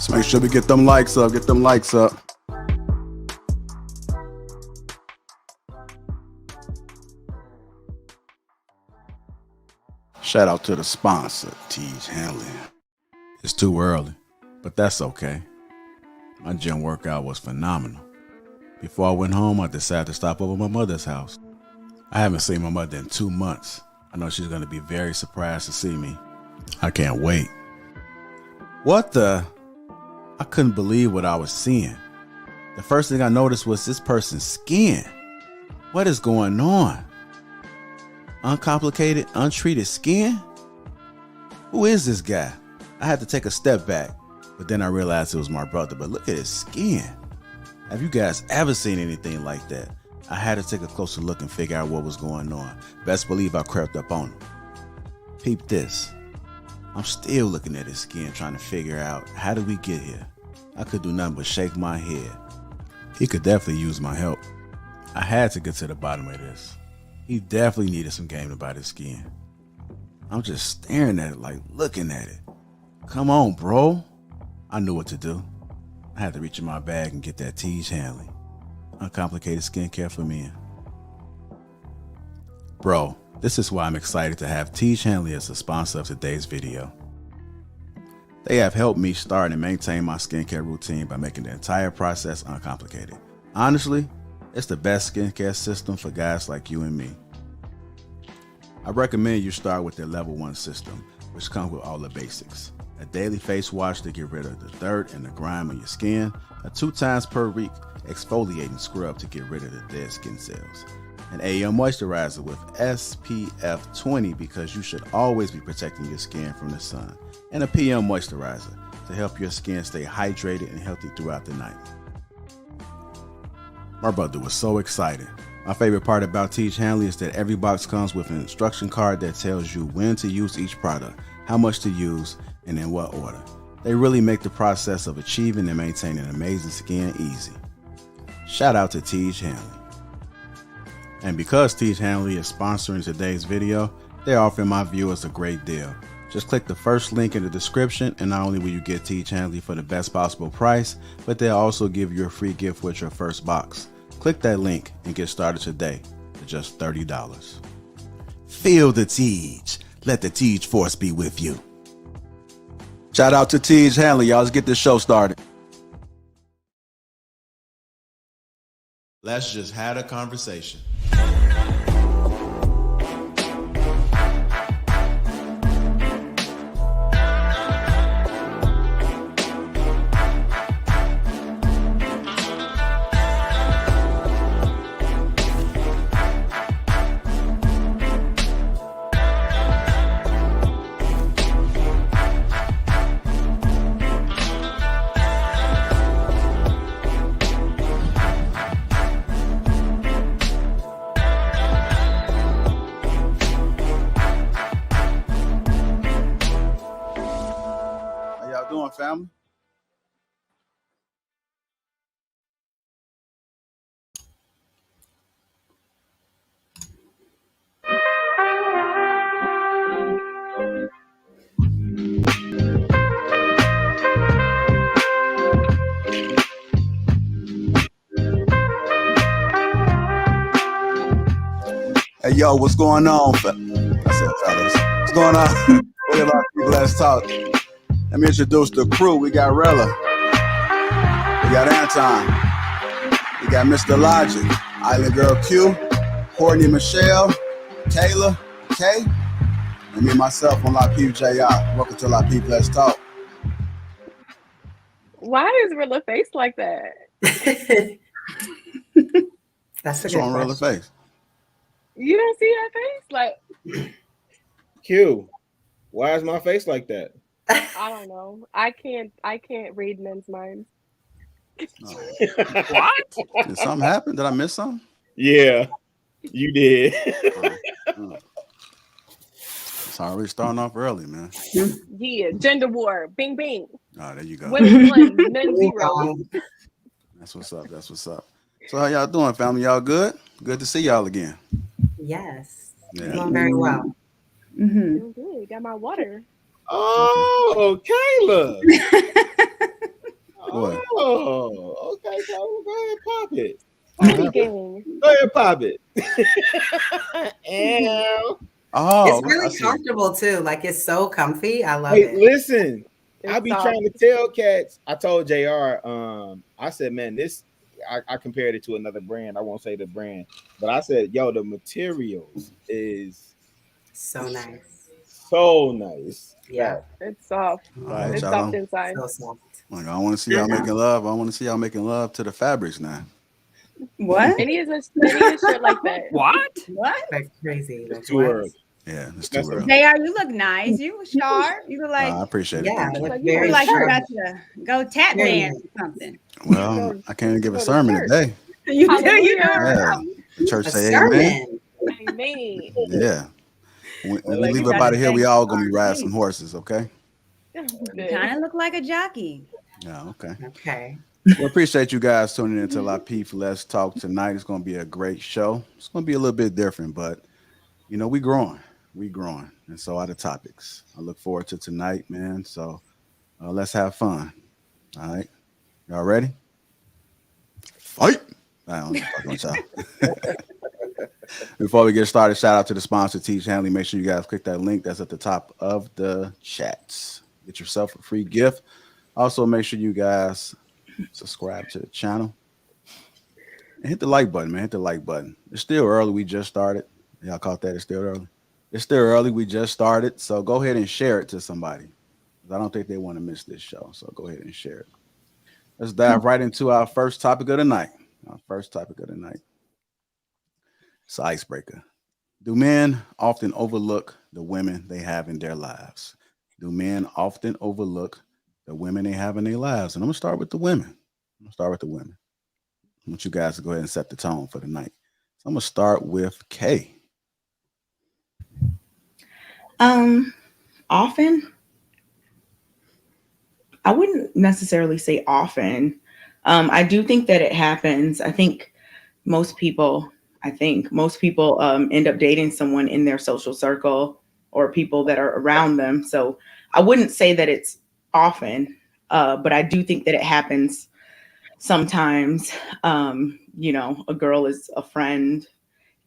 So make sure we get them likes up, get them likes up. Shout out to the sponsor, Tiege, Hanley. It's too early, but that's okay. My gym workout was phenomenal. Before I went home, I decided to stop over at my mother's house. I haven't seen my mother in 2 months. I know she's going to be very surprised to see me. I can't wait. What the? I couldn't believe what I was seeing. The first thing I noticed was this person's skin. What is going on? Uncomplicated, untreated skin? Who is this guy? I had to take a step back, but then I realized it was my brother. But look at his skin. Have you guys ever seen anything like that? I had to take a closer look and figure out what was going on. Best believe I crept up on him. Peep this. I'm still looking at his skin, trying to figure out how did we get here. I could do nothing but shake my head. He could definitely use my help. I had to get to the bottom of this. He definitely needed some game about his skin. I'm just staring at it, like looking at it. Come on, bro. I knew what to do. I had to reach in my bag and get that Tiege Hanley. Uncomplicated skincare for men. Bro, this is why I'm excited to have Tiege Hanley as a sponsor of today's video. They have helped me start and maintain my skincare routine by making the entire process uncomplicated. Honestly, it's the best skincare system for guys like you and me. I recommend you start with their level 1 system, which comes with all the basics. A daily face wash to get rid of the dirt and the grime on your skin, a 2 times per week exfoliating scrub to get rid of the dead skin cells, an AM moisturizer with SPF 20 because you should always be protecting your skin from the sun, and a PM moisturizer to help your skin stay hydrated and healthy throughout the night. My brother was so excited. My favorite part about Tiege Hanley is that every box comes with an instruction card that tells you when to use each product, how much to use, and in what order. They really make the process of achieving and maintaining amazing skin easy. Shout out to Tiege Hanley. And because Tiege Hanley is sponsoring today's video, they're offering my viewers a great deal. Just click the first link in the description, and not only will you get Tiege Hanley for the best possible price, but they'll also give you a free gift with your first box. Click that link and get started today for just $30. Feel the Tiege. Let the Tiege force be with you. Shout out to Tiege Hanley, y'all. Let's get this show started. Let's just have a conversation. Family. Hey, yo, what's going on? I said, fellas, what's going on? Let's talk. Let me introduce the crew. We got Rella. We got Anton. We got Mr. Logic. Island Girl Q. Courtney Michelle. Kayla. Kay. And me, myself, on Lapeef JR. Welcome to Lapeef Let's Talk. Why is Rella face like that? That's a What's wrong with Rella's face? You don't see that face? Like, Q, why is my face like that? I don't know. I can't read men's minds. Oh. What? Did something happen? Did I miss something? Yeah, you did. It's already starting off early, man. Yeah, gender war. Bing, bing. Oh, there you go. Women 1, men 0. That's what's up. That's what's up. So how y'all doing, family? Y'all good? Good to see y'all again. Yes. Yeah. Doing very well. Doing good. Got my water. Oh, Kayla. What? Oh, okay. So go ahead, pop it. Gang. Go ahead, pop it. Oh, It's really comfortable too. Like it's so comfy. I love it. Listen, It's I be soft. trying to tell cats. I told JR, I said, man, this I compared it to another brand. I won't say the brand, but I said, yo, the materials is So nice. so nice. Yeah. It's soft. Right, It's y'all soft don't- inside. So soft. Like, I want to see y'all making love. I want to see y'all making love to the fabrics now. What? They need a shirt like that. What? What? That's crazy. It's Like too what? early. Yeah, it's too That's early. JR, you look nice. You look sharp. You look I like appreciate it. Yeah, Thank it you. looks Like, you you go look very to like you sharp. church. about to go tap Very dance nice. or something. Well, I can't even give a Go to sermon church. today. You do Hallelujah. it. The church A say amen. sermon. Amen. Yeah. When we Well, leave you up got out to of here, sing we all gonna be riding some R&B. horses, okay? I'm You dead. kind of look like a jockey. Yeah, okay. Okay. Well, appreciate you guys tuning into Lapeef Let's Talk tonight. It's gonna be a great show. It's gonna be a little bit different, but we growing. We growing. And so are the topics. I look forward to tonight, man. So let's have fun. All right. Y'all ready? Fight. I'm just fucking with y'all. Before we get started, shout out to the sponsor, Tiege, Hanley. Make sure you guys click that link that's at the top of the chats. Get yourself a free gift. Also, make sure you guys subscribe to the channel and hit the like button, man. Hit the like button. It's still early. We just started. Y'all caught that? It's still early. It's still early. We just started. So go ahead and share it to somebody. I don't think they want to miss this show. So go ahead and share it. Let's dive right into our first topic of the night. Our first topic of the night. It's an icebreaker. Do men often overlook the women they have in their lives? Do men often overlook the women they have in their lives? And I'm going to start with the women. I want you guys to go ahead and set the tone for the night. So I'm going to start with Kay. Often, I wouldn't necessarily say often. I do think that it happens. Most people, most people end up dating someone in their social circle or people that are around them. So I wouldn't say that it's often, but I do think that it happens sometimes. A girl is a friend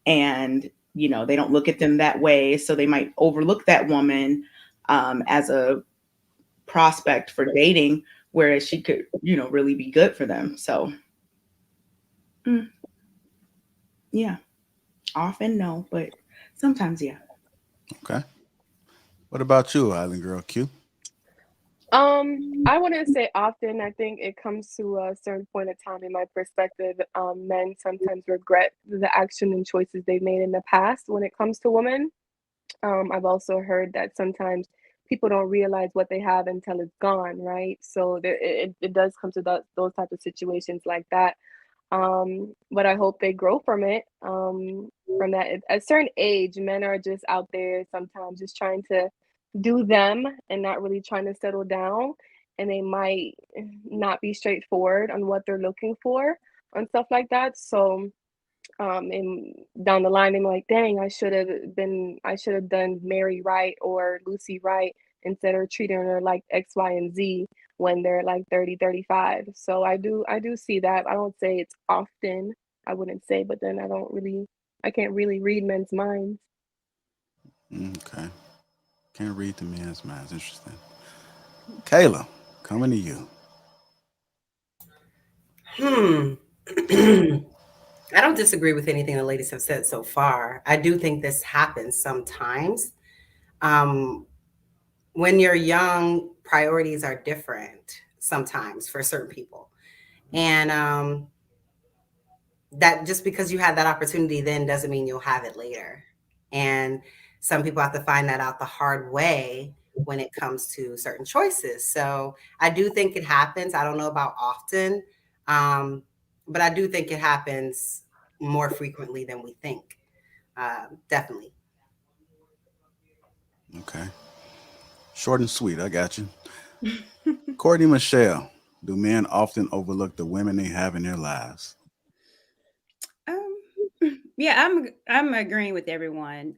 and, they don't look at them that way. So they might overlook that woman as a prospect for dating, whereas she could, really be good for them. So, yeah, often no, but sometimes, yeah. Okay. What about you, Island Girl Q? I wouldn't say often. I think it comes to a certain point of time in my perspective. Men sometimes regret the action and choices they've made in the past when it comes to women. I've also heard that sometimes people don't realize what they have until it's gone, right? So it does come to those type of situations like that. But I hope they grow from it. From that, at a certain age, men are just out there sometimes just trying to do them and not really trying to settle down. And they might not be straightforward on what they're looking for and stuff like that. So and down the line they're like, dang, I should have done Mary right or Lucy right instead of treating her like X, Y, and Z when they're like 30, 35. So I do see that. I don't say it's often, I wouldn't say, but then I can't really read men's minds. Okay. Can't read the man's minds. Interesting. Kayla, coming to you. I don't disagree with anything the ladies have said so far. I do think this happens sometimes. Um, when you're young, priorities are different sometimes for certain people. And that just because you had that opportunity then doesn't mean you'll have it later. And some people have to find that out the hard way when it comes to certain choices. So I do think it happens. I don't know about often, but I do think it happens more frequently than we think. Definitely. Okay. Short and sweet. I got you. Courtney Michelle, do men often overlook the women they have in their lives? Yeah, I'm agreeing with everyone.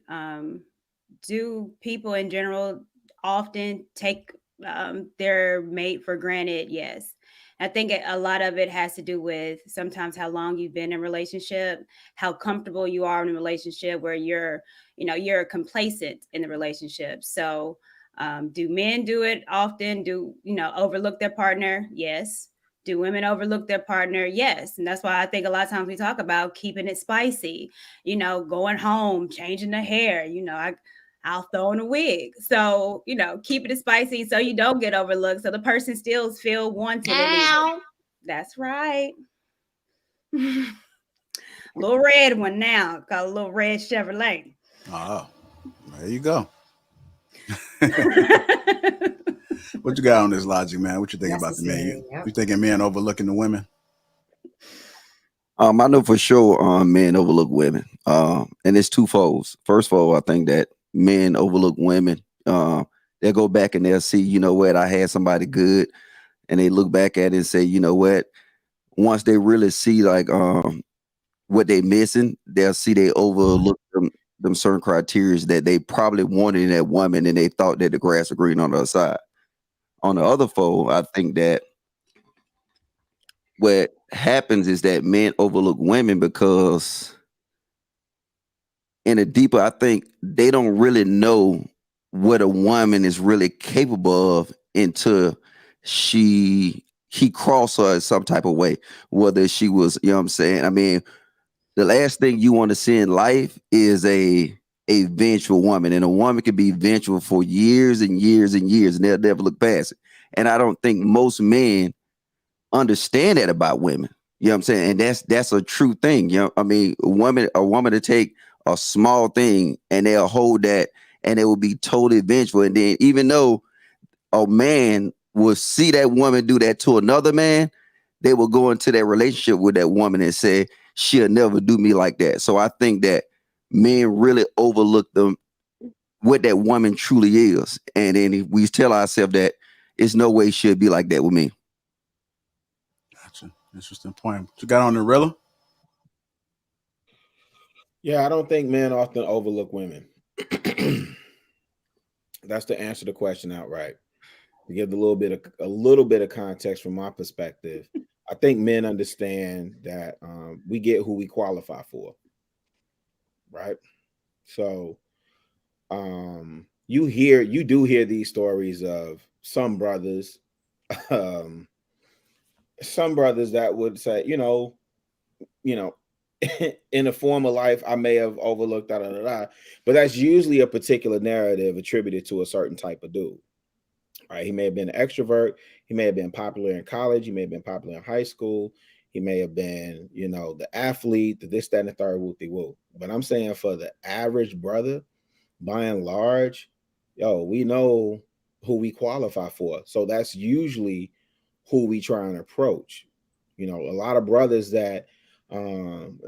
Do people in general often take their mate for granted? Yes. I think a lot of it has to do with sometimes how long you've been in a relationship, how comfortable you are in a relationship where you're complacent in the relationship. So, do men do it often? Do, overlook their partner? Yes. Do women overlook their partner? Yes. And that's why I think a lot of times we talk about keeping it spicy, going home, changing the hair, I'll throw in a wig. So, keeping it spicy so you don't get overlooked. So the person still feel wanted. That's right. Little red one now, called a little red Chevrolet. Oh, there you go. What you got on this logic, man? What you think about the men? You thinking men overlooking the women? I know for sure men overlook women. And it's twofold. First of all, I think that men overlook women. They'll go back and they'll see, you know what, I had somebody good, and they look back at it and say, you know what, once they really see like what they missing, they'll see they overlook them certain criteria that they probably wanted in that woman, and they thought that the grass was green on the other side. On the other fold, I think that what happens is that men overlook women because in a deeper, I think they don't really know what a woman is really capable of until he crossed her in some type of way, whether she was, you know what I'm saying? I mean, the last thing you want to see in life is a vengeful woman, and a woman can be vengeful for years and years and years, and they'll never look past it. And I don't think most men understand that about women. You know what I'm saying? And that's a true thing. You know, I mean, a woman to take a small thing and they'll hold that, and they will be totally vengeful. And then even though a man will see that woman do that to another man, they will go into that relationship with that woman and say, she'll never do me like that. So I think that men really overlook them, what that woman truly is. And then we tell ourselves that it's no way she'll be like that with me. Gotcha. Interesting point. What you got on the Rilla? Yeah, I don't think men often overlook women. That's to answer the question outright. To give a little bit of context from my perspective, I think men understand that we get who we qualify for, right? So you do hear these stories of some brothers that would say, you know, in a former life, I may have overlooked but that's usually a particular narrative attributed to a certain type of dude. Right? He may have been an extrovert. He may have been popular in college. He may have been popular in high school. He may have been, you know, the athlete, the this, that, and the third, whoop-de-whoop. But I'm saying for the average brother, by and large, we know who we qualify for. So that's usually who we try and approach. You know, a lot of brothers that, and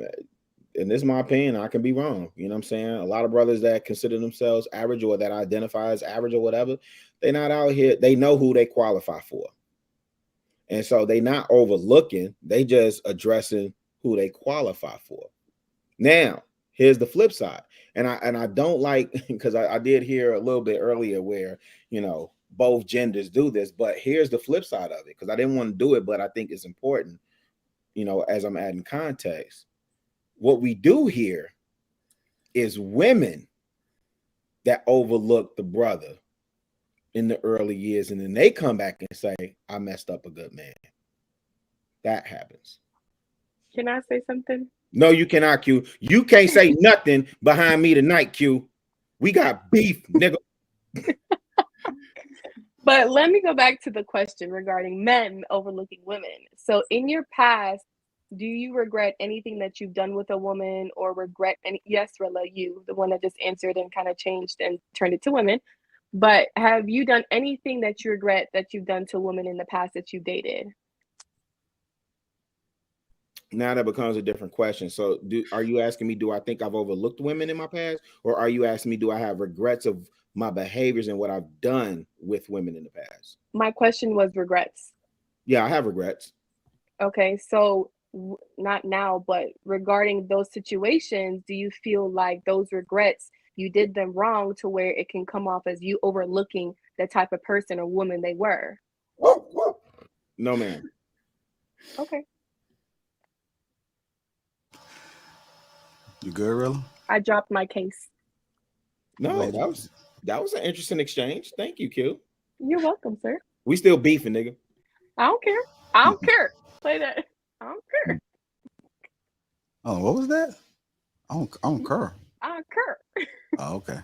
this is my opinion, I can be wrong. You know what I'm saying? A lot of brothers that consider themselves average or that identify as average or whatever, they're not out here. They know who they qualify for. And so they're not overlooking. They just addressing who they qualify for. Now, here's the flip side. And I don't like, because I did hear a little bit earlier where, you know, both genders do this, but here's the flip side of it, because I didn't want to do it, but I think it's important, you know, as I'm adding context. What we do here is women that overlook the brother in the early years, and then they come back and say, I messed up a good man. That happens. Can I say something? No, you cannot, Q. You can't say nothing behind me tonight, Q. We got beef, nigga. But let me go back to the question regarding men overlooking women. So in your past, do you regret anything that you've done with a woman, or regret any? Yes, Rilla, you, the one that just answered and kind of changed and turned it to women. But have you done anything that you regret that you've done to women in the past that you dated? Now that becomes a different question. So are you asking me, do I think I've overlooked women in my past? Or are you asking me, do I have regrets of my behaviors and what I've done with women in the past? My question was regrets. Yeah, I have regrets. Okay, so not now, but regarding those situations, do you feel like those regrets, you did them wrong to where it can come off as you overlooking the type of person or woman they were? No, ma'am. Okay. You good, Rilla? I dropped my case. No, that was an interesting exchange. Thank you, Q. You're welcome, sir. We still beefing, nigga. I don't care. I don't care. Play that. I don't care. Oh, what was that? I don't care. I don't care. Oh, okay.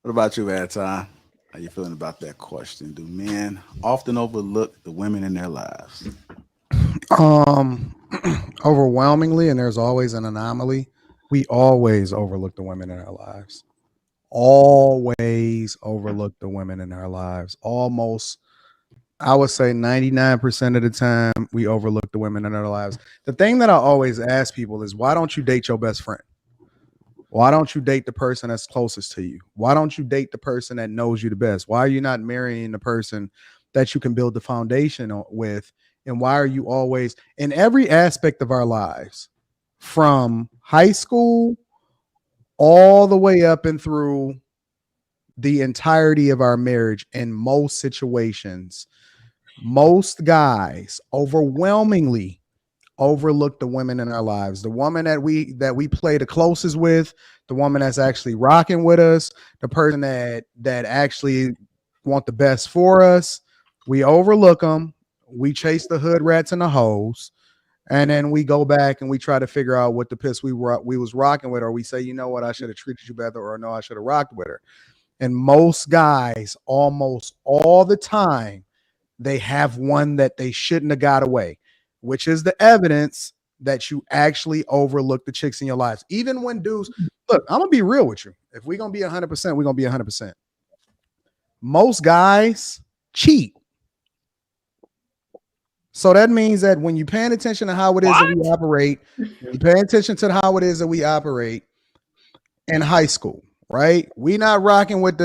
What about you, Anton? How you feeling about that question? Do men often overlook the women in their lives? Overwhelmingly, and there's always an anomaly, we always overlook the women in our lives. Always overlook the women in our lives. Almost, I would say 99% of the time, we overlook the women in our lives. The thing that I always ask people is, why don't you date your best friend? Why don't you date the person that's closest to you? Why don't you date the person that knows you the best? Why are you not marrying the person that you can build the foundation with? And why are you always in every aspect of our lives, from high school all the way up and through the entirety of our marriage, in most situations, most guys overwhelmingly overlook the women in our lives. The woman that we play the closest with, the woman that's actually rocking with us, the person that actually want the best for us, we overlook them. We chase the hood rats and the hoes, and then we go back and we try to figure out what the piss we was rocking with, or we say, you know what, I should have treated you better, or no, I should have rocked with her. And most guys, almost all the time, they have one that they shouldn't have got away, which is the evidence that you actually overlook the chicks in your lives. Even when dudes, look, I'm gonna be real with you. If we're gonna be 100%, we're gonna be 100%. Most guys cheat. So that means that when you're paying attention to how it is that we operate, you pay attention to how it is that we operate in high school, right? We not rocking with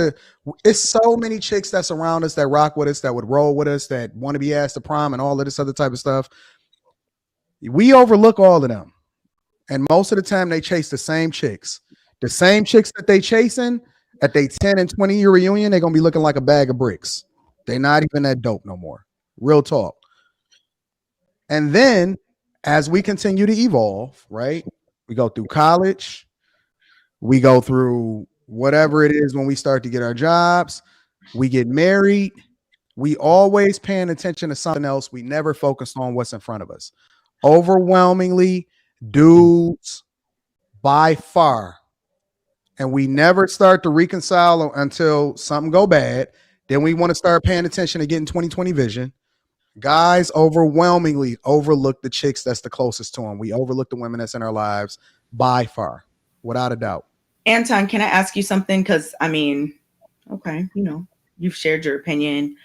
it's so many chicks that's around us that rock with us, that would roll with us, that want to be asked to prom and all of this other type of stuff. We overlook all of them. And most of the time they chase the same chicks. The same chicks that they chasing at their 10 and 20 year reunion, they're going to be looking like a bag of bricks. They're not even that dope no more. Real talk. And then as we continue to evolve, right? We go through college, we go through whatever it is when we start to get our jobs, we get married, we always paying attention to something else. We never focused on what's in front of us. Overwhelmingly, dudes by far. And we never start to reconcile until something go bad. Then we want to start paying attention to getting 20/20 vision. Guys overwhelmingly overlook the chicks that's the closest to them. We overlook the women that's in our lives by far, without a doubt. Anton, can I ask you something? Because I mean, okay, you've shared your opinion.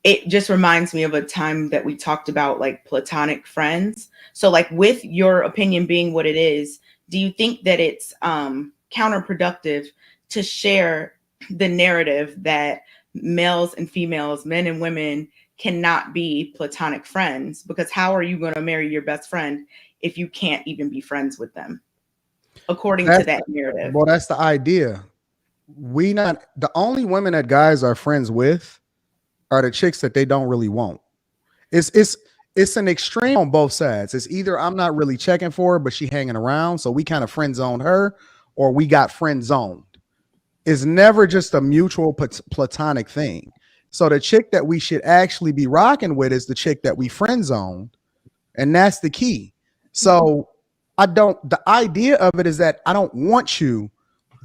It just reminds me of a time that we talked about like platonic friends. So like, with your opinion being what it is, do you think that it's counterproductive to share the narrative that males and females, men and women, cannot be platonic friends? Because how are you going to marry your best friend if you can't even be friends with them, according to that narrative? Well, that's the idea. The only women that guys are friends with are the chicks that they don't really want. It's an extreme on both sides. It's either I'm not really checking for her, but she hanging around, so we kind of friend zone her, or we got friend zoned. It's never just a mutual platonic thing. So the chick that we should actually be rocking with is the chick that we friend zoned, and that's the key. So the idea of it is that I don't want you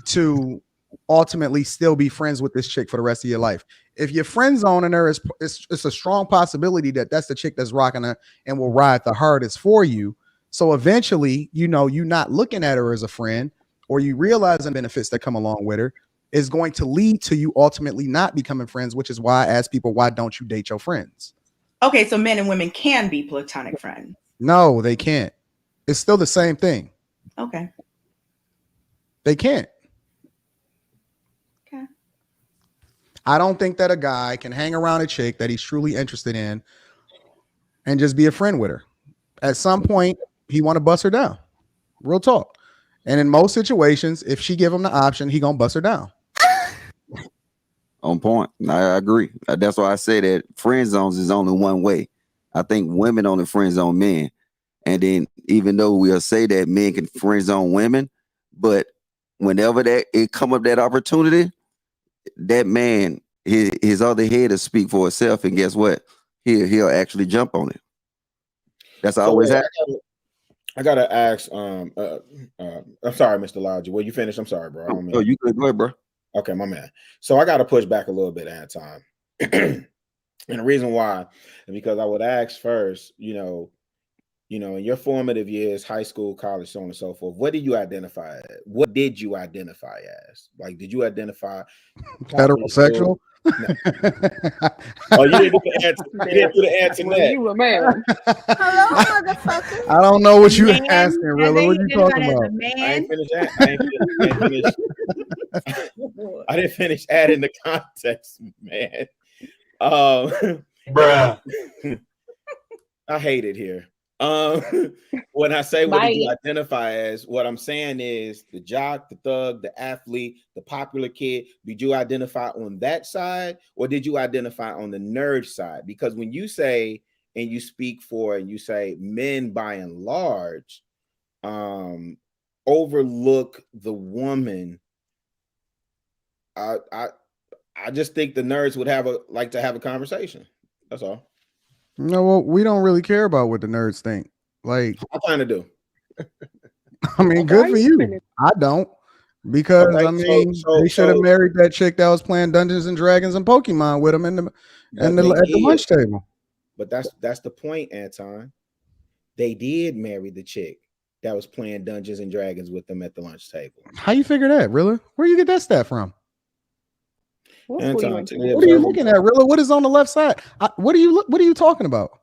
to ultimately still be friends with this chick for the rest of your life. If you're friend zoning her, it's a strong possibility that that's the chick that's rocking her and will ride the hardest for you. So eventually, you're not looking at her as a friend, or you realize the benefits that come along with her, is going to lead to you ultimately not becoming friends, which is why I ask people, why don't you date your friends? Okay, so men and women can be platonic friends. No, they can't. It's still the same thing. Okay. They can't. Okay. I don't think that a guy can hang around a chick that he's truly interested in and just be a friend with her. At some point, he want to bust her down. Real talk. And in most situations, if she give him the option, he gonna bust her down. On point. I agree. That's why I say that friend zones is only one way. I think women only friend zone men. And then even though we'll say that men can friend zone women, but whenever it come up that opportunity, that man, his other head will speak for itself. And guess what? He'll actually jump on it. That's always happening. I gotta ask. I'm sorry, Mr. Logic. Well, you finished. I'm sorry, bro. Oh, you good? Go ahead, bro. Okay, my man. So I gotta push back a little bit at a time, and the reason why is because I would ask first. you know, in your formative years, high school, college, so on and so forth, what did you identify as? What did you identify as? Like, did you identify Heterosexual? No. Oh, you didn't do the answer. You didn't do the answer. Well, you a man. Hello, motherfucker. I don't know what you Man, asking, I Rilla. think What you he identified talking as about? a man. I ain't finished that. I didn't finish adding the context, man. Bruh. I hate it here. When I say what did you identify as, what I'm saying is the jock, the thug, the athlete, the popular kid. Did you identify on that side, or did you identify on the nerd side? Because when you say and you speak for and you say men by and large overlook the woman, I just think the nerds would like to have a conversation. That's all. No, well, we don't really care about what the nerds think. Like, I kind of do. I mean, good for you. I don't, because Okay, I mean, they should have married that chick that was playing Dungeons and Dragons and Pokemon with him at the lunch table. But that's the point, Anton. They did marry the chick that was playing Dungeons and Dragons with them at the lunch table. How you figure that, Rilla? Where you get that stat from? Anton, what are you looking at, Rilla? What is on the left side? What are you talking about?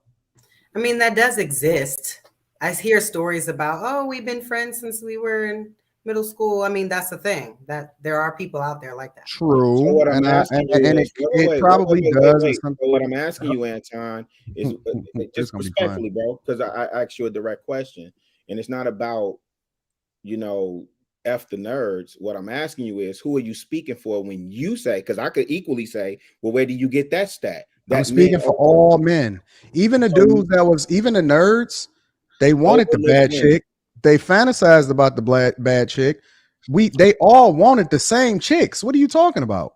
I mean, that does exist. I hear stories about, oh, we've been friends since we were in middle school. I mean, that's the thing, that there are people out there like that. True. So what I'm asking you is, it probably does. So what I'm asking you, Anton, is just respectfully, bro, because I asked you a direct question, and it's not about, you know, F the nerds. What I'm asking you is, who are you speaking for when you say, because I could equally say, well, where do you get that stat? I'm speaking for all men. Even the dudes even the nerds, they wanted the bad chick. They fantasized about the bad chick. They all wanted the same chicks. What are you talking about?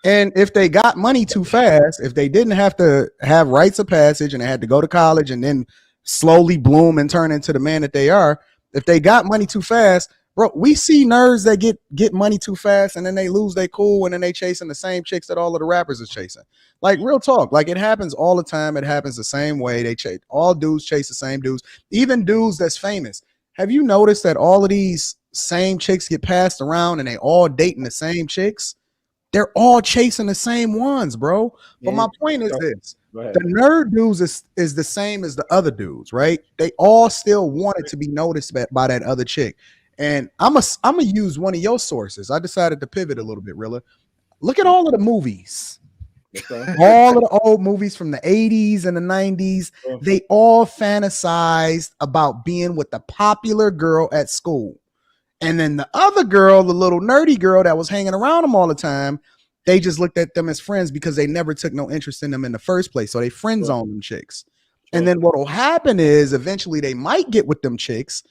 And if they got money too fast, if they didn't have to have rites of passage and they had to go to college and then slowly bloom and turn into the man that they are, if they got money too fast, bro, we see nerds that get money too fast and then they lose their cool and then they chasing the same chicks that all of the rappers is chasing. Like, real talk, like, it happens all the time. It happens the same way. All dudes chase the same dudes, even dudes that's famous. Have you noticed that all of these same chicks get passed around and they all dating the same chicks? They're all chasing the same ones, bro. But my point is this: the nerd dudes is the same as the other dudes, right? They all still wanted to be noticed by that other chick. And I'm gonna use one of your sources. I decided to pivot a little bit, Rilla. Look at all of the movies. All of the old movies from the 80s and the 90s, they all fantasized about being with the popular girl at school. And then the other girl, the little nerdy girl that was hanging around them all the time, they just looked at them as friends because they never took no interest in them in the first place. So they friend zone them chicks. And then what will happen is eventually they might get with them chicks.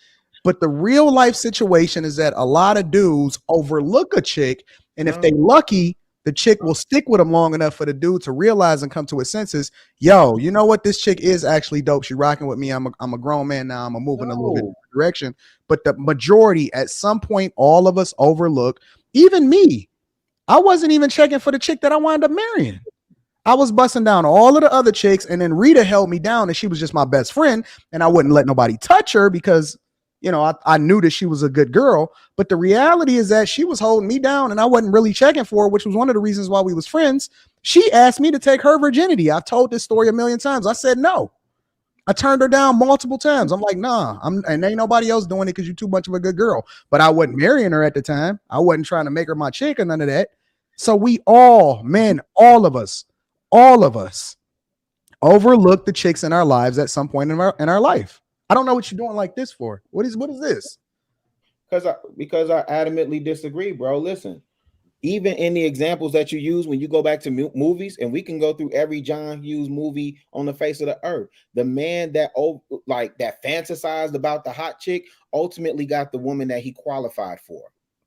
But the real life situation is that a lot of dudes overlook a chick. And if they lucky, the chick will stick with them long enough for the dude to realize and come to his senses. Yo, you know what? This chick is actually dope. She rocking with me. I'm a grown man now. I'm moving a little bit in the direction. But the majority, at some point, all of us overlook. Even me. I wasn't even checking for the chick that I wound up marrying. I was busting down all of the other chicks, and then Rita held me down, and she was just my best friend, and I wouldn't let nobody touch her because, you know, I knew that she was a good girl. But the reality is that she was holding me down and I wasn't really checking for her, which was one of the reasons why we was friends. She asked me to take her virginity. I've told this story a million times. I said no. I turned her down multiple times. I'm like, nah, and ain't nobody else doing it because you're too much of a good girl. But I wasn't marrying her at the time. I wasn't trying to make her my chick or none of that. So we all, men, all of us overlook the chicks in our lives at some point in our life. I don't know what you're doing like this for. What is this? Because I adamantly disagree, bro. Listen, even in the examples that you use when you go back to movies, and we can go through every John Hughes movie on the face of the earth, the man that fantasized about the hot chick ultimately got the woman that he qualified for.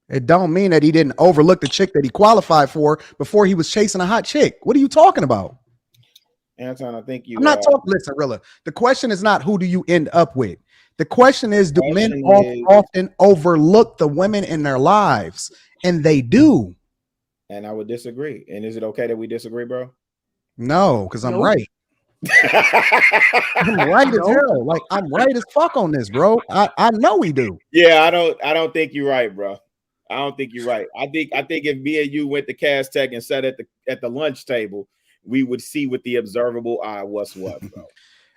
It don't mean that he didn't overlook the chick that he qualified for before he was chasing a hot chick. What are you talking about? Anton, I think I'm not talking. Listen, Rilla. The question is not who do you end up with. The question is, do men often overlook the women in their lives? And they do. And I would disagree. And is it okay that we disagree, bro? No, because I'm right. I'm right as hell. Like I'm right as fuck on this, bro. I know we do. Yeah, I don't think you're right, bro. I don't think you're right. I think if me and you went to Cass Tech and sat at the lunch table, we would see with the observable eye what's what, bro.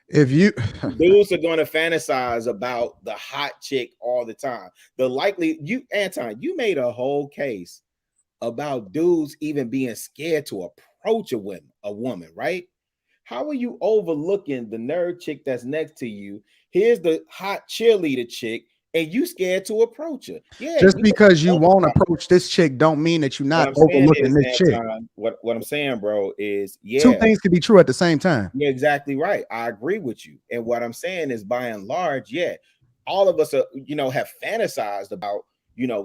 If you Dudes are going to fantasize about the hot chick all the time. Anton, you made a whole case about dudes even being scared to approach a woman, right? How are you overlooking the nerd chick that's next to you? Here's the hot cheerleader chick, and you scared to approach her. Yeah, just because you won't approach this chick don't mean that you're not overlooking this chick. What I'm saying, bro, is two things can be true at the same time. You're exactly right. I agree with you. And what I'm saying is, by and large, yeah, all of us are, have fantasized about,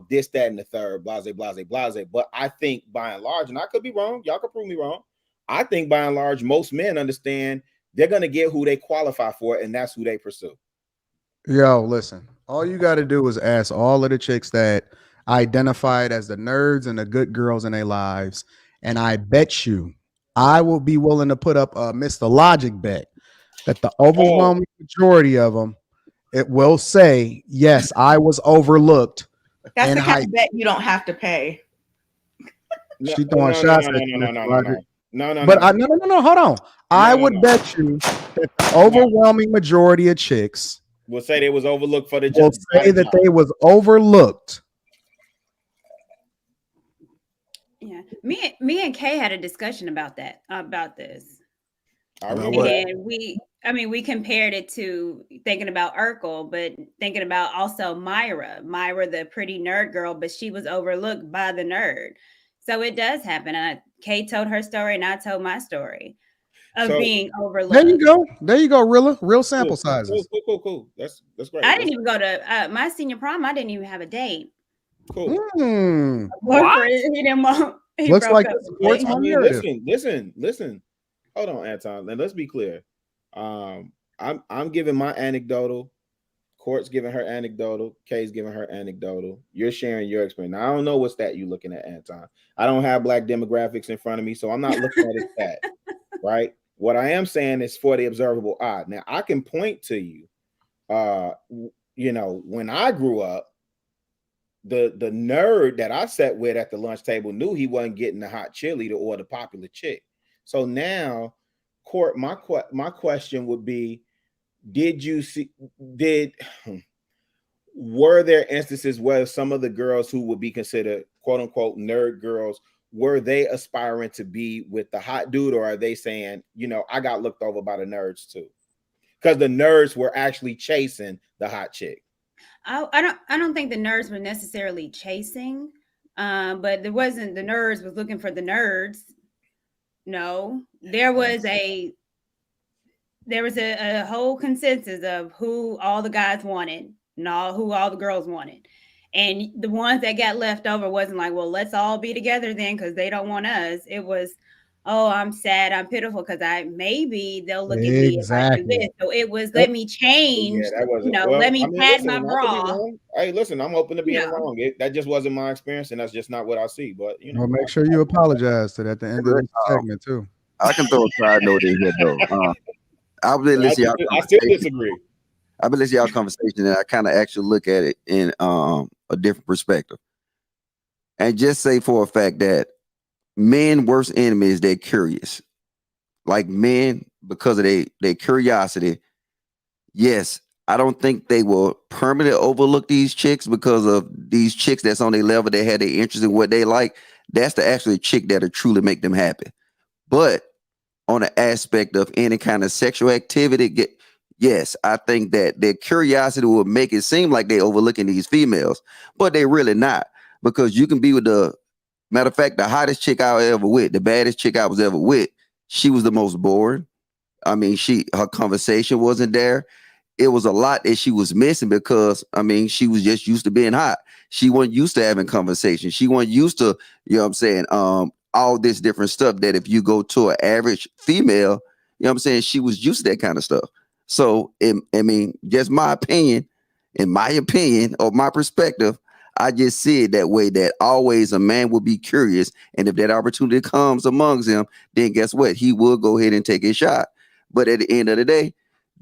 this, that, and the third, blase, blase, blase. But I think by and large, and I could be wrong, y'all could prove me wrong. I think by and large, most men understand they're going to get who they qualify for, and that's who they pursue. Yo, listen, all you got to do is ask all of the chicks that identified as the nerds and the good girls in their lives. And I bet you I will be willing to put up a Mr. Logic bet that the overwhelming majority of them, it will say, yes, I was overlooked. That's the kind of bet you don't have to pay. She throwing shots at you. No. But no, hold on. I would bet you that the overwhelming majority of chicks will say they was overlooked for the will say that they was overlooked. Yeah, me and Kay had a discussion about this. And we compared it to thinking about Urkel, but thinking about also Myra, the pretty nerd girl, but she was overlooked by the nerd. So it does happen. And Kay told her story, and I told my story of being overlooked. There you go, real sample sizes. Cool. That's great. I didn't even go to my senior prom. I didn't even have a date. Cool. Looks like it supports my narrative. Listen. Hold on, Anton. And let's be clear. I'm giving my anecdotal. Court's giving her anecdotal. Kay's giving her anecdotal. You're sharing your experience. Now, I don't know what stat you're looking at, Anton. I don't have black demographics in front of me, so I'm not looking at a stat. Right? What I am saying is for the observable eye. Now, I can point to you. When I grew up, the nerd that I sat with at the lunch table knew he wasn't getting the hot cheerleader or the popular chick. So now, Court, my question would be, were there instances where some of the girls who would be considered quote unquote nerd girls, were they aspiring to be with the hot dude, or are they saying, I got looked over by the nerds too? Because the nerds were actually chasing the hot chick. I don't think the nerds were necessarily chasing, but the nerds was looking for the nerds. No, there was a whole consensus of who all the guys wanted and who all the girls wanted. And the ones that got left over wasn't like, well, let's all be together then because they don't want us. It was, oh, I'm sad, I'm pitiful because maybe they'll look at me if I do this. So it was, let me change, let me pad my bra. Hey, listen, I'm open to being wrong. That just wasn't my experience, and that's just not what I see. But well, make sure you apologize to that at the end of this segment too. I can throw a side note in here though. I still disagree. I've been listening to y'all conversation, and I kind of actually look at it in a different perspective, and just say for a fact that men' worst enemy is they're curious. Like men, because of their curiosity. Yes, I don't think they will permanently overlook these chicks because of these chicks that's on their level. They had their interest in what they like. That's the actual chick that'll truly make them happy. But on the aspect of any kind of sexual activity, yes, I think that their curiosity will make it seem like they're overlooking these females, but they're really not, because you can be with matter of fact, the hottest chick I was ever with, the baddest chick I was ever with, she was the most boring. I mean, her conversation wasn't there. It was a lot that she was missing because, she was just used to being hot. She wasn't used to having conversation. She wasn't used to, all this different stuff that if you go to an average female, she was used to that kind of stuff. So, just my opinion, or my perspective, I just see it that way, that always a man will be curious. And if that opportunity comes amongst him, then guess what? He will go ahead and take a shot. But at the end of the day,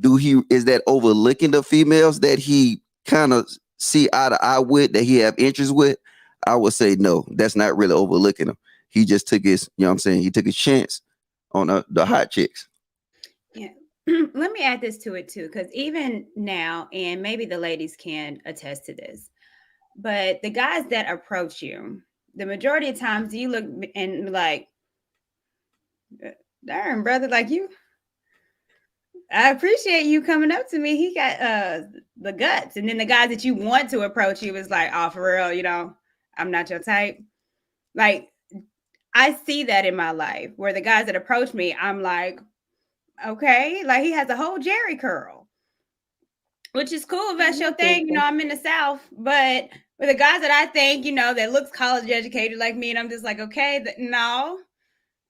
is that overlooking the females that he kind of see eye to eye with, that he have interest with? I would say no, that's not really overlooking them. He just took his, you know what I'm saying? He took his chance on the hot chicks. Yeah. Let me add this to it too, because even now, and maybe the ladies can attest to this, but the guys that approach you, the majority of times you look and like, darn, brother, like I appreciate you coming up to me. He got the guts. And then the guys that you want to approach you is like, oh, for real, you know, I'm not your type. Like, I see that in my life where the guys that approach me, I'm like, okay, like he has a whole Jerry curl, which is cool if that's your thing. You know, I'm in the South, but with the guys that I think, you know, that looks college educated like me, and I'm just like, okay, no,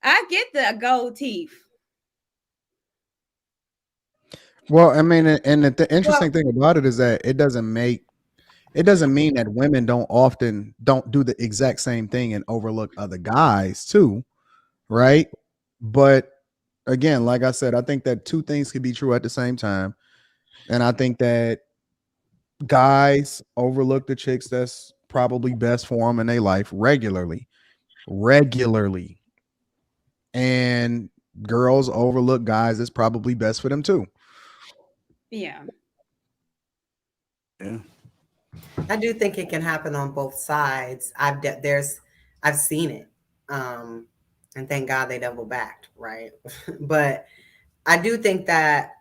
I get the gold teeth. Well, I mean, and the interesting thing about it is that it doesn't mean that women don't do the exact same thing and overlook other guys too, right? But again, like I said, I think that two things can be true at the same time. And I think that guys overlook the chicks that's probably best for them in their life regularly. And girls overlook guys that's probably best for them too. Yeah. Yeah. I do think it can happen on both sides. I've seen it, and thank God they double backed, right? But I do think that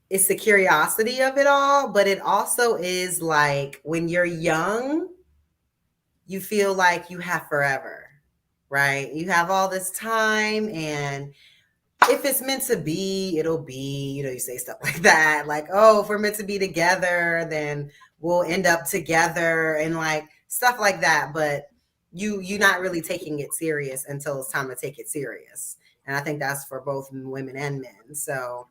it's the curiosity of it all, but it also is like when you're young, you feel like you have forever, right? You have all this time, and if it's meant to be, it'll be, you know, you say stuff like that, like, oh, if we're meant to be together, then we'll end up together, and like stuff like that. But you're not really taking it serious until it's time to take it serious. And I think that's for both women and men. So,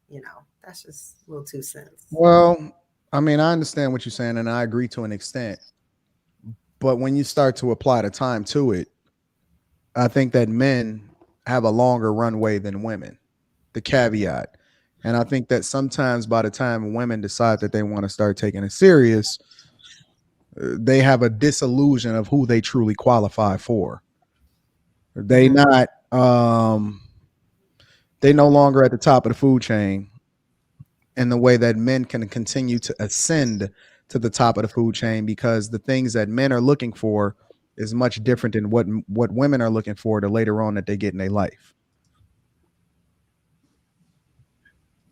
you know, that's just a little 2 cents. Well, I mean, I understand what you're saying, and I agree to an extent. But when you start to apply the time to it, I think that men have a longer runway than women. The caveat. And I think that sometimes by the time women decide that they want to start taking it serious, they have a disillusion of who they truly qualify for. They not they no longer at the top of the food chain in the way that men can continue to ascend to the top of the food chain, because the things that men are looking for is much different than what women are looking for to later on that they get in their life.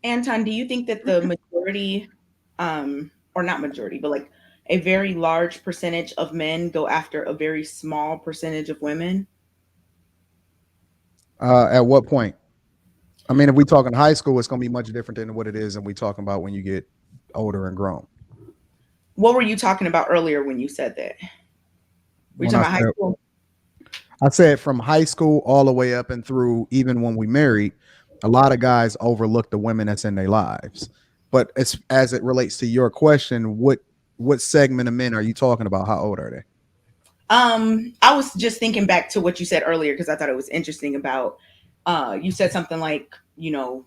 Anton, do you think that the majority, or not majority, but like a very large percentage of men go after a very small percentage of women? At what point? I mean, if we talk in high school, it's going to be much different than what it is, and we talking about when you get older and grown. What were you talking about earlier when you said that? Were you talking about high school? I said from high school all the way up and through, even when we married, a lot of guys overlook the women that's in their lives. But as it relates to your question, what segment of men are you talking about? How old are they? I was just thinking back to what you said earlier, because I thought it was interesting about you said something like, you know,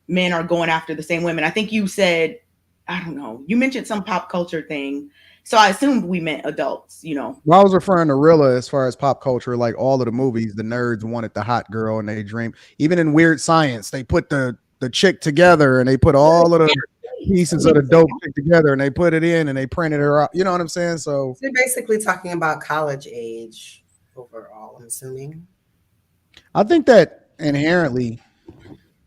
men are going after the same women. I think you said, I don't know, you mentioned some pop culture thing. So I assumed we meant adults, you know. Well, I was referring to Rilla as far as pop culture, like all of the movies, the nerds wanted the hot girl and they dream. Even in Weird Science, they put the chick together and they put all of the pieces of the dope chick together and they put it in and they printed her out. You know what I'm saying? So you're basically talking about college age overall, I'm assuming. I think that inherently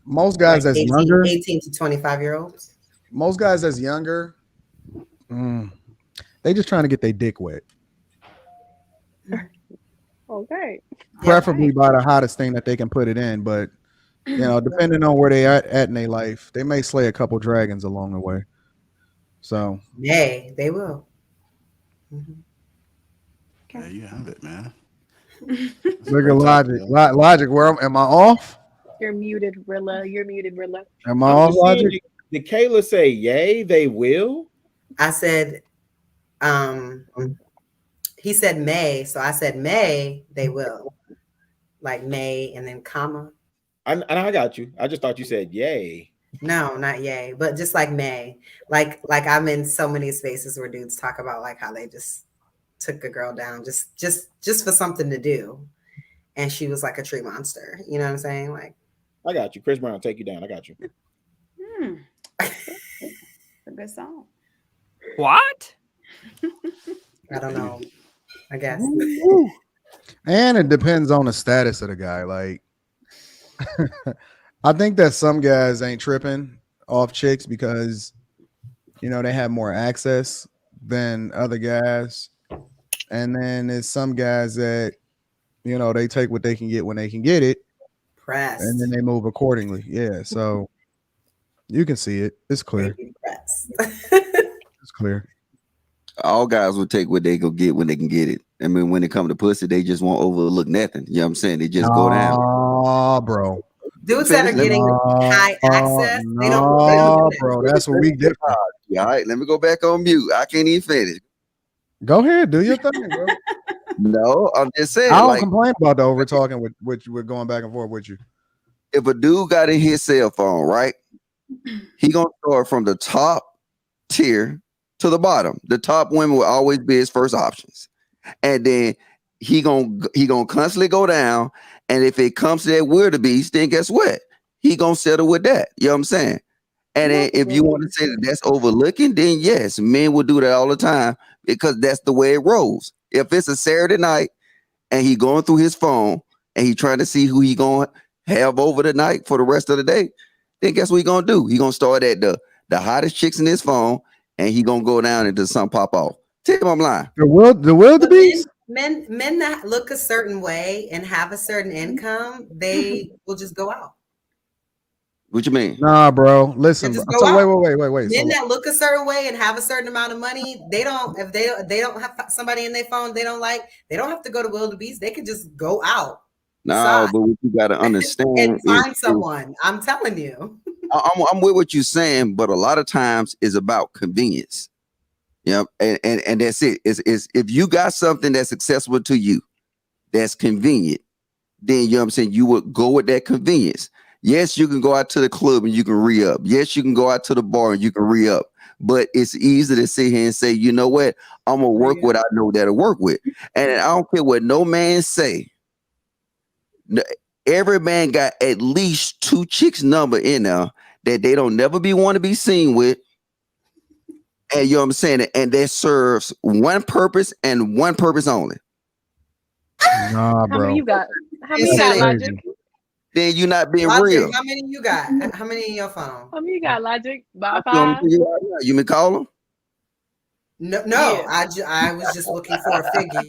most guys like as younger, 18 to 25-year-olds, most guys as younger, they just trying to get their dick wet. Okay. Preferably by the hottest thing that they can put it in, but you know, depending on where they at in their life, they may slay a couple dragons along the way. So yeah, they will. There you have it, man. Look at Logic. Logic, where am I off? You're muted, Rilla. You're muted, Rilla. Am I off, Logic? Did Kayla say yay, they will? I said, he said May, so I said May, they will. Like May and then comma. I got you. I just thought you said yay. No, not yay, but just like May. Like I'm in so many spaces where dudes talk about like how they just took a girl down just for something to do. And she was like a tree monster. You know what I'm saying? Like, I got you. Chris Brown, take you down. I got you. A good song. What? I don't know. I guess. And it depends on the status of the guy. Like, I think that some guys ain't tripping off chicks because, you know, they have more access than other guys. And then there's some guys that, you know, they take what they can get when they can get it. Pressed. And then they move accordingly. Yeah. So you can see it. It's clear. It's clear. All guys will take what they go get when they can get it. I mean, when it comes to pussy, they just won't overlook nothing. You know what I'm saying? They just go down. Oh, bro. Dudes that are getting high access, they don't bro. That's what we different. All right, let me go back on mute. I can't even finish. Go ahead, do your thing, bro. No, I'm just saying. I don't like, complain about the over talking with we're going back and forth with you. if a dude got in his cell phone, right, he gonna start from the top tier to the bottom. The top women will always be his first options, and then he gonna constantly go down. And if it comes to that wildebeest, then guess what? He gonna settle with that. You know what I'm saying? And then if you want to say that that's overlooking, then yes, men will do that all the time because that's the way it rolls. If it's a Saturday night and he going through his phone and he trying to see who he gonna have over the night for the rest of the day, then guess what he gonna do? He gonna start at the hottest chicks in his phone and he gonna go down until something pop off. Tell him I'm lying. The wildebeest? Men that look a certain way and have a certain income, they will just go out. What you mean? Nah, bro. Listen. Just So go out. wait. Men that look a certain way and have a certain amount of money, they don't. If they don't have somebody in their phone they don't like, they don't have to go to wildebeest. They can just go out. No, but what you gotta understand and find someone. I'm telling you. I'm with what you're saying, but a lot of times it's about convenience. Yeah, and that's it. Is if you got something that's accessible to you, that's convenient, then you know what I'm saying, you would go with that convenience. Yes, you can go out to the club and you can re-up. Yes, you can go out to the bar and you can re-up. But it's easy to sit here and say, you know what, I'm gonna work what I know that'll work with. And I don't care what no man say. Every man got at least 2 chicks number in there that they don't never want to be seen with. And you know what I'm saying? And that serves one purpose and one purpose only. Nah, bro. How many you got? How many you got, Logic? Then you're not being Logic, real. how many you got? How many in your phone? How many you got, Logic? About You 5? may call them? No, Yeah. I was just looking for a figure.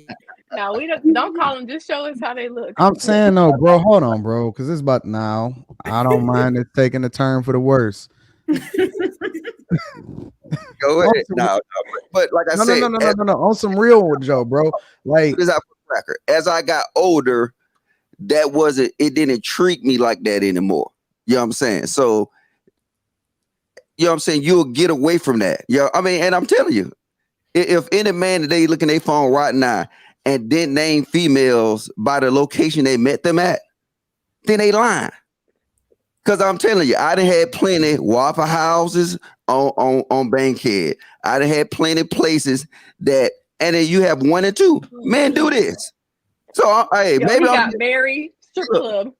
No, we don't call them. Just show us how they look. I'm saying no, bro. Hold on, bro, because it's about now. I don't mind it taking a turn for the worse. Go ahead. No, but like I said, no. On some real Joe, bro. Like as I got older, it didn't intrigue me like that anymore. You know what I'm saying? So, you know what I'm saying? You'll get away from that. Yeah, I mean, and I'm telling you, if any man today look at their phone right now and didn't name females by the location they met them at, then they lying. Because I'm telling you, I done had plenty Waffle Houses on Bankhead. I done had plenty places that, and then you have 1 and 2. Man, do this. So, hey, maybe I got married strip club.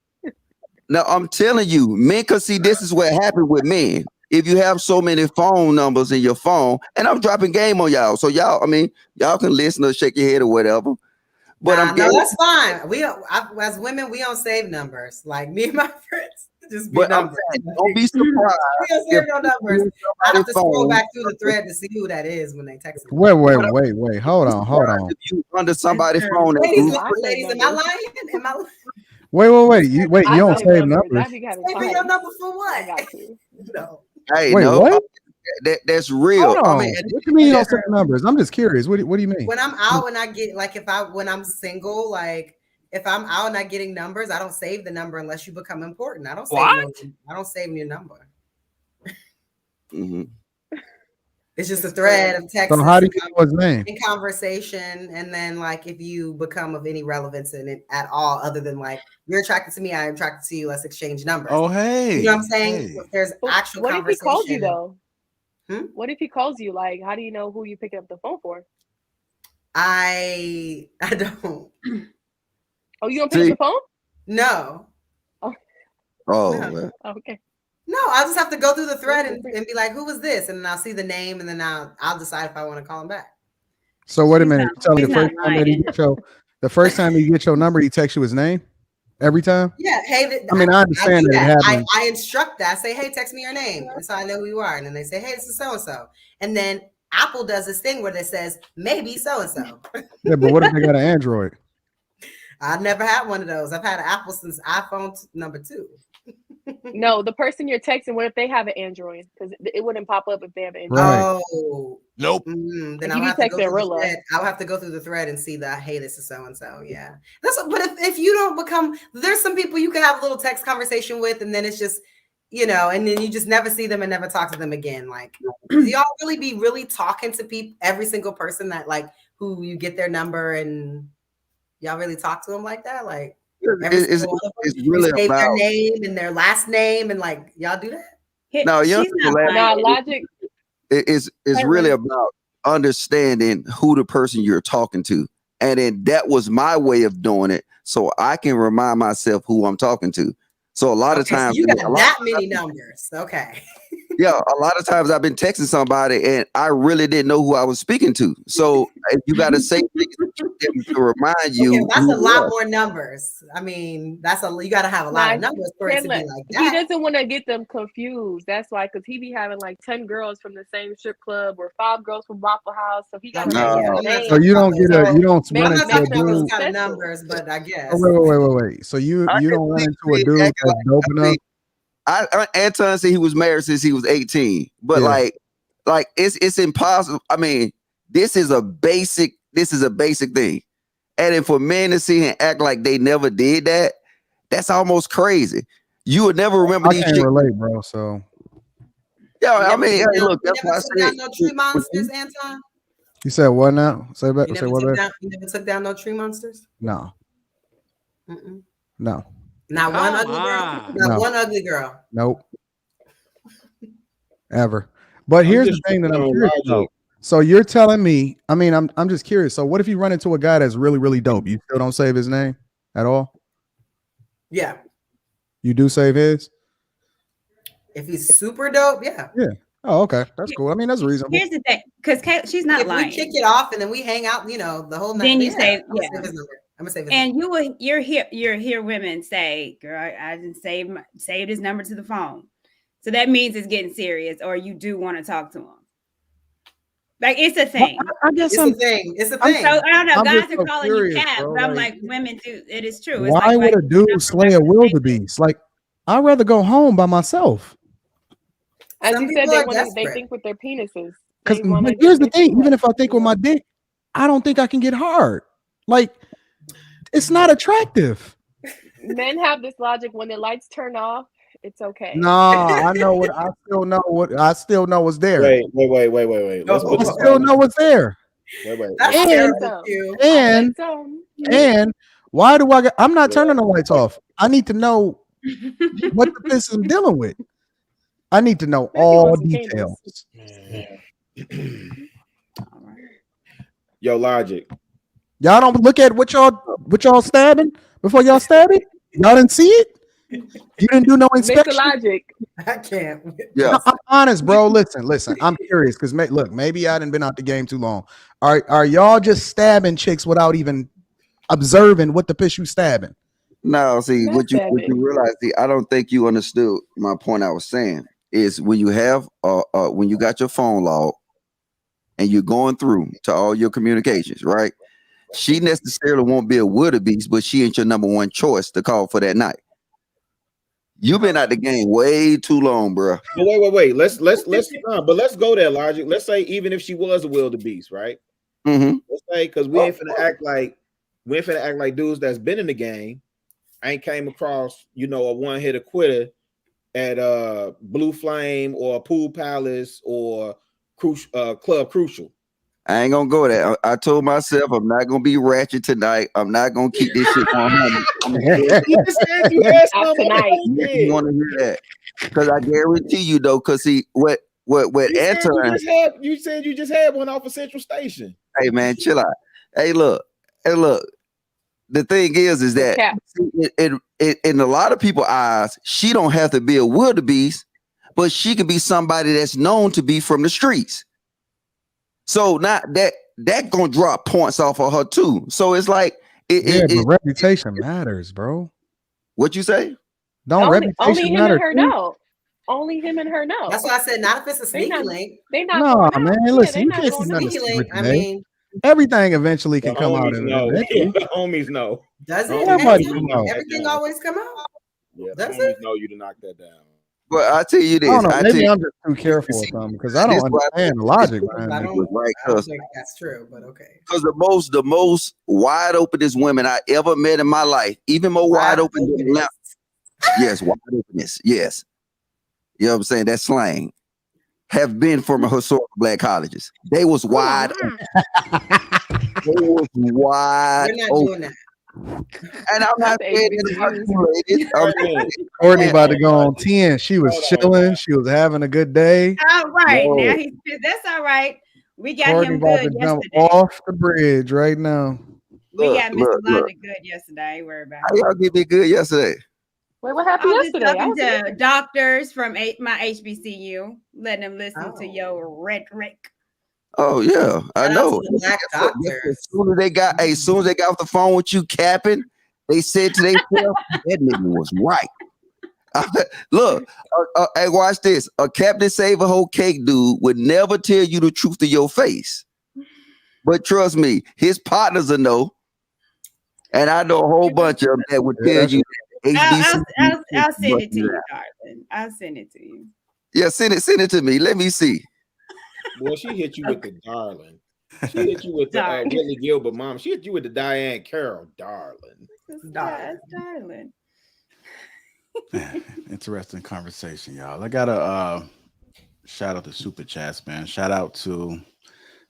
Now, I'm telling you, men, because see, this is what happened with men. If you have so many phone numbers in your phone, and I'm dropping game on y'all, so y'all, I mean, y'all can listen or shake your head or whatever. But no, that's fine. We don't, as women, we don't save numbers. Like me and my friends, just be numbers. Don't be surprised. We don't save no numbers. I have to scroll back through the thread to see who that is when they text me. Wait. Hold on. If you under somebody's phone, ladies, am I lying? Am I lying? Wait. You don't save numbers. Saving your number for what? I got you. No. Hey, wait, no, what? That's real. Hold on. I mean, What do you mean you don't save numbers? I'm just curious. What do you mean? When I'm out and I get when I'm single, like if I'm out and not getting numbers, I don't save the number unless you become important. I don't save I don't save your number. Mm-hmm. It's just a thread of text So how do you know his name? in conversation, and then like if you become of any relevance in it at all, other than like you're attracted to me, I'm attracted to you, let's exchange numbers. Oh, hey. You know what I'm saying? Hey. If there's But actual what if he conversation. calls you though? Hmm? What if he calls you? Like, how do you know who you picking up the phone for? I don't. Oh, you don't pick up the phone? No. Oh, No. well. Okay. No, I'll just have to go through the thread and be like, who was this? And then I'll see the name, and then I'll decide if I want to call him back. So wait a She's minute. not- You tell me she's the not first time that lying. the first time you get your number, he texts you his name every time? Yeah, hey. I mean, I understand do that it I happens. instruct that. I say, hey, text me your name. And so I know who you are. And then they say, hey, this is so-and-so. And then Apple does this thing where it says, maybe so-and-so. Yeah, but what if they got an Android? I've never had one of those. I've had an Apple since iPhone number 2. No, the person you're texting, what if they have an Android? Because it wouldn't pop up if they have an Android. Right. Oh. Nope. Then Like, I'll you have be to go texting through the Rilla. thread. I'll have to go through the thread and see that, hey, this is so-and-so. Yeah. But if you don't become, there's some people you can have a little text conversation with, and then it's just, and then you just never see them and never talk to them again. Like, do y'all really be really talking to people, every single person that like who you get their number, and y'all really talk to them like that? Like, It's really you save their about name and their last name, and like y'all do that? no, She's not lying. Nah, logic. it's really about understanding who the person you're talking to. And then that was my way of doing it, so I can remind myself who I'm talking to. So a lot of Okay, so times you got that many numbers. Okay. yeah, a lot of times I've been texting somebody and I really didn't know who I was speaking to. So you got to say things to remind you. Okay, that's who a you lot are. more numbers. I mean, you got to have a lot of numbers for it to be like that. He doesn't want to get them confused. That's why, because he be having like 10 girls from the same strip club or 5 girls from Waffle House. So he got to So you don't run into a dude. Kind of numbers, but I guess. Oh, wait. So you don't run into a dude that's dope enough. Anton said he was married since he was 18, but Yeah. like it's impossible. I mean, this is a basic thing, and then for men to see and act like they never did that, that's almost crazy. You would never remember I these can't chicks. relate, bro. So Yeah, I mean, hey, look, you that's never why I took down said. no tree monsters, Anton? you said what now? Say back. You Say never, what took back? down, you never took down no tree monsters? No. Mm-mm. No. Not one Come ugly girl. on. Not No. one ugly girl. Nope. Ever. But here's the just thing that I'm on curious logic. about. So you're telling me, I mean, I'm just curious. So what if you run into a guy that's really, really dope? You still don't save his name at all? Yeah. You do save his? If he's super dope, yeah. Yeah. Oh, okay. That's cool. I mean, that's reasonable. Here's the thing, because she's not If lying. we kick it off and then we hang out, the whole night. Then you yeah, say, I'm gonna yeah. save his number. I'm gonna save his And number. you're hear women say, "Girl, I didn't save his number to the phone." So that means it's getting serious, or you do want to talk to him. Like, it's a thing. I guess It's a thing. It's a thing. So I don't know. I'm Guys just are so calling curious, you cat, bro, but I'm like, like, women do. It is true. It's why like, would a dude slay a wildebeest? Like, I'd rather go home by myself. As Some you said, people are they desperate. think with their penises. Because They wanna here's the get thing: their even if I penis think wet, with my dick, I don't think I can get hard. Like, it's not attractive. Men have this logic: when the lights turn off, it's okay. Nah, I know what I still know what's there. Wait. Let's put I this still on. know what's there. Wait. That's And- terrible, Q. And why do I'm not turning the lights off. I need to know what the piss I'm dealing with. I need to know all details. Yo, logic. Y'all don't look at what y'all stabbing before y'all stab it? Y'all didn't see it? You didn't do no Mr. inspection? Logic. I can't. Yeah. No, I'm honest, bro. Listen. I'm curious because look, maybe I didn't been out the game too long. Are y'all just stabbing chicks without even observing what the piss you stabbing? No, see Not what you stabbing. realize. See, I don't think you understood my point. I was saying is when you have when you got your phone log and you're going through to all your communications, right? She necessarily won't be a wildebeest, but she ain't your number one choice to call for that night. You've been out the game way too long, bro. But wait. Let's but let's go there, logic. Let's say even if she was a wildebeest, right? Mm-hmm. Let's say because we ain't finna act like dudes that's been in the game. I ain't came across, a one-hitter quitter at Blue Flame or Pool Palace or Club Crucial. I ain't gonna go there. I told myself I'm not gonna be ratchet tonight. I'm not gonna keep this shit 100. You just said you had Not some tonight. You want to hear that? Because I guarantee you though, because see what you said you just had one off of Central Station. Hey man, chill out. Hey look. The thing is that in a lot of people's eyes, she don't have to be a wildebeest, but she can be somebody that's known to be from the streets. So not that gonna drop points off of her too. So it's like but reputation matters, bro. What you say? Don't only reputation him matter? and her know. Only him and her know. That's why I said not if it's a sneaky link. They not No, going man. out. Listen, Yeah, you they can't not see going nothing out. Sneaky link. I today. mean, Everything eventually can The come out. homies know. Eventually. The homies know. does it? Everybody Everything, know. everything always come out. Yeah, Does the homies it? know you to knock that down. But I tell you I this. don't know. I Maybe tell I'm just too careful or something because I don't This why I understand the logic this behind I it. don't, right, I don't cause think that's true, but okay. the most wide openest women I ever met in my life, even more wide open than openness. lamp. Yes, wide openness. Yes. You know what I'm saying? That's slang. Have been from historical black colleges. They was wide open. They was wide We're not open. doing that. And I'm not The saying that about HBCUs. you ladies. I'm saying, Courtney about to go on 10. She was chilling. She was having a good day. All right, No. now that's all right. We got Courtney him about good to jump yesterday. off the bridge right now. We got Mr. look. Londa good yesterday. Ain't worry about How it. y'all get me good yesterday? Wait, what happened I was just yesterday? I talking was to doctors from my HBCU, letting them listen to Oh. your rhetoric. Oh yeah, I Shout out know. to the black doctors. As soon as they got off the phone with you capping, they said to themselves, that nigga was right. Look, hey, watch this. A Captain Save a Whole Cake dude would never tell you the truth to your face. But trust me, his partners will know. And I know a whole bunch of them that would tell you that I'll send it to you, darling. I'll send it to you. Yeah, send it to me. Let me see. Boy, she hit you with the darling. She hit you with the Whitley Gilbert mom. She hit you with the Diane Carroll, darling. Darling. Interesting conversation, y'all. I got a shout out to Super Chats, man. Shout out to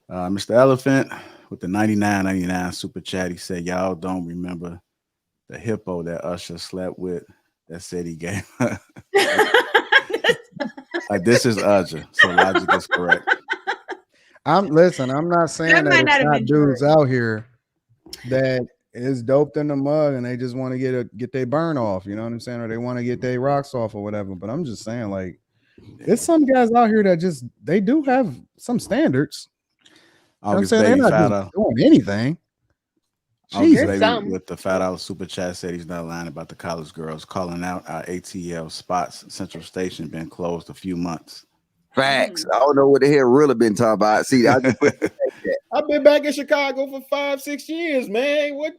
Mr. Elephant with the 99.99 Super Chat. He said, y'all don't remember the hippo that Usher slept with that said he gave her. Like, this is Usher, so logic is correct. I'm not saying that it's not dudes out here that is doped in the mug and they just want to get their burn off, you know what I'm saying? Or they want to get their rocks off or whatever. But I'm just saying, like, there's some guys out here that they do have some standards. I'm saying they're not just doing anything. With the Fat Out Super Chat said he's not lying about the college girls calling out our ATL spots. Central Station been closed a few months. Facts. I don't know what the hell really been talking about. See, I've been back in Chicago for 5-6 years, man. What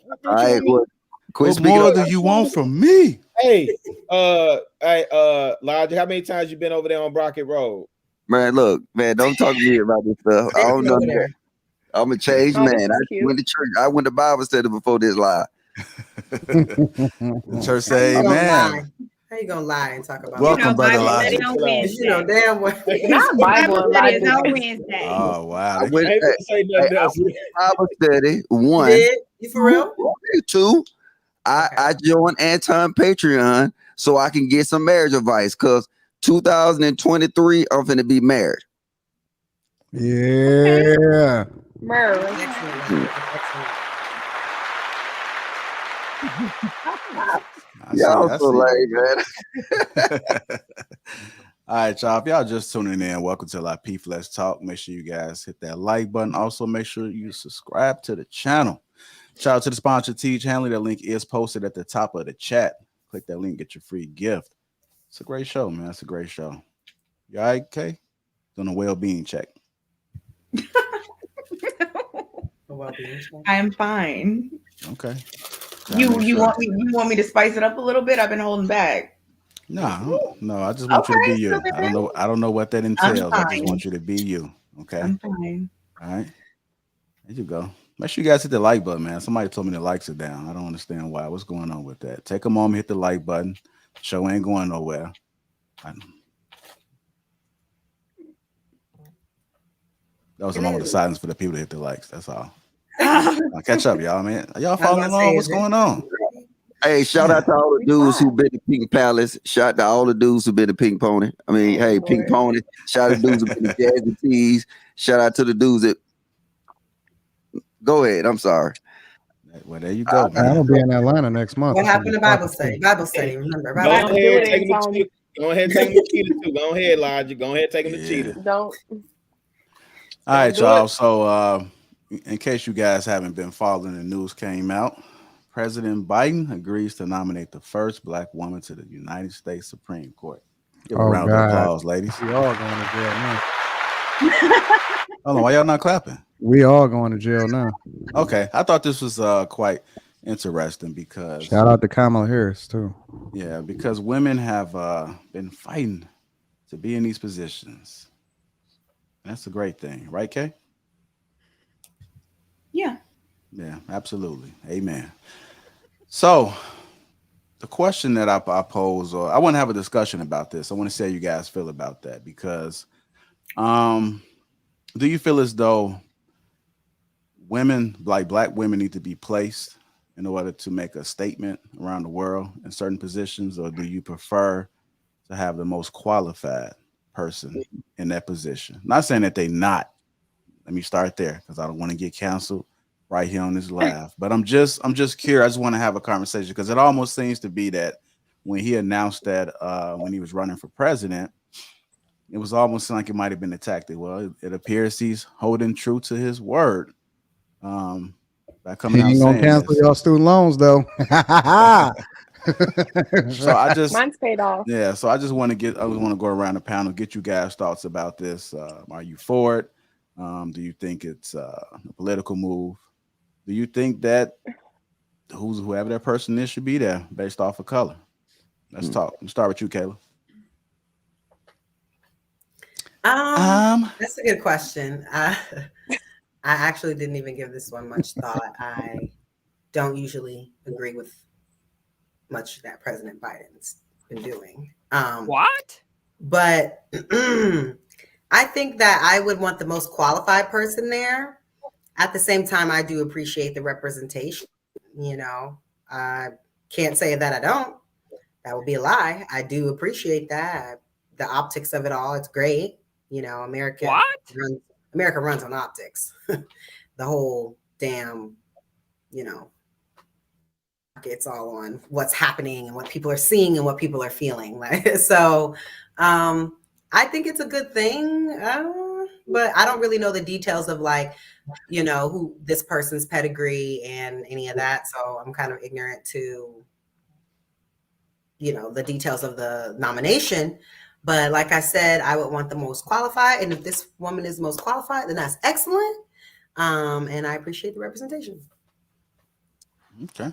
more do you want from me? Hey, Lodge, how many times you been over there on Brockett Road? Man, look, man, don't talk to me about this stuff. I don't know that. I'm a changed man. I went to church. I went to Bible study before this lie. Church say, man. How you gonna lie and talk about? Welcome, brother Lodge. You know damn well. Not Bible study is on Wednesday. Oh wow! I went Bible study. One. You did? You for real? Two. I joined Anton Patreon so I can get some marriage advice because 2023 I'm finna be married. Yeah. Excellent. Y'all so lame, man. All right, y'all. If y'all just tuning in, welcome to Lapeef Let's Talk. Make sure you guys hit that like button. Also, make sure you subscribe to the channel. Shout out to the sponsor, Tiege, Hanley. That link is posted at the top of the chat. Click that link, get your free gift. It's a great show, man. It's a great show. You all right, Kay? Doing a well-being check. I'm fine. Okay. You want me to spice it up a little bit? I've been holding back. No. I just want you to be you. I don't know what that entails. I just want you to be you. Okay. I'm fine. All right. There you go. Make sure you guys hit the like button, man. Somebody told me the likes are down. I don't understand why. What's going on with that? Take a moment, hit the like button. Show ain't going nowhere. That was a It moment of is. silence for the people that hit the likes. That's all. I'll catch up, y'all, man. Are y'all following gonna say, along? is What's it- going on? Hey, shout out to all the We dudes who tried. been to Pink Palace. Shout out to all the dudes who been to Pink Pony. I mean, Oh, hey, Pink Lord. Pony. Shout out to dudes who been to Jazzy Tees. Shout out to the dudes that. Go ahead. I'm sorry. Well, there you go, I'm gonna man. be in Atlanta next month. What It's gonna happened be to Bible fucking study? sweet. Bible study. Remember, Go Bible Don't study. do ahead, it take in him to town. Cheetah. Go ahead, take him to Cheetah too. Go ahead, Logic. Go ahead, take him to Yeah. Cheetah. Don't. All right, do y'all. it. So, in case you guys haven't been following, the news came out. President Biden agrees to nominate the first Black woman to the United States Supreme Court. Give a Oh round of God, applause, ladies. we all going to jail now. Hold on, why y'all not clapping? We all going to jail now. Okay, I thought this was quite interesting because Shout out to Kamala Harris too. yeah, because women have been fighting to be in these positions. That's a great thing, right, Kay? Yeah. Yeah, absolutely. Amen. So, the question that I pose, or I want to have a discussion about this. I want to see how you guys feel about that because, do you feel as though women, like Black women, need to be placed in order to make a statement around the world in certain positions, or do you prefer to have the most qualified person in that position? Not saying that they not. Let me start there because I don't want to get canceled right here on this live. But I'm just curious. I just want to have a conversation because it almost seems to be that when he announced that when he was running for president, it was almost like it might have been a tactic. Well, it appears he's holding true to his word. By coming He out ain't gonna saying cancel this. y'all student loans though. So I just Mine's paid off. yeah, so I just want to go around the panel, get you guys' thoughts about this. Are you for it? Do you think it's a political move? Do you think that whoever that person is should be there based off of color? Let's talk. Let's start with you, Kayla. That's a good question. I actually didn't even give this one much thought. I don't usually agree with much that President Biden's been doing. What? But I think that I would want the most qualified person there. At the same time, I do appreciate the representation. You know, I can't say that I don't. That would be a lie. I do appreciate that. The optics of it all, it's great. You know, America runs on optics. The whole damn, you know, it's all on what's happening and what people are seeing and what people are feeling. So I think it's a good thing, but I don't really know the details of like, you know, who this person's pedigree and any of that. So I'm kind of ignorant to, you know, the details of the nomination. But like I said, I would want the most qualified. And if this woman is most qualified, then that's excellent. And I appreciate the representation. Okay.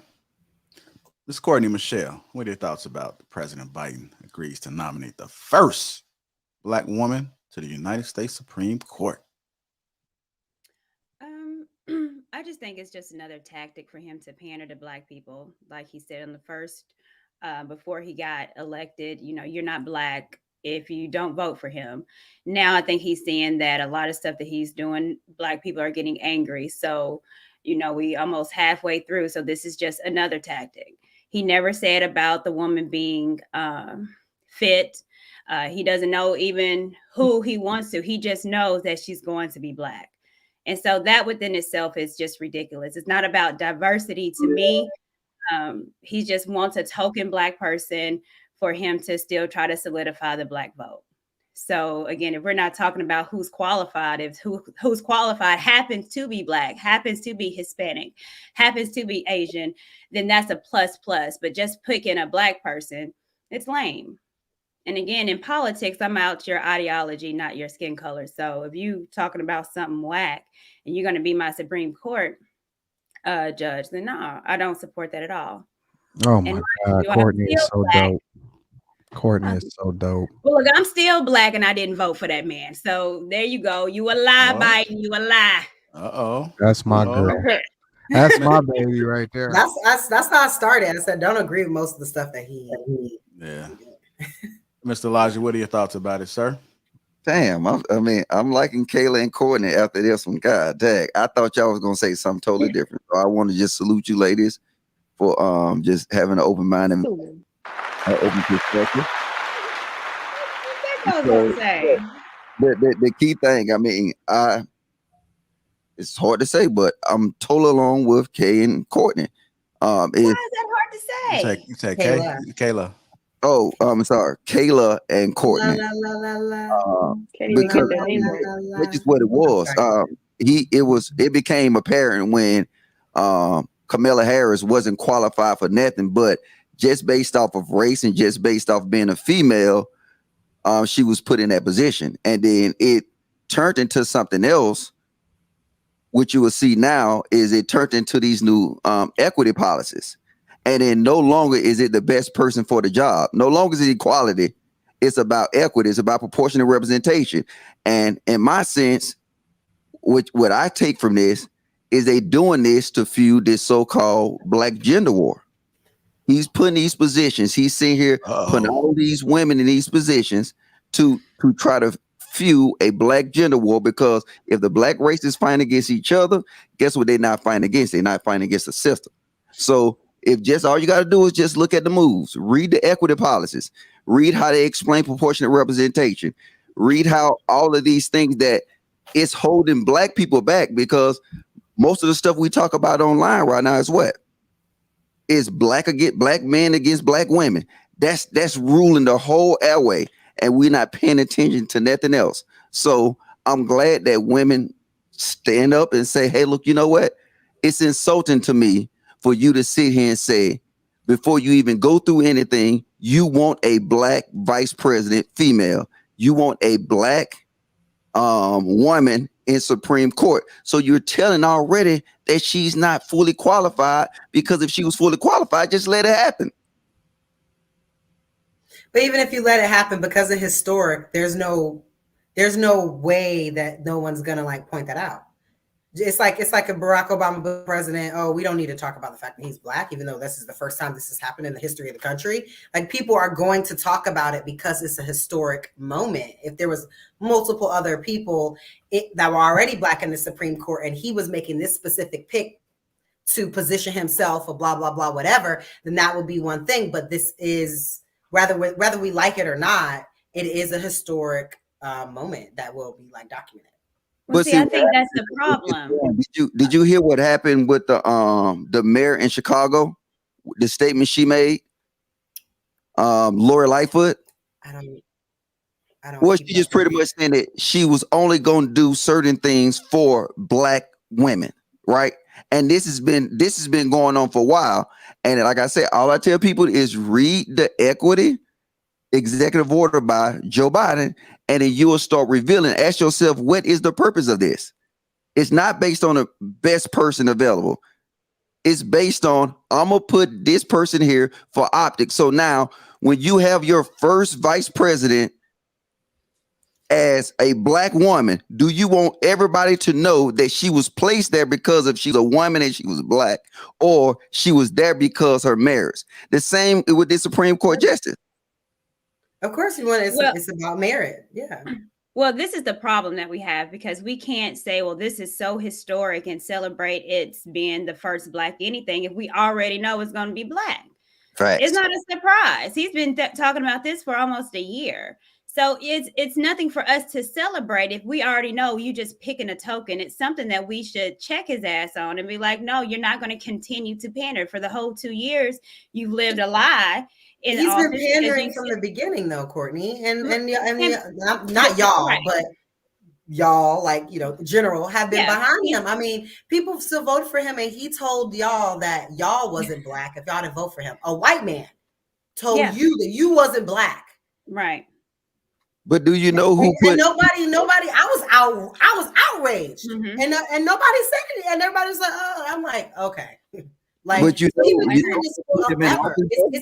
This is Courtney Michelle. What are your thoughts about President Biden agrees to nominate the first Black woman to the United States Supreme Court? I just think it's just another tactic for him to pander to Black people. Like he said in the first, before he got elected, you know, you're not Black if you don't vote for him. Now I think he's seeing that a lot of stuff that he's doing, Black people are getting angry. So, you know, we almost halfway through. So this is just another tactic. He never said about the woman being fit. He doesn't know even who he wants to. He just knows that she's going to be Black. And so that within itself is just ridiculous. It's not about diversity to me. He just wants a token Black person for him to still try to solidify the Black vote. So again, if we're not talking about who's qualified, if who's qualified happens to be Black, happens to be Hispanic, happens to be Asian, then that's a plus. But just picking a Black person, it's lame. And again, in politics, I'm out your ideology, not your skin color. So if you talking about something whack and you're going to be my Supreme Court judge, then no, I don't support that at all. Oh my God, Courtney is so dope. Courtney is so dope. Well, look, I'm still Black and I didn't vote for that man. So there you go. You a lie, Biden. You a lie. Uh-oh. That's my girl. That's my baby right there. That's how I started. I said, don't agree with most of the stuff that he Yeah. Mr. Elijah, what are your thoughts about it, sir? Damn, I'm liking Kayla and Courtney after this one. God dang, I thought y'all was gonna say something totally different. So I want to just salute you, ladies, for just having an open mind and Assuming. open perspective. What was I gonna say? The key thing, I mean, it's hard to say, but I'm totally along with Kay and Courtney. Why is that hard to say? You said Kayla. Kayla. Oh, I'm sorry, Kayla and La Courtney. la la la la. Can't even Because get their names right. which is what it was. It became apparent when Kamala Harris wasn't qualified for nothing, but just based off of race and just based off being a female, she was put in that position, and then it turned into something else. What you will see now is it turned into these new equity policies, and then no longer is it the best person for the job. No longer is it equality. It's about equity. It's about proportionate representation. And in my sense, what I take from this is they doing this to fuel this so-called black gender war. He's putting these positions. He's sitting here putting all these women in these positions to try to fuel a black gender war, because if the black race is fighting against each other, guess what they're not fighting against? They're not fighting against the system. So if just all you got to do is just look at the moves, read the equity policies, read how they explain proportionate representation, read how all of these things that it's holding black people back, because most of the stuff we talk about online right now is what? Is black men against black women. That's ruling the whole airway, and we're not paying attention to nothing else. So I'm glad that women stand up and say, hey, look, you know what? It's insulting to me for you to sit here and say, before you even go through anything, you want a black vice president, female. You want a black woman in Supreme Court. So you're telling already that she's not fully qualified, because if she was fully qualified, just let it happen. But even if you let it happen, because of historic, there's no way that no one's gonna like point that out. It's like a Barack Obama president. Oh, we don't need to talk about the fact that he's black, even though this is the first time this has happened in the history of the country. Like, people are going to talk about it because it's a historic moment. If there was multiple other people that were already black in the Supreme Court, and he was making this specific pick to position himself or blah, blah, blah, whatever, then that would be one thing. But this is, whether we like it or not, it is a historic moment that will be like documented. Well, see, I think that's the problem. Did you hear what happened with the mayor in Chicago? The statement she made, Lori Lightfoot. I don't. Well, she just pretty much saying that she was only going to do certain things for black women, right? And this has been going on for a while. And like I said, all I tell people is read the equity executive order by Joe Biden, and then you will start revealing. Ask yourself, what is the purpose of this? It's not based on the best person available. It's based on, I'm going to put this person here for optics. So now when you have your first vice president as a black woman, do you want everybody to know that she was placed there because of she's a woman and she was black, or she was there because her merits? The same with the Supreme Court justice. Of course, it's about merit. Yeah. Well, this is the problem that we have, because we can't say, well, this is so historic and celebrate it's being the first black anything if we already know it's going to be black. Right. It's not a surprise. He's been talking about this for almost a year. So it's nothing for us to celebrate if we already know you just picking a token. It's something that we should check his ass on and be like, no, you're not going to continue to pander. For the whole 2 years, you've lived a lie. He's been pandering from the beginning, though, Courtney, and not y'all, right, but y'all, like, general, have been behind him. I mean, people still voted for him, and he told y'all that y'all wasn't black if y'all didn't vote for him. A white man told you that you wasn't black, right? But do you know who put? And nobody. I was outraged, and nobody said it, and everybody was like, "Oh," I'm like, okay. Like, but it's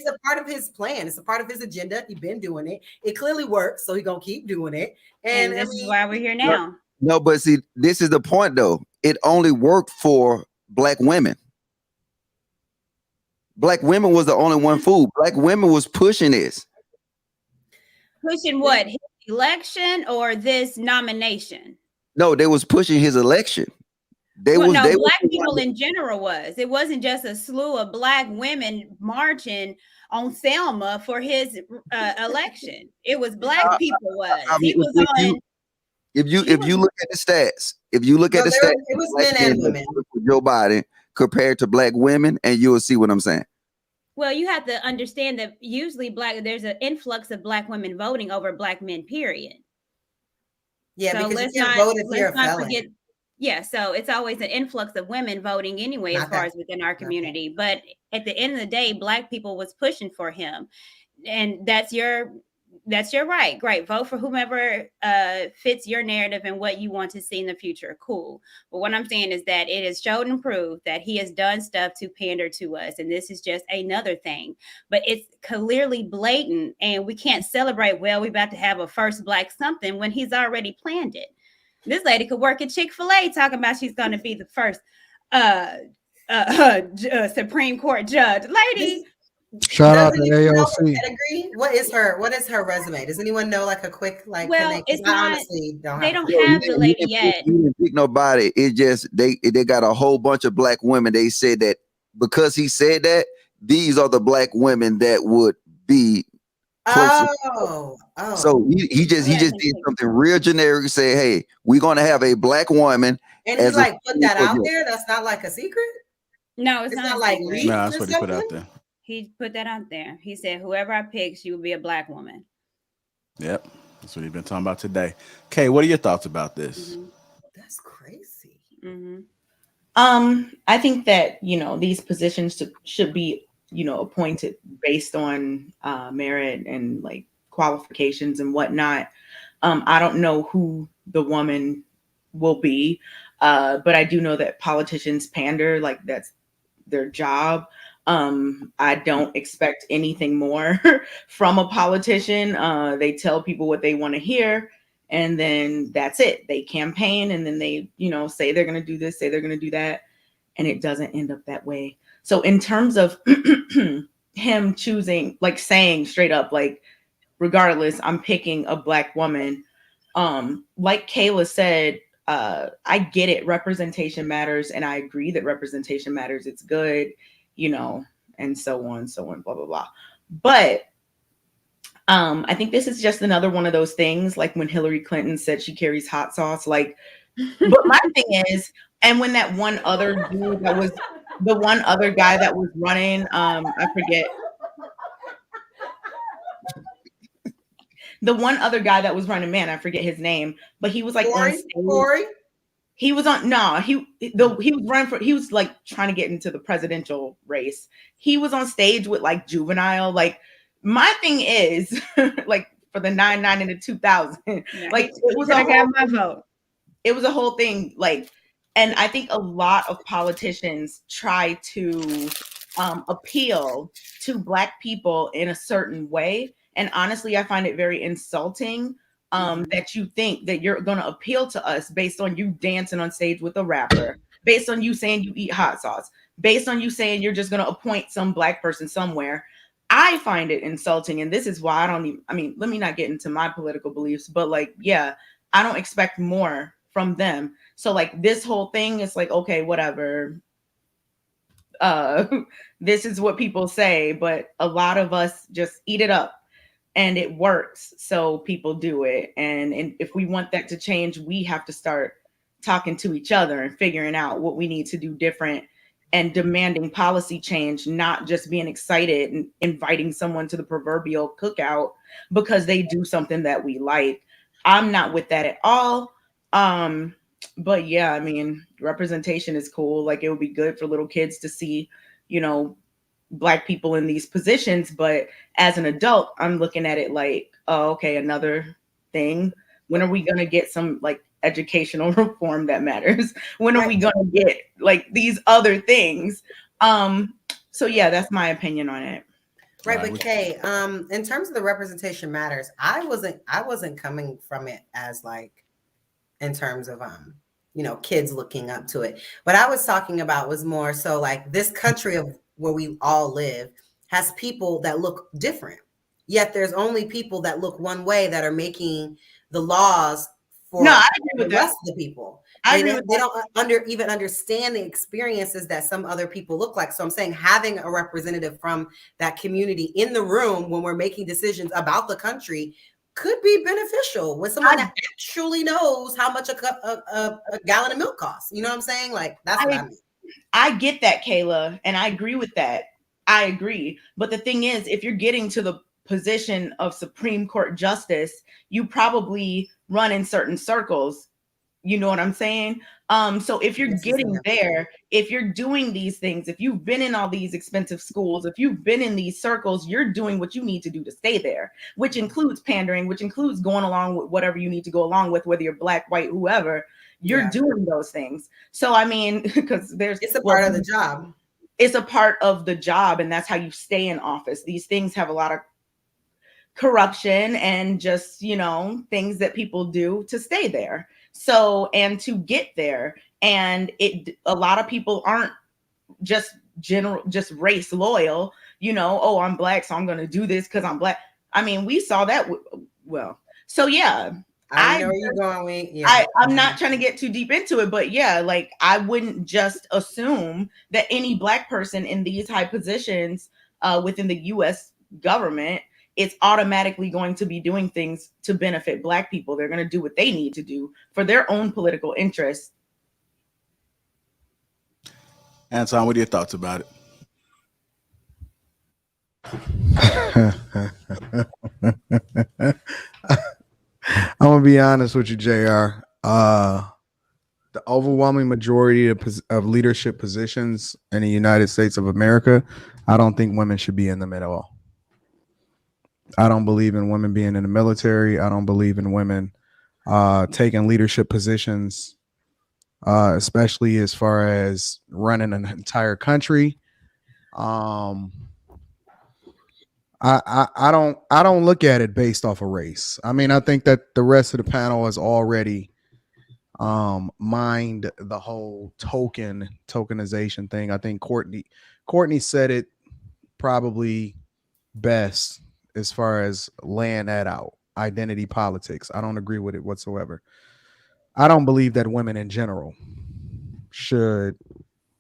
a part of his plan. It's a part of his agenda. He's been doing it. It clearly works, so he's gonna keep doing it. And this is why we're here now. No, but see, this is the point, though. It only worked for black women. Black women was the only one fooled. Black women was pushing this. Pushing what? election or this nomination? No, they was pushing his election. They Well, was no, they black was people in general was. It wasn't just a slew of black women marching on Selma for his election. It was black people was. I mean, He was on. if He you was. look at the stats, if you look No, at the stats, it was black men and men women. voted for Joe Biden compared to black women, and you will see what I'm saying. Well, you have to understand that usually there's an influx of black women voting over black men, period. Yeah, So because you can't vote if you're a felon. forget. Yeah, so it's always an influx of women voting anyway, Not as far that- as within our community. But at the end of the day, black people was pushing for him, and that's your right. Great, vote for whomever fits your narrative and what you want to see in the future. Cool. But what I'm saying is that it has shown and proved that he has done stuff to pander to us, and this is just another thing. But it's clearly blatant, and we can't celebrate. Well, we about to have a first black something when he's already planned it. This lady could work at Chick-fil-A talking about she's going to be the first Supreme Court judge. Lady, Shout out to Doesn't anyone know her AOC. pedigree? What is her resume? Does anyone know like a quick like? well, it's I not. honestly don't. They have don't have the lady yet. He didn't pick nobody. It just they got a whole bunch of black women. They said that because he said that, these are the black women that would be closer. Oh. So he just did something real generic. Say, hey, we're gonna have a black woman. And he like put that out there. That's not like a secret. No, it's not like secret. leaked No, that's or what he put out something? there. He put that out there. He said, "Whoever I pick, she will be a black woman." Yep, that's what he's been talking about today. Kay, what are your thoughts about this? That's crazy. I think that these positions should be appointed based on merit and like qualifications and whatnot. I don't know who the woman will be, but I do know that politicians pander, like that's their job. I don't expect anything more from a politician. They tell people what they want to hear, and then that's it. They campaign, and then they say they're going to do this, say they're going to do that, and it doesn't end up that way. So in terms of him choosing, like saying straight up, like, regardless, I'm picking a black woman. Like Kayla said, I get it. Representation matters. And I agree that representation matters. It's good, and so on, blah, blah, blah. But I think this is just another one of those things, like when Hillary Clinton said she carries hot sauce, like, but my thing is, and when that one other dude that was the one other guy that was running, I forget. The one other guy that was running, man, I forget his name, but he was like on stage. Corey? He was on he was running for, he was like trying to get into the presidential race. He was on stage with like Juvenile. Like, my thing is like for the 99 and the 2000, like it was my vote. It was a whole thing, like, and I think a lot of politicians try to appeal to black people in a certain way. And honestly, I find it very insulting that you think that you're going to appeal to us based on you dancing on stage with a rapper, based on you saying you eat hot sauce, based on you saying you're just going to appoint some black person somewhere. I find it insulting. And this is why let me not get into my political beliefs, but like, yeah, I don't expect more from them. So like this whole thing is like, okay, whatever. This is what people say, but a lot of us just eat it up. And it works, so people do it. And if we want that to change, we have to start talking to each other and figuring out what we need to do different and demanding policy change, not just being excited and inviting someone to the proverbial cookout because they do something that we like. I'm not with that at all. But yeah, I mean, representation is cool. Like, it would be good for little kids to see, black people in these positions, but as an adult, I'm looking at it like, oh, okay, another thing. When are we going to get some like educational reform that matters? When are we going to get like these other things? So yeah, that's my opinion on it. Right, but Kay, in terms of the representation matters, I wasn't coming from it as like in terms of kids looking up to it. What I was talking about was more so like this country of where we all live has people that look different. Yet there's only people that look one way that are making the laws for No, I agree the with that. rest of the people. I They agree don't, with they don't even understand the experiences that some other people look like. So I'm saying having a representative from that community in the room when we're making decisions about the country could be beneficial with someone that actually knows how much a gallon of milk costs. You know what I'm saying? Like, that's what I mean. I get that, Kayla, and I agree with that. I agree. But the thing is, if you're getting to the position of Supreme Court justice, you probably run in certain circles. You know what I'm saying? So if you're getting there, if you're doing these things, if you've been in all these expensive schools, if you've been in these circles, you're doing what you need to do to stay there, which includes pandering, which includes going along with whatever you need to go along with, whether you're black, white, whoever, you're doing those things. So, I mean, because it's a part of the job. It's a part of the job, and that's how you stay in office. These things have a lot of corruption and just, things that people do to stay there. So, and to get there, and a lot of people aren't just race loyal, oh, I'm black, so I'm going to do this because I'm black. I mean, we saw that. So yeah. I know where you're going. I'm not trying to get too deep into it, but yeah, like I wouldn't just assume that any black person in these high positions within the U.S. government is automatically going to be doing things to benefit black people. They're going to do what they need to do for their own political interests. Anton, what are your thoughts about it? I'm gonna be honest with you, JR. The overwhelming majority of leadership positions in the United States of America, I don't think women should be in them at all. I don't believe in women being in the military. I don't believe in women taking leadership positions, especially as far as running an entire country. I don't look at it based off of race. I mean, I think that the rest of the panel has already mined the whole tokenization thing. I think Courtney said it probably best as far as laying that out. Identity politics. I don't agree with it whatsoever. I don't believe that women in general should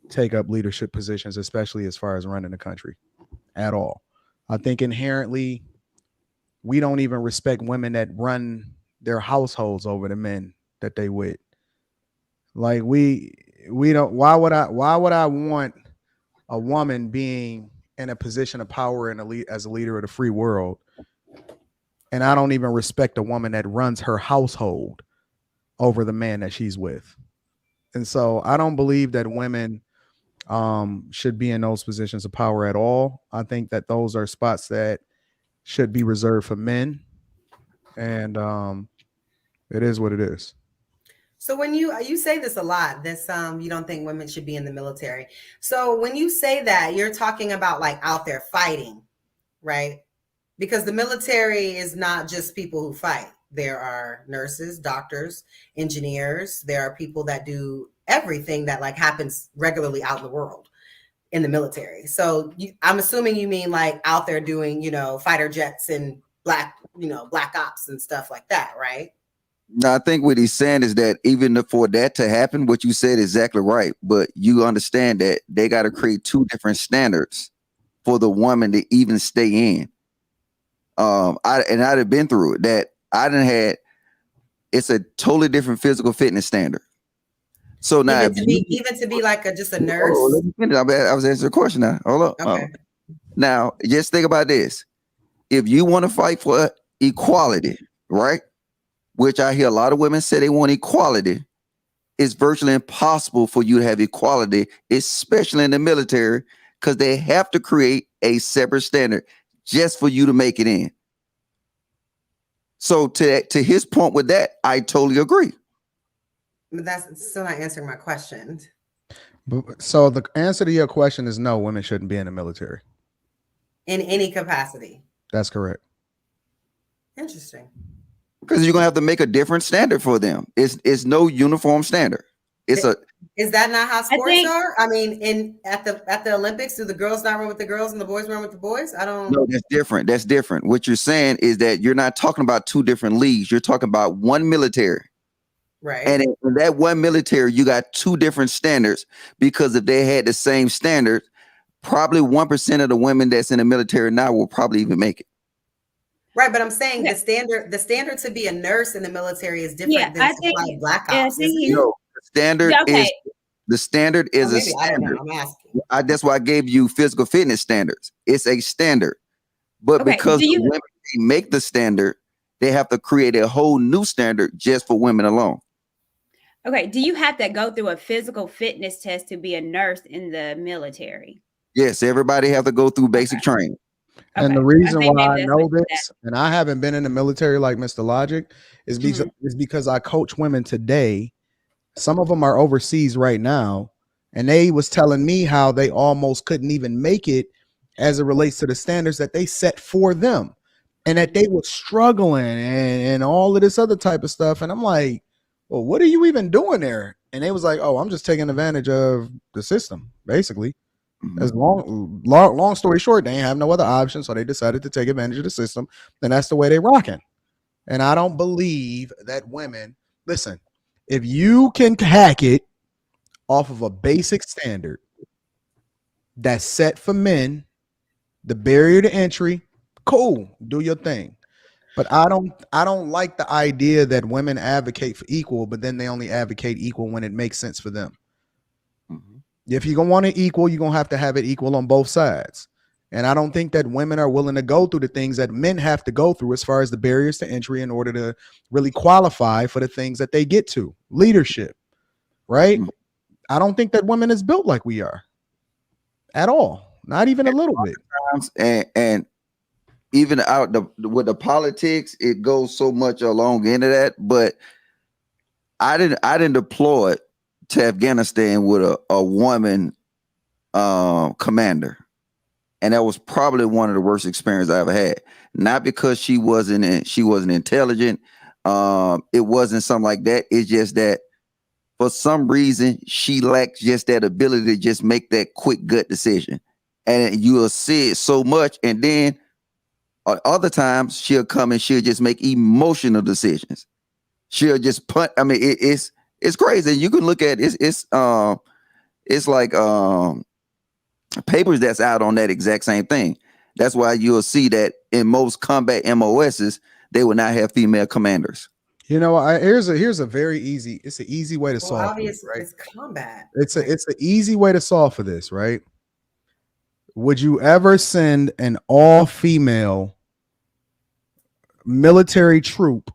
take up leadership positions, especially as far as running the country at all. I think inherently we don't even respect women that run their households over the men that they with. Like we don't. Why would I want a woman being in a position of power and as a leader of the free world, and I don't even respect a woman that runs her household over the man that she's with? And so I don't believe that women should be in those positions of power at all. I think that those are spots that should be reserved for men, and it is what it is. So when you say this a lot, this you don't think women should be in the military. So when you say that, you're talking about like out there fighting, right? Because the military is not just people who fight. There are nurses, doctors, engineers. There are people that do everything that like happens regularly out in the world in the military. So I'm assuming you mean like out there doing, fighter jets and black ops and stuff like that, right? No, I think what he's saying is that even for that to happen, what you said is exactly right. But you understand that they got to create two different standards for the woman to even stay in. I'd have been through it. That I didn't had. It's a totally different physical fitness standard. So now, even to be like just a nurse. I was answering a question now. Hold up. Okay. Now, just think about this. If you want to fight for equality, right? Which I hear a lot of women say they want equality, it's virtually impossible for you to have equality, especially in the military, because they have to create a separate standard just for you to make it in. So to his point with that, I totally agree. But that's still not answering my question. So the answer to your question is no, women shouldn't be in the military. In any capacity. That's correct. Interesting. Because you're gonna have to make a different standard for them. It's no uniform standard. Is that not how sports think- are? I mean, at the Olympics, do the girls not run with the girls and the boys run with the boys? I don't. No, that's different. That's different. What you're saying is that you're not talking about two different leagues. You're talking about one military. Right. And in that one military, you got two different standards, because if they had the same standard, probably 1% of the women that's in the military now will probably even make it. Right, but I'm saying the standard to be a nurse in the military is different than to fly Black Ops. No, the standard is a standard. I'm asking. That's why I gave you physical fitness standards. It's a standard. But because the women make the standard, they have to create a whole new standard just for women alone. Okay, do you have to go through a physical fitness test to be a nurse in the military? Yes, everybody have to go through basic training. And the reason why I know this, and I haven't been in the military like Mr. Logic, is because I coach women today. Some of them are overseas right now, and they was telling me how they almost couldn't even make it as it relates to the standards that they set for them, and that they were struggling and all of this other type of stuff. And I'm like, well, what are you even doing there? And they was like, oh, I'm just taking advantage of the system, basically. As long story short, they ain't have no other option, so they decided to take advantage of the system, and that's the way they rocking. And I don't believe that women, listen, if you can hack it off of a basic standard that's set for men, the barrier to entry, cool, do your thing. But I don't like the idea that women advocate for equal, but then they only advocate equal when it makes sense for them. If you're going to want it equal, you're going to have it equal on both sides. And I don't think that women are willing to go through the things that men have to go through as far as the barriers to entry in order to really qualify for the things that they get to. Leadership, right? I don't think that women is built like we are at all. Not even a little bit. And even out with the politics, it goes so much along into that. But I didn't deploy to Afghanistan with a woman commander, and that was probably one of the worst experiences I ever had. Not because she wasn't intelligent, it wasn't something like that. It's just that for some reason she lacks just that ability to just make that quick gut decision, and you will see it so much. And then other times she'll come and she'll just make emotional decisions. She'll just punt. I mean, it's crazy. You can look at it. It's like papers that's out on that exact same thing. That's why you'll see that in most combat MOSs, they will not have female commanders. You know, here's a very easy. It's an easy way to solve. Obviously, right? it's combat. It's an easy way to solve for this, right? Would you ever send an all-female military troop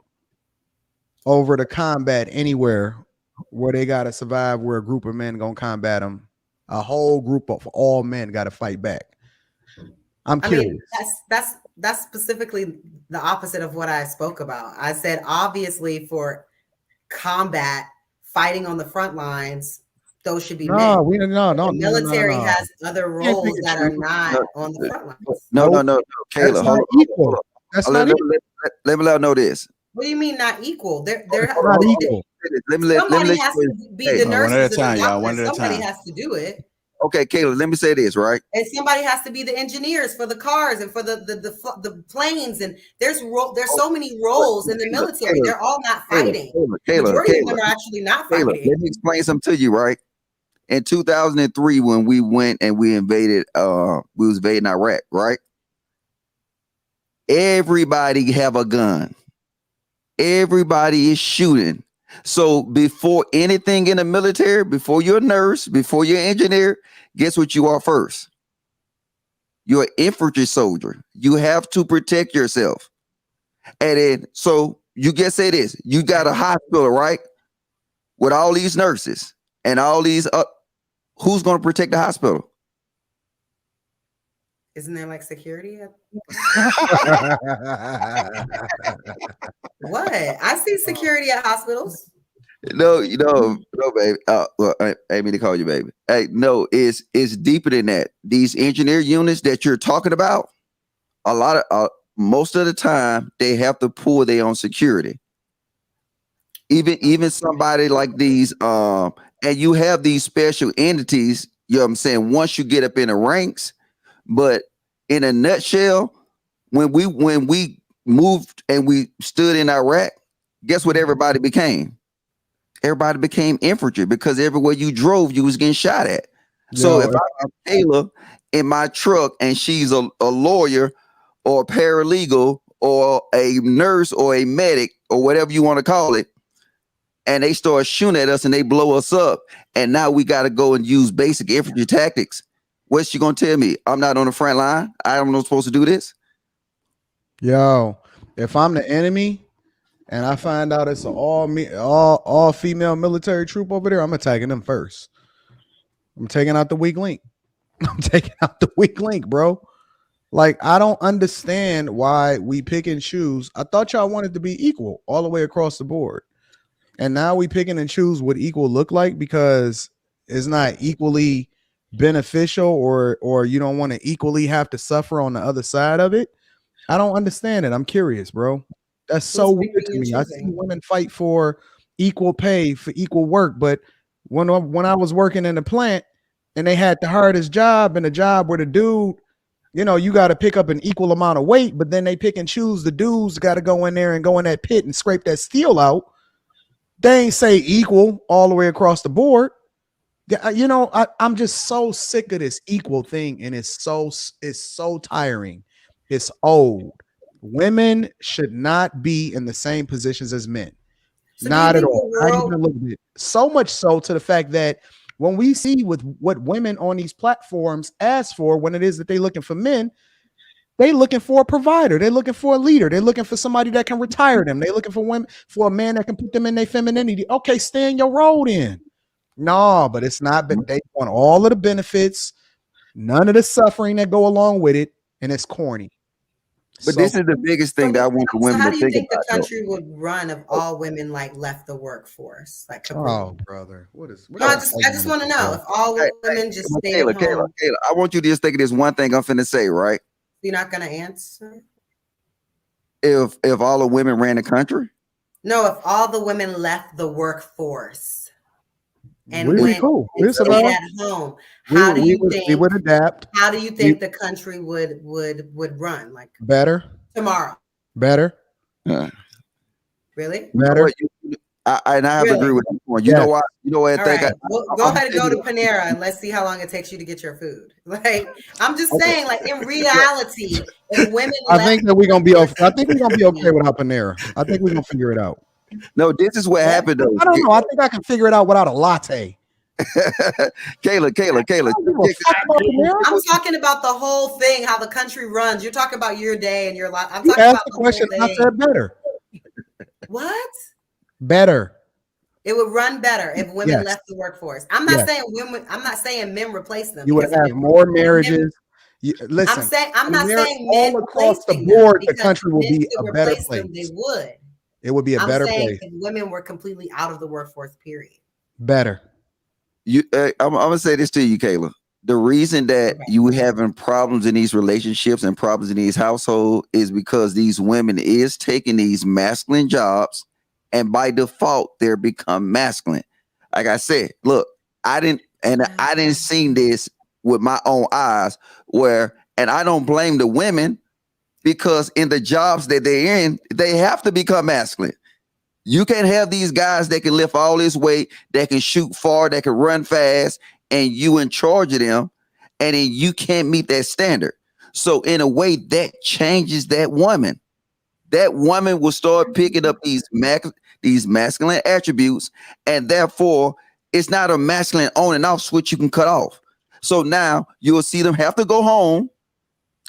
over to combat anywhere where they got to survive, where a group of men gonna combat them? A whole group of all men got to fight back. I'm curious. I mean, that's specifically the opposite of what I spoke about. I said, obviously, for combat, fighting on the front lines, those should be men. The military has other roles that are not on the front lines. No, Kayla, that's not equal. That's not equal. Let me know this. What do you mean not equal? They're not equal. Somebody has to be the nurses. One at a time, y'all. One at a time. Somebody has to do it. Okay, Kayla, let me say this, right? And somebody has to be the engineers for the cars and for the planes. And there's so many roles in the military. They're all not fighting. Majority of them are actually not fighting. Let me explain something to you, right? In 2003, when we went and we invaded, we was invading Iraq, right? Everybody have a gun. Everybody is shooting. So before anything in the military, before you're a nurse, before you're an engineer, guess what you are first? You're an infantry soldier. You have to protect yourself. And then, so you just say this, you got a hospital, right? With all these nurses and all these, who's going to protect the hospital? Isn't there like security? What? I see security at hospitals. No, baby. Well, I ain't mean to call you baby. Hey, no, it's deeper than that. These engineer units that you're talking about, most of the time they have to pull their own security. Even somebody like these and you have these special entities, you know what I'm saying, once you get up in the ranks. But in a nutshell, when we moved and we stood in Iraq, guess what everybody became? Everybody became infantry, because everywhere you drove, you was getting shot at. So if I have Kayla in my truck and she's a lawyer or a paralegal or a nurse or a medic or whatever you want to call it, and they start shooting at us and they blow us up, and now we got to go and use basic infantry tactics, what's she gonna tell me? I'm not on the front line? I'm not supposed to do this? Yo, if I'm the enemy and I find out it's an all female military troop over there, I'm attacking them first. I'm taking out the weak link. I'm taking out the weak link, bro. Like, I don't understand why we pick and choose. I thought y'all wanted to be equal all the way across the board. And now we picking and choose what equal look like because it's not equally beneficial, or you don't want to equally have to suffer on the other side of it. I don't understand it. I'm curious, bro. That's so weird to me. I see women fight for equal pay for equal work, but when I was working in the plant and they had the hardest job, and a job where the dude, you know, you got to pick up an equal amount of weight, but then they pick and choose the dudes got to go in there and go in that pit and scrape that steel out. They ain't say equal all the way across the board. You know, I'm just so sick of this equal thing, and it's so tiring. It's old. Women should not be in the same positions as men. So not at all. Not even a little bit. So much so to the fact that when we see with what women on these platforms ask for, when it is that they're looking for men, they looking for a provider. They're looking for a leader. They're looking for somebody that can retire them. They're looking for women, for a man that can put them in their femininity. Okay, stay in your role in. No, but it's not. But they want all of the benefits, none of the suffering that go along with it, and it's corny. But this is the biggest thing that I want the women to think about. How do you think the country would run if all women like left the workforce? Like, oh, brother, what is? No, I just want to know if all women just stay at home. Kayla, I want you to just think of this one thing I'm finna say, right? You're not gonna answer? If all the women ran the country? No, if all the women left the workforce and really went cool. and stayed at home, how do you think we would adapt? How do you think the country would run? Like better tomorrow? Better. Really? Better. I have to agree with you. You know why? You know what I think? Right. Go ahead and go to Panera and let's see how long it takes you to get your food. Like, I'm just saying, like, in reality, if women I think that we're gonna be okay. I think we're gonna be okay without Panera. I think we're gonna figure it out. No, this is what happened though. I don't know. I think I can figure it out without a latte. Kayla. I'm talking about the whole thing, how the country runs. You're talking about your day and your life. I'm talking about the question. I said better. What? Better. It would run better if women left the workforce. I'm not saying women. I'm not saying men replace them. You would have more marriages. Listen, I'm not saying men all across the board, the country will be a better place. They would. It would be a better place if women were completely out of the workforce. Period. Better. I'm gonna say this to you, Kayla. The reason that you having problems in these relationships and problems in these households is because these women is taking these masculine jobs, and by default they're become masculine. Like I said, look, I didn't see this with my own eyes. And I don't blame the women, because in the jobs that they're in, they have to become masculine. You can't have these guys that can lift all this weight, that can shoot far, that can run fast, and you in charge of them, and then you can't meet that standard. So in a way, that changes that woman. That woman will start picking up these masculine attributes, and therefore it's not a masculine on and off switch you can cut off. So now you'll see them have to go home,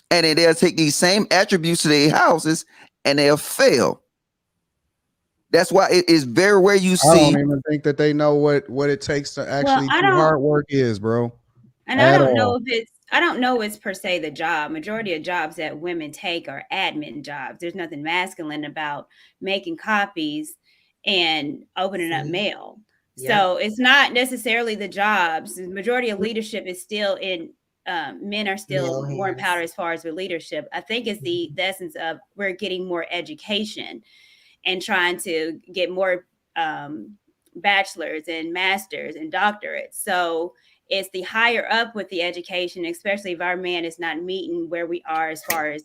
and then they'll take these same attributes to their houses and they'll fail. That's why it is very rare you see. I don't even think that they know what it takes to actually do hard work is, bro. And I don't know if it's per se the job. Majority of jobs that women take are admin jobs. There's nothing masculine about making copies and opening up mail. Yeah. So it's not necessarily the jobs. The majority of leadership is still in men are still more empowered as far as with leadership. I think it's the essence of we're getting more education and trying to get more bachelor's and master's and doctorates. So it's the higher up with the education, especially if our man is not meeting where we are as far as,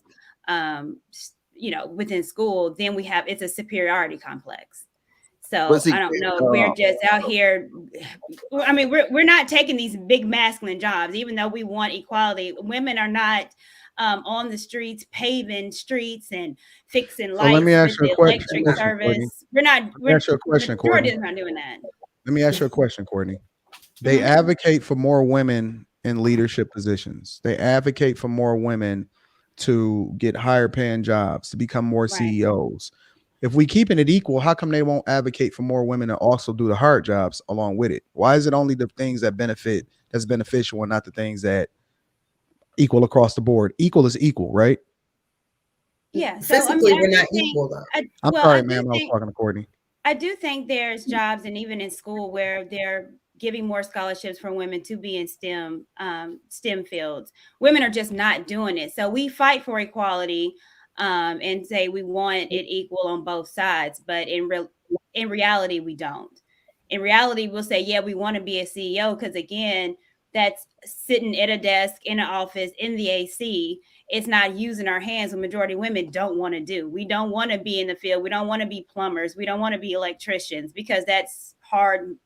within school, then it's a superiority complex. So see, I don't know. We're just out here. I mean, we're not taking these big masculine jobs, even though we want equality. Women are not on the streets, paving streets and fixing lights. So let me ask with you a the question, electric service. Courtney. We're not. Let me ask you a question, Courtney. We're not doing that. Let me ask you a question, Courtney. They advocate for more women in leadership positions. They advocate for more women to get higher paying jobs, to become more CEOs. If we keeping it equal, how come they won't advocate for more women to also do the hard jobs along with it? Why is it only the things that's beneficial and not the things that equal across the board? Equal is equal, right? Yeah. So Physically, we're not equal though. I'm sorry, ma'am. I was talking to Courtney. I do think there's jobs, and even in school, where they're giving more scholarships for women to be in STEM fields. Women are just not doing it. So we fight for equality and say we want it equal on both sides, but in reality, we don't. In reality, we'll say, yeah, we want to be a CEO because, again, that's sitting at a desk in an office in the AC. It's not using our hands. The majority of women don't want to do. We don't want to be in the field. We don't want to be plumbers. We don't want to be electricians because that's hard.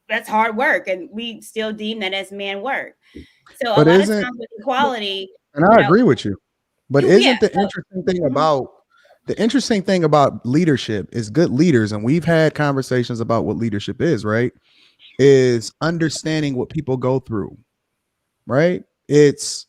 That's hard work, and we still deem that as man work. So a lot of times with equality, and I agree with you. But isn't the interesting thing about leadership is good leaders, and we've had conversations about what leadership is, right? Is understanding what people go through, right? It's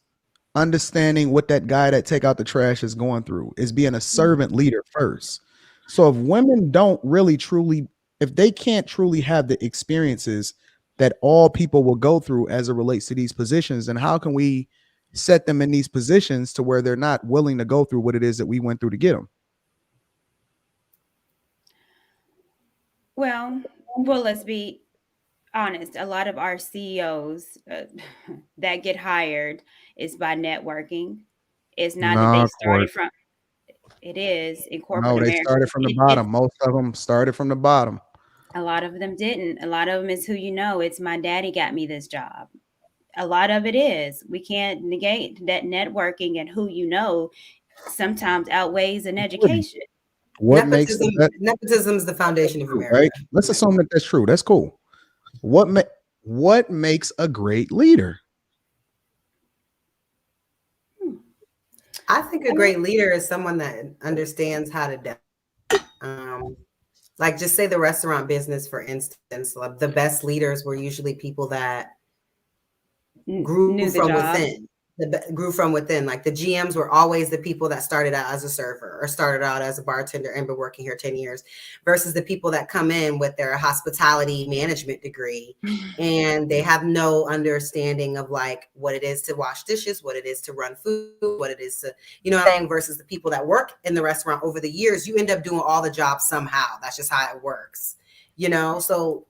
understanding what that guy that take out the trash is going through, is being a servant leader first. So if women don't really truly, if they can't truly have the experiences that all people will go through as it relates to these positions, then how can we set them in these positions to where they're not willing to go through what it is that we went through to get them? Well, let's be honest. A lot of our CEOs that get hired is by networking. It's not that they started from. It is in corporate America. No, they started from the bottom. Most of them started from the bottom. A lot of them didn't. A lot of them is who you know. It's my daddy got me this job. A lot of it is. We can't negate that networking and who you know sometimes outweighs an education. What nepotism is the foundation of America. Right? Let's assume that that's true. That's cool. What makes a great leader? I think a great leader is someone that understands how to like just say the restaurant business, for instance. The best leaders were usually people that grew from within. Like the GMs were always the people that started out as a server or started out as a bartender and been working here 10 years versus the people that come in with their hospitality management degree and they have no understanding of like what it is to wash dishes, what it is to run food, what it is to, you know what I'm saying, versus the people that work in the restaurant over the years. You end up doing all the jobs somehow. That's just how it works, you know? So,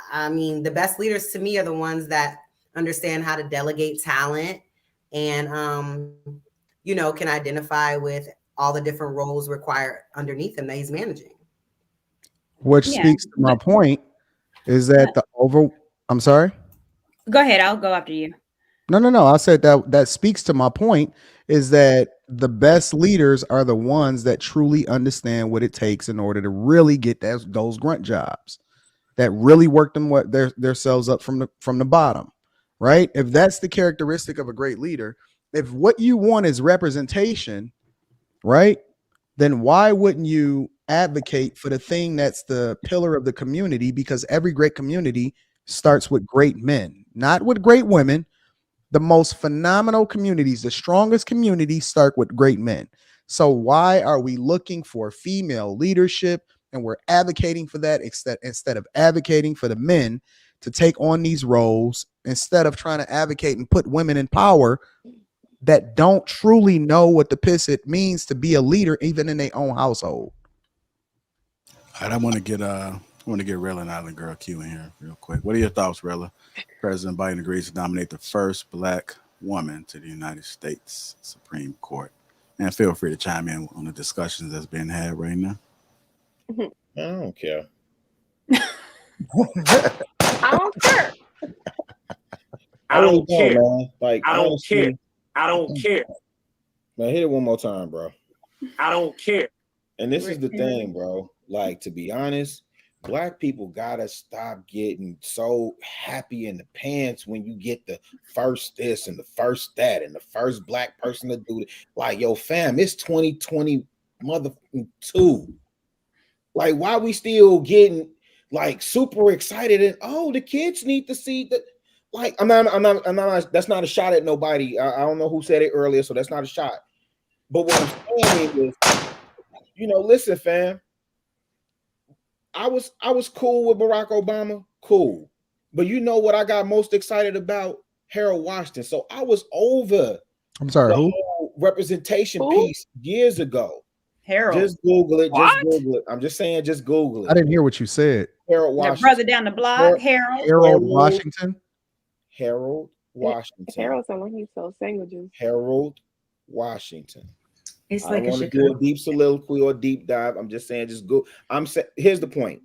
I mean, the best leaders to me are the ones that understand how to delegate talent and, can identify with all the different roles required underneath him that he's managing. Which speaks to my point is that I'm sorry. Go ahead. I'll go after you. No. I said that speaks to my point is that the best leaders are the ones that truly understand what it takes in order to really get those grunt jobs that really work them themselves up from the bottom. Right? If that's the characteristic of a great leader, if what you want is representation, right? Then why wouldn't you advocate for the thing that's the pillar of the community? Because every great community starts with great men, not with great women. The most phenomenal communities, the strongest communities start with great men. So why are we looking for female leadership and we're advocating for that instead of advocating for the men to take on these roles, instead of trying to advocate and put women in power that don't truly know what the piss it means to be a leader, even in their own household? All right, I want to get Rella and Island Girl Q in here real quick. What are your thoughts, Rella? President Biden agrees to nominate the first Black woman to the United States Supreme Court. And feel free to chime in on the discussions that's being had right now. I don't care. I don't care. I don't care. man. Like, I don't honestly, care. I don't care. Man, hit it one more time, bro. I don't care. And this is the thing, bro. Like, to be honest, Black people gotta stop getting so happy in the pants when you get the first this and the first that and the first Black person to do it. Like, yo, fam, it's 2020 mother-2. Like, why we still getting like super excited and the kids need to see that. Like, I'm not. That's not a shot at nobody. I don't know who said it earlier, so that's not a shot. But what I'm saying is, listen, fam. I was cool with Barack Obama, cool. But you know what I got most excited about? Harold Washington. So I was over. I'm sorry, who? Whole representation piece years ago. Harold. Just Google it. What? Just Google it. I'm just saying, just Google it. I didn't hear what you said. Harold The Washington. brother down the block, Harold. Harold Washington. Harold Washington. Harold sounds like he sells sandwiches. Harold Washington. It's I like don't a want to do a deep soliloquy or deep dive. I'm just saying, just go. Here's the point.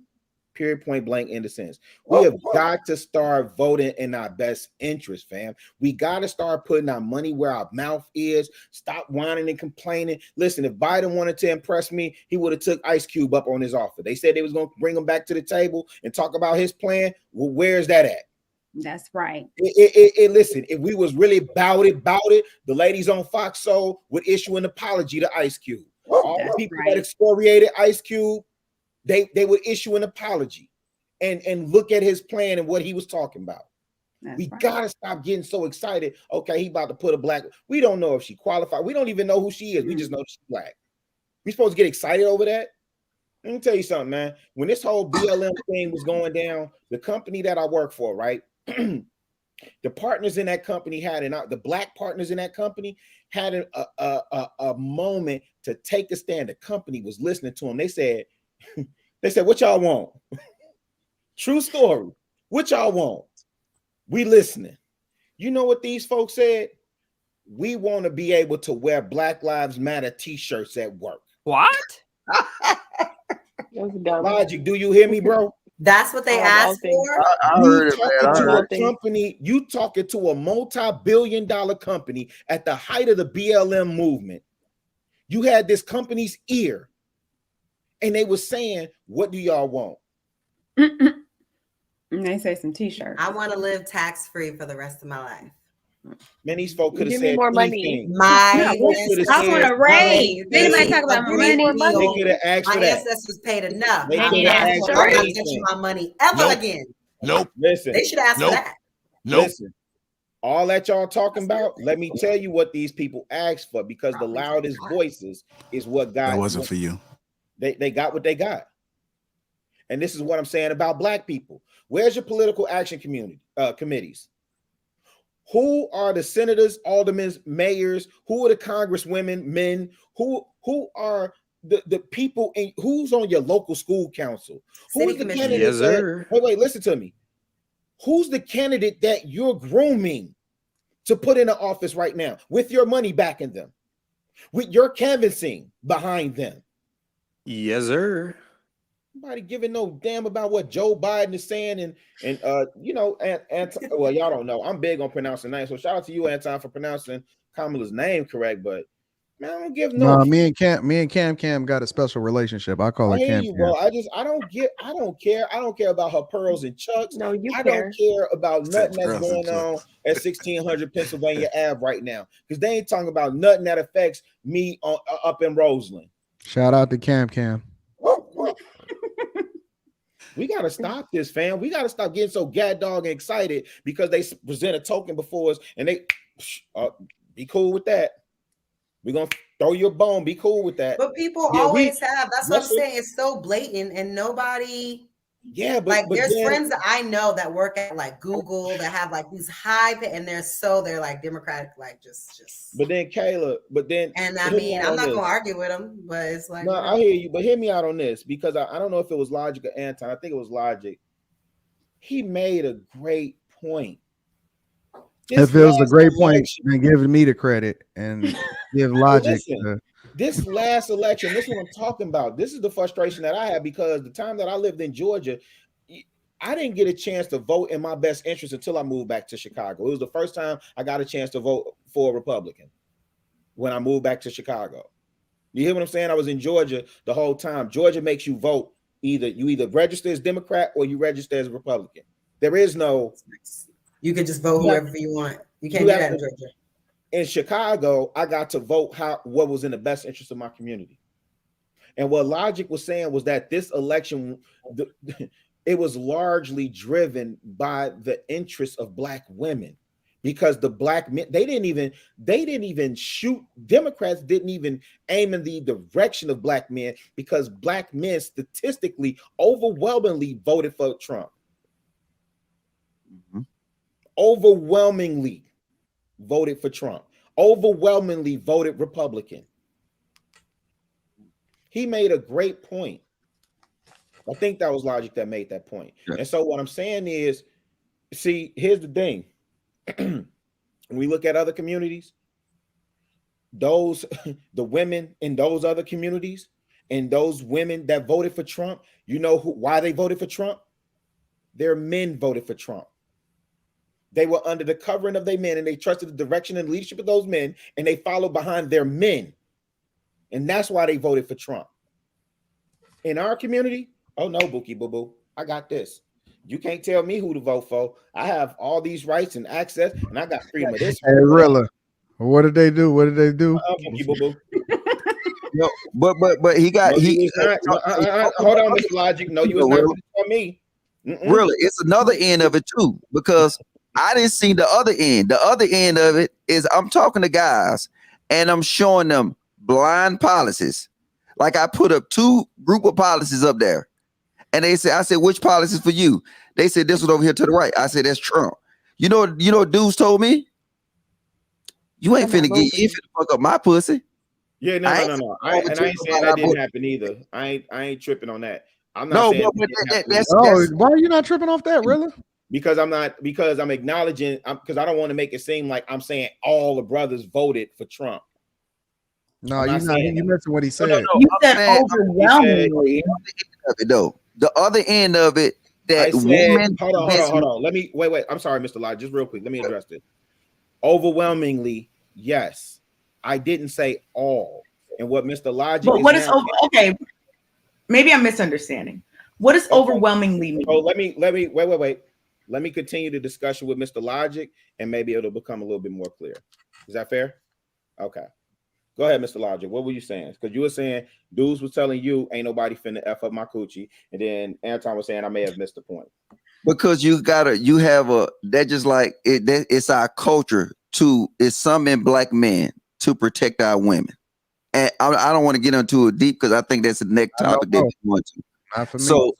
Period, point blank, in the sense. We have got to start voting in our best interest, fam. We got to start putting our money where our mouth is. Stop whining and complaining. Listen, if Biden wanted to impress me, he would have took Ice Cube up on his offer. They said they was going to bring him back to the table and talk about his plan. Well, where's that at? That's right. Listen, if we was really about it, the ladies on Fox Soul would issue an apology to Ice Cube. All the people that excoriated Ice Cube, they would issue an apology and look at his plan and what he was talking about. We gotta stop getting so excited. Okay, he about to put a Black. We don't know if she qualified. We don't even know who she is. We just know she's Black. We supposed to get excited over that? Let me tell you something, man. When this whole BLM thing was going down, the company that I work for, right? The partners in that company the Black partners in that company had a moment to take a stand. The company was listening to them. They said, what y'all want? True story. What y'all want? We listening. You know what these folks said? We want to be able to wear Black Lives Matter t-shirts at work. What? Logic, do you hear me, bro? That's what they asked for. I heard it, man. You talking to a multi-billion-dollar company at the height of the BLM movement. You had this company's ear, and they were saying, "What do y'all want?" And they say some t-shirts. I want to live tax-free for the rest of my life. Man, these folks could have Give said me more anything. money. I want to raise. They might talk about money. They could have asked for My that. ancestors paid enough. They I'm could have asked for not anything. touching my money ever again. Nope. Listen, They should ask for that. Listen, all that y'all talking about, let me tell you what these people asked for, because the loudest voices is what got. That wasn't for you. They got what they got. And this is what I'm saying about Black people. Where's your political action committees? Who are the senators, aldermen, mayors? Who are the congresswomen, men? Who are the people who's on your local school council? Who's the candidate? Yes, sir. Wait, listen to me. Who's the candidate that you're grooming to put in an office right now with your money backing them, with your canvassing behind them? Yes, sir. Nobody giving no damn about what Joe Biden is saying, and well, y'all don't know. I'm big on pronouncing names, so shout out to you, Anton, for pronouncing Kamala's name correct. But man, I don't give no. Me and Cam got a special relationship. I call her hear Cam. you, bro. I don't care. I don't care about her pearls and chucks. No, you I care. don't care about nothing that's Pearls and going on at 1600 Pennsylvania Ave right now, because they ain't talking about nothing that affects me up in Roseland. Shout out to Cam. We got to stop this, fam. We got to stop getting so gad dog and excited because they present a token before us and they be cool with that. We're going to throw you a bone. Be cool with that. But people always have. That's what I'm saying. It's so blatant and nobody. Yeah, but like there's friends that I know that work at like Google that have like these high and they're like Democratic, like just. But then Kayla, and I mean, I'm not gonna argue with them, but it's like. No, I hear you, but hear me out on this, because I don't know if it was Logic or Anton. I think it was Logic. He made a great point. If it was a great point, then give me the credit and give Logic. This last election, this is what I'm talking about. This is the frustration that I have, because the time that I lived in Georgia, I didn't get a chance to vote in my best interest until I moved back to Chicago. It was the first time I got a chance to vote for a Republican when I moved back to Chicago. You hear what I'm saying? I was in Georgia the whole time. Georgia makes you vote. You either register as Democrat or you register as a Republican. There is no. You can just vote whoever you want. You can't do that in Georgia. In Chicago, I got to vote what was in the best interest of my community. And what Logic was saying was that this election, it was largely driven by the interests of Black women, because the Black men, they didn't even shoot. Democrats didn't even aim in the direction of Black men, because Black men statistically overwhelmingly voted for Trump. Mm-hmm. Overwhelmingly voted for Trump. Overwhelmingly voted Republican. He made a great point. I think that was Logic that made that point. Yeah. And so what I'm saying is, see, here's the thing. When we look at other communities, the women in those other communities and those women that voted for Trump, you know why they voted for Trump? Their men voted for Trump. They were under the covering of their men, and they trusted the direction and leadership of those men, and they followed behind their men. And that's why they voted for Trump. In our community, oh no, Bookie Boo Boo, I got this. You can't tell me who to vote for. I have all these rights and access, and I got freedom of this. Hey, Rilla, what did they do? What did they do? Bookie Boo Boo. No, but he got hold on, Mr. Logic. No, you was not going to tell me. Really, it's another end of it too, because I didn't see the other end. The other end of it is I'm talking to guys and I'm showing them blind policies. Like I put up 2 group of policies up there, and I said, which policies for you? They said this one over here to the right. I said, that's Trump. You know dudes told me, you ain't finna fuck up my pussy. Yeah, no. I ain't saying that didn't happen either. I ain't tripping on that. I'm not saying why are you not tripping off that, really? Because I'm acknowledging, because I don't want to make it seem like I'm saying all the brothers voted for Trump. No, you mentioned what he said. No, you said overwhelmingly. The other end of it, that women. Hold on. Let me wait. I'm sorry, Mr. Lodge. Just real quick. Let me address this. Overwhelmingly, yes. I didn't say all. And what Mr. Logic but what is okay? Maybe I'm misunderstanding. What does overwhelmingly mean? Oh, let me wait. Let me continue the discussion with Mr. Logic, and maybe it'll become a little bit more clear. Is that fair? Okay. Go ahead, Mr. Logic. What were you saying? Because you were saying dudes was telling you ain't nobody finna F up my coochie, and then Anton was saying I may have missed the point. Because that just like it's our culture it's some in Black men to protect our women. And I don't want to get into it deep because I think that's the next topic that we want to. Not for me. So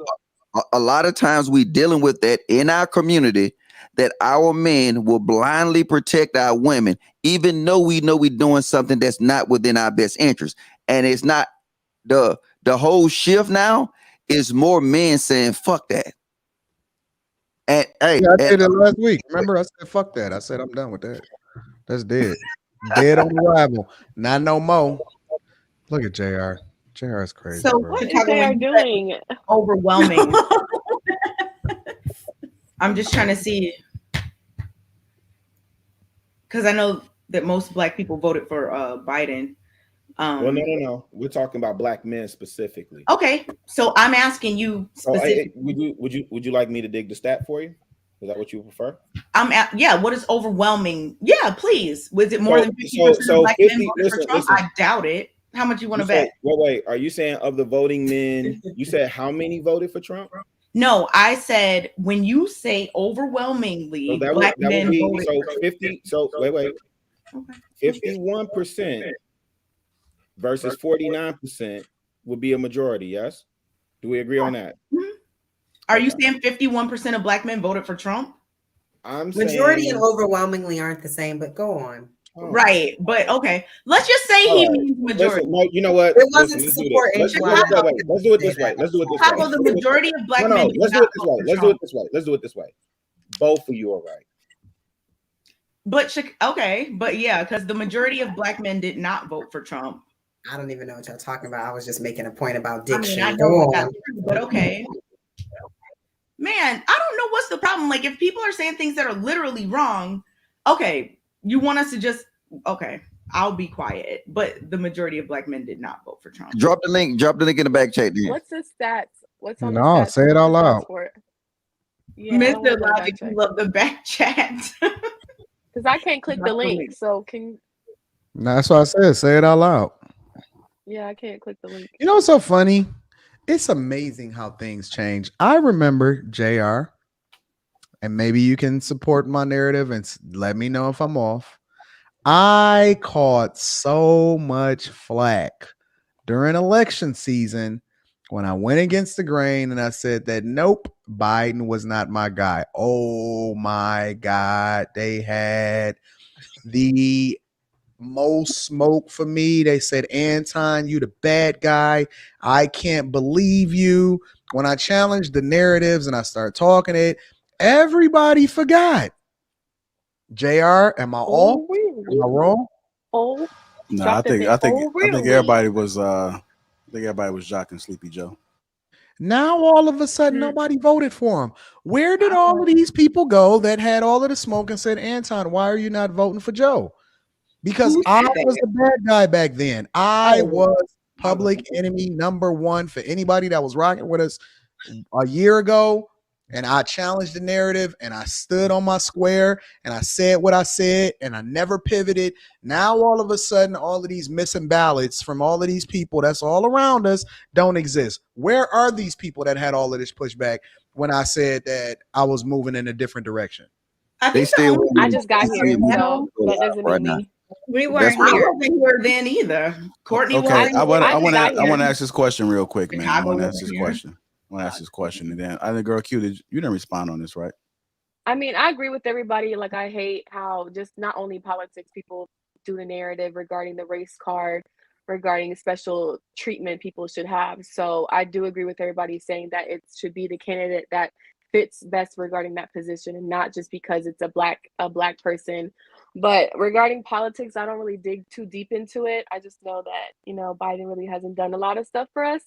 a lot of times we dealing with that in our community, that our men will blindly protect our women, even though we know we're doing something that's not within our best interest. And it's not the whole shift now is more men saying, fuck that. And hey, I did it last week. Remember, I said, fuck that. I said, I'm done with that. That's dead. Dead on arrival. Not no more. Look at JR. JR is crazy. So what is JR doing? Overwhelming. I'm just trying to see, because I know that most Black people voted for Biden. Well, no. We're talking about Black men specifically. Okay, so I'm asking you specifically. Would you like me to dig the stat for you? Is that what you prefer? What is overwhelming? Yeah, please. Was it more than 50% of Black men voted for Trump? Listen, I doubt it. How much you want to bet? Wait. Are you saying of the voting men? You said how many voted for Trump? No, I said when you say overwhelmingly Black men voted for 50. So wait. 51% versus 49% would be a majority. Yes. Do we agree on that? Mm-hmm. Are you saying 51% of Black men voted for Trump? Majority and overwhelmingly aren't the same, but go on. Oh. Right, but okay. Let's just say he means majority. Listen, no, you know what? It wasn't support. Let's do it this way. Chicago, the majority of Black men. Let's do it this way. Both of you are right. But okay, but yeah, because the majority of Black men did not vote for Trump. I don't even know what y'all talking about. I was just making a point about diction. I know that, but okay. man, I don't know what's the problem. Like, if people are saying things that are literally wrong, okay, you want us to just, okay, I'll be quiet. But the majority of Black men did not vote for Trump. Drop the link in the back chat. Then. What's the stats? What's on the No, stats? say it What's out the stats loud. for it? Yeah, I don't wanna Mr. go back Logic, check. you love the back chat. Because I can't click the Drop the link. link. So can That's what I said. Say it out loud. yeah, I can't click the link. You know what's so funny? It's amazing how things change. I remember JR, and maybe you can support my narrative and let me know if I'm off. I caught so much flack during election season when I went against the grain and I said that nope, Biden was not my guy. Oh my God. They had the most smoke for me. They said, Anton, you the bad guy. I can't believe you. When I challenged the narratives and I started talking it, everybody forgot. JR, am I off? really? Am I wrong? Oh, No, drop the thing. I think really? everybody was jocking Sleepy Joe. Now all of a sudden nobody voted for him. Where did all of these people go that had all of the smoke and said, Anton, why are you not voting for Joe? Because I was the bad guy back then. I was public enemy number one for anybody that was rocking with us a year ago. And I challenged the narrative and I stood on my square and I said what I said and I never pivoted. Now, all of a sudden, all of these missing ballots from all of these people that's all around us don't exist. Where are these people that had all of this pushback when I said that I was moving in a different direction? They still. I just got here, so that doesn't mean me. We weren't I here. wasn't here then either. Courtney Okay, wasn't I want here. to ask this question real quick, man. I Chicago want to ask wasn't this here. question. And then I think, girl, Q, you didn't respond on this, right? I mean, I agree with everybody. Like, I hate how just not only politics, people do the narrative regarding the race card, regarding special treatment people should have. So I do agree with everybody saying that it should be the candidate that fits best regarding that position, and not just because it's a black person. But regarding politics, I don't really dig too deep into it. I just know that, Biden really hasn't done a lot of stuff for us.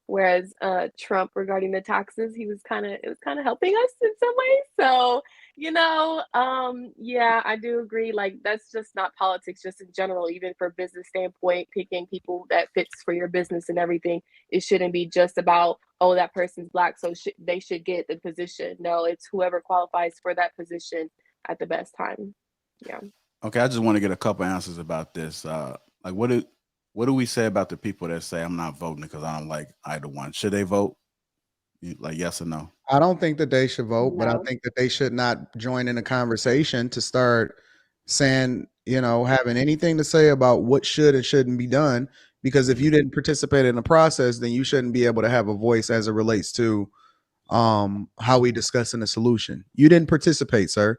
Whereas Trump, regarding the taxes, it was kind of helping us in some ways. So, yeah, I do agree. Like, that's just not politics, just in general, even for business standpoint, picking people that fits for your business and everything. It shouldn't be just about, oh, that person's black, so they should get the position. No, it's whoever qualifies for that position at the best time. Yeah. Okay, I just want to get a couple answers about this. Like, what do we say about the people that say I'm not voting because I don't like either one? Should they vote? Like, yes or no? I don't think that they should vote, but I think that they should not join in a conversation to start saying, having anything to say about what should and shouldn't be done. Because if you didn't participate in the process, then you shouldn't be able to have a voice as it relates to how we discussing a solution. You didn't participate, sir,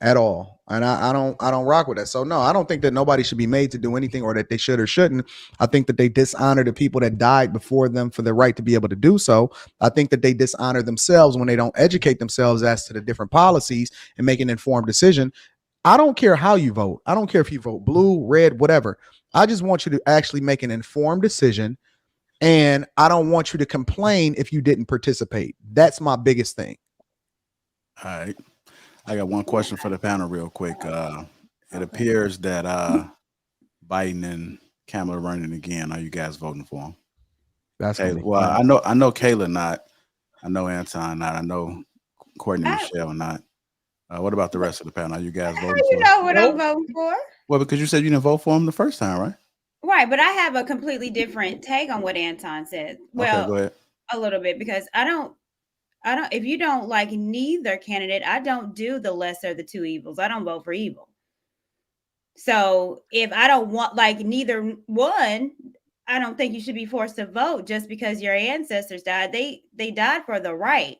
at all. And I don't rock with that. So no, I don't think that nobody should be made to do anything, or that they should or shouldn't. I think that they dishonor the people that died before them for their right to be able to do so. I think that they dishonor themselves when they don't educate themselves as to the different policies and make an informed decision. I don't care how you vote. I don't care if you vote blue, red, whatever. I just want you to actually make an informed decision. And I don't want you to complain if you didn't participate. That's my biggest thing. All right. I got one question for the panel real quick. It appears that Biden and Kamala running again. Are you guys voting for him? That's okay. Well, I know Kayla not. I know Anton not. I know Courtney Michelle not. What about the rest of the panel? Are you guys voting for him? You know what I'm voting for? Well, because you said you didn't vote for him the first time, right? Right, but I have a completely different take on what Anton said. Well, okay, go ahead. A little bit, because I don't, if you don't like neither candidate, I don't do the lesser of the two evils. I don't vote for evil. So if I don't want like neither one, I don't think you should be forced to vote just because your ancestors died. They died for the right.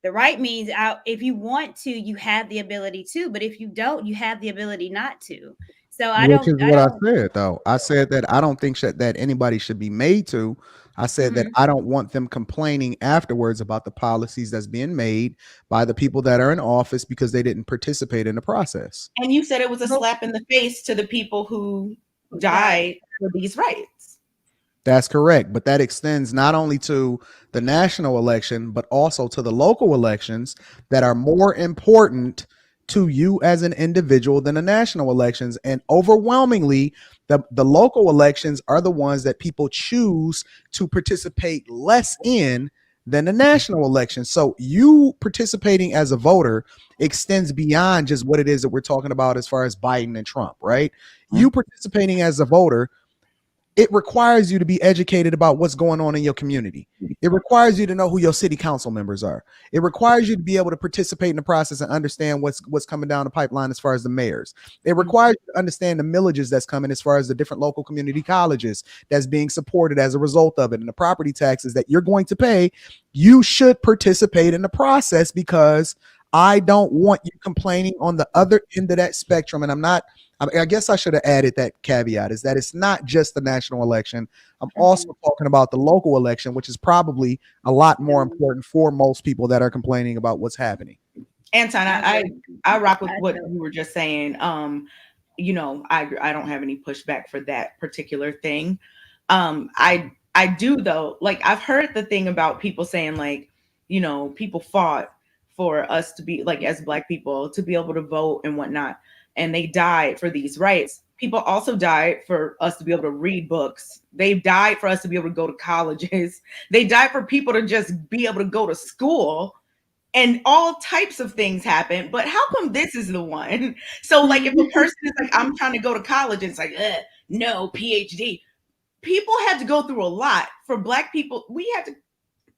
The right means if you want to, you have the ability to, but if you don't, you have the ability not to. So I Which is what I said, though. I said that I don't think that anybody should be made to. I said that I don't want them complaining afterwards about the policies that's being made by the people that are in office because they didn't participate in the process. And you said it was a slap in the face to the people who died for these rights. That's correct. But that extends not only to the national election, but also to the local elections that are more important to you as an individual than the national elections. And overwhelmingly, the local elections are the ones that people choose to participate less in than the national election. So you participating as a voter extends beyond just what it is that we're talking about as far as Biden and Trump, right? You participating as a voter, it requires you to be educated about what's going on in your community. It requires you to know who your city council members are. It requires you to be able to participate in the process and understand what's coming down the pipeline as far as the mayors. It requires you to understand the millages that's coming as far as the different local community colleges that's being supported as a result of it, and the property taxes that you're going to pay. You should participate in the process, because I don't want you complaining on the other end of that spectrum. And I guess I should have added that caveat, is that it's not just the national election. I'm also talking about the local election, which is probably a lot more important for most people that are complaining about what's happening. Anton, I rock with what you were just saying. You know, I don't have any pushback for that particular thing. I do though. Like, I've heard the thing about people saying, like, you know, people fought for us to be, like, as Black people, to be able to vote and whatnot, and they died for these rights. People also died for us to be able to read books. They died for us to be able to go to colleges. They died for people to just be able to go to school. And all types of things happen. But how come this is the one? So, like, if a person is like, I'm trying to go to college, and it's like, no, PhD. People had to go through a lot. For Black people,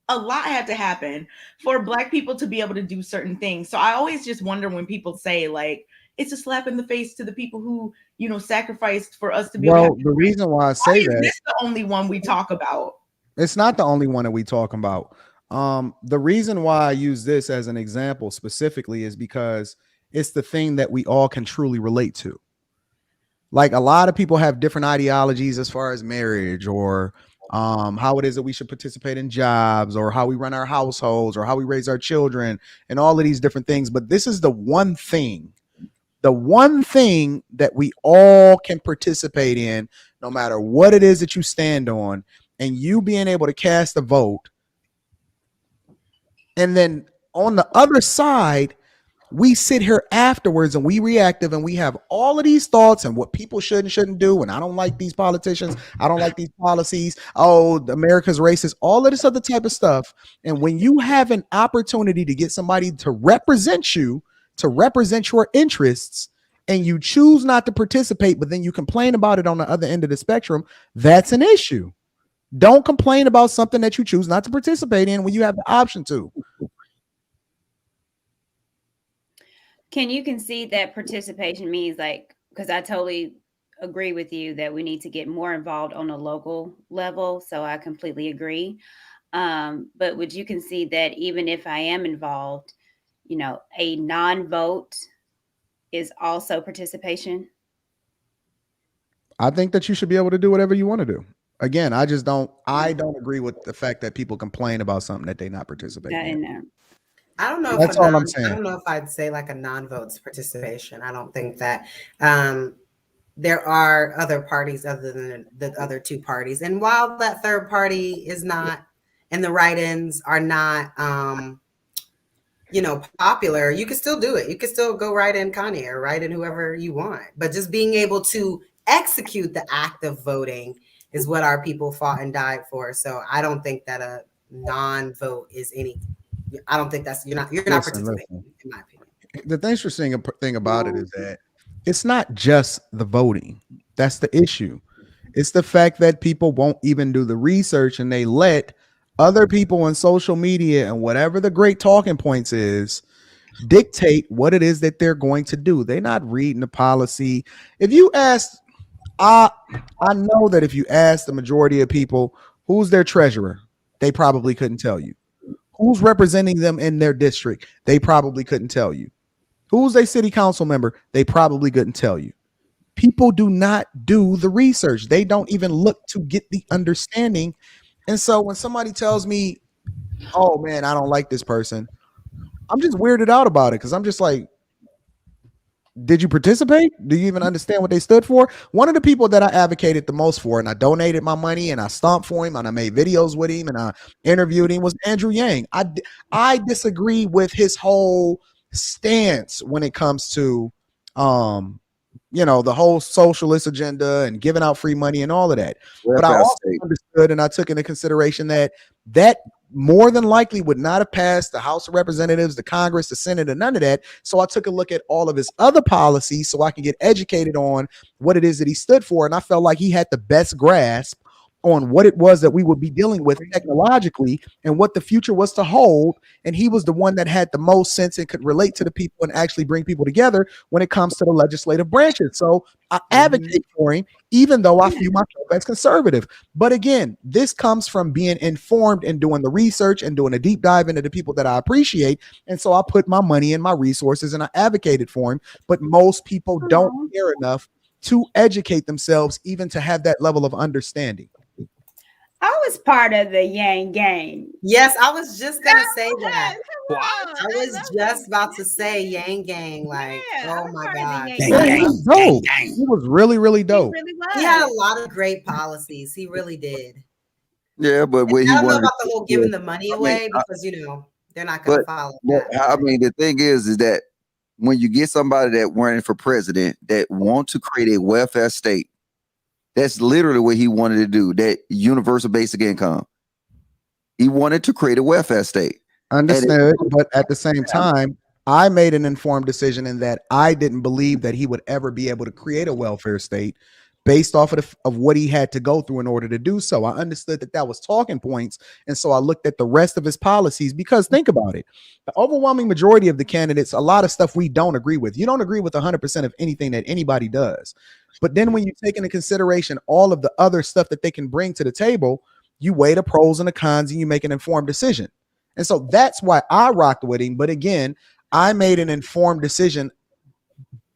a lot had to happen for Black people to be able to do certain things. So I always just wonder when people say, like, it's a slap in the face to the people who, you know, sacrificed for us to be able to. The reason why I say that, this is the only one we talk about. It's not the only one that we talk about. The reason why I use this as an example specifically is because it's the thing that we all can truly relate to. Like, a lot of people have different ideologies as far as marriage, or how it is that we should participate in jobs, or how we run our households, or how we raise our children, and all of these different things. But this is the one thing that we all can participate in, no matter what it is that you stand on, and you being able to cast a vote. And then on the other side, we sit here afterwards and we reactive, and we have all of these thoughts and what people should and shouldn't do. And I don't like these politicians. I don't like these policies. Oh, America's racist, all of this other type of stuff. And when you have an opportunity to get somebody to represent you, to represent your interests, and you choose not to participate, but then you complain about it on the other end of the spectrum, that's an issue. Don't complain about something that you choose not to participate in when you have the option to. Can you concede that participation means, like, because I totally agree with you that we need to get more involved on a local level. So I completely agree. But would you concede that even if I am involved, you know, a non-vote is also participation? I think that you should be able to do whatever you want to do. Again, I don't agree with the fact that people complain about something that they're not participating in. I don't know. That's all I'm saying. I don't know if I'd say like a non-votes participation. I don't think that there are other parties other than the other two parties. And while that third party is not, and the write-ins are not, popular, you can still do it. You can still go write in Kanye or write in whoever you want. But just being able to execute the act of voting is what our people fought and died for. So I don't think that a non-vote is any. I don't think that's you're not participating, in my opinion. The interesting thing about it is that it's not just the voting. That's the issue. It's the fact that people won't even do the research, and they let other people on social media and whatever the great talking points is dictate what it is that they're going to do. They're not reading the policy. If you ask, I know that if you ask the majority of people who's their treasurer, they probably couldn't tell you. Who's representing them in their district, they probably couldn't tell you. Who's a city council member, they probably couldn't tell you. People do not do the research. They don't even look to get the understanding. And so when somebody tells me, oh man, I don't like this person, I'm just weirded out about it, because I'm just like, did you participate? Do you even understand what they stood for? One of the people that I advocated the most for, and I donated my money and I stomped for him and I made videos with him and I interviewed him, was Andrew Yang. I disagree with his whole stance when it comes to the whole socialist agenda and giving out free money and all of that. But I Welfare also state. understood and I took into consideration that more than likely would not have passed the House of Representatives, the Congress, the Senate, and none of that. So I took a look at all of his other policies so I can get educated on what it is that he stood for. And I felt like he had the best grasp on what it was that we would be dealing with technologically and what the future was to hold. And he was the one that had the most sense and could relate to the people and actually bring people together when it comes to the legislative branches. So I advocate for him, even though I view myself as conservative. But again, this comes from being informed and doing the research and doing a deep dive into the people that I appreciate. And so I put my money and my resources and I advocated for him. But most people don't care enough to educate themselves, even to have that level of understanding. I was part of the Yang gang. Yes, I was just gonna say that. What? I was just about to say Yang Gang. Like, oh my God. He was really, really dope. Really was. He had a lot of great policies. He really did. Yeah, but what I he don't know wanted about the whole giving the money I mean, away because they're not gonna follow that. I mean, the thing is that when you get somebody that running for president that want to create a welfare state, that's literally what he wanted to do, that universal basic income. He wanted to create a welfare state. Understood, but at the same time, I made an informed decision in that I didn't believe that he would ever be able to create a welfare state based off of what he had to go through in order to do so. I understood that was talking points, and so I looked at the rest of his policies because think about it. The overwhelming majority of the candidates, a lot of stuff we don't agree with. You don't agree with 100% of anything that anybody does. But then when you take into consideration all of the other stuff that they can bring to the table, you weigh the pros and the cons and you make an informed decision. And so that's why I rocked with him. But again, I made an informed decision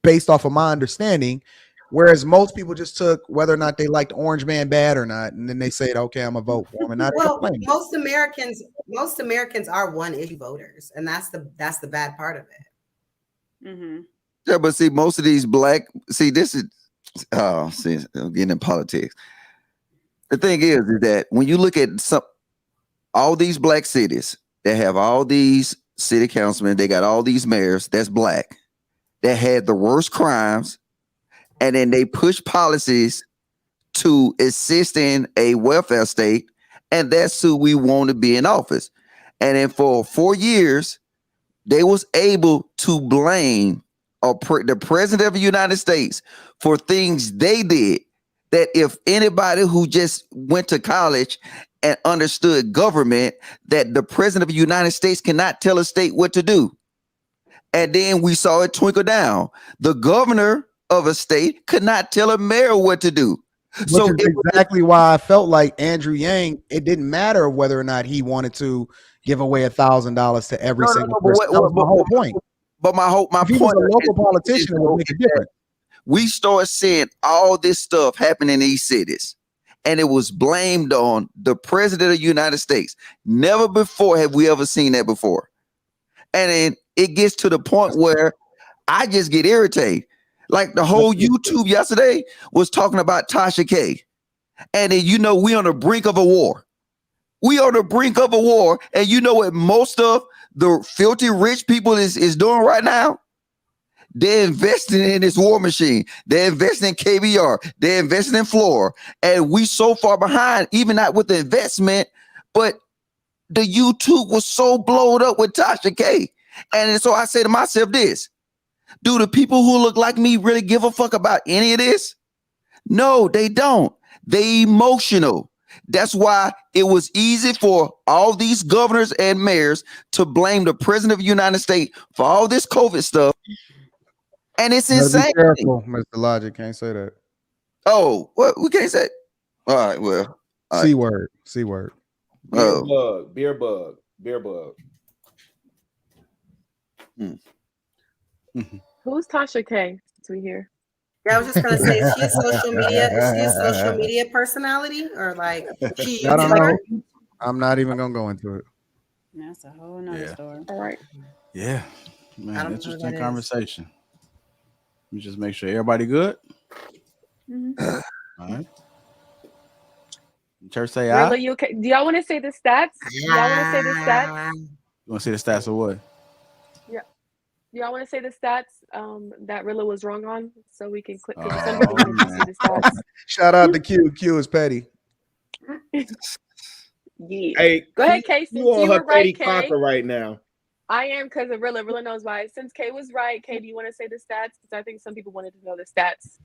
based off of my understanding, whereas most people just took whether or not they liked Orange Man bad or not, and then they said, "Okay, I'm gonna vote for him." And not complaining. most Americans are one issue voters, and that's the bad part of it. Mm-hmm. Yeah, but see, most of these this is I'm getting in politics. The thing is that when you look at all these black cities that have all these city councilmen, they got all these mayors that's black, that had the worst crimes, and then they push policies to assist in a welfare state, and that's who we want to be in office. And then for 4 years, they was able to blame the president of the United States for things they did that if anybody who just went to college and understood government, that the president of the United States cannot tell a state what to do. And then we saw it twinkle down. The governor of a state could not tell a mayor what to do. Which is exactly why I felt like Andrew Yang, it didn't matter whether or not he wanted to give away $1,000 to every single person. That was my whole point. But my if he point was a local politician, it would make a difference. We start seeing all this stuff happen in these cities, and it was blamed on the president of the United States. Never before have we ever seen that before. And then it gets to the point where I just get irritated. Like the whole YouTube yesterday was talking about Tasha K. And then, we on the brink of a war. We on the brink of a war. And you know what most of the filthy rich people is doing right now? They're investing in this war machine. They're investing in KBR. They're investing in Flora. And we so far behind, even not with the investment, but the YouTube was so blowed up with Tasha K. And so I say to myself this, do the people who look like me really give a fuck about any of this? No, they don't. They emotional. That's why it was easy for all these governors and mayors to blame the president of the United States for all this COVID stuff. And it's insane. Be careful, Mr. Logic. Can't say that. Oh, what? We can't say. All right, well. C word. C word. Beer bug. Who's Tasha K? To hear. Yeah, I was just gonna say, is she a social media personality or like? I don't know. I'm not even gonna go into it. That's a whole nother story. All right. Yeah, man, interesting conversation. Let me just make sure everybody good. Mhm. All right. Church say Rilla, aye. you okay? Do y'all want to say the stats? Do y'all want to say the stats? You want to see the stats or what? Yeah. Do y'all want to say the stats that Rilla was wrong on, so we can click? Because some Oh, people wanted to man. see the stats. Shout out to Q. Q is petty. Yeah. Hey, Go ahead, Kay. Since you on you her were right, petty Kay. cocker right now. I am because of Rilla. Rilla knows why. Since Kay was right, Kay, do you want to say the stats? Because I think some people wanted to know the stats.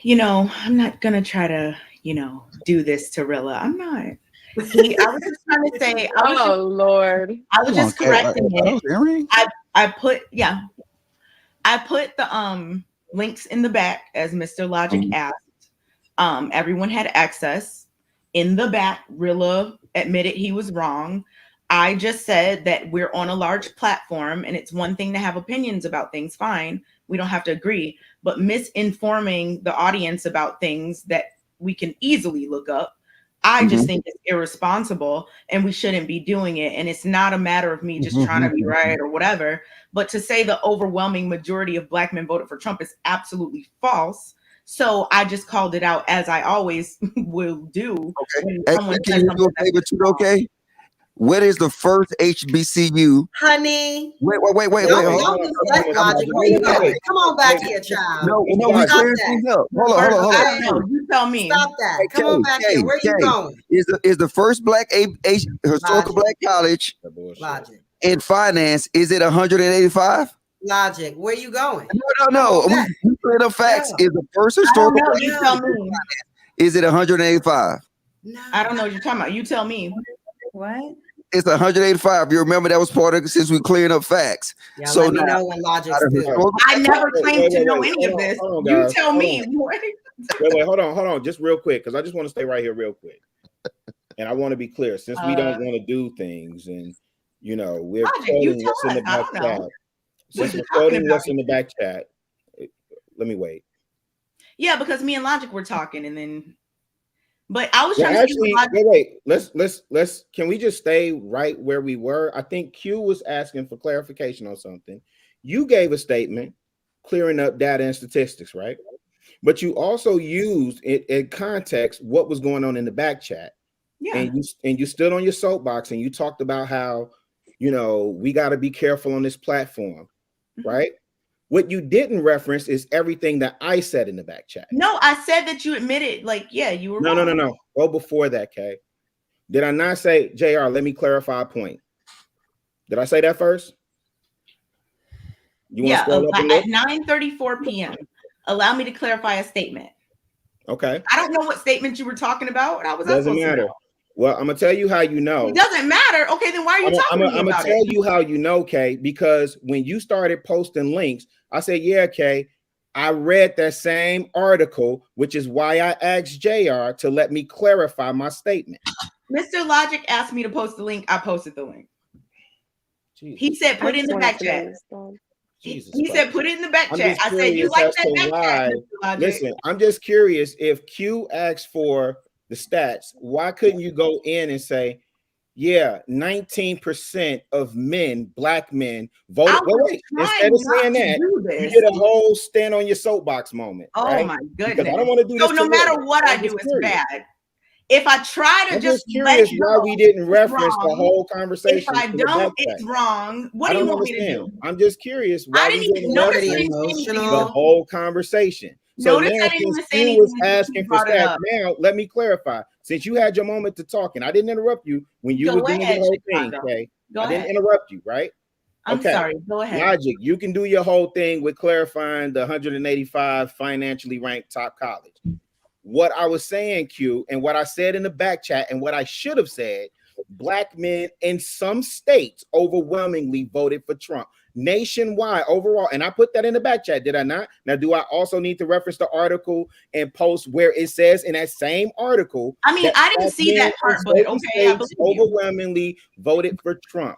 You know, I'm not gonna try to, you know, do this to Rilla. I'm not. I was just trying to say. Lord. I was just correcting it. Earrings? I put the links in the back as Mr. Logic asked. Everyone had access. In the back, Rilla admitted he was wrong. I just said that we're on a large platform and it's one thing to have opinions about things, fine. We don't have to agree. But misinforming the audience about things that we can easily look up, I just think it's irresponsible and we shouldn't be doing it. And it's not a matter of me just trying to be right or whatever. But to say the overwhelming majority of Black men voted for Trump is absolutely false. So I just called it out as I always will do. Okay. When Hey, someone can says you do a something favor that's too, wrong. okay? What is the first HBCU? Honey. Wait. Don't Hold be that Logic. Where you going? Come on back here, child. No, we Stop clearing that. things up. Hold on. I don't know. You tell me. Stop that. Come on back here. Where you going? Is the first Black historical Black college Logic. in finance, is it 185? Logic. Where you going? No. We cleared up facts. Yeah. Is the first I don't historical know. Black You tell me. is it 185? No. I don't know what you're talking about. You tell me. What? It's 185. You remember that was part of it since we clearing up facts. Yeah, So let me now, know when Logic's out of due. historical I never claimed to know wait, any of hold on, this. hold on, You guys. tell Hold me. on. What? Wait, hold on, just real quick, because I just want to stay right here real quick. And I want to be clear, since we don't want to do things, and you know, we're Logic, you quoting tell what's in the us. I back don't know. chat. Since you we're talking quoting about? what's in the back chat, let me wait. Yeah, because me and Logic were talking, and then. But I was Well, trying actually, to see. wait. Let's. Can we just stay right where we were? I think Q was asking for clarification on something. You gave a statement clearing up data and statistics, right? But you also used it in context what was going on in the back chat. Yeah. And you stood on your soapbox and you talked about how, you know, we got to be careful on this platform, right? What you didn't reference is everything that I said in the back chat. No, I said that you admitted, like, yeah, you were wrong. No. Go before that, Kay. Did I not say, JR, let me clarify a point? Did I say that first? You want to scroll up and look? At 9:34 p.m. Allow me to clarify a statement. Okay. I don't know what statement you were talking about. I was Doesn't matter. Well, I'm gonna tell you how you know. It doesn't matter. Okay, then why are you talking to me I'm about gonna tell it? you how you know, Kay, because when you started posting links, I said, yeah, Kay, I read that same article, which is why I asked JR to let me clarify my statement. Mr. Logic asked me to post the link. I posted the link. Jesus. He said, put it in the back chat. He said, put it in the back chat. I said, you like that back chat, Mr. Logic? Listen, I'm just curious if Q asked for the stats, why couldn't you go in and say, yeah, 19% of men, Black men, voted. Wait. Instead of saying that, you did a whole stand on your soapbox moment. Oh, right? my goodness. Because I don't want to do this. So no matter what I do, it's bad. If I try to I'm just curious why we didn't reference the whole If conversation. I don't, it's wrong. What do you want me to do? I'm just curious why we didn't reference the whole conversation. So now, since you was asking for stats, now let me clarify. Since you had your moment to talk, and I didn't interrupt you when you were doing the whole thing, okay? I didn't interrupt you, right? I'm sorry. Go ahead. Logic, you can do your whole thing with clarifying the 185 financially ranked top college. What I was saying, Q, and what I said in the back chat, and what I should have said, Black men in some states overwhelmingly voted for Trump. Nationwide, overall, and I put that in the back chat, did I not? Now, do I also need to reference the article and post where it says in that same article? I mean, I didn't see that part, but okay, overwhelmingly voted for Trump.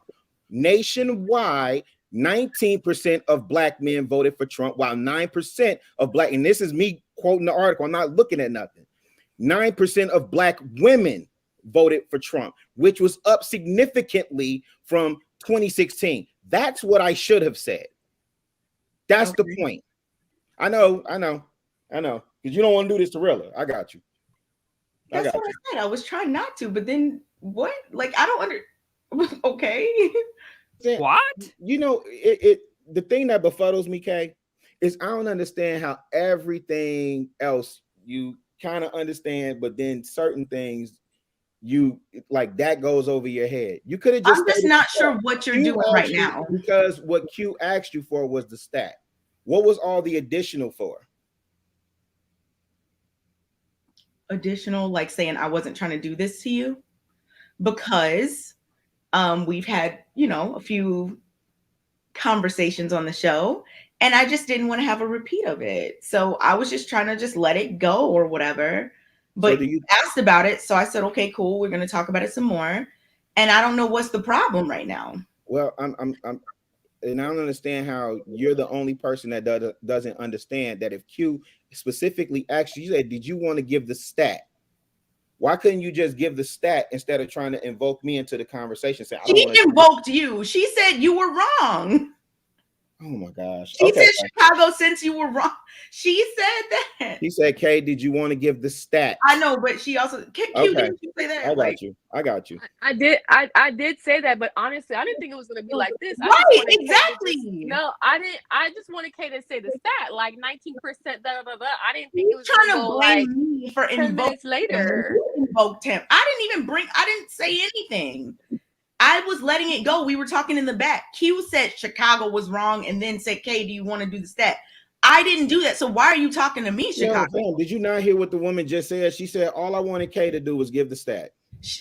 Nationwide, 19% of Black men voted for Trump, while 9% of Black, and this is me quoting the article, I'm not looking at nothing. 9% of Black women voted for Trump, which was up significantly from 2016. That's what I should have said. That's the point. I know. Because you don't want to do this to Rilla. I got you. That's what I said. I was trying not to, but then what? Like, I don't okay. What? You know, the thing that befuddles me, Kay, is I don't understand how everything else you kind of understand, but then certain things you like that goes over your head. You could have just. I'm just not sure what you're doing right now. Because what Q asked you for was the stat. What was all the additional for? Additional, like saying I wasn't trying to do this to you, because we've had, a few conversations on the show, and I just didn't want to have a repeat of it. So I was just trying to just let it go or whatever. But you asked about it, so I said, okay, cool. We're going to talk about it some more. And I don't know what's the problem right now. Well, and I don't understand how you're the only person that doesn't understand that if Q specifically asked you, said, did you want to give the stat? Why couldn't you just give the stat instead of trying to invoke me into the conversation? Say, she invoked you. She said you were wrong. Oh my gosh. She said Chicago, since you were wrong. She said that. He said, Kay, did you want to give the stat? I know, but she also didn't you say that? I got you. I did say that, but honestly, I didn't think it was gonna be like this. Right, exactly. I didn't. I just wanted Kay to say the stat, like 19%. Blah blah blah. I didn't think it was trying to blame me for 10 minutes later. Invoked him. I didn't say anything. I was letting it go. We were talking in the back. Q said Chicago was wrong and then said, Kay, do you want to do the stat? I didn't do that. So why are you talking to me, Chicago? Yeah, did you not hear what the woman just said? She said, all I wanted Kay to do was give the stat.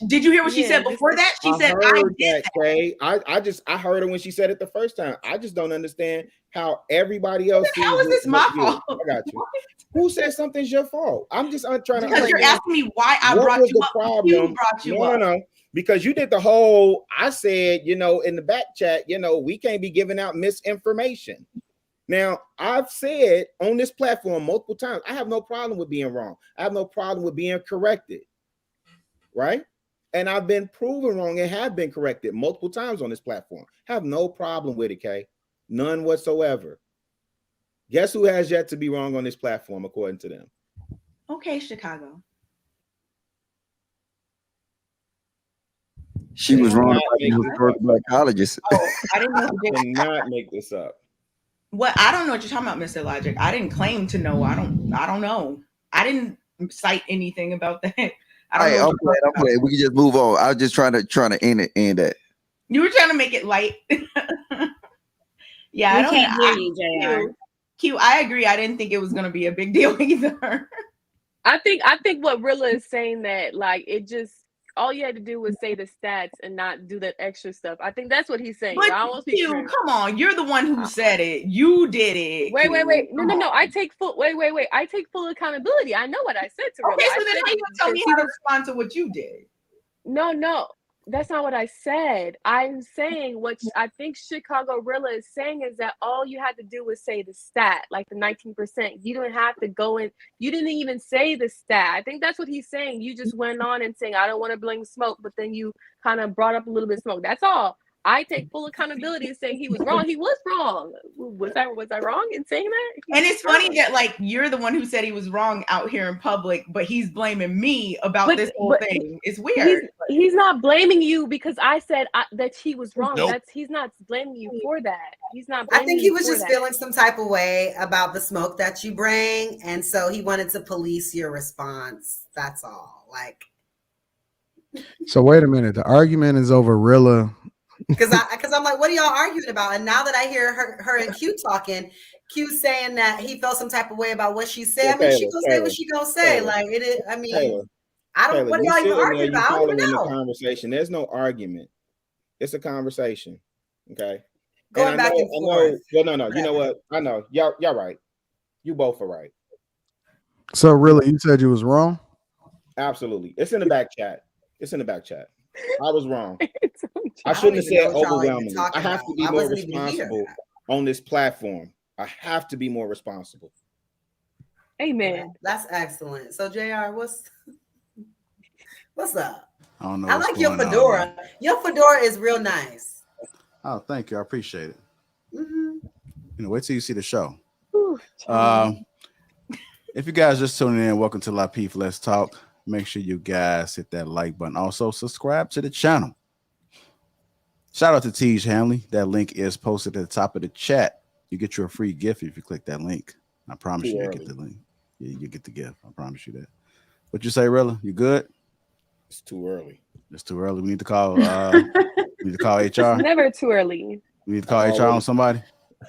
Did you hear what she said before that? She said, I did that. Kay. I heard her when she said it the first time. I just don't understand how everybody else sees how is this my fault? I got you. Who said something's your fault? I'm just trying to because you're asking me why I brought you up. Problem? Brought you up. No. Because you did the whole, I said, in the back chat, we can't be giving out misinformation. Now, I've said on this platform multiple times, I have no problem with being wrong. I have no problem with being corrected. Right? And I've been proven wrong and have been corrected multiple times on this platform. Have no problem with it, Kay. None whatsoever. Guess who has yet to be wrong on this platform, according to them? Okay, Chicago. She was wrong about black colleges. Oh, I didn't know. I did not make this up. What? I don't know what you're talking about, Mr. Logic. I didn't claim to know. I don't know. I didn't cite anything about that. I don't know. I'm glad. We can just move on. I was just trying to end that. You were trying to make it light. Yeah, I can't hear you, JR. Q, I agree. I didn't think it was going to be a big deal either. I think what Rilla is saying that like it just all you had to do was say the stats and not do that extra stuff. I think that's what he's saying. But Q, come on, you're the one who said it. You did it. Wait. No. I take full. Wait. I take full accountability. I know what I said to Rilla. Okay, so then how you gonna tell me how to respond to what you did? No. That's not what I said. I'm saying what I think Chicago Rilla is saying is that all you had to do was say the stat, like the 19%. You didn't have to go in. You didn't even say the stat. I think that's what he's saying. You just went on and saying, I don't want to blame Smoke, but then you kind of brought up a little bit of Smoke. That's all. I take full accountability and saying he was wrong. He was wrong. Was I wrong in saying that? And it's funny that like you're the one who said he was wrong out here in public, but he's blaming me about this whole thing. It's weird. He's not blaming you because I said that he was wrong. Nope. He's not blaming you for that. He's not. I think he was just feeling some type of way about the smoke that you bring, and so he wanted to police your response. That's all. Like. So wait a minute. The argument is over Rilla. Because I'm like, what are y'all arguing about? And now that I hear her and Q talking, Q saying that he felt some type of way about what she said. I mean, she gonna say what she gonna say. Like it is. I mean, I don't. What are y'all even arguing about? I don't even know. Conversation. There's no argument. It's a conversation. Okay. Going back and forth. Well, no. You know what? I know. Y'all right. You both are right. So really, you said you was wrong? Absolutely. It's in the back chat. I was wrong. I shouldn't have said overwhelmingly. I have to be more responsible on this platform. I have to be more responsible. Amen. That's excellent. So JR, what's up? I don't know. I like your fedora. Your fedora is real nice. Oh, thank you. I appreciate it. Mm-hmm. Wait till you see the show. Whew, child. If you guys just tuning in, welcome to Lapeef Let's Talk. Make sure you guys hit that like button. Also, subscribe to the channel. Shout out to Tiege Hanley. That link is posted at the top of the chat. You get your free gift if you click that link. I promise you get the link. Yeah, you get the gift. I promise you that. What you say, Rilla? You good? It's too early. It's too early. We need to call. We need to call HR. It's never too early. We need to call HR on somebody.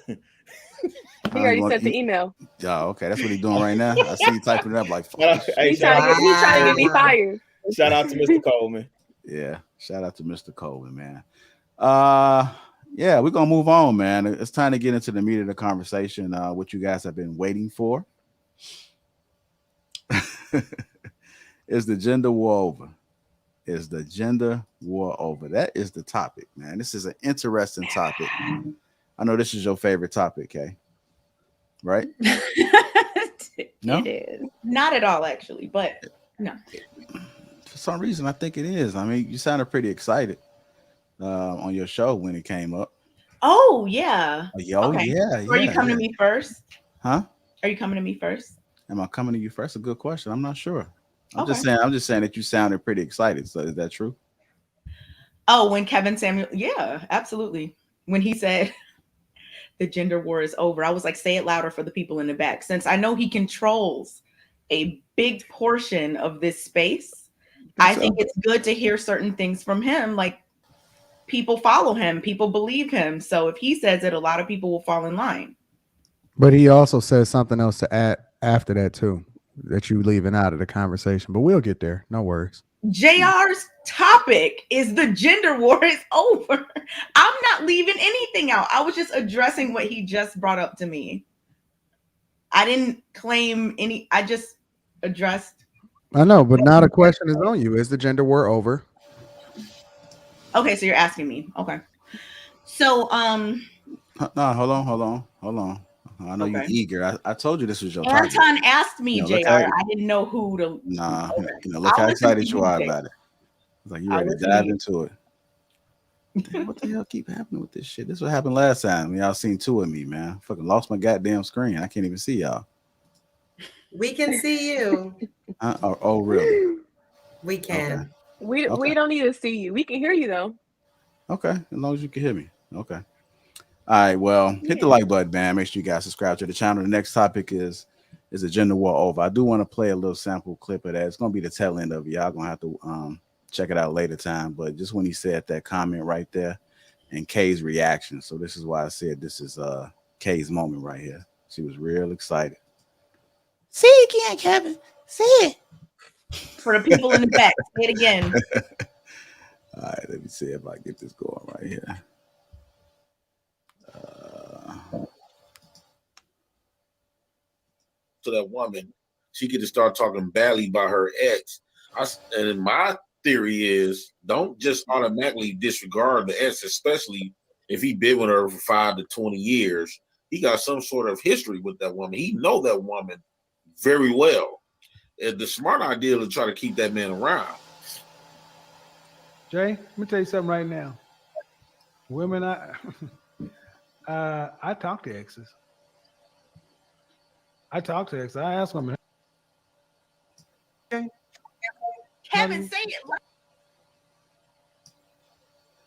He already sent the email. Oh, okay. That's what he's doing right now. I see you typing it up like. He's trying to get me fired. Shout out to Mr. Coleman. Yeah, shout out to Mr. Coleman, man. Yeah, we're gonna move on, man. It's time to get into the meat of the conversation. What you guys have been waiting for. Is the gender war over? Is the gender war over? That is the topic, man. This is an interesting topic. I know this is your favorite topic, Kay. Right? No? It is. Not at all, actually, but no. For some reason, I think it is. I mean, you sounded pretty excited on your show when it came up. Oh, yeah. Okay. Yeah. Are you coming to me first? Huh? Are you coming to me first? Am I coming to you first? A good question. I'm not sure. I'm just saying that you sounded pretty excited. So is that true? Oh, when Kevin Samuel, yeah, absolutely. When he said the gender war is over, I was like, say it louder for the people in the back. Since I know he controls a big portion of this space, I think it's good to hear certain things from him. Like, people follow him, people believe him. So if he says it, a lot of people will fall in line. But he also says something else to add after that too, that you leaving out of the conversation. But we'll get there. No worries. JR's topic is the gender war is over. I'm not leaving anything out. I was just addressing what he just brought up to me. I didn't claim any. I just addressed. I know, but now the question is on you. Is the gender war over? Okay, so you're asking me. Okay. So No, hold on. I know you're eager. I told you this was your topic. Anton asked me, JR. I didn't know who to. Nah, look how excited you are about it. It's like you ready to dive into it. Damn, what the hell keep happening with this shit? This is what happened last time. Y'all seen two of me, man. Fucking lost my goddamn screen. I can't even see y'all. We can see you. Oh, really? We can. Okay. We don't need to see you. We can hear you though. Okay, as long as you can hear me. Okay. All right. Well, hit the like button, man. Make sure you guys subscribe to the channel. The next topic is the gender war over? I do want to play a little sample clip of that. It's gonna be the tail end of it. Y'all gonna have to check it out later time. But just when he said that comment right there and Kay's reaction. So this is why I said this is Kay's moment right here. She was real excited. Say it again, Kevin. Say it. For the people in the back, say it again. All right, let me see if I get this going right here. To that woman, she get to start talking badly about her ex. And my theory is don't just automatically disregard the ex, especially if he been with her for 5 to 20 years. He got some sort of history with that woman. He know that woman very well. And the smart idea is to try to keep that man around. Jay, let me tell you something right now. Women, I talk to exes. I ask women. Okay. Kevin, say it.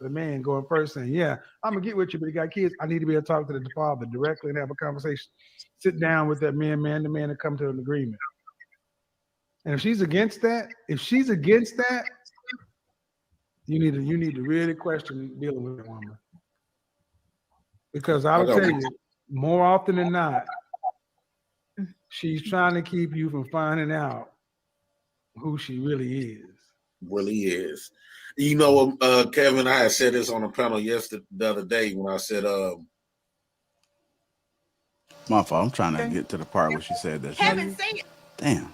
The man going first saying, yeah, I'm going to get with you, but you got kids. I need to be able to talk to the father directly and have a conversation. Sit down with that man to come to an agreement. And if she's against that, you need to really question dealing with a woman. Because I will tell you, more often than not, she's trying to keep you from finding out who she really is. Really is. You know, Kevin, I had said this on a panel the other day when I said, my fault. I'm trying to get to the part where she said that. Kevin, say it. Damn.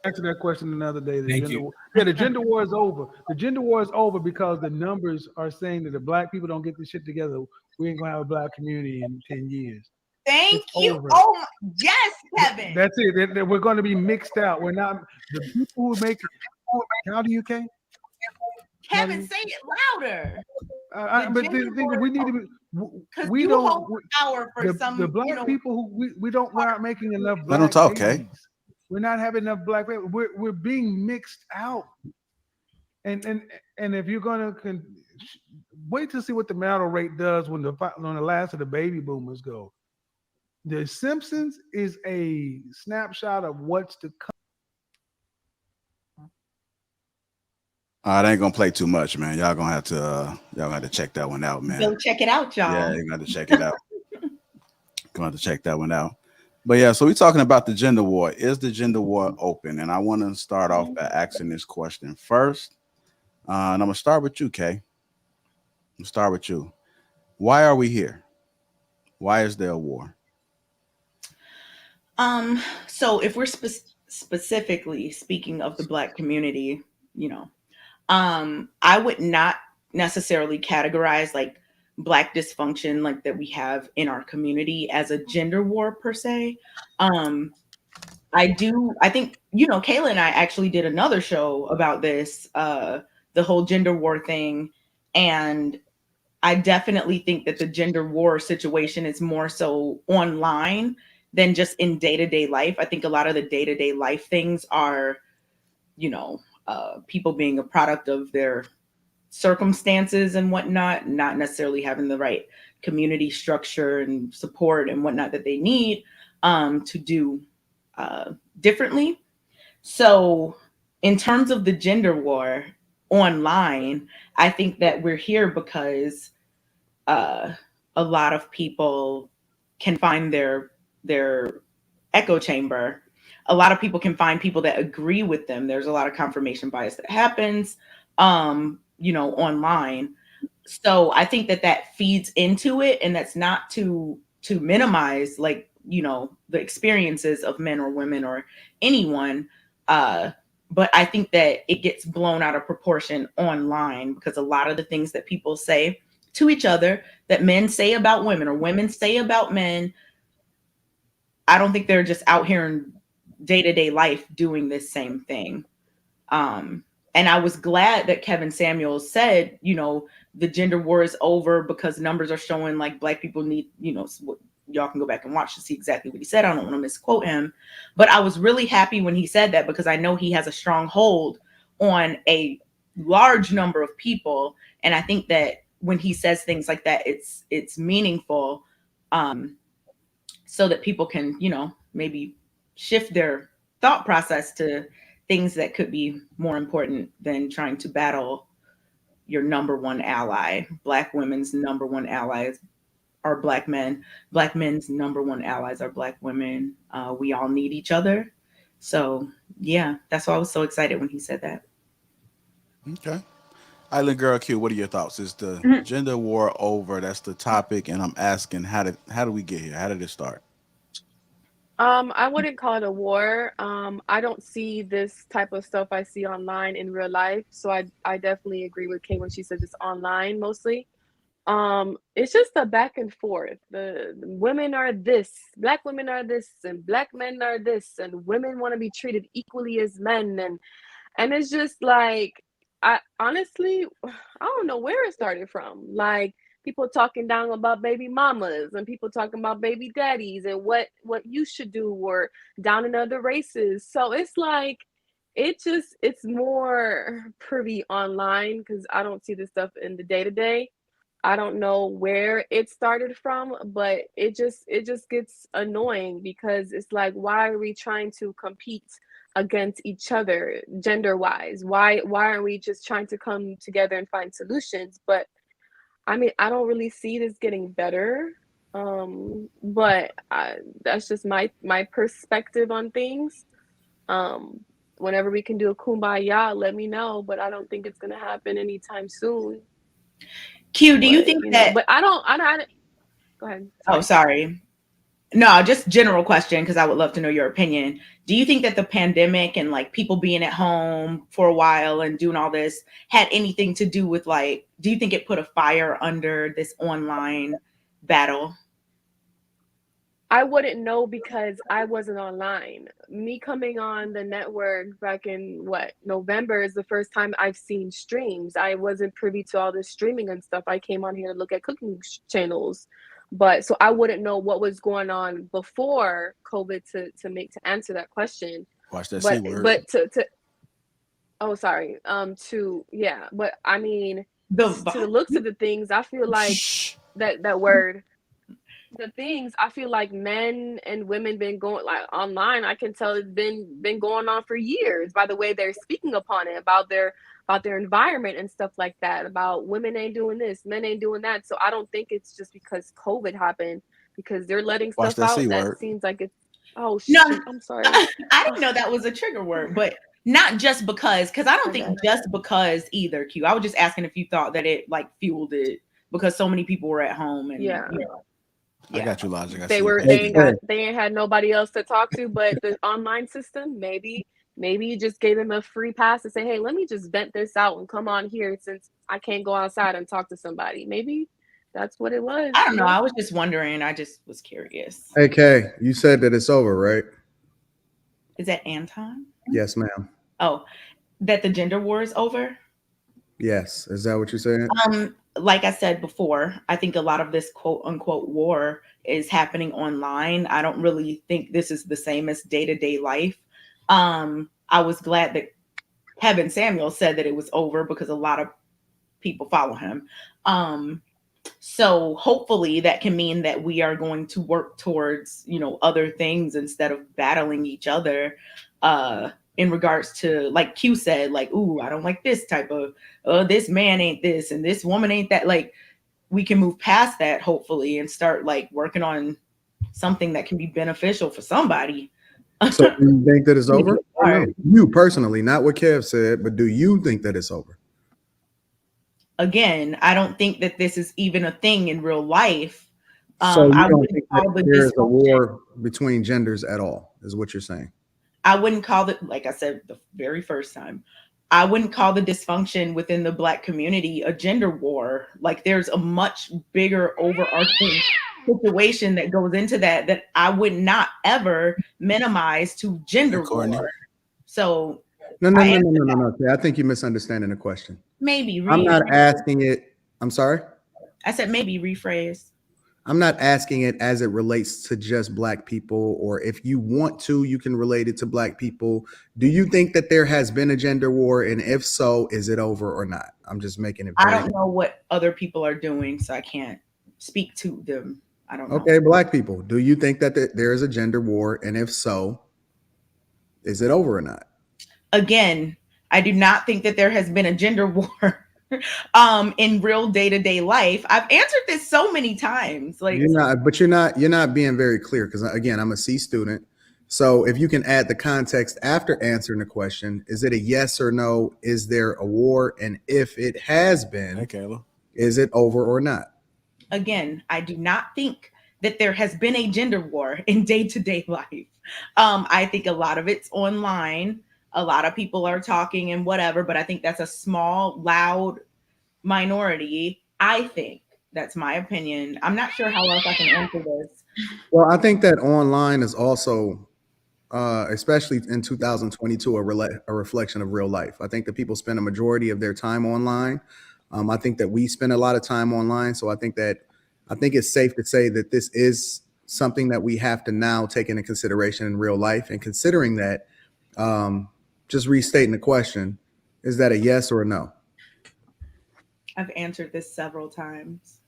Answer that question another day. The gender war is over. The gender war is over because the numbers are saying that if black people don't get this shit together, we ain't gonna have a black community in 10 years. Thank you. Oh, yes, Kevin. That's it. We're going to be mixed out. We're not the people who make it. How do you, Kay? Kevin, say it louder. But the thing is, we need to be. Because We you don't. hold power for The black people who we're not making enough Let 'em black talk, babies. Kay. We're not having enough black babies. We're being mixed out. And if you're gonna wait to see what the marital rate does when the last of the baby boomers go. The Simpsons is a snapshot of what's to come. I ain't gonna play too much, man. Y'all gonna have to check that one out, man. Go check it out, y'all. Yeah, you're gonna have to check it out. Gonna have to check that one out. But yeah, so we're talking about the gender war. Is the gender war open? And I want to start off by asking this question first. And I'm gonna start with you, Kay. I'm gonna start with you. Why are we here? Why is there a war? So if we're specifically speaking of the Black community, I would not necessarily categorize like Black dysfunction like that we have in our community as a gender war per se. I think, Kayla and I actually did another show about this, the whole gender war thing. And I definitely think that the gender war situation is more so online than just in day-to-day life. I think a lot of the day-to-day life things are, people being a product of their circumstances and whatnot, not necessarily having the right community structure and support and whatnot that they need to do differently. So in terms of the gender war online, I think that we're here because a lot of people can find their echo chamber. A lot of people can find people that agree with them. There's a lot of confirmation bias that happens, online. So I think that feeds into it, and that's not to minimize the experiences of men or women or anyone. But I think that it gets blown out of proportion online because a lot of the things that people say to each other that men say about women or women say about men, I don't think they're just out here in day-to-day life doing this same thing. And I was glad that Kevin Samuels said, the gender war is over because numbers are showing like Black people need, y'all can go back and watch to see exactly what he said. I don't want to misquote him, but I was really happy when he said that because I know he has a strong hold on a large number of people. And I think that when he says things like that, it's meaningful, so that people can, maybe shift their thought process to things that could be more important than trying to battle your number one ally. Black women's number one allies are Black men. Black men's number one allies are Black women. We all need each other. So yeah, that's why I was so excited when he said that. Okay. Island Girl Q, what are your thoughts? Is the gender war over? That's the topic, and I'm asking, how did we get here? How did it start? I wouldn't call it a war. I don't see this type of stuff I see online in real life. So I definitely agree with Kay when she says it's online mostly. It's just a back and forth. The women are this, Black women are this, and Black men are this, and women want to be treated equally as men, and it's just like, I honestly, I don't know where it started from. Like, people talking down about baby mamas and people talking about baby daddies and what you should do, or down in other races. So it's like, it's more privy online because I don't see this stuff in the day-to-day. I don't know where it started from, but it just gets annoying because it's like, why are we trying to compete against each other gender wise? Why aren't we just trying to come together and find solutions? But I mean, I don't really see this getting better. But that's just my perspective on things. Whenever we can do a kumbaya, let me know, but I don't think it's gonna happen anytime soon. Q, do you think that? But I don't. Go ahead. Sorry. Oh, sorry. No, just general question, because I would love to know your opinion. Do you think that the pandemic and like people being at home for a while and doing all this had anything to do with like, do you think it put a fire under this online battle? I wouldn't know because I wasn't online. Me coming on the network back in November is the first time I've seen streams. I wasn't privy to all this streaming and stuff. I came on here to look at cooking channels. But so I wouldn't know what was going on before COVID to answer that question. Watch that But C word. but to oh sorry. But I mean to the looks of the things, I feel like that word the things I feel like men and women been going like online. I can tell it's been going on for years by the way they're speaking upon it about their environment and stuff like that. About women ain't doing this, men ain't doing that. So I don't think it's just because COVID happened because they're letting Watch stuff that out C that word. seems like it's No, shoot. I'm sorry. I didn't know that was a trigger word, but not just because I don't think just because either, Q. I was just asking if you thought that it like fueled it because so many people were at home and Yeah. you know. I got you, Logic. I They see were you. they ain't had nobody else to talk to, but the online system, maybe you just gave them a free pass to say, hey, let me just vent this out and come on here since I can't go outside and talk to somebody. Maybe that's what it was. I don't know. I was just wondering. I just was curious. Hey Kay, you said that it's over, right? Is that Anton? Yes, ma'am. Oh, that the gender war is over? Yes. Is that what you're saying? Like I said before, I think a lot of this quote unquote war is happening online. I don't really think this is the same as day-to-day life. I was glad that Kevin Samuel said that it was over because a lot of people follow him. So hopefully that can mean that we are going to work towards, other things instead of battling each other. In regards to, like Q said, like, ooh, I don't like this type of, this man ain't this and this woman ain't that. Like, we can move past that, hopefully, and start like working on something that can be beneficial for somebody. So do you think that it's over? No. You personally, not what Kev said, but do you think that it's over? Again, I don't think that this is even a thing in real life. So you don't think that there's a war between genders at all, is what you're saying? I wouldn't call it, like I said the very first time, I wouldn't call the dysfunction within the Black community a gender war. Like there's a much bigger overarching situation that goes into that I would not ever minimize to gender war. So no. I think you're misunderstanding the question. Maybe I'm not asking it. I'm sorry. I said maybe rephrase. I'm not asking it as it relates to just Black people, or if you want to, you can relate it to Black people. Do you think that there has been a gender war? And if so, is it over or not? I'm just making it. I don't know what other people are doing, so I can't speak to them. I don't know. Okay, Black people, do you think that there is a gender war? And if so, is it over or not? Again, I do not think that there has been a gender war in real day-to-day life. I've answered this so many times. Like you're not being very clear, because again, I'm a C student. So if you can add the context after answering the question, is it a yes or no? Is there a war? And if it has been, is it over or not? Again, I do not think that there has been a gender war in day-to-day life. I think a lot of it's online. A lot of people are talking and whatever, but I think that's a small, loud minority. I think that's my opinion. I'm not sure how else I can answer this. Well, I think that online is also, especially in 2022, a reflection of real life. I think that people spend a majority of their time online. I think that we spend a lot of time online. So I think it's safe to say that this is something that we have to now take into consideration in real life. And considering that, just restating the question, is that a yes or a no? I've answered this several times.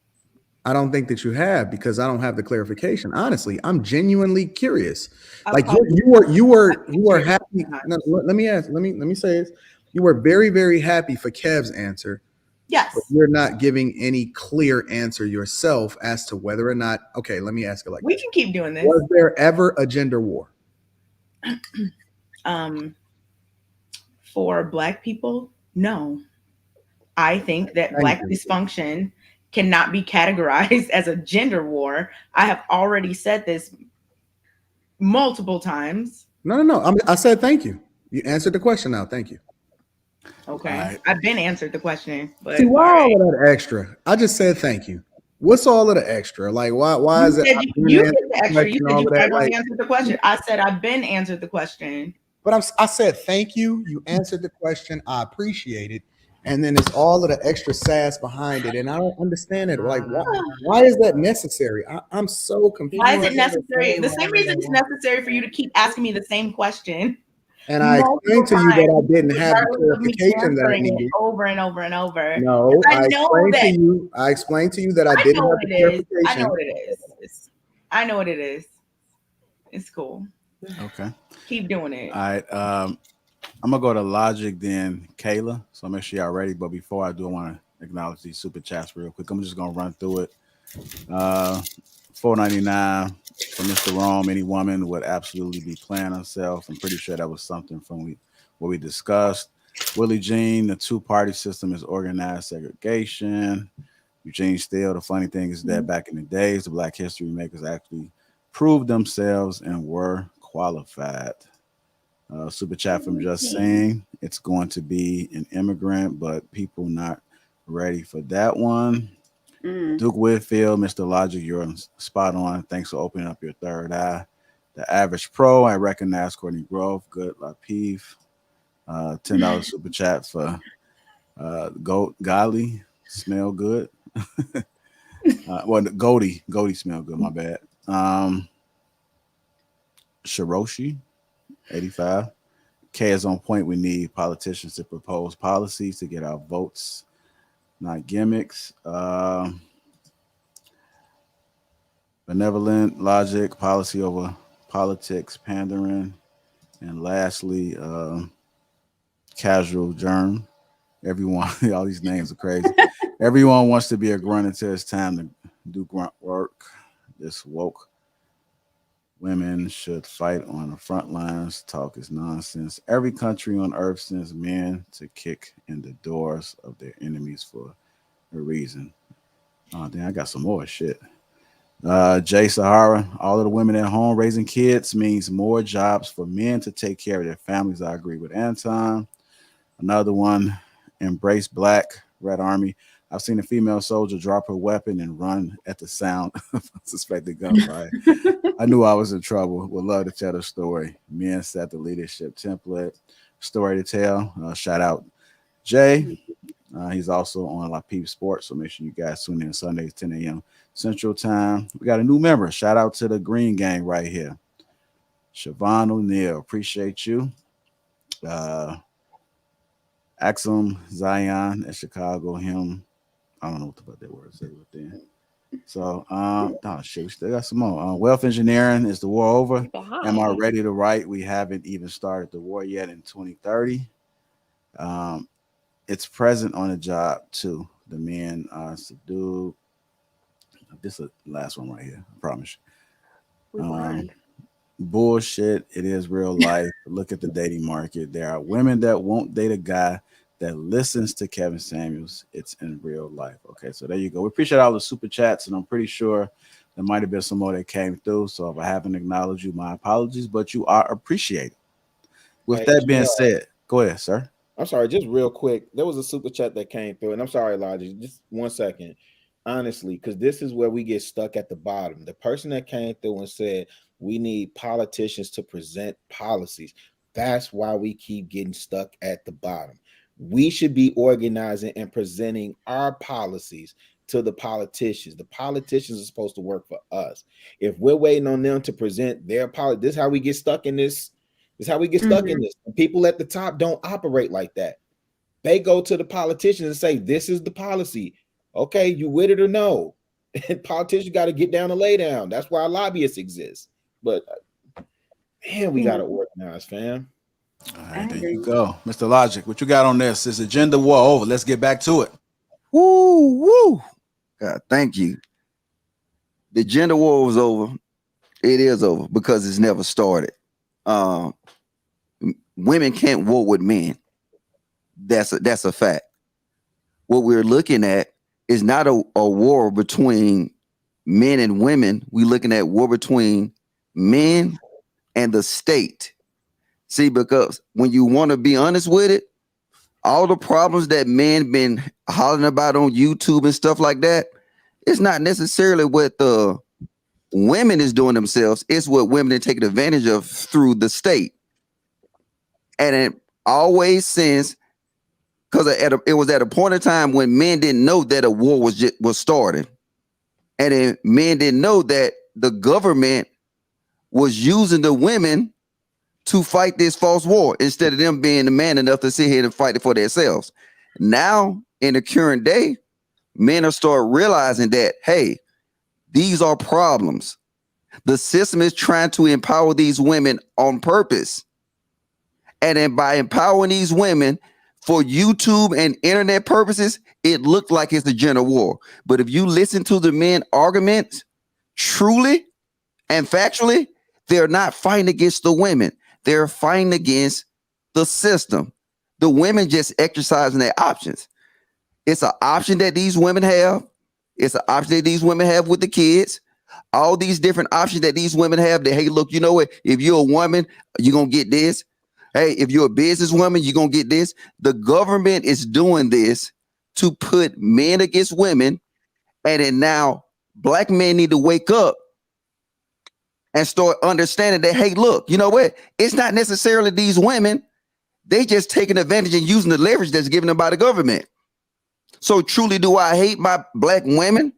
I don't think that you have, because I don't have the clarification. Honestly, I'm genuinely curious. Like you were happy. No, let me say this. You were very, very happy for Kev's answer. Yes. But you're not giving any clear answer yourself as to whether or not. Okay, let me ask it like we can keep doing this. Was there ever a gender war? For Black people, no. I think that Black dysfunction cannot be categorized as a gender war. I have already said this multiple times. No. I said thank you. You answered the question now. Thank you. Okay. Right. I've been answered the question. But see, why all of that extra? I just said thank you. What's all of the extra? Like, why is it? You get the extra. You said you that, already answered the question. I said I've been answered the question. But I said thank you. You answered the question. I appreciate it. And then it's all of the extra sass behind it, and I don't understand it. Like, why is that necessary? I'm so confused. Why is it necessary? The same reason it's necessary for you to keep asking me the same question. And I explained to you that I didn't have the clarification that I needed over and over and over. No, I explained to you that I didn't have the clarification. I know what it is. I know what it is. It's cool. Okay. Keep doing it. All right. I'm gonna go to Logic, then Kayla. So make sure y'all ready. But before I do, I want to acknowledge these super chats real quick. I'm just gonna run through it. $4.99 for Mr. Rome. Any woman would absolutely be playing herself. I'm pretty sure that was something from what we discussed. Willie Jean, the two-party system is organized segregation. Eugene Steele, the funny thing is that back in the days, the Black history makers actually proved themselves and were qualified. Super chat from Just Saying, it's going to be an immigrant, but people not ready for that one. Duke Whitfield, Mr. Logic, you're spot on. Thanks for opening up your third eye. The Average Pro, I recognize Courtney Grove. Good, Lapeef. $10 super chat for Golly, smell good. Goldie smell good, my bad. Shiroshi, 85. K is on point. We need politicians to propose policies to get our votes, not gimmicks. Benevolent Logic, policy over politics, pandering. And lastly, Casual Germ. Everyone, all these names are crazy. Everyone wants to be a grunt until it's time to do grunt work. This woke women should fight on the front lines. Talk is nonsense. Every country on earth sends men to kick in the doors of their enemies for a reason. Oh, damn, I got some more shit. Jay Sahara, all of the women at home raising kids means more jobs for men to take care of their families. I agree with Anton. Another one, Embrace Black, Red Army. I've seen a female soldier drop her weapon and run at the sound of suspected gunfire. I knew I was in trouble. Would love to tell the story. Men set the leadership template. Story to tell. Shout out Jay. He's also on Lapeef Sports, so make sure you guys tune in Sundays, 10 a.m. Central Time. We got a new member. Shout out to the Green Gang right here. Siobhan O'Neill, appreciate you. Axum Zion at Chicago, him. I don't know what the fuck that word say with there. So, shit, we still got some more. Wealth engineering, is the war over? Am I ready to write? We haven't even started the war yet in 2030. It's present on the job too. The men are subdued. This is the last one right here. I promise you. Bullshit. It is real life. Look at the dating market. There are women that won't date a guy that listens to Kevin Samuels. It's in real life. Okay, so there you go. We appreciate all the super chats, and I'm pretty sure there might have been some more that came through. So if I haven't acknowledged you, my apologies, but you are appreciated. With that being said, go ahead, sir. I'm sorry, just real quick. There was a super chat that came through, and I'm sorry, Logic, just 1 second. Honestly, because this is where we get stuck at the bottom. The person that came through and said we need politicians to present policies. That's why we keep getting stuck at the bottom. We should be organizing and presenting our policies to the politicians. The politicians are supposed to work for us. If we're waiting on them to present their policy, this is how we get stuck in this. This is how we get stuck in this. People at the top don't operate like that. They go to the politicians and say, this is the policy. Okay, you with it or no? And politicians got to get down and lay down. That's why lobbyists exist. But man, we got to organize, fam. All right, there you go. Mr. Logic, what you got on this? Is agenda war over? Let's get back to it. Woo. God, thank you. The gender war was over. It is over because it's never started. Women can't war with men. That's a fact. What we're looking at is not a war between men and women. We're looking at war between men and the state. See, because when you want to be honest with it, all the problems that men been hollering about on YouTube and stuff like that, It's not necessarily what the women is doing themselves. It's what women are taking advantage of through the state. And it always since, because it was at a point in time when men didn't know that a war was starting. And then men didn't know that the government was using the women to fight this false war instead of them being the man enough to sit here and fight it for themselves. Now, in the current day, men are start realizing that, hey, these are problems. The system is trying to empower these women on purpose. And then by empowering these women for YouTube and internet purposes, it looked like it's a gender war. But if you listen to the men arguments truly and factually, they're not fighting against the women. They're fighting against the system. The women just exercising their options. It's an option that these women have. It's an option that these women have with the kids. All these different options that these women have that, hey, look, you know what? If you're a woman, you're going to get this. Hey, if you're a businesswoman, you're going to get this. The government is doing this to put men against women. And then now black men need to wake up and start understanding that, hey, look, you know what? It's not necessarily these women. They just taking advantage and using the leverage that's given them by the government. So truly, do I hate my black women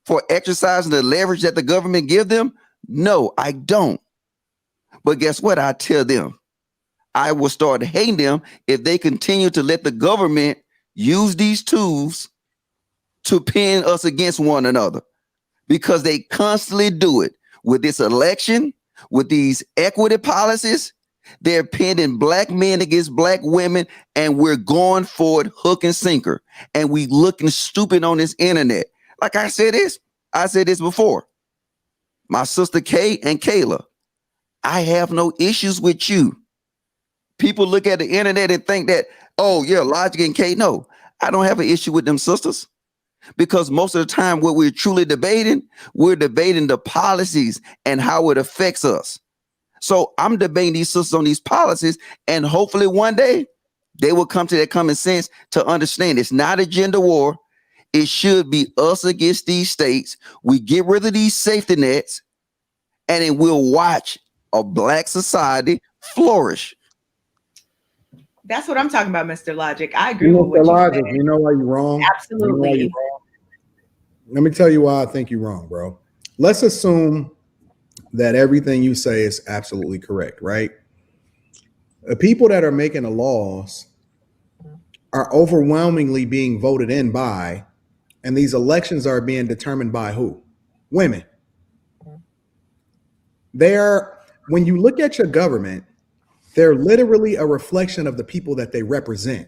for exercising the leverage that the government give them? No, I don't. But guess what? I tell them, I will start hating them if they continue to let the government use these tools to pin us against one another, because they constantly do it with this election, with these equity policies. They're pinning black men against black women, and we're going for it hook and sinker. And we looking stupid on this internet. Like I said this before. My sister Kay and Kayla, I have no issues with you. People look at the internet and think that, oh yeah, Logic and Kay. No, I don't have an issue with them sisters, because most of the time what we're truly debating, we're debating the policies and how it affects us. So I'm debating these sisters on these policies, and hopefully one day they will come to that common sense to understand it's not a gender war. It should be us against these states. We get rid of these safety nets, and then we'll watch a black society flourish. That's what I'm talking about, Mr. Logic. I agree with Mr. what Logic, you said. you know why you're wrong? Absolutely. Let me tell you why I think you're wrong, bro. Let's assume that everything you say is absolutely correct, right? The people that are making the laws are overwhelmingly being voted in by, and these elections are being determined by who? Women. When you look at your government, they're literally a reflection of the people that they represent.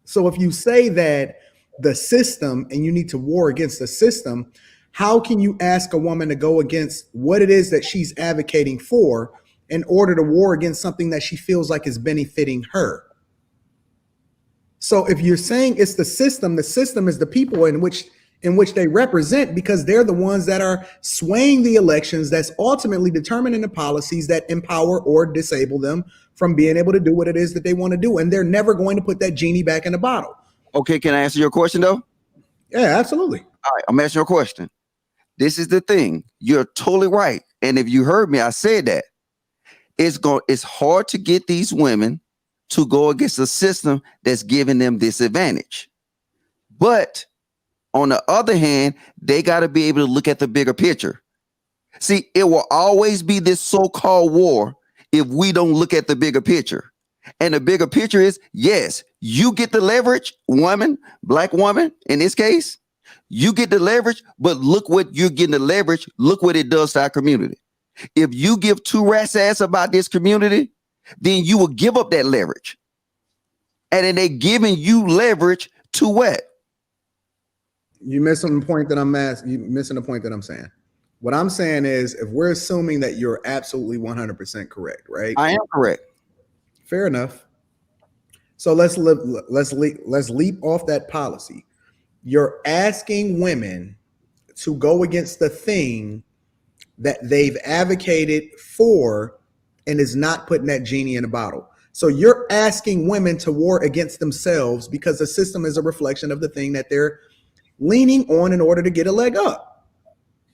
So if you say that the system and you need to war against the system, how can you ask a woman to go against what it is that she's advocating for in order to war against something that she feels like is benefiting her? So if you're saying it's the system is the people in which they represent, because they're the ones that are swaying the elections, that's ultimately determining the policies that empower or disable them from being able to do what it is that they want to do. And they're never going to put that genie back in the bottle. Okay, can I answer your question though? Yeah, absolutely. All right, I'm asking you a question. This is the thing. You're totally right. And if you heard me, I said that it's hard to get these women to go against a system that's giving them this advantage. But on the other hand, they got to be able to look at the bigger picture. See, it will always be this so-called war if we don't look at the bigger picture. And the bigger picture is, yes, you get the leverage, woman, black woman, in this case, you get the leverage, but look what you're getting the leverage. Look what it does to our community. If you give two rats ass about this community, then you will give up that leverage. And then they're giving you leverage to what? You're missing the point that I'm asking. You're missing the point that I'm saying. What I'm saying is, if we're assuming that you're absolutely 100% correct, right? I am correct. Fair enough. So let's leap off that policy. You're asking women to go against the thing that they've advocated for and is not putting that genie in a bottle. So you're asking women to war against themselves because the system is a reflection of the thing that they're leaning on in order to get a leg up.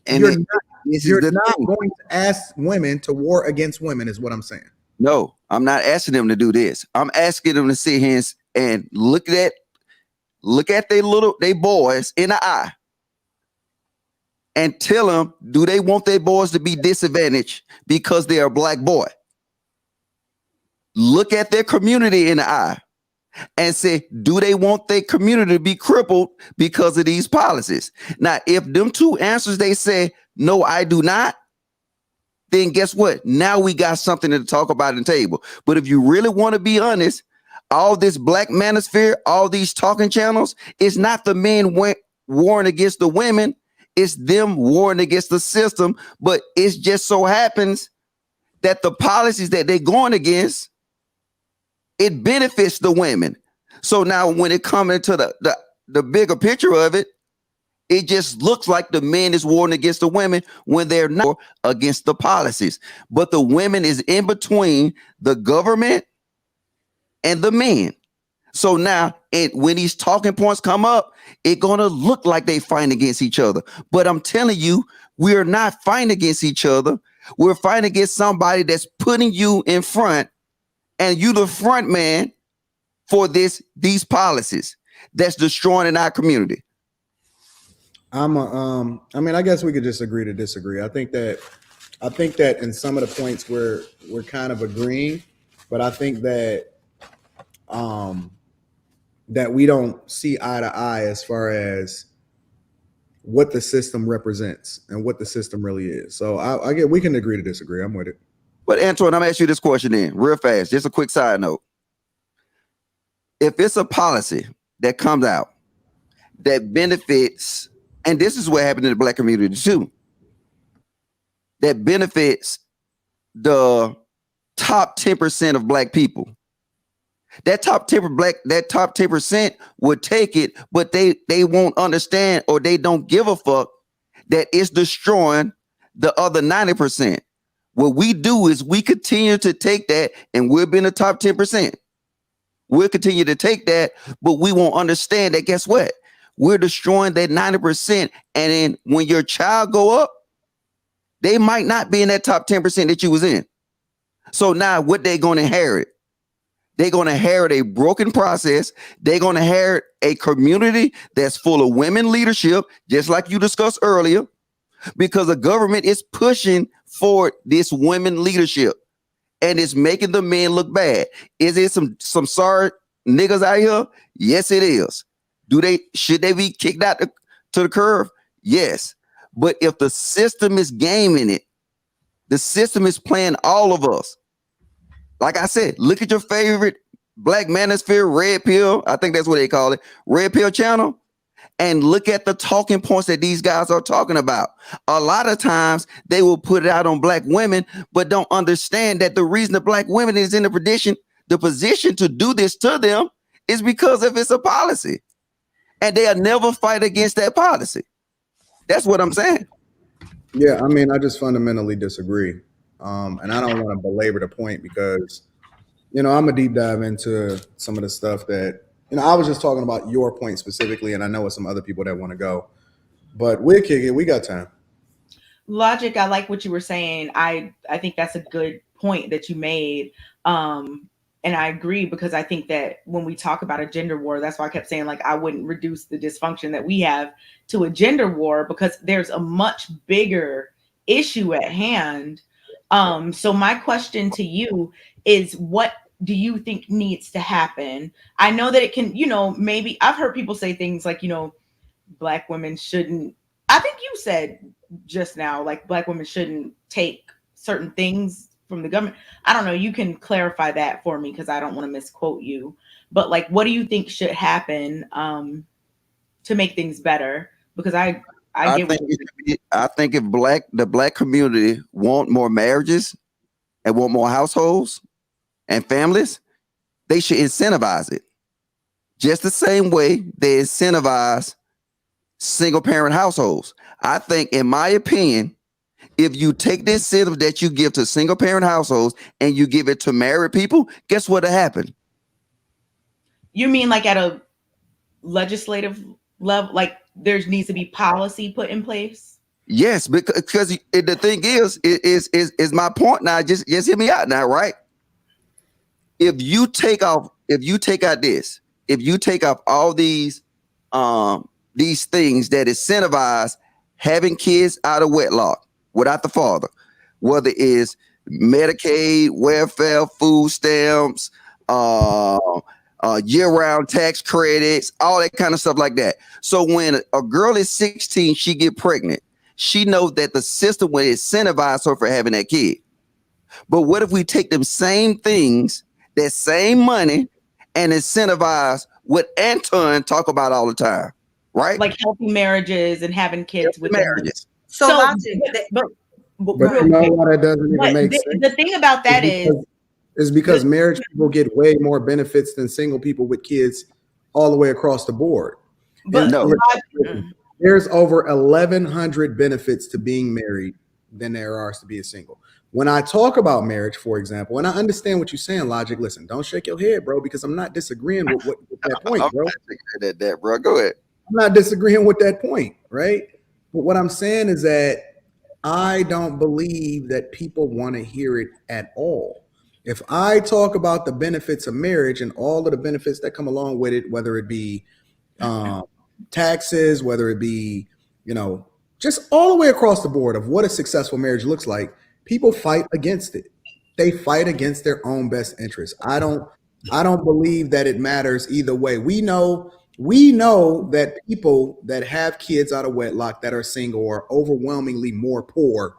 And you're you're not going to ask women to war against women, is what I'm saying. No, I'm not asking them to do this. I'm asking them to sit here and look at they boys in the eye and tell them, do they want their boys to be disadvantaged because they're a black boy? Look at their community in the eye and say, do they want their community to be crippled because of these policies? Now, if them two answers, they say, no, I do not, then guess what? Now we got something to talk about on the table. But if you really want to be honest, all this black manosphere, all these talking channels, it's not the men warring against the women. It's them warring against the system. But it just so happens that the policies that they're going against, it benefits the women. So now when it comes into the bigger picture of it, it just looks like the men is warring against the women when they're not against the policies. But the women is in between the government and the men. So now when these talking points come up, it's going to look like they fight against each other. But I'm telling you, we're not fighting against each other. We're fighting against somebody that's putting you in front, and you the front man for these policies that's destroying in our community. I mean, I guess we could just agree to disagree. I think that in some of the points we're kind of agreeing, but I think that that we don't see eye to eye as far as what the system represents and what the system really is. So I get, we can agree to disagree. I'm with it. But Antoine, I'm gonna ask you this question then, real fast. Just a quick side note. If it's a policy that comes out that benefits, and this is what happened in the black community too, that benefits the top 10% of black people. That top 10% would take it, but they won't understand, or they don't give a fuck that it's destroying the other 90%. What we do is we continue to take that, and we'll be in the top 10%. We'll continue to take that, but we won't understand that, guess what? We're destroying that 90%. And then when your child go up, they might not be in that top 10% that you was in. So now what they going to inherit? They're going to inherit a broken process. They're going to inherit a community that's full of women leadership, just like you discussed earlier, because the government is pushing for this women leadership, and it's making the men look bad. Is it some sorry niggas out here? Yes, it is. Should they be kicked out to the curb? Yes. But if the system is gaming it, the system is playing all of us. Like I said, look at your favorite black manosphere, red pill. I think that's what they call it, red pill channel. And look at the talking points that these guys are talking about. A lot of times they will put it out on black women, but don't understand that the reason the black women is in the position to do this to them is because of it's a policy. And they'll never fight against that policy. That's what I'm saying. Yeah, I mean, I just fundamentally disagree. And I don't want to belabor the point because, I'm a deep dive into some of the stuff that, I was just talking about your point specifically, and I know it's some other people that want to go, but we'll kick it. We got time. Logic, I like what you were saying. I think that's a good point that you made. And I agree, because I think that when we talk about a gender war, that's why I kept saying, like, I wouldn't reduce the dysfunction that we have to a gender war, because there's a much bigger issue at hand. So my question to you is, what do you think needs to happen? I know that it can, maybe I've heard people say things like, black women shouldn't, I think you said just now, like, black women shouldn't take certain things from the government. I don't know. You can clarify that for me, because I don't want to misquote you. But, like, what do you think should happen to make things better? Because I think if the black community want more marriages and want more households and families, they should incentivize it. Just the same way they incentivize single parent households. I think, in my opinion, if you take the incentive that you give to single parent households and you give it to married people, guess what'll happen? You mean like at a legislative level, like there needs to be policy put in place? Yes, because the thing is my point now. Just hear me out now, right? If you take out all these things that incentivize having kids out of wedlock without the father, whether it's Medicaid, welfare, food stamps, year-round tax credits, all that kind of stuff like that. So when a girl is 16, she get pregnant, she knows that the system will incentivize her for having that kid. But what if we take them same things, that same money, and incentivize what Anton talk about all the time, right? Like healthy marriages and having kids with marriages. So Logic, but you know why that doesn't even make sense? The thing about that is because marriage people get way more benefits than single people with kids all the way across the board. But there's over 1,100 benefits to being married than there are to be a single. When I talk about marriage, for example, and I understand what you're saying, Logic, listen, don't shake your head, bro, because I'm not disagreeing with that point, bro. That, bro. Go ahead. I'm not disagreeing with that point, right? But what I'm saying is that I don't believe that people want to hear it at all. If I talk about the benefits of marriage and all of the benefits that come along with it, whether it be taxes, whether it be, just all the way across the board of what a successful marriage looks like, people fight against it. They fight against their own best interests. I don't believe that it matters either way. We know that people that have kids out of wedlock that are single are overwhelmingly more poor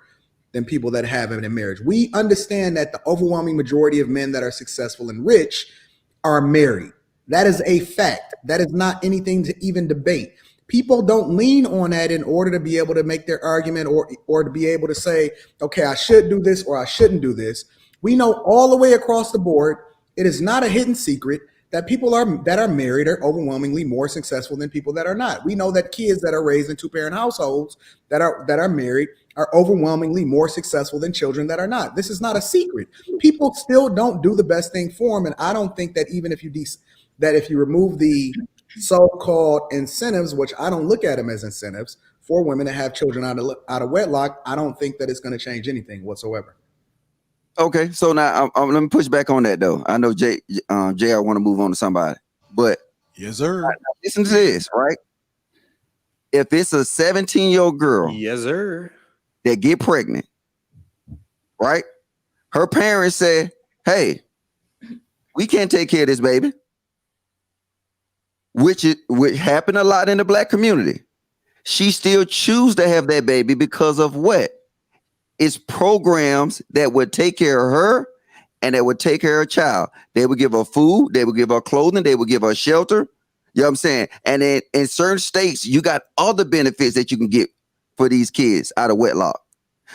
than people that have it in marriage. We understand that the overwhelming majority of men that are successful and rich are married. That is a fact. That is not anything to even debate. People don't lean on that in order to be able to make their argument or to be able to say, okay, I should do this or I shouldn't do this. We know all the way across the board, it is not a hidden secret that people that are married are overwhelmingly more successful than people that are not. We know that kids that are raised in two-parent households that are married are overwhelmingly more successful than children that are not. This is not a secret. People still don't do the best thing for them, and I don't think that even if you remove the so-called incentives, which I don't look at them as incentives for women to have children out of wedlock, I don't think that it's going to change anything whatsoever. Okay, so now let me push back on that though. I know Jay, I want to move on to somebody, but yes, sir. Listen to this, right? If it's a 17-year-old girl, yes, sir, that get pregnant, right? Her parents say, "Hey, we can't take care of this baby," which happen a lot in the Black community. She still choose to have that baby because of what? It's programs that would take care of her and that would take care of her child. They would give her food, they would give her clothing, they would give her shelter. You know what I'm saying? And then in certain states, you got other benefits that you can get for these kids out of wedlock.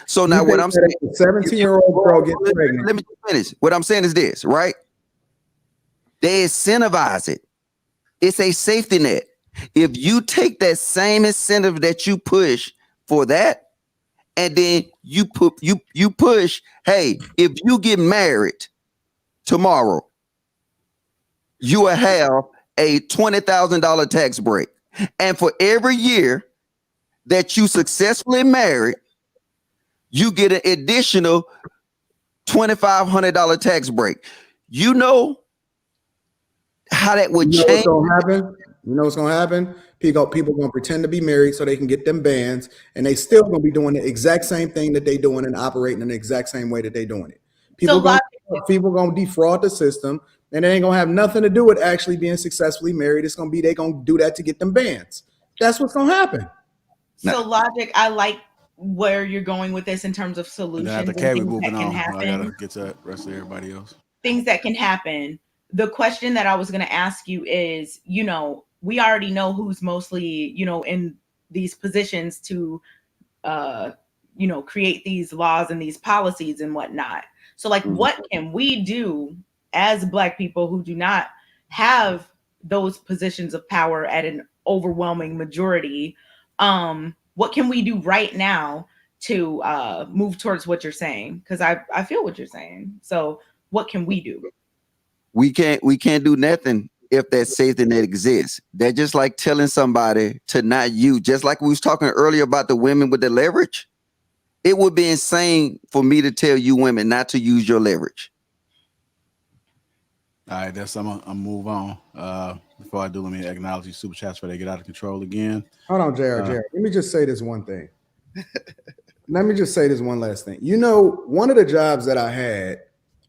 So now what I'm saying, 17-year-old girl gets pregnant. Let me finish. What I'm saying is this, right? They incentivize it. It's a safety net. If you take that same incentive that you push for that, and then you push, hey, if you get married tomorrow, you will have a $20,000 tax break. And for every year that you successfully married, you get an additional $2,500 tax break. You know how that would change. What's gonna happen? You know what's gonna happen? People gonna pretend to be married so they can get them bands, and they still gonna be doing the exact same thing that they doing and operating in the exact same way that they doing it. People gonna defraud the system, and it ain't gonna have nothing to do with actually being successfully married. It's gonna be they gonna do that to get them bands. That's what's gonna happen. So Logic, I like where you're going with this in terms of solutions and things that can happen. I gotta get to the rest of everybody else. Things that can happen. The question that I was going to ask you is, we already know who's mostly, in these positions to, create these laws and these policies and whatnot. So what can we do as Black people who do not have those positions of power at an overwhelming majority? What can we do right now to move towards what you're saying? Because I feel what you're saying. So what can we do? We can't do nothing if that safety net exists. They're just like telling somebody to not use, just like we was talking earlier about the women with the leverage. It would be insane for me to tell you women not to use your leverage. All right, that's I'm gonna move on. Before I do, let me acknowledge these super chats before they get out of control again. Hold on, JR. Let me just say this one thing. Let me just say this one last thing. You know, one of the jobs that I had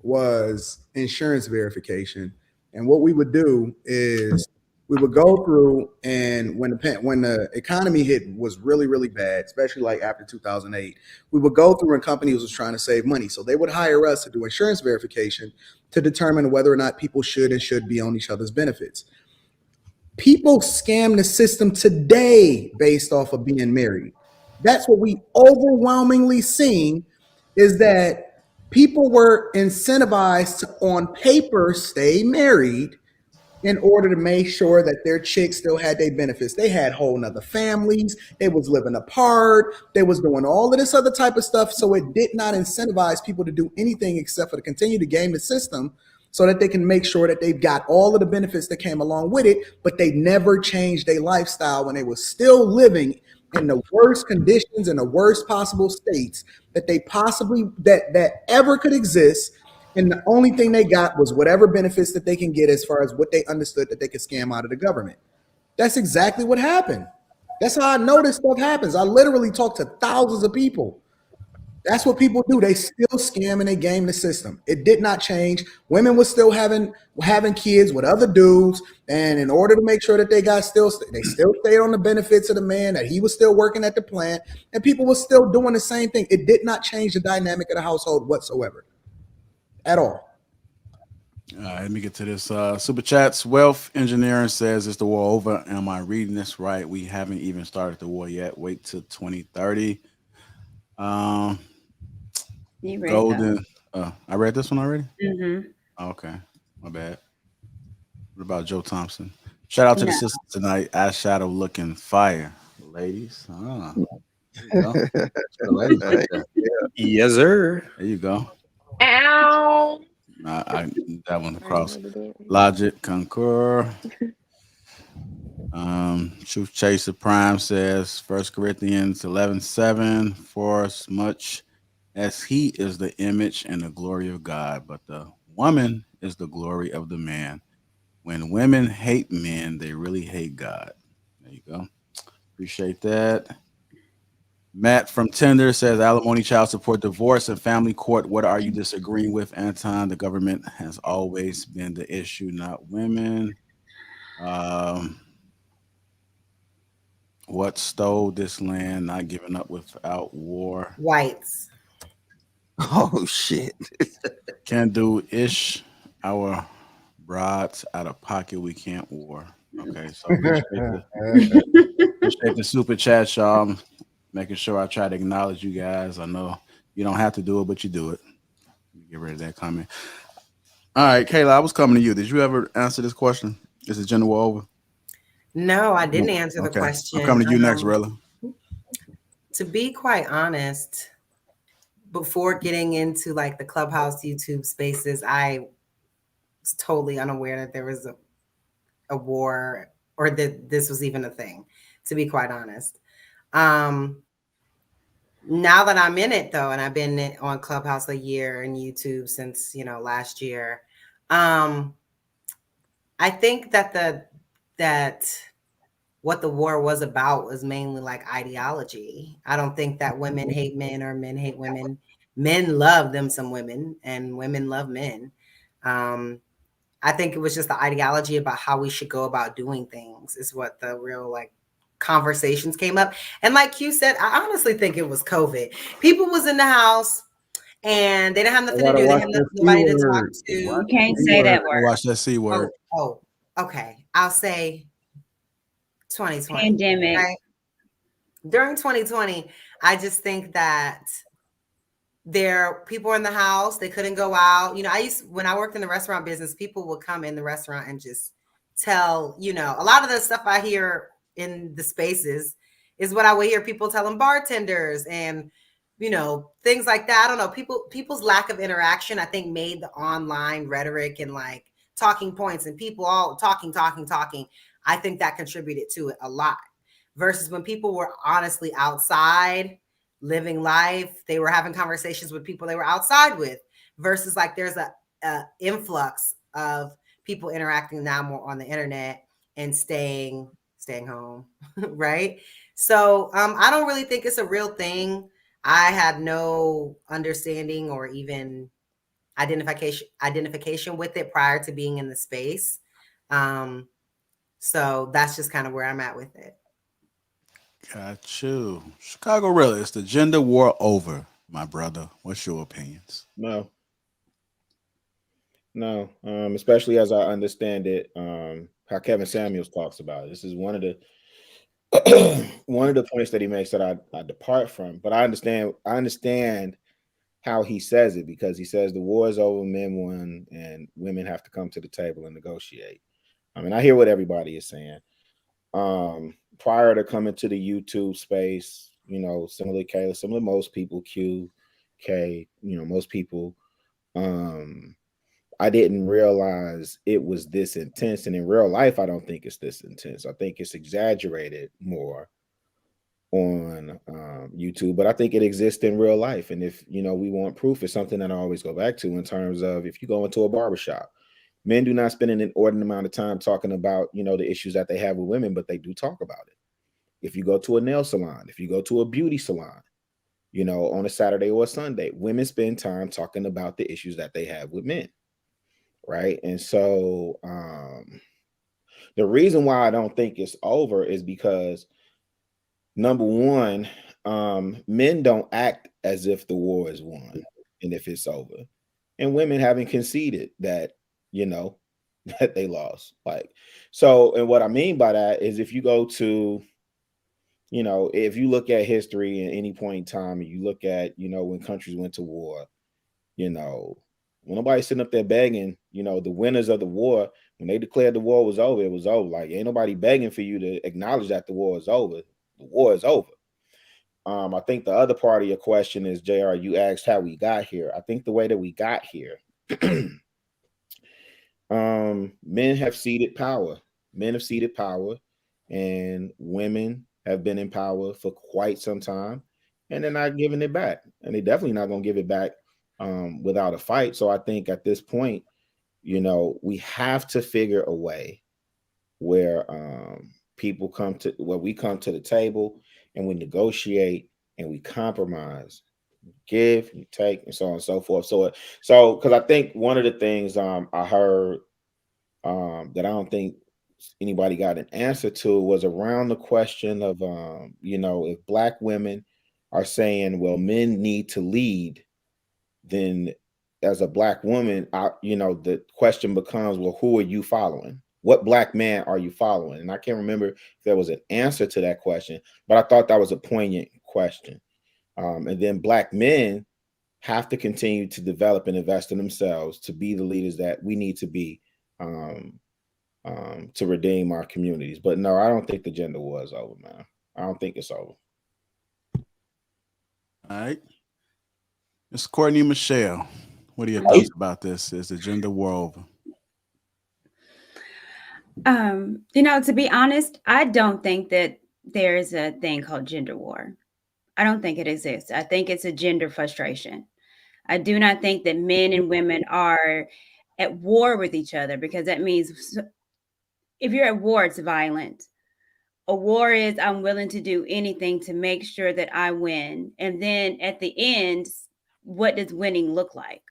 was insurance verification. And what we would do is we would go through, and when the economy hit was really, really bad, especially like after 2008, we would go through and companies was trying to save money. So they would hire us to do insurance verification to determine whether or not people should and should be on each other's benefits. People scam the system today based off of being married. That's what we overwhelmingly seeing, is that people were incentivized to, on paper, stay married in order to make sure that their chicks still had their benefits. They had whole nother families. They was living apart. They was doing all of this other type of stuff. So it did not incentivize people to do anything except for to continue to game the system so that they can make sure that they've got all of the benefits that came along with it, but they never changed their lifestyle when they were still living in the worst conditions and the worst possible states that they possibly that ever could exist. And the only thing they got was whatever benefits that they can get as far as what they understood that they could scam out of the government. That's exactly what happened. That's how I know this stuff happens. I literally talk to thousands of people. That's what people do. They still scam and they game the system. It did not change. Women were still having kids with other dudes, and in order to make sure that they still stayed on the benefits of the man, that he was still working at the plant, and people were still doing the same thing. It did not change the dynamic of the household whatsoever, at all. All right, let me get to this. Super chats. Wealth Engineering says, "Is the war over?" Am I reading this right? We haven't even started the war yet. Wait till 2030. You read Golden. I read this one already. Mm-hmm. Okay, my bad. What about Joe Thompson? Shout out to the sisters tonight. Eyeshadow looking fire, ladies. There you go. Ladies right there. Yes, sir. There you go. Ow. I that one across. Logic concur. Truth Chaser Prime says 1 Corinthians 11:7, for as much as he is the image and the glory of God, but the woman is the glory of the man. When women hate men, they really hate God. There you go. Appreciate that. Matt from Tinder says alimony, child support, divorce, and family court. What are you disagreeing with, Anton? The government has always been the issue, not women. What stole this land? Not giving up without war. Whites. Oh shit. Can't do ish. Our broads out of pocket. We can't war. Okay, so appreciate the super chat, y'all. Making sure I try to acknowledge you guys. I know you don't have to do it, but you do it. Get rid of that comment. All right, Kayla, I was coming to you. Did you ever answer this question? Is the gender war over? No, I didn't answer the question. I'm coming to you next, Rilla. To be quite honest, before getting into like the Clubhouse YouTube spaces, I was totally unaware that there was a war or that this was even a thing, to be quite honest. Now that I'm in it though, and I've been on Clubhouse a year and YouTube since, last year. I think that what the war was about was mainly like ideology. I don't think that women hate men or men hate women. Men love them some women and women love men. I think it was just the ideology about how we should go about doing things is what the real like conversations came up. And like you said, I honestly think it was COVID. People was in the house and they didn't have nothing to do. They had nobody to talk to. You can't say that word. Watch that C word. Oh, okay. I'll say 2020. Pandemic. Right? During 2020, I just think that people were in the house. They couldn't go out. When I worked in the restaurant business, people would come in the restaurant and just tell, a lot of the stuff I hear in the spaces is what I would hear people telling bartenders and, things like that. I don't know. People's lack of interaction, I think, made the online rhetoric and like talking points and people all talking, I think that contributed to it a lot. Versus when people were honestly outside living life, they were having conversations with people they were outside with, versus like there's a influx of people interacting now more on the internet and staying home, right? So I don't really think it's a real thing. I had no understanding or even identification with it prior to being in the space. So that's just kind of where I'm at with it. Got you. Chicago Real, is the gender war over, my brother? What's your opinions? No. Especially as I understand it, how Kevin Samuels talks about it. This is one of the one of the points that he makes that I depart from. But I understand how he says it, because he says the war is over, men won, and women have to come to the table and negotiate. I mean, I hear what everybody is saying. Prior to coming to the YouTube space, similar to Kayla, similar to most people, Q, K, most people, I didn't realize it was this intense. And in real life, I don't think it's this intense. I think it's exaggerated more on YouTube, but I think it exists in real life. And if, we want proof, it's something that I always go back to in terms of if you go into a barbershop, men do not spend an inordinate amount of time talking about, the issues that they have with women, but they do talk about it. If you go to a nail salon, if you go to a beauty salon, on a Saturday or a Sunday, women spend time talking about the issues that they have with men. Right. And so the reason why I don't think it's over is because, number one, men don't act as if the war is won and if it's over. And women haven't conceded that, that they lost. And what I mean by that is if you go to, if you look at history at any point in time, and you look at, when countries went to war, when nobody's sitting up there begging, the winners of the war, when they declared the war was over, it was over. Like, ain't nobody begging for you to acknowledge that the war is over. The war is over. I think the other part of your question is, JR, you asked how we got here. I think the way that we got here, men have ceded power. Men have ceded power, and women have been in power for quite some time, and they're not giving it back. And they're definitely not going to give it back without a fight. So I think at this point, we have to figure a way where we come to the table and we negotiate and we compromise, give, you take, and so on and so forth. So because I think one of the things I heard that I don't think anybody got an answer to was around the question of if Black women are saying, well, men need to lead, then as a Black woman, the question becomes, well, who are you following? What Black man are you following? And I can't remember if there was an answer to that question, but I thought that was a poignant question. And then Black men have to continue to develop and invest in themselves to be the leaders that we need to be to redeem our communities. But no, I don't think the gender war is over, man. I don't think it's over. All right. Miss Courtney Michelle, what are your thoughts about this? Is the gender war over? To be honest, I don't think that there's a thing called gender war. I don't think it exists. I think it's a gender frustration. I do not think that men and women are at war with each other, because that means if you're at war, it's violent. A war is I'm willing to do anything to make sure that I win. And then at the end, what does winning look like?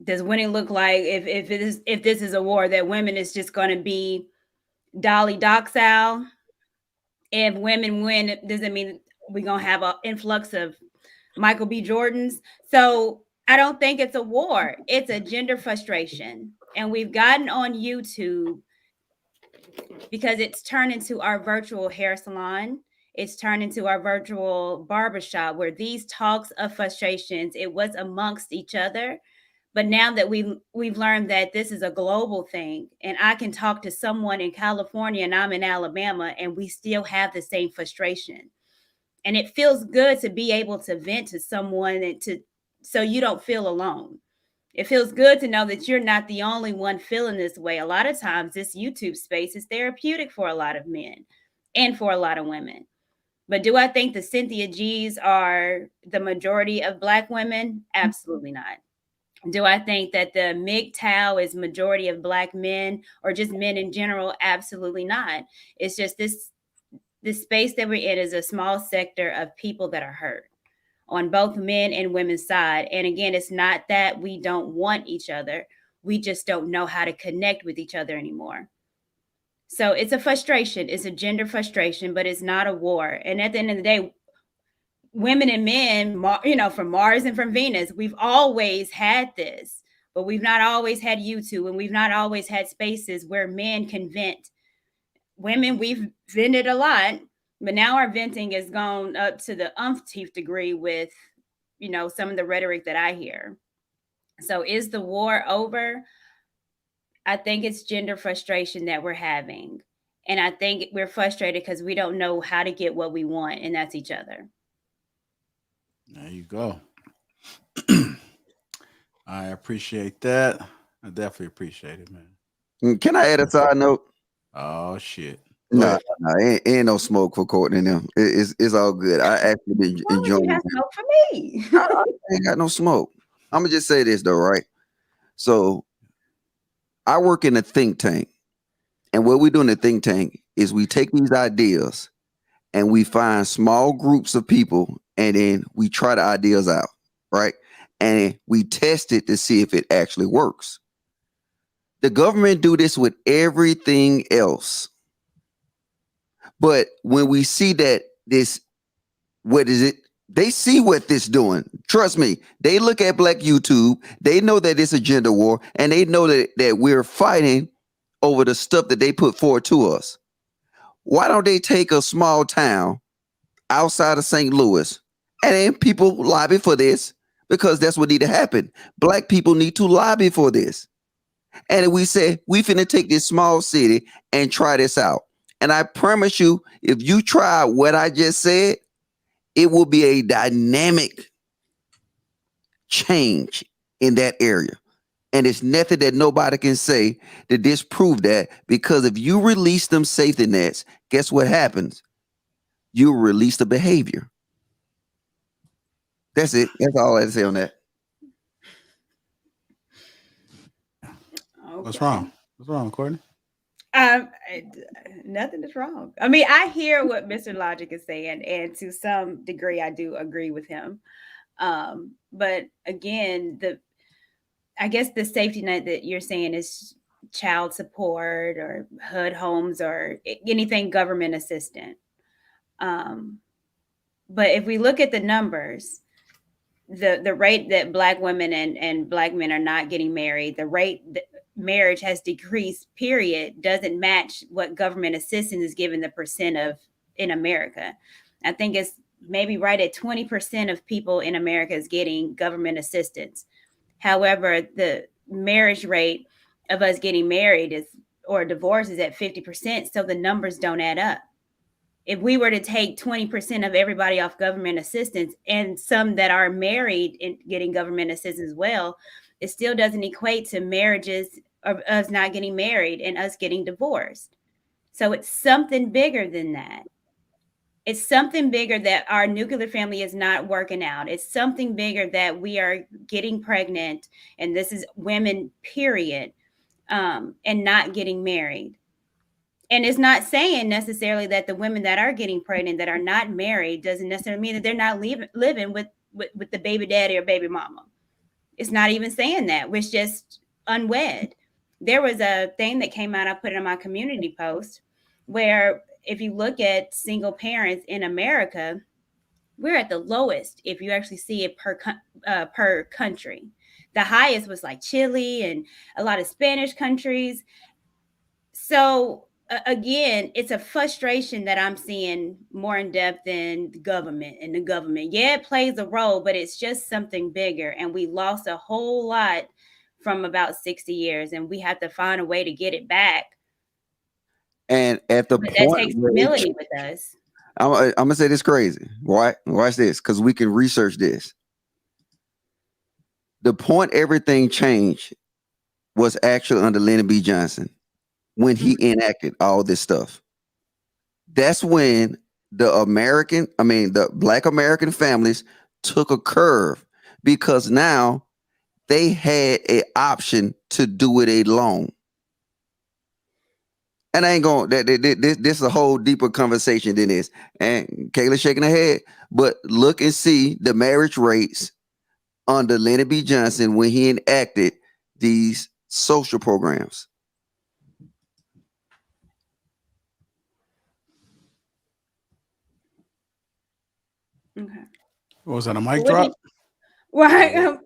Does winning look like if this is a war that women is just going to be Dolly Doxal? If women win, does it mean we're going to have an influx of Michael B. Jordans? So I don't think it's a war. It's a gender frustration. And we've gotten on YouTube because it's turned into our virtual hair salon. It's turned into our virtual barbershop, where these talks of frustrations, it was amongst each other. But now that we've learned that this is a global thing, and I can talk to someone in California and I'm in Alabama, and we still have the same frustration. And it feels good to be able to vent to someone so you don't feel alone. It feels good to know that you're not the only one feeling this way. A lot of times this YouTube space is therapeutic for a lot of men and for a lot of women. But do I think the Cynthia G's are the majority of Black women? Absolutely not. Do I think that the MGTOW is majority of Black men or just men in general? Absolutely not. It's just this space that we're in is a small sector of people that are hurt on both men and women's side. And again, it's not that we don't want each other. We just don't know how to connect with each other anymore. So it's a frustration. It's a gender frustration, but it's not a war. And at the end of the day, women and men, from Mars and from Venus, we've always had this, but we've not always had YouTube, and we've not always had spaces where men can vent. Women, we've vented a lot, but now our venting has gone up to the umpteenth degree with, some of the rhetoric that I hear. So is the war over? I think it's gender frustration that we're having. And I think we're frustrated because we don't know how to get what we want, and that's each other. There you go. I appreciate that. I definitely appreciate it, man. Can I add a side note? Oh, shit. No, ain't no smoke for Courtney and them. It's all good. I actually been enjoying it. Smoke for me. I ain't got no smoke. I'm gonna just say this though, right? So I work in a think tank, and what we do in the think tank is we take these ideas and we find small groups of people, and then we try the ideas out, right? And we test it to see if it actually works. The government do this with everything else. But when we see that this, what is it? They see what this doing. Trust me, they look at Black YouTube. They know that it's a gender war, and they know that we're fighting over the stuff that they put forward to us. Why don't they take a small town outside of St. Louis, and then people lobby for this, because that's what need to happen. Black people need to lobby for this. And we say, we finna take this small city and try this out. And I promise you, if you try what I just said, it will be a dynamic change in that area. And it's nothing that nobody can say to disprove that, because if you release them safety nets, guess what happens? You release the behavior. That's it. That's all I have to say on that. Okay. What's wrong? What's wrong, Courtney? Nothing is wrong. I mean, I hear what Mr. Logic is saying, and to some degree, I do agree with him. But again, I guess the safety net that you're saying is child support or HUD homes or anything government assistant. But if we look at the numbers, the rate that Black women and Black men are not getting married, the rate that marriage has decreased, period, doesn't match what government assistance is given the percent of in America. I think it's maybe right at 20% of people in America is getting government assistance. However, the marriage rate of us getting married or divorce is at 50%. So the numbers don't add up. If we were to take 20% of everybody off government assistance and some that are married and getting government assistance as well, it still doesn't equate to marriages of us not getting married and us getting divorced. So it's something bigger than that. It's something bigger that our nuclear family is not working out. It's something bigger that we are getting pregnant, and this is women, period, and not getting married. And it's not saying necessarily that the women that are getting pregnant that are not married doesn't necessarily mean that they're not living with the baby daddy or baby mama. It's not even saying that. It's just unwed. There was a thing that came out, I put it on my community post, where if you look at single parents in America, we're at the lowest if you actually see it per country. The highest was like Chile and a lot of Spanish countries. So again, it's a frustration that I'm seeing more in depth than the government. And the government, yeah, it plays a role, but it's just something bigger. And we lost a whole lot from about 60 years, and we have to find a way to get it back. And at the but point that takes humility with us. I'm gonna say this crazy. Why? Watch this, because we can research this. the point everything changed was actually under Lyndon B. Johnson when he enacted all this stuff. That's when the Black American families took a curve because now they had an option to do it alone. And I ain't going. This is a whole deeper conversation than this. And Kayla shaking her head, but look and see the marriage rates under Lyndon B. Johnson when he enacted these social programs. Okay. What was that, a mic drop? Why?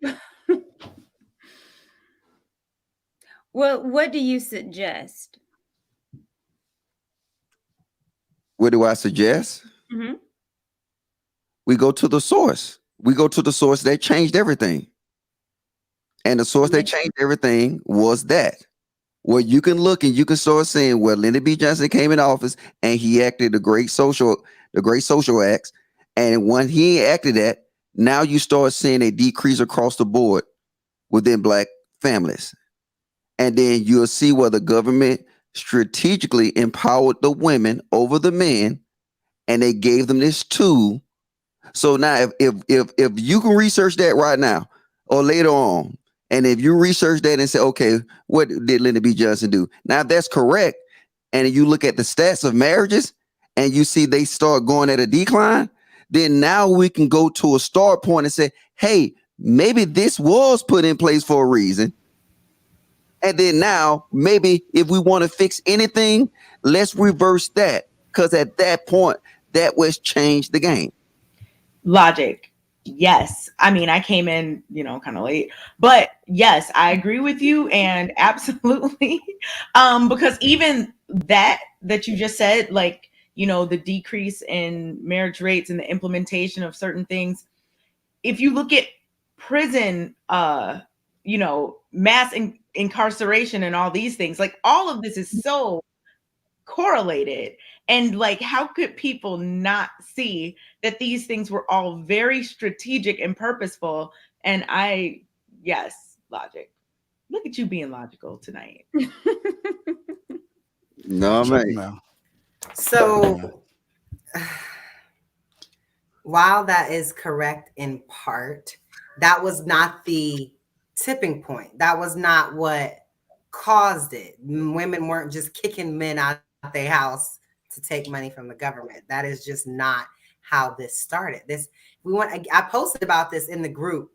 Well, what do you suggest? What do I suggest? Mm-hmm. We go to the source. We go to the source that changed everything. And the source that changed everything was that. Where you can look and you can start seeing where Lyndon B. Johnson came in office and he acted the great social acts. And when he acted that, now you start seeing a decrease across the board within Black families. And then you'll see where the government strategically empowered the women over the men, and they gave them this tool. So now if you can research that right now or later on, and if you research that and say, okay, what did Lyndon B. Johnson do? Now, if that's correct, and you look at the stats of marriages and you see they start going at a decline, then now we can go to a start point and say, hey, maybe this was put in place for a reason. And then now, maybe if we want to fix anything, let's reverse that. Because at that point, that was changed the game. Logic. Yes. I mean, I came in, kind of late, but yes, I agree with you. And absolutely. Because even that you just said, like, the decrease in marriage rates and the implementation of certain things. If you look at prison, mass incarceration and all these things, like all of this is so correlated. And like, how could people not see that these things were all very strategic and purposeful? And logic. Look at you being logical tonight. No, man. So while that is correct in part, that was not the tipping point. That was not what caused it. Women weren't just kicking men out of their house to take money from the government. That is just not how this started. I posted about this in the group.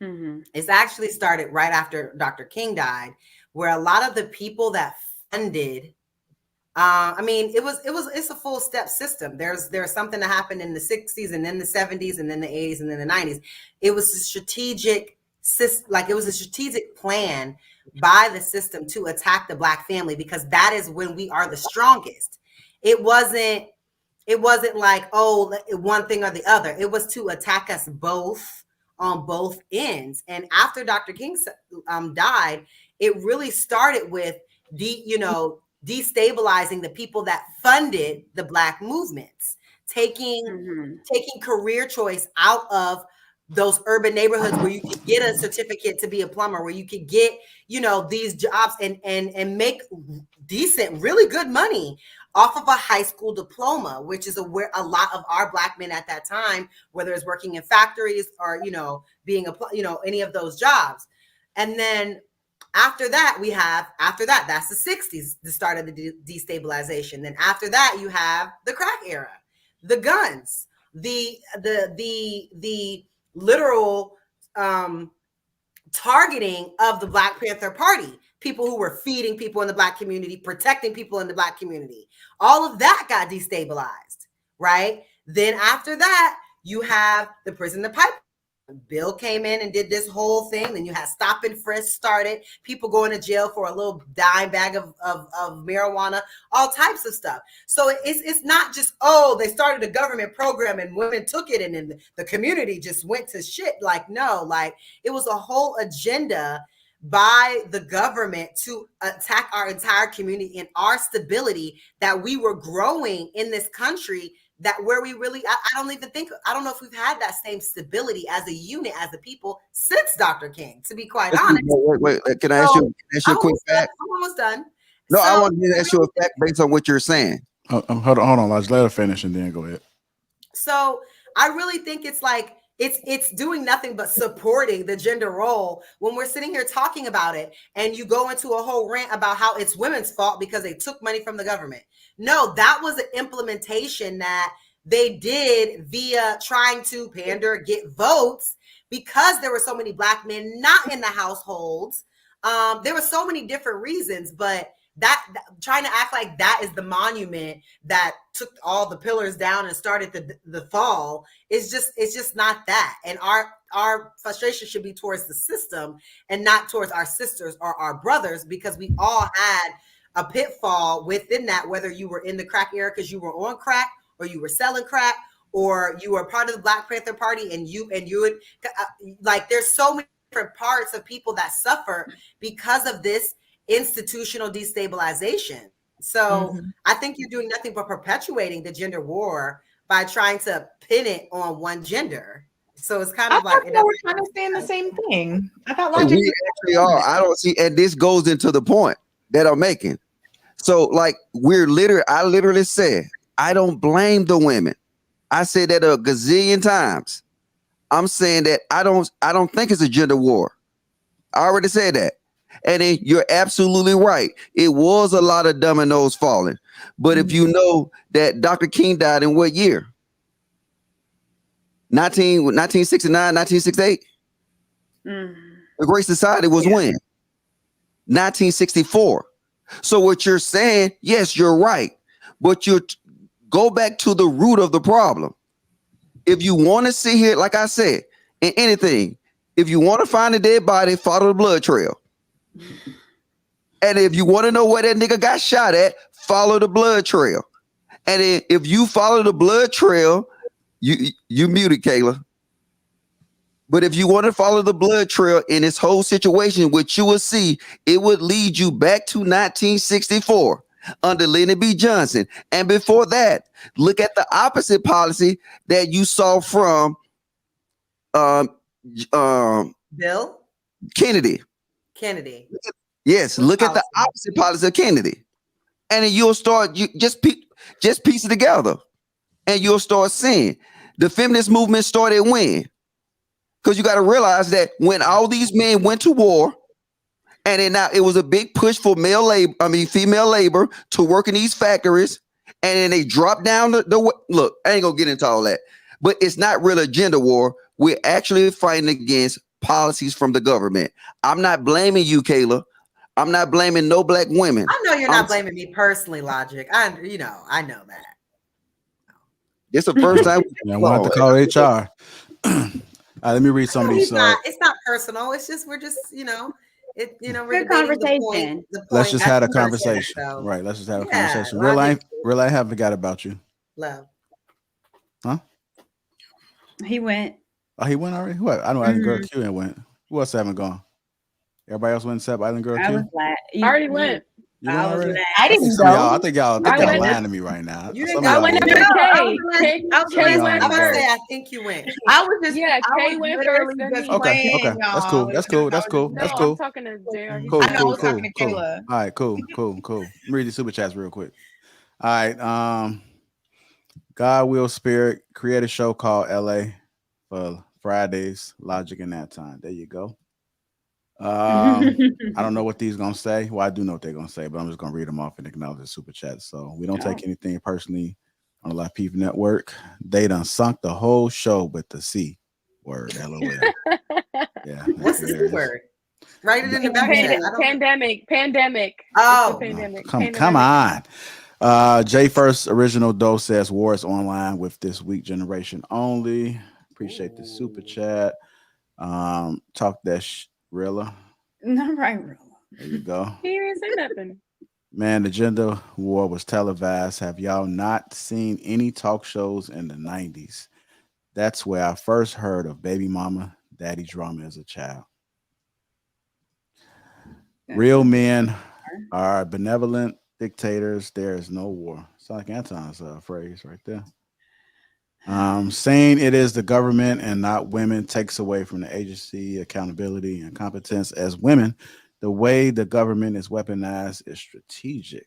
Mm-hmm. It's actually started right after Dr. King died, where a lot of the people that funded, it's a full step system. There's something that happened in the 60s and then the 70s and then the 80s and then the 90s. It was a strategic plan by the system to attack the Black family, because that is when we are the strongest. It wasn't like, oh, one thing or the other. It was to attack us both on both ends. And after Dr. King died, it really started with destabilizing the people that funded the Black movements, taking career choice out of those urban neighborhoods where you could get a certificate to be a plumber, where you could get, these jobs and make decent, really good money off of a high school diploma, which is where a lot of our Black men at that time, whether it's working in factories or, being any of those jobs. And then after that, that's the 60s, the start of the destabilization. Then after that, you have the crack era, the guns, the literal targeting of the Black Panther Party, people who were feeding people in the Black community, protecting people in the Black community. All of that got destabilized, right? Then after that, you have the prison to pipe. Bill came in and did this whole thing. Then you had stop and frisk started, people going to jail for a little dime bag of marijuana, all types of stuff. So it's not just, they started a government program and women took it and then the community just went to shit. Like, no, like it was a whole agenda by the government to attack our entire community and our stability that we were growing in this country that where we really, I don't know if we've had that same stability as a unit, as a people since Dr. King, to be quite honest. Wait. Can I ask you a quick fact? I'm almost done. No, So, I want to ask you a fact based on what you're saying. Hold on. Let's let her finish and then go ahead. So I really think it's like, it's doing nothing but supporting the gender role when we're sitting here talking about it, and you go into a whole rant about how it's women's fault because they took money from the government. No, that was an implementation that they did via trying to pander, get votes, because there were so many Black men not in the households. There were so many different reasons, but that trying to act like that is the monument that took all the pillars down and started the fall is just not that. And our frustration should be towards the system and not towards our sisters or our brothers, because we all had a pitfall within that, whether you were in the crack era because you were on crack, or you were selling crack, or you were part of the Black Panther Party, and you would like, there's so many different parts of people that suffer because of this institutional destabilization. So I think you're doing nothing but perpetuating the gender war by trying to pin it on one gender. So it's kind of like we're kind of saying the same thing. I thought logic we actually are. I don't see, and this goes into the point that I'm making. So, like, I literally said, I don't blame the women. I said that a gazillion times. I'm saying that I don't think it's a gender war. I already said that. And then you're absolutely right. It was a lot of dominoes falling. But if you know that Dr. King died in what year? 1969, 1968? The Great Society was when? 1964. So what you're saying, yes, you're right. But you go back to the root of the problem. If you want to sit here, like I said, in anything, if you want to find a dead body, follow the blood trail. And if you want to know where that nigga got shot at, follow the blood trail. And if you follow the blood trail, you muted, Kayla. But if you want to follow the blood trail in this whole situation, what you will see, it would lead you back to 1964 under Lyndon B. Johnson. And before that, look at the opposite policy that you saw from Bill Kennedy. Yes, look at the opposite policy of Kennedy. And then you'll start, just piece it together. And you'll start seeing the feminist movement started when? Because you got to realize that when all these men went to war, and then now it was a big push for female labor to work in these factories, and then they dropped down look, I ain't gonna get into all that, but it's not really a gender war. We're actually fighting against policies from the government. I'm not blaming you, Kayla. I'm not blaming no Black women. I know you're not blaming me personally, Logic. I know that. It's the first time. We'll have to call HR. Let me read some of these. It's not personal. It's just we're just we're good conversation. Let's just have a conversation, right? Let's just have a conversation. Real, I haven't forgot about you. Love. Huh? He went. Oh, he went already. What? I know Island Girl Q and went. Who else haven't gone? Everybody else went except Island Girl Q. I was glad. I already went. I didn't go. I think y'all lying to me right now. I went after Kay. Kay went first. I think you went. I was just Kay went first. Okay. That's cool. I'm talking to JR. Cool. Kayla. All right, cool. Let me read the super chats real quick. All right. God Will Spirit create a show called LA for Fridays, Logic in that time. There you go. I don't know what these gonna say. Well, I do know what they're gonna say, but I'm just gonna read them off and acknowledge the super chat. So we don't take anything personally on the Lapeef Network. They done sunk the whole show with the C word. LOL. Yeah. What's the C word? Write it in the back. Pandemic. Oh, pandemic. Come on. J First Original Doe says war is online with this weak generation only. Appreciate the super chat. Talk that Rilla. Not right, Rilla. There you go. He didn't say nothing. Man, the gender war was televised. Have y'all not seen any talk shows in the 90s? That's where I first heard of baby mama, daddy drama as a child. Real men are benevolent dictators. There is no war. Sounds like Anton's phrase right there. Saying it is the government and not women takes away from the agency, accountability, and competence as women. The way the government is weaponized is strategic.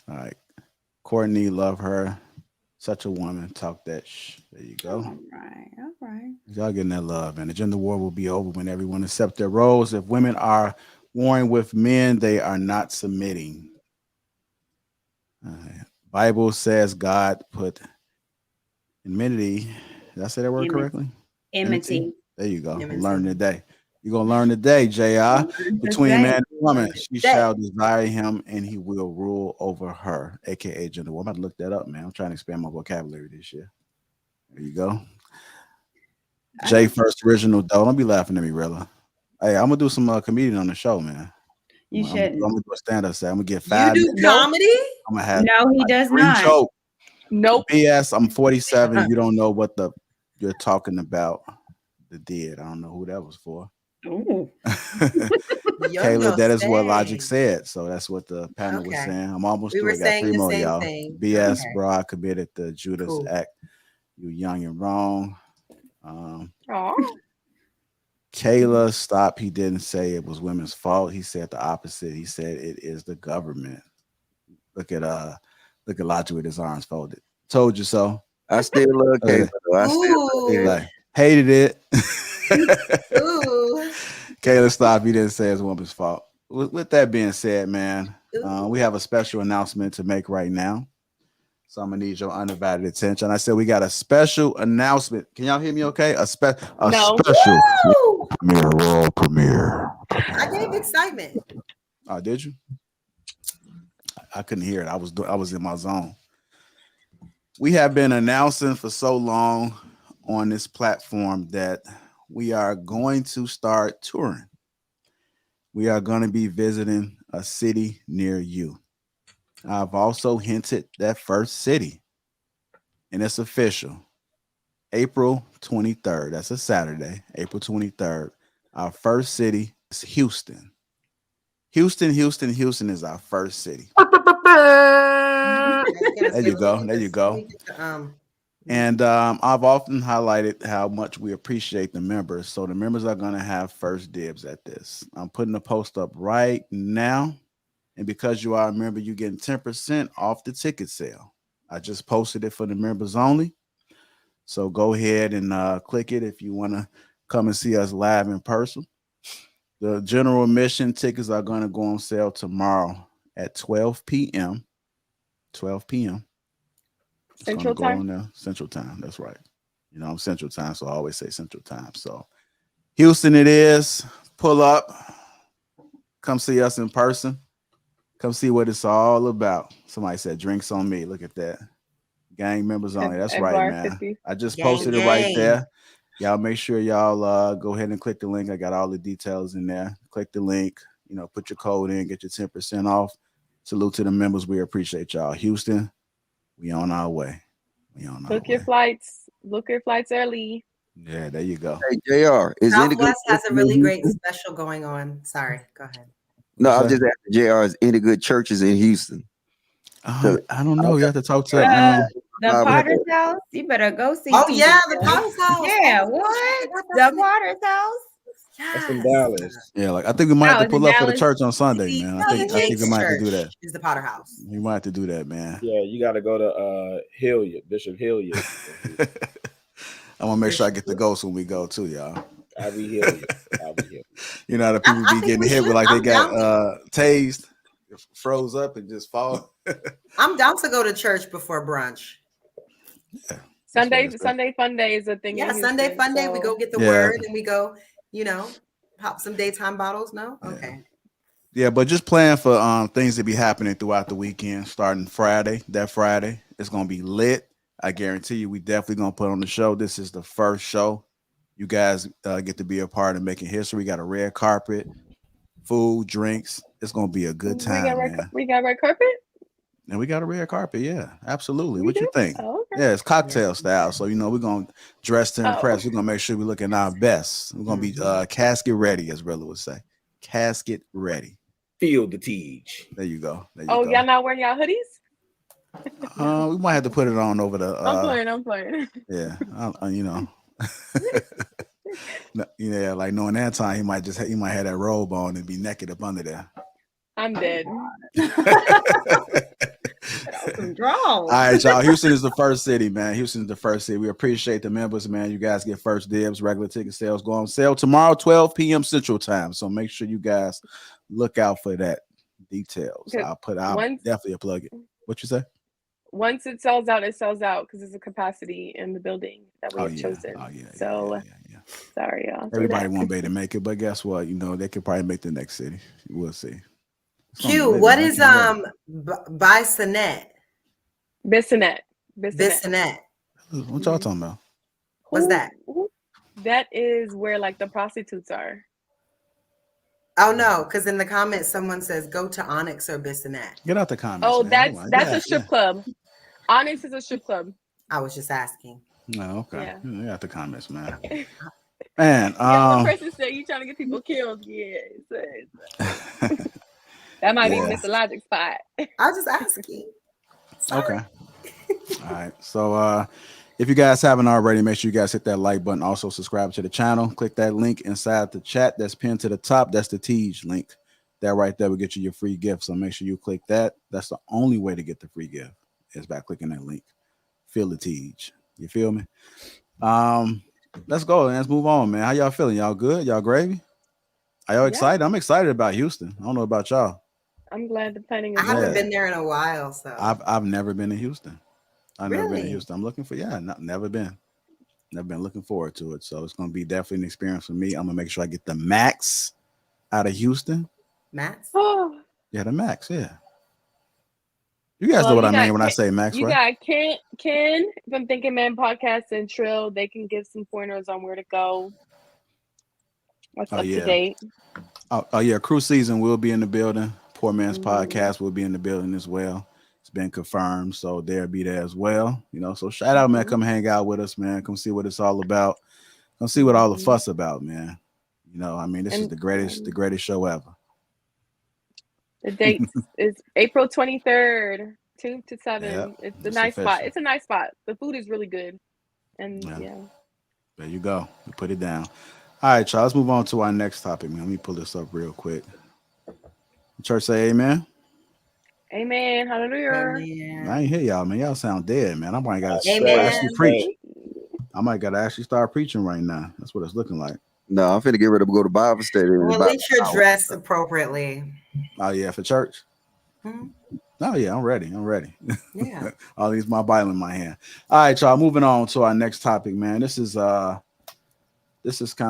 All right. Courtney, love her. Such a woman. Talk that There you go. All right. All right. Y'all getting that love. And the gender war will be over when everyone accepts their roles. If women are warring with men, they are not submitting. Bible says God put enmity. Did I say that word correctly? Enmity. There you go. Enmity. Learn today. You're going to learn today, JR. Between man and woman, she shall desire him and he will rule over her, aka gender war. I'm about to look that up, man. I'm trying to expand my vocabulary this year. There you go. J first original though. Don't be laughing at me, Rilla. Hey, I'm gonna do some comedian on the show, man. You shouldn't. I'm gonna do a stand-up set. I'm gonna get 5 You do minutes. comedy? I'm gonna have No, he does not. Joke. Nope. BS. I'm 47. You don't know what you're talking about. The dead. I don't know who that was for. Ooh. Kayla, that is what Logic said. So that's what the panel was saying. I'm almost through. I got 3 more, y'all. BS, bro. I committed the Judas act. You young and wrong. Kayla, stop. He didn't say it was women's fault. He said the opposite. He said it is the government. Look at Logic with his arms folded. Told you so. I still love Kayla. I still love it. Hated it. Kayla, stop. He didn't say it's a woman's fault. With that being said, man, we have a special announcement to make right now. So I'm gonna need your undivided attention. I said we got a special announcement. Can y'all hear me okay? A special world premiere. I gave excitement. Oh, did you? I couldn't hear it. I was in my zone. We have been announcing for so long on this platform that we are going to start touring. We are going to be visiting a city near you. I've also hinted that first city, and it's official. April 23rd. That's a Saturday, April 23rd. Our first city is Houston. Houston is our first city. There you go. And I've often highlighted how much we appreciate the members. So the members are going to have first dibs at this. I'm putting the post up right now. And because you are a member, you're getting 10% off the ticket sale. I just posted it for the members only. So go ahead and click it if you want to come and see us live in person. The general admission tickets are going to go on sale tomorrow at 12 p.m. 12 p.m. Central time? Central time. That's right. You know, I'm Central time, so I always say Central time. So Houston it is. Pull up. Come see us in person. Come see what it's all about. Somebody said drinks on me. Look at that. Gang members only. That's right, man. 50. I just posted it right there. Y'all make sure y'all go ahead and click the link. I got all the details in there. Click the link. You know, put your code in. Get your 10% off. Salute to the members. We appreciate y'all. Houston, we on our way. Book your flights. Book your flights early. Yeah, there you go. Hey, JR. Southwest has a really great special going on. Sorry, go ahead. No, I was just asking JR, is any good churches in Houston? I don't know. You have to talk to the Potter's house. You better go see. Oh yeah, the Potter's house. Yeah, what? The Potter's house. That's in Dallas. Yeah, like I think we might have to pull up for the church on Sunday, man. I think we might have to do that. Is the Potter house? We might have to do that, man. Yeah, you got to go to Hilliard, Bishop Hilliard. I'm gonna make sure I get the ghost when we go too, y'all. I'll be Hilliard. You know how the people be getting hit with like they got tased, froze up, and just fall. I'm down to go to church before brunch. Yeah. Sunday fun day is a thing. Yeah, Sunday fun day. We go get the word and we go, pop some daytime bottles. No? Okay. Yeah, but just plan for things to be happening throughout the weekend, starting Friday. That Friday, it's gonna be lit. I guarantee you, we definitely gonna put on the show. This is the first show. You guys get to be a part of making history. We got a red carpet, food, drinks. It's gonna be a good time. We got red carpet. And we got a red carpet, yeah, absolutely. What you think? Oh, okay. Yeah, it's cocktail style. So, we're going to dress to impress. We're going to make sure we're looking our best. We're going to be casket ready, as Rilla would say. Casket ready. Feel the Tiege. There you go. Y'all not wearing y'all hoodies? We might have to put it on over the. I'm playing. Yeah, you know. Yeah, like knowing that time, he might have that robe on and be naked up under there. I'm dead. Some draws. All right, y'all. Houston is the first city, man. Houston is the first city. We appreciate the members, man. You guys get first dibs. Regular ticket sales go on sale tomorrow, 12 p.m. Central Time. So make sure you guys look out for that. Details. I'll definitely plug it. What you say? Once it sells out, because there's a capacity in the building that we have chosen. Oh, yeah. So sorry, y'all. Everybody won't be able to make it, but guess what? You know, they could probably make the next city. We'll see. Q, what is Bissonnette? Bissonnette. What y'all talking about? What's that? That is where like the prostitutes are. Oh no, because in the comments someone says go to Onyx or Bissonnette. Get out the comments. Oh, that's a strip club. Onyx is a strip club. I was just asking. No, okay. Yeah. Get out the comments, man. Man, the person said you trying to get people killed. Yeah, that might be mythologic spot. I was just asking. Sorry. Okay. All right. So if you guys haven't already, make sure you guys hit that like button. Also subscribe to the channel. Click that link inside the chat that's pinned to the top. That's the Tiege link. That right there will get you your free gift. So make sure you click that. That's the only way to get the free gift is by clicking that link. Feel the Tiege. You feel me? Let's go. Let's move on, man. How y'all feeling? Y'all good? Y'all gravy? Are y'all excited? I'm excited about Houston. I don't know about y'all. I'm glad the planning is I haven't been there in a while, so I've never been to Houston. I've never been to Really? Houston. I'm looking for never been. Never been looking forward to it. So it's gonna be definitely an experience for me. I'm gonna make sure I get the max out of Houston. Max. Oh, Yeah, the max, yeah. You guys know what I mean when I say max, you right? got Ken from Thinking Man Podcast and Trill. They can give some pointers on where to go. What's up to date? Oh yeah, cruise season will be in the building. Poor Man's Podcast will be in the building as well. It's been confirmed, so they'll be there as well. You know, so shout out, man. Come hang out with us, man. Come see what it's all about. Come see what all the fuss about, man. You know, I mean, this is the greatest show ever. The date is April 23rd, 2 to 7. Yep, It's a nice spot. It's a nice spot. The food is really good. And There you go. You put it down. All right, y'all. Let's move on to our next topic, man. Let me pull this up real quick. Church say amen. Amen. Hallelujah. Amen. I ain't hear y'all, man. Y'all sound dead, man. I might gotta actually preach. I might gotta actually start preaching right now. That's what it's looking like. No, I'm finna get ready to go to Bible study. Well, at least you're dressed appropriately. Oh yeah, for church. Oh yeah, I'm ready. Yeah. I'll use my Bible in my hand. All right, y'all. Moving on to our next topic, man. This is kind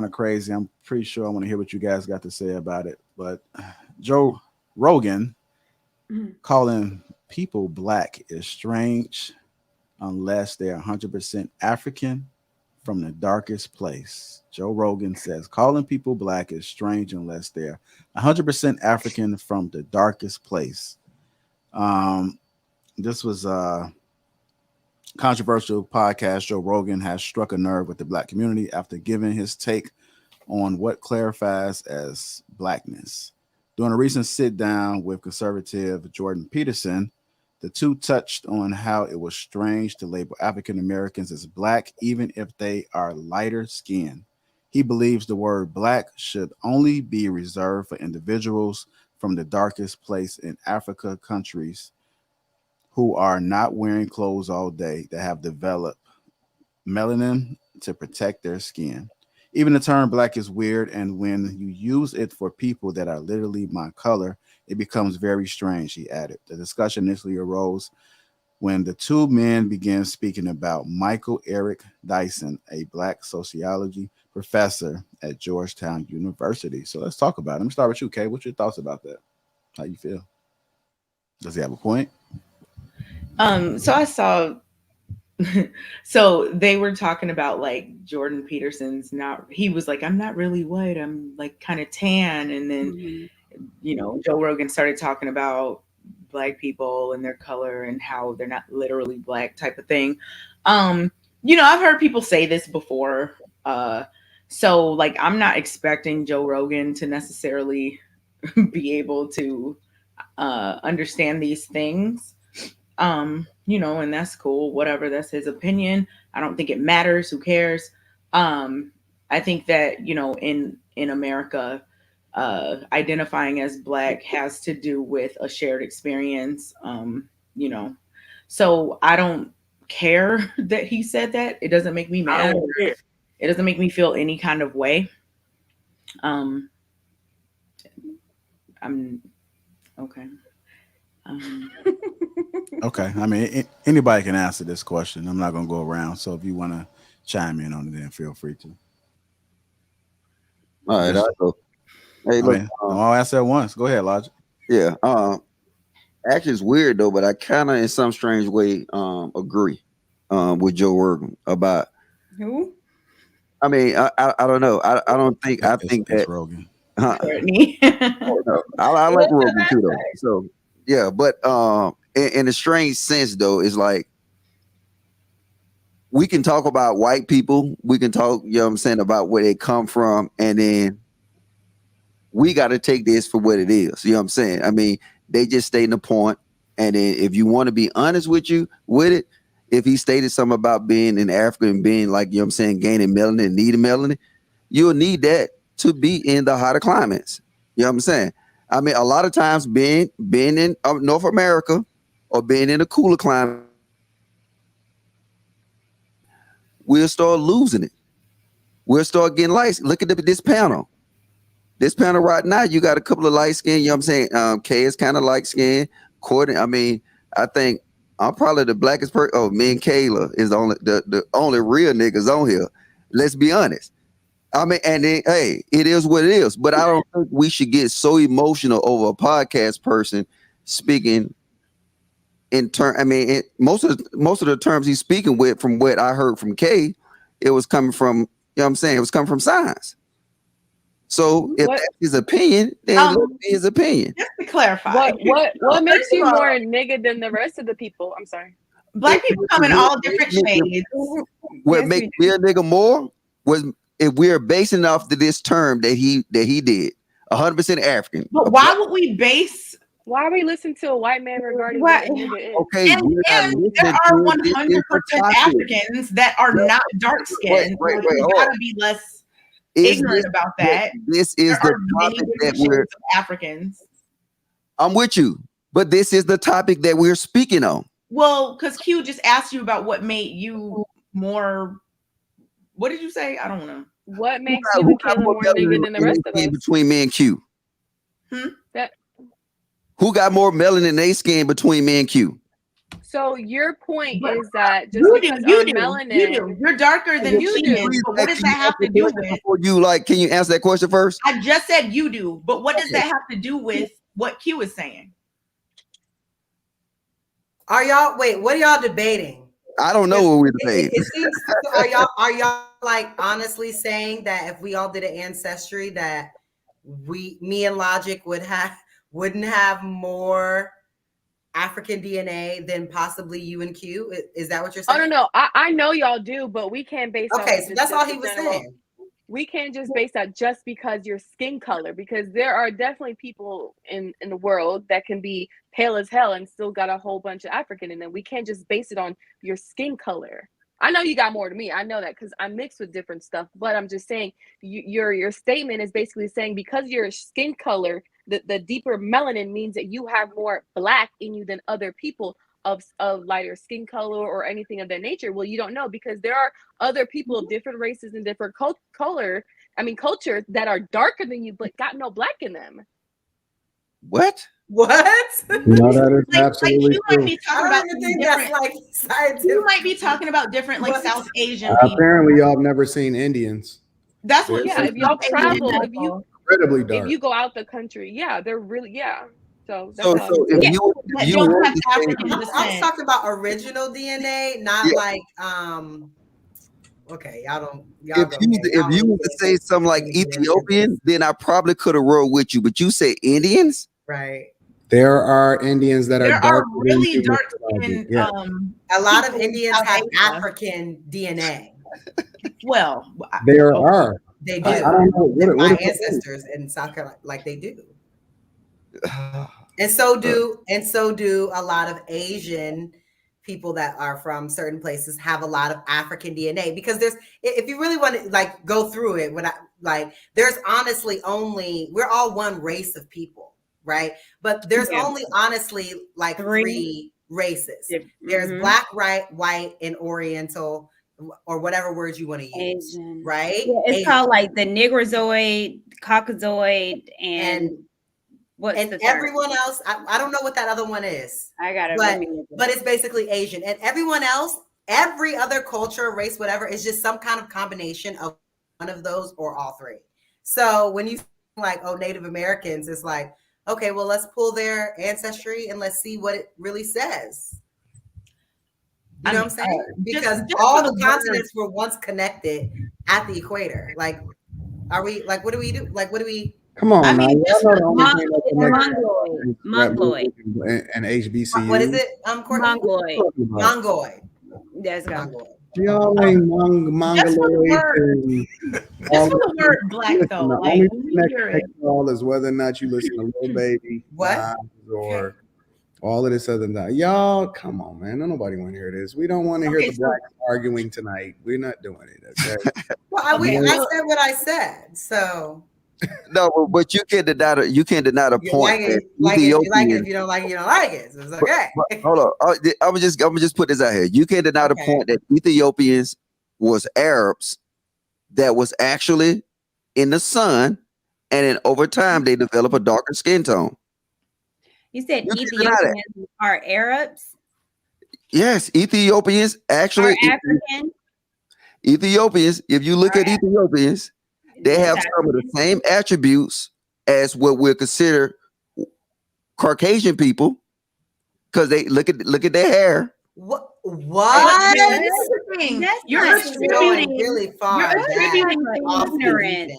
of crazy. I'm pretty sure I want to hear what you guys got to say about it. But Joe Rogan calling people black is strange unless they're 100% African from the darkest place. Joe Rogan says calling people black is strange unless they're 100% African from the darkest place. This was a controversial podcast. Joe Rogan has struck a nerve with the black community after giving his take on what clarifies as blackness. During a recent sit down with conservative Jordan Peterson, the two touched on how it was strange to label African Americans as black, even if they are lighter skinned. He believes the word black should only be reserved for individuals from the darkest place in Africa countries who are not wearing clothes all day, that have developed melanin to protect their skin. Even the term black is weird, and when you use it for people that are literally my color, it becomes very strange, he added. The discussion initially arose when the two men began speaking about Michael Eric Dyson, a black sociology professor at Georgetown University. So let's talk about it. Let me start with you, Kay. What's your thoughts about that? How you feel? Does he have a point? So I saw so they were talking about like Jordan Peterson's he was like, I'm not really white, I'm like kind of tan. And then you know, Joe Rogan started talking about black people and their color and how they're not literally black type of thing. You know, I've heard people say this before. So like I'm not expecting Joe Rogan to necessarily be able to understand these things. You know, and that's cool, whatever, that's his opinion. I don't think it matters. Who cares? I think that, you know, in America, identifying as Black has to do with a shared experience. You know, so I don't care that he said that. It doesn't make me mad. It doesn't make me feel any kind of way. I'm okay. Okay. I mean, anybody can answer this question. I'm not going to go around. So if you want to chime in on it, then feel free to. All right, I'll go. Hey, look, I'll answer at once. Go ahead, Logic. Yeah. Actually, it's weird though, but I kind of, in some strange way, agree with Joe Rogan about. Who? I mean, I don't know. I don't think. I think that Rogan. Courtney. Oh, no. I like Rogan too, though. So yeah, but in a strange sense, though, it's like we can talk about white people. We can talk, you know what I'm saying, about where they come from, and then we got to take this for what it is. You know what I'm saying? I mean, they just stating the point, and then if you want to be honest with it, if he stated something about being in Africa and being like, you know what I'm saying, gaining melanin and needing melanin, you'll need that to be in the hotter climates. You know what I'm saying? I mean, a lot of times being in North America or being in a cooler climate, we'll start losing it. We'll start getting light. Look at this panel. This panel right now, you got a couple of light skin. You know what I'm saying? Kay is kind of light skin. Courtney, I mean, I think I'm probably the blackest person. Oh, me and Kayla is the only real niggas on here. Let's be honest. I mean, and then, hey, it is what it is. But I don't think we should get so emotional over a podcast person speaking in turn. I mean, most of the terms he's speaking with, from what I heard from Kay, it was coming from, you know what I'm saying, it was coming from science. So if that's his opinion, then look at his opinion. Just to clarify, what makes you more nigga than the rest of the people? I'm sorry. Black people come in all different shades. What makes me a nigga more was if we're basing off of this term that he did, 100% African. But why would we base? Why are we listening to a white man regarding what a nigga is? Okay, and there are 100% Africans that are not dark skinned. Wait, you gotta be less ignorant about that. This is the topic that we're Africans. I'm with you, but this is the topic that we're speaking on. Well, because Q just asked you about what made you more. What did you say? I don't know. What makes you and Kayla more nigga than the rest of us? Between me and Q. Who got more melanin in their skin between me and Q? So your point is that just you because do, melanin, you do. You're darker than you she do. is. But what does that have to do with? Before you can you answer that question first? I just said you do, but what does that have to do with what Q is saying? What are y'all debating? I don't know what we're debating. It seems, are y'all like honestly saying that if we all did an ancestry that me and Logic wouldn't have more African DNA than possibly you and Q? Is that what you're saying? Oh no, I know y'all do, but we can't base. Okay, so that's all he was saying. We can't just base that just because your skin color, because there are definitely people in the world that can be pale as hell and still got a whole bunch of African in them. We can't just base it on your skin color. I know you got more than me. I know that because I'm mixed with different stuff, but I'm just saying your statement is basically saying because your skin color, the deeper melanin means that you have more black in you than other people of lighter skin color or anything of that nature. Well, you don't know because there are other people of different races and different cultures that are darker than you but got no black in them. What? No, that is absolutely true. You might be talking about different like South Asian people. Apparently, y'all have never seen Indians. That's what. Yeah, if y'all travel, incredibly dark. If you go out the country, yeah, they're really So if you I'm talking about original DNA, not like okay, if you were to say something like Ethiopian, then I probably could have rolled with you. But you say Indians, right? There are Indians that are dark, really dark skinned. Yeah. A lot of Indians have African DNA. Well, there are. They do. I don't know my ancestors in South Carolina, like they do. And so do a lot of Asian people that are from certain places have a lot of African DNA, because if you really want to like go through it, there's honestly we're all one race of people, right? But there's only honestly like three races. There's black, white, and Oriental, or whatever words you want to use, Asian. Right? Yeah, it's Asian. Called like the Negrozoid, Caucasoid, and everyone else. I don't know what that other one is. I got it. But it's basically Asian. And everyone else, every other culture, race, whatever, is just some kind of combination of one of those or all three. So when you like, oh, Native Americans, it's like, okay, well, let's pull their ancestry and let's see what it really says. You know what I'm saying? Because just all the continents were once connected at the equator. Like, are we like, what do we do? Like, what do we? Come on, I mean, Mongoloid and HBCU. What is it? Mongoloid. Mongoloid. That's Mongoloid. Y'all ain't Mongoloid. Just for the word black, though. The like, only connection all is whether or not you listen to Lil Baby, or all of this other stuff. Y'all, come on, man. Nobody want to hear this. We don't want to hear the blacks arguing tonight. We're not doing it. Okay. Well, I said what I said, so. No, but you can't deny the point. If you like it, you like it. If you don't like it, you don't like it. So it's okay. But hold on, I'm just put this out here. You can't deny the point that Ethiopians was Arabs that was actually in the sun, and then over time they develop a darker skin tone. You said Ethiopians are Arabs? Yes, Ethiopians actually are African. Ethiopians, if you look at Ethiopians, they have some of the same attributes as what we'll consider Caucasian people, because they look at their hair. What? You're attributing really far. You're attributing ignorance.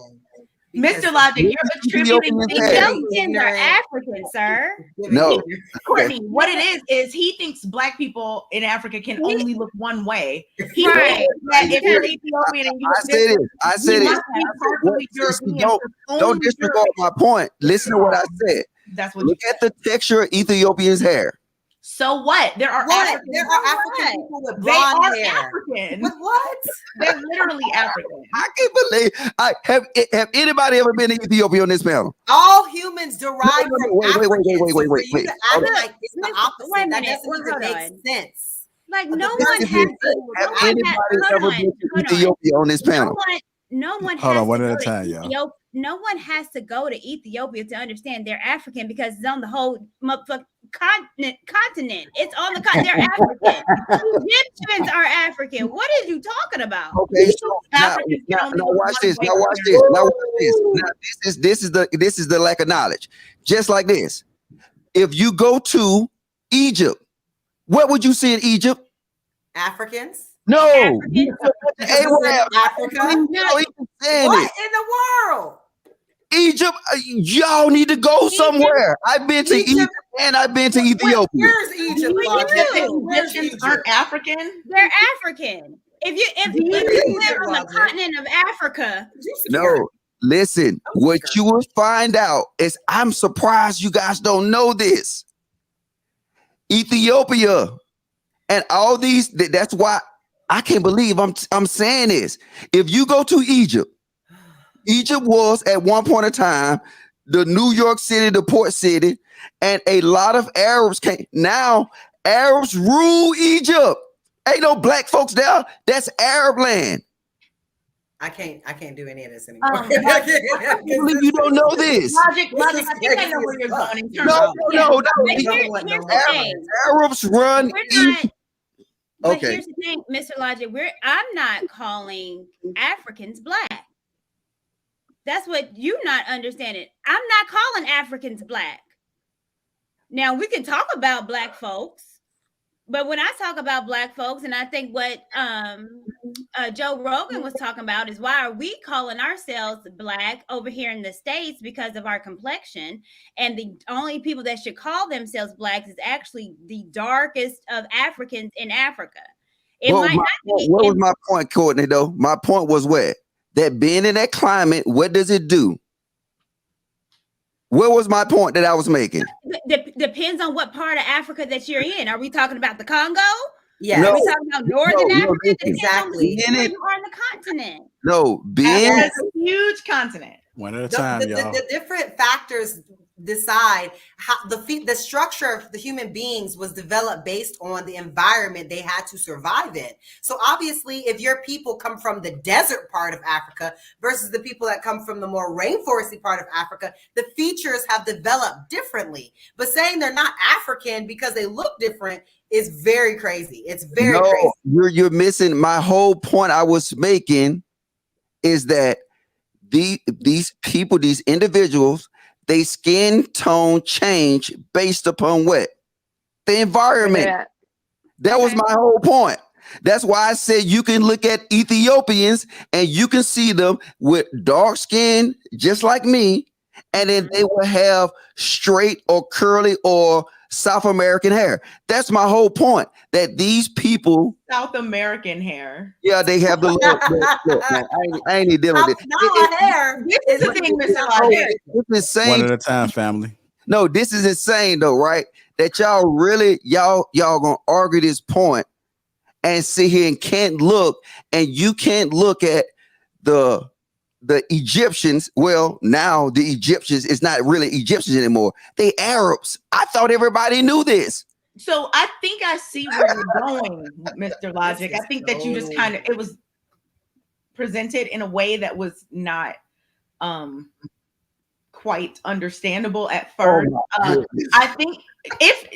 Mr. Logic, you're attributing Ethiopians are African, sir. No, Courtney, what it is he thinks black people in Africa can only look one way. He thinks that if you're Ethiopian and I said it. Don't disregard my point. Listen to what I said. That's what. Look at the texture of Ethiopians' hair. So what? There are African people with blonde hair. African. With what? They're literally African. I can't believe have anybody ever been to Ethiopia on this panel? All humans derive from wait. It's the opposite. That doesn't even make sense. Like no one has have anybody ever been to Ethiopia on this panel? No one. Hold on, one at a time, y'all. No one has to go to Ethiopia to understand they're African, because it's on the whole continent. It's on the continent. They're African. Egyptians are African. What are you talking about? Okay, so now watch this. Now this is the lack of knowledge. Just like this, if you go to Egypt, what would you see in Egypt? Africans. No, Africa. What in the world? Egypt, y'all need to go somewhere. I've been to Egypt and I've been to Ethiopia. Where's Egypt? Egyptians aren't African. They're African. If you live on the continent of Africa, no. Listen, what you will find out is, I'm surprised you guys don't know this. Ethiopia and all these. That's why I can't believe I'm saying this. If you go to Egypt was at one point in time the New York City, the port city, and a lot of Arabs came. Now Arabs rule Egypt. Ain't no black folks there. That's Arab land. I can't do any of this anymore. I can't believe you don't know this. Logic. I think I know where you're going. No. Arabs run Egypt. But here's the thing, Mr. Logic, I'm not calling Africans black. That's what you're not understanding. I'm not calling Africans black. Now, we can talk about black folks, but when I talk about black folks, and I think what Joe Rogan was talking about is, why are we calling ourselves black over here in the States? Because of our complexion. And the only people that should call themselves blacks is actually the darkest of Africans in Africa. What was my point, Courtney, though? My point was that being in that climate, what does it do? What was my point that I was making? Depends on what part of Africa that you're in. Are we talking about the Congo? Yeah. Are we talking about Northern Africa? Exactly. Where you are in the continent. No, being Africa's a huge continent. One at a time, y'all. The different factors decide how the structure of the human beings was developed based on the environment they had to survive in. So obviously, if your people come from the desert part of Africa versus the people that come from the more rainforesty part of Africa, the features have developed differently. But saying they're not African because they look different is very crazy. It's very crazy. You're missing my whole point I was making is that these people, these individuals, they skin tone change based upon what? The environment. Yeah. That was my whole point. That's why I said you can look at Ethiopians and you can see them with dark skin, just like me, and then they will have straight or curly or South American hair. That's my whole point. That these people, South American hair. yeah, they have the look, man, I ain't even dealing with it. Now hair. This is the thing, Mr. Logic. This is insane. One at a time, family. No, this is insane though, right? That y'all gonna argue this point and sit here and can't look, and you can't look at the Egyptians. Well, now the Egyptians is not really Egyptians anymore. They Arabs. I thought everybody knew this. So I think I see where you're going, Mr. Logic. I think that you just kind of, it was presented in a way that was not quite understandable at first. I think,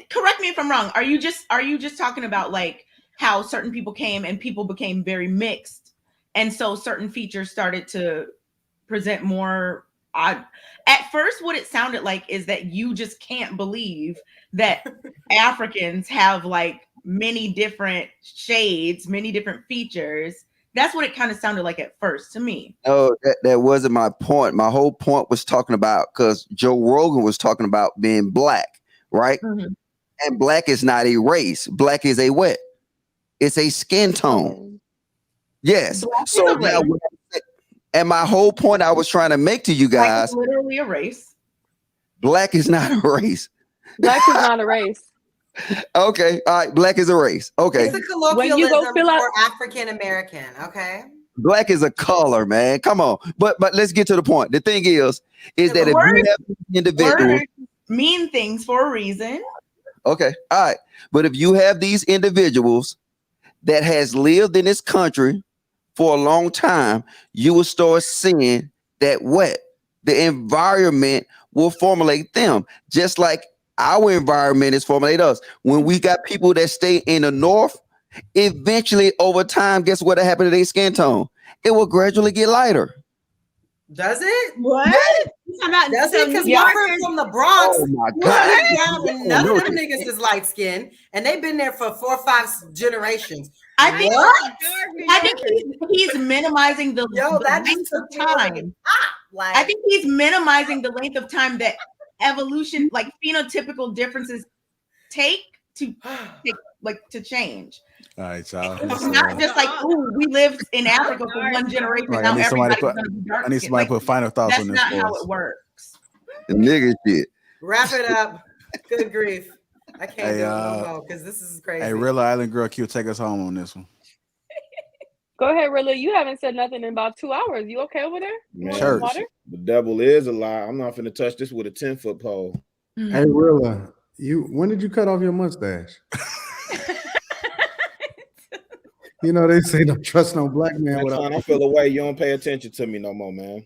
correct me if I'm wrong, are you just talking about like how certain people came and people became very mixed, and so certain features started to present more odd? At first, what it sounded like is that you just can't believe that Africans have like many different shades, many different features. That's what it kind of sounded like at first to me. No, that wasn't my point. My whole point was talking about, because Joe Rogan was talking about being black, right? Mm-hmm. And black is not a race. Black is a what? It's a skin tone. Yes. So now, and my whole point I was trying to make to you guys, like literally a race. Black is not a race. Black is not a race. Okay. All right. Black is a race. Okay. It's a colloquialism for African American. Okay. Black is a color, man. Come on. But let's get to the point. The thing is that if you have individuals mean things for a reason. Okay. All right. But if you have these individuals that has lived in this country for a long time, you will start seeing that what? The environment will formulate them, just like our environment is formulate us. When we got people that stay in the north, eventually over time, guess what happened to their skin tone? It will gradually get lighter. Does it? What? Does it? Because we're from the Bronx. Oh my God. None of them niggas is light skinned, and they've been there for 4 or 5 generations. I think he's minimizing the length of time. I think he's minimizing the length of time that evolution, like phenotypical differences, take to change. All right, y'all. It's not just like, oh, we lived in Africa for one generation. Right, now everybody's gonna be dark. I need somebody to put final thoughts on this. That's not how it works. The nigga shit. Wrap it up. Good grief. I can't do it no more because this is crazy. Hey, Real Island Girl Q, take us home on this one. Go ahead, Rilla. You haven't said nothing in about 2 hours. You okay over there? Man, Church. The devil is a lie. I'm not finna touch this with a 10-foot pole. Hey, Rilla, when did you cut off your mustache? You know, they say don't trust no black man. I feel away. You don't pay attention to me no more, man.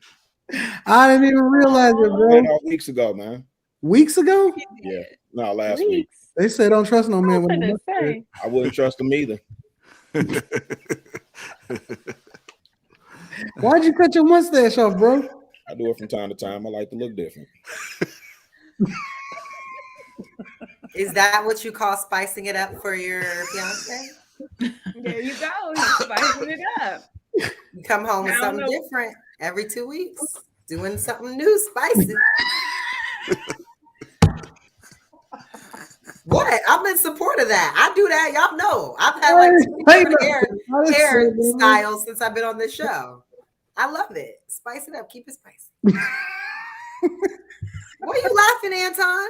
I didn't even realize it, bro. Weeks ago, man. Weeks ago? Yeah. No, last week. They say don't trust no man with a mustache. I wouldn't trust them either. Why'd you cut your mustache off, bro? I do it from time to time. I like to look different. Is that what you call spicing it up for your fiance? There you go. You're spicing it up. You come home with something different every 2 weeks, doing something new, spicy. What? I'm in support of that. I do that. Y'all know. I've had like 2 different hair styles since I've been on this show. I love it. Spice it up. Keep it spicy. Why are you laughing, Anton?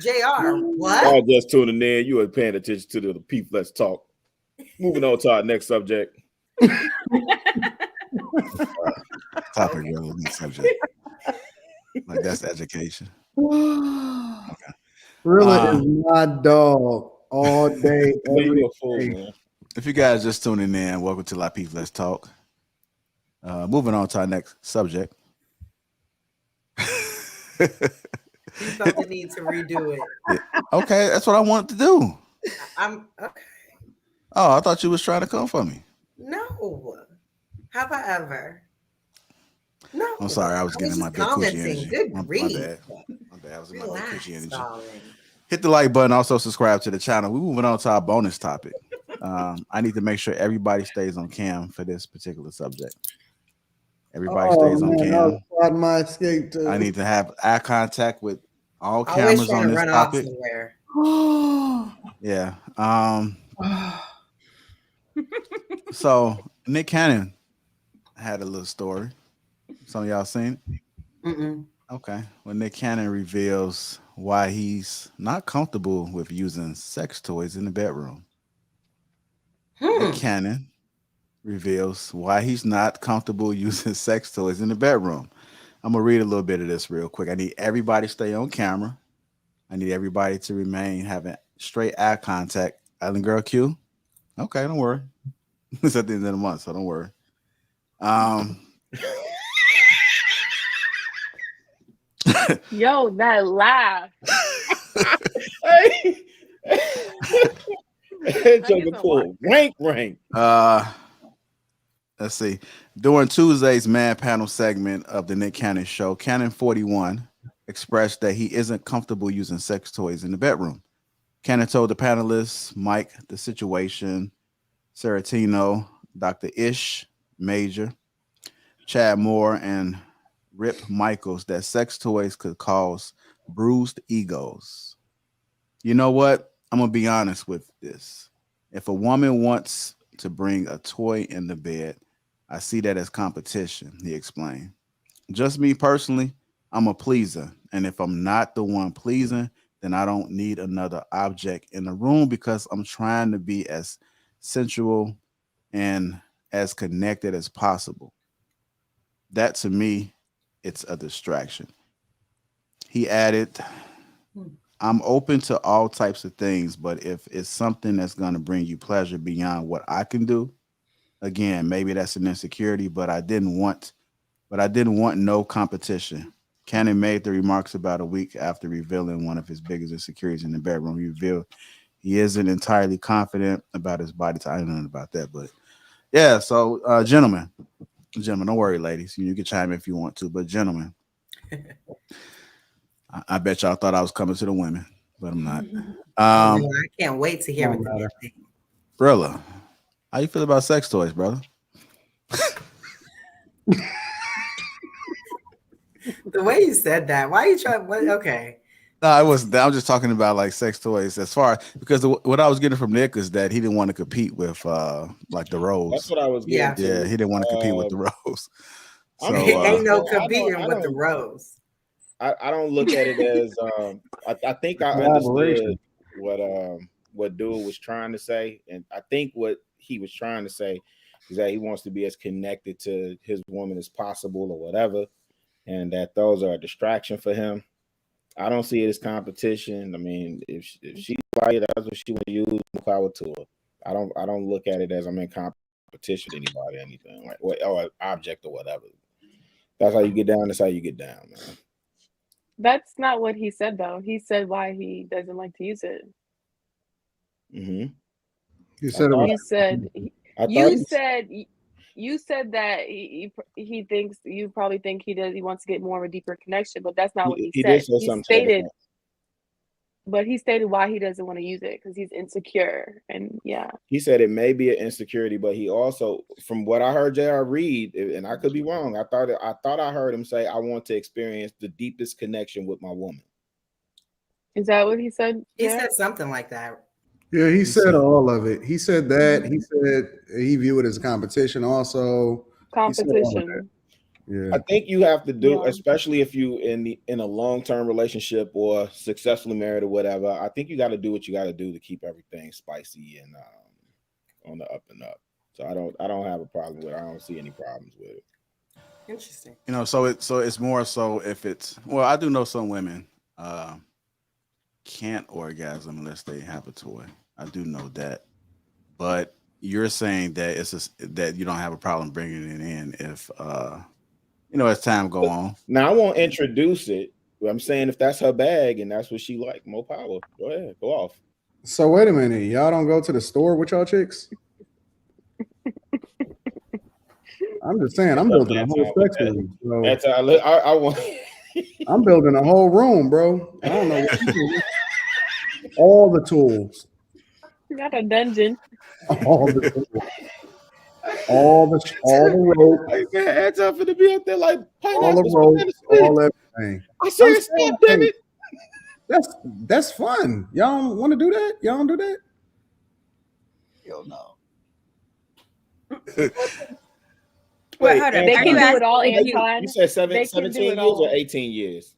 JR, what? Y'all just tuning in. You are paying attention to the Lapeef Let's Talk. Moving on to our next subject. Topic relevant subject. Like that's education. Okay. Really is my dog all day, every day. Man. If you guys just tuning in, welcome to Lapeef Let's Talk. Moving on to our next subject. You felt the need to redo it. Yeah. Okay, that's what I wanted to do. I'm okay. Oh, I thought you was trying to come for me. No. Have I ever? No. I'm sorry, I was getting my good coochie energy. Good My grief. bad. My bad. I was in my good coochie energy. Darling. Hit the like button. Also subscribe to the channel. We're moving on to our bonus topic. I need to make sure everybody stays on cam for this particular subject. Everybody stays on cam. My escape too. I need to have eye contact with all cameras on this topic. Yeah. So Nick Cannon had a little story. Some of y'all seen it? Mm-mm. Okay. Well, Nick Cannon reveals why he's not comfortable with using sex toys in the bedroom. Nick Cannon reveals why he's not comfortable using sex toys in the bedroom. I'm going to read a little bit of this real quick. I need everybody to stay on camera. I need everybody to remain having straight eye contact. Island Girl Q? Okay, don't worry. It's at the end of the month, so don't worry. Yo, that laugh. Rank. Let's see. During Tuesday's Man Panel segment of the Nick Cannon Show, Cannon 41 expressed that he isn't comfortable using sex toys in the bedroom. Cannon told the panelists, Mike, The Situation, Seratino, Dr. Ish, Major, Chad Moore, and Rip Michaels that sex toys could cause bruised egos. You know what? I'm going to be honest with this. If a woman wants to bring a toy in the bed, I see that as competition, he explained. Just me personally, I'm a pleaser. And if I'm not the one pleasing, then I don't need another object in the room because I'm trying to be as sensual and as connected as possible. That to me, it's a distraction. He added, I'm open to all types of things, but if it's something that's going to bring you pleasure beyond what I can do, again, maybe that's an insecurity, but I didn't want no competition. Cannon made the remarks about a week after revealing one of his biggest insecurities in the bedroom. He revealed he isn't entirely confident about his body type. I don't know about that, but yeah. So, gentlemen, don't worry, ladies. You can chime in if you want to, but gentlemen, I bet y'all thought I was coming to the women, but I'm not. I can't wait to hear what they think. Brilla, how you feel about sex toys, brother? The way you said that, why are you trying? Okay. No, I wasn't. I'm just talking about like sex toys as far because what I was getting from Nick is that he didn't want to compete with like the Rose. That's what I was getting. Yeah, he didn't want to compete with the Rose. So, ain't no competing with the Rose. I don't look at it as I think I understood what dude was trying to say, and I think what he was trying to say is that he wants to be as connected to his woman as possible or whatever, and that those are a distraction for him. I don't see it as competition. I mean, if she like it, that's what she want to use, power to her. I don't look at it as I'm in competition with anybody or anything like or an object or whatever. That's how you get down. That's how you get down, man. That's not what he said, though. He said why he doesn't like to use it. You said that he thinks you probably think he wants to get more of a deeper connection, but that's not what he said. He stated why he doesn't want to use it because he's insecure, and yeah. He said it may be an insecurity, but he also, from what I heard JR read, and I could be wrong, I thought I heard him say, I want to experience the deepest connection with my woman. Is that what he said? He said something like that. Yeah, he said all of it. He said that. He said he viewed it as competition also. Competition. Yeah. I think you have to do, Yeah. especially if you in a long-term relationship or successfully married or whatever. I think you got to do what you got to do to keep everything spicy and on the up and up. So I don't have a problem with it. I don't see any problems with it. Interesting. You know, so it's more so if it's, well, I do know some women can't orgasm unless they have a toy. I do know that, but you're saying that that you don't have a problem bringing it in if you know, as time go on. Now I won't introduce it. But I'm saying if that's her bag and that's what she like, more power. Go ahead, go off. So wait a minute, y'all don't go to the store with y'all chicks? I'm just saying, I'm building a whole sex room. So That's I want. I'm building a whole room, bro. I don't know what you do. All the tools, Not a dungeon. all the tools, all the rope, Like, man, that's up for to be up there like all the pineapples. ropes, all everything. I said, saying, stop, damn it. That's fun. Y'all don't want to do that? Y'all don't do that? Hell no. Well, hold on. They Are can you do it all, asking- Anton. You said They can 17 do years it all. or 18 years?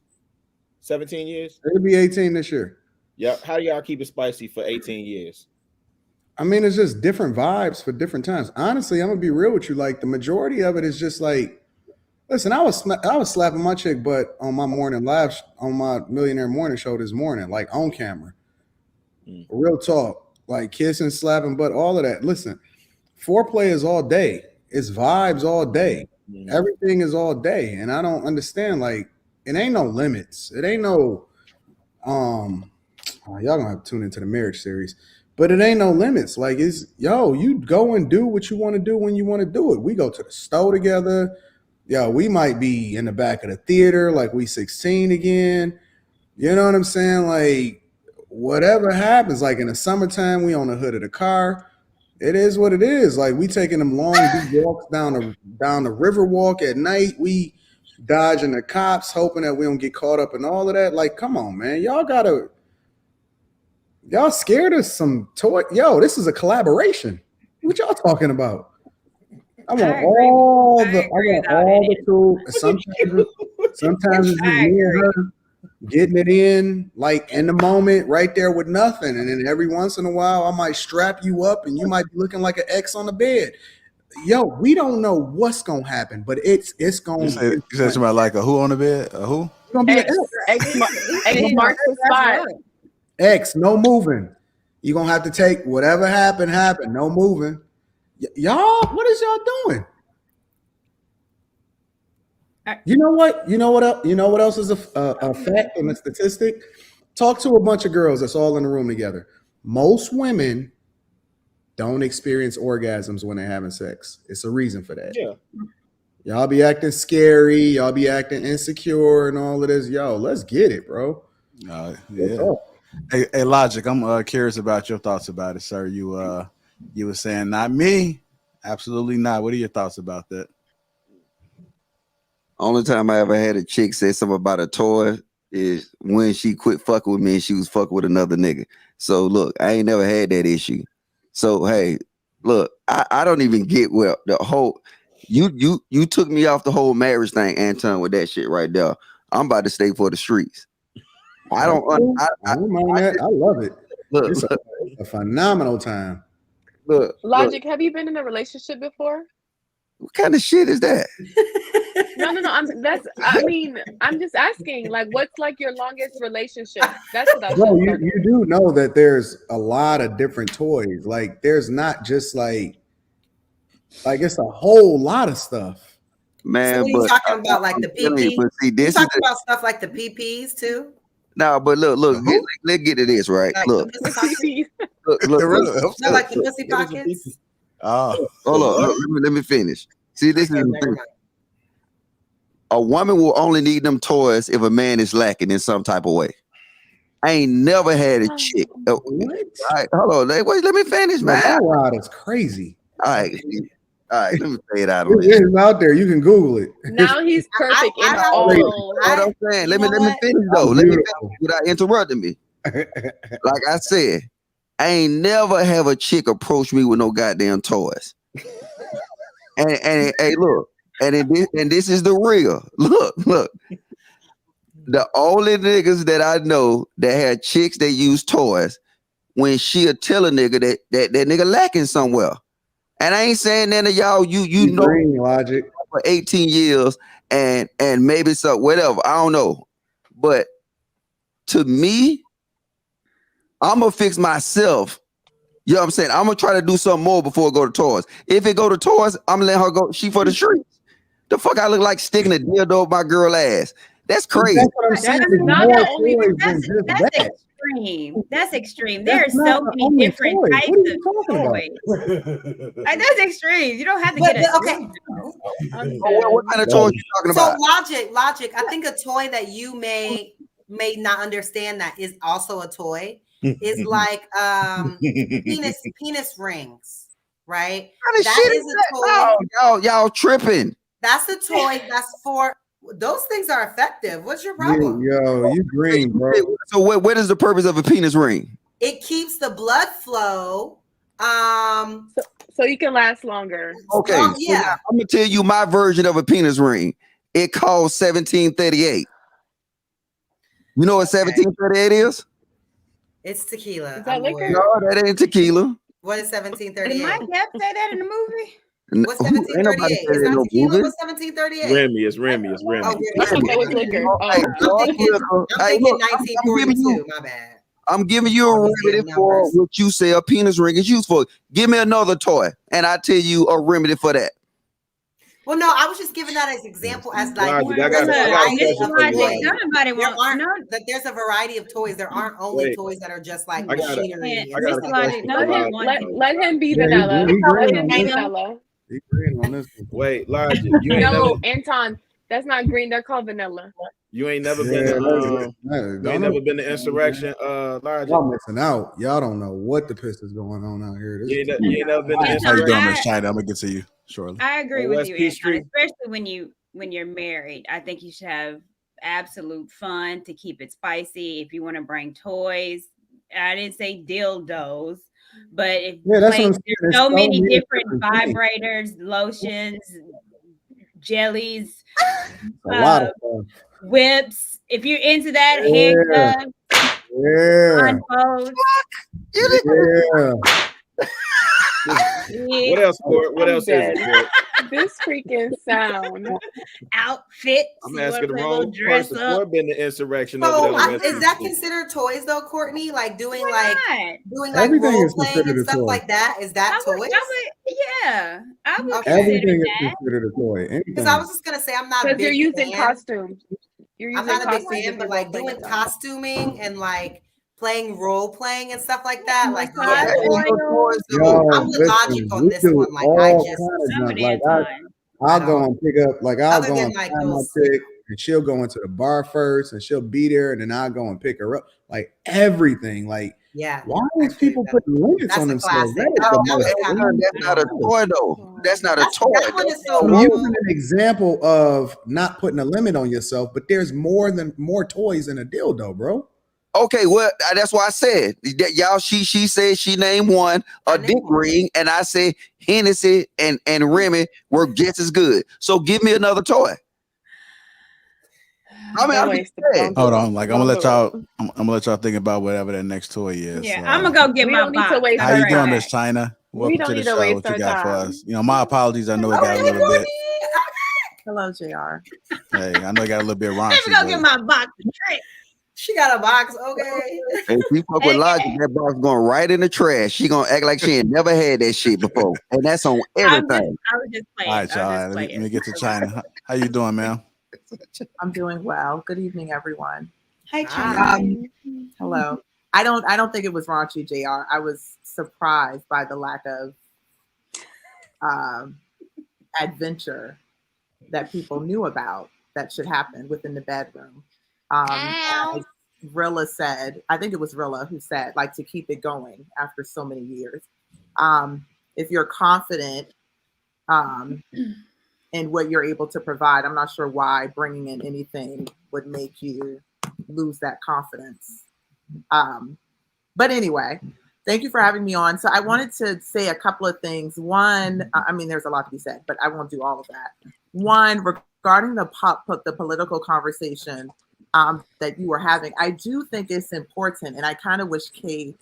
17 years? It'll be 18 this year. Yeah. How do y'all keep it spicy for 18 years? I mean, it's just different vibes for different times. Honestly, I'm gonna be real with you. Like the majority of it is just like, listen, I was slapping my chick butt on my morning live on my Millionaire Morning Show this morning, like on camera. Real talk, like kissing, slapping butt, all of that. Listen, foreplay is all day. It's vibes all day. Everything is all day, and I don't understand. Like, it ain't no limits. It ain't no y'all gonna have to tune into the marriage series. But it ain't no limits. Like, you go and do what you want to do when you want to do it. We go to the store together. We might be in the back of the theater, like we 16 again. You know what I'm saying? Like, whatever happens, like in the summertime, we on the hood of the car. It is what it is. Like, we taking them long walks down the river walk at night. We dodging the cops, hoping that we don't get caught up in all of that. Like, come on, man. Y'all scared of some toy? Yo, this is a collaboration. What y'all talking about? I want all the tools. Sometimes it's just me and her getting it in, like in the moment, right there with nothing. And then every once in a while, I might strap you up, and you might be looking like an X on the bed. Yo, we don't know what's gonna happen, but it's gonna. You said somebody like a who on the bed? A who? It's gonna be an X marks the spot. X, no moving. You're gonna have to take whatever happened, no moving. Y'all, what is y'all doing? You know what? You know what else is a fact and a statistic? Talk to a bunch of girls that's all in the room together. Most women don't experience orgasms when they're having sex. It's a reason for that. Yeah. Y'all be acting scary. Y'all be acting insecure and all of this. Yo, let's get it, bro. Yeah. Hey, Logic, I'm curious about your thoughts about it, sir. You were saying not me. Absolutely not. What are your thoughts about that? Only time I ever had a chick say something about a toy is when she quit fucking with me and she was fucking with another nigga. So look, I ain't never had that issue. So hey, look, I don't even get well the whole you took me off the whole marriage thing, Anton, with that shit right there. I'm about to stay for the streets. I don't mind that. I love it. Look, it's a phenomenal time. Logic, have you been in a relationship before? What kind of shit is that? No. I'm just asking. Like, what's like your longest relationship? That's what I was. Bro, you do know that there's a lot of different toys. Like, there's not just like it's a whole lot of stuff. Man, so he's talking about like the PP. But see, this you talking about stuff like the PPs too. No, but look, let's get to this, right? Like look, the look, like the pussy pockets. Oh, hold on. Let me finish. See, this is the thing. A woman will only need them toys if a man is lacking in some type of way. I ain't never had a chick. What? All right, hold on. Wait, let me finish, man. That rod is crazy. All right, let me say it out. It's out there. You can Google it. Now he's perfect in all. What I'm saying. Let me finish though. Let me finish without interrupting me. Like I said, I ain't never have a chick approach me with no goddamn toys. And hey, look, and this is the real. Look. The only niggas that I know that had chicks that use toys, when she'll tell a nigga that nigga lacking somewhere. And I ain't saying none of y'all, you know logic for 18 years and maybe so whatever. I don't know. But to me, I'm gonna fix myself. You know what I'm saying? I'm gonna try to do something more before I go to toys. If it go to toys, I'm gonna let her go. She for the streets. The fuck I look like sticking a dildo up my girl ass. That's crazy. That's what I'm saying. That's There's not more the only. toys than That's just that's that. extreme. That's extreme. That's There are not so the many only different toys. types What are you of talking about? toys. Like, that's extreme. You don't have to get a okay. What kind of toys you talking So about? logic. I think a toy that you may not understand that is also a toy is like penis rings, right? What kind of That shit is is a that? toy. No, y'all tripping. That's a toy that's for those things are effective. What's your problem? You green, bro. So what is the purpose of a penis ring? It keeps the blood flow. So you can last longer. Okay, so now I'm gonna tell you my version of a penis ring. It costs $17.38. You know what $17.38 is? It's tequila. Is that liquor? No, that ain't tequila. What is Did 1738? Mike Epps say that in the movie? What's 1738? It's not tequila. What's 1738? Remy, it's Remy. Oh, I thought that was liquor. I'm thinking 1942. My bad. I'm giving you a remedy for what you say a penis ring is used for. Give me another toy, and I tell you a remedy for that. Well, no, I was just giving that as example as like Logic, I got a question for you, Logic. There's a variety of toys. There aren't only toys that are just like I got a- machinery. I got a question for Logic. Let him be Yeah, vanilla. he Let green him on be this. vanilla. He green on this one. Wait, Logic, you ain't No, never Anton, that's not green. They're called vanilla. you ain't never Yeah, been to don't you ain't never been to Insurrection, Logic. Y'all missing out. Y'all don't know what the piss is going on out here. This You ain't never been to How you doing, Insurrection. Miss China? I'm gonna get to you shortly. I agree On with West you, P Anton, Street. especially when you're married. I think you should have absolute fun to keep it spicy. If you want to bring toys, I didn't say dildos, but if that's what I'm saying. there's There's so so many many different different things. vibrators, lotions, jellies, a lot of fun. whips. If you're into that, Yeah. handcuffs, Yeah. blindfolds. Yeah. What else, Court? What I'm else is dead. it, Court? This freaking sound. Outfits. I'm asking the wrong person. Court been to Insurrection over So there. on West is P that Street. considered toys though, Courtney? Like doing Why like Everything role is playing considered and a stuff toy. like that? Is that toys? I would Okay. Everything is consider that. considered a toy. Because Anything. I was just gonna say I'm not a Because big you're using fan. costumes. I'm not a big fan, but like doing costuming and like playing role playing and stuff like that. Like yeah, Yo, I'm with Logic listen, on we this do one. Like all I kind just of junk. Like I'll go and pick up, like I'll Other go than, and like, find my those- chick, and she'll go into the bar first, and she'll be there, and then I'll go and pick her up. Like everything. Like yeah. why is people putting limits That's on a themselves? classic. That is the That was most kind of- That's not a toy though. That's not a toy. That one is so I'm wrong. using an example of not putting a limit on yourself, but there's more toys than a dildo, bro. Okay, well, that's why I said that y'all. She said she named one a dick ring, and I said Hennessy and Remy were just as good. So give me another toy. I mean, I'm just saying. Hold on, like I'm gonna let y'all. I'm gonna let y'all think about whatever that next toy is. Yeah, I'm gonna go get We my don't need to box. waste How our you doing, time. Miss China? Welcome don't to the need to show. waste What you our got for time. us? You know, my apologies. I know it got a little bit. Hello, JR. Hey, I know it got a little bit Let me raunchy. go but- get my box of tricks. She got a box, okay. If we fuck with Logic, that box going right in the trash. She gonna act like she ain't never had that shit before, and that's on everything. I was just playing. All right, y'all. All right, let me get to China. How you doing, ma'am? I'm doing well. Good evening, everyone. Hi, China. Hello. I don't think it was raunchy, JR. I was surprised by the lack of adventure that people knew about that should happen within the bedroom. As Rilla said, I think it was Rilla who said, like, to keep it going after so many years. If you're confident in what you're able to provide, I'm not sure why bringing in anything would make you lose that confidence. But anyway, Thank you for having me on. So I wanted to say a couple of things. One, I mean, there's a lot to be said, but I won't do all of that. One, regarding the political conversation that you were having, I do think it's important, and I kind of wish Kate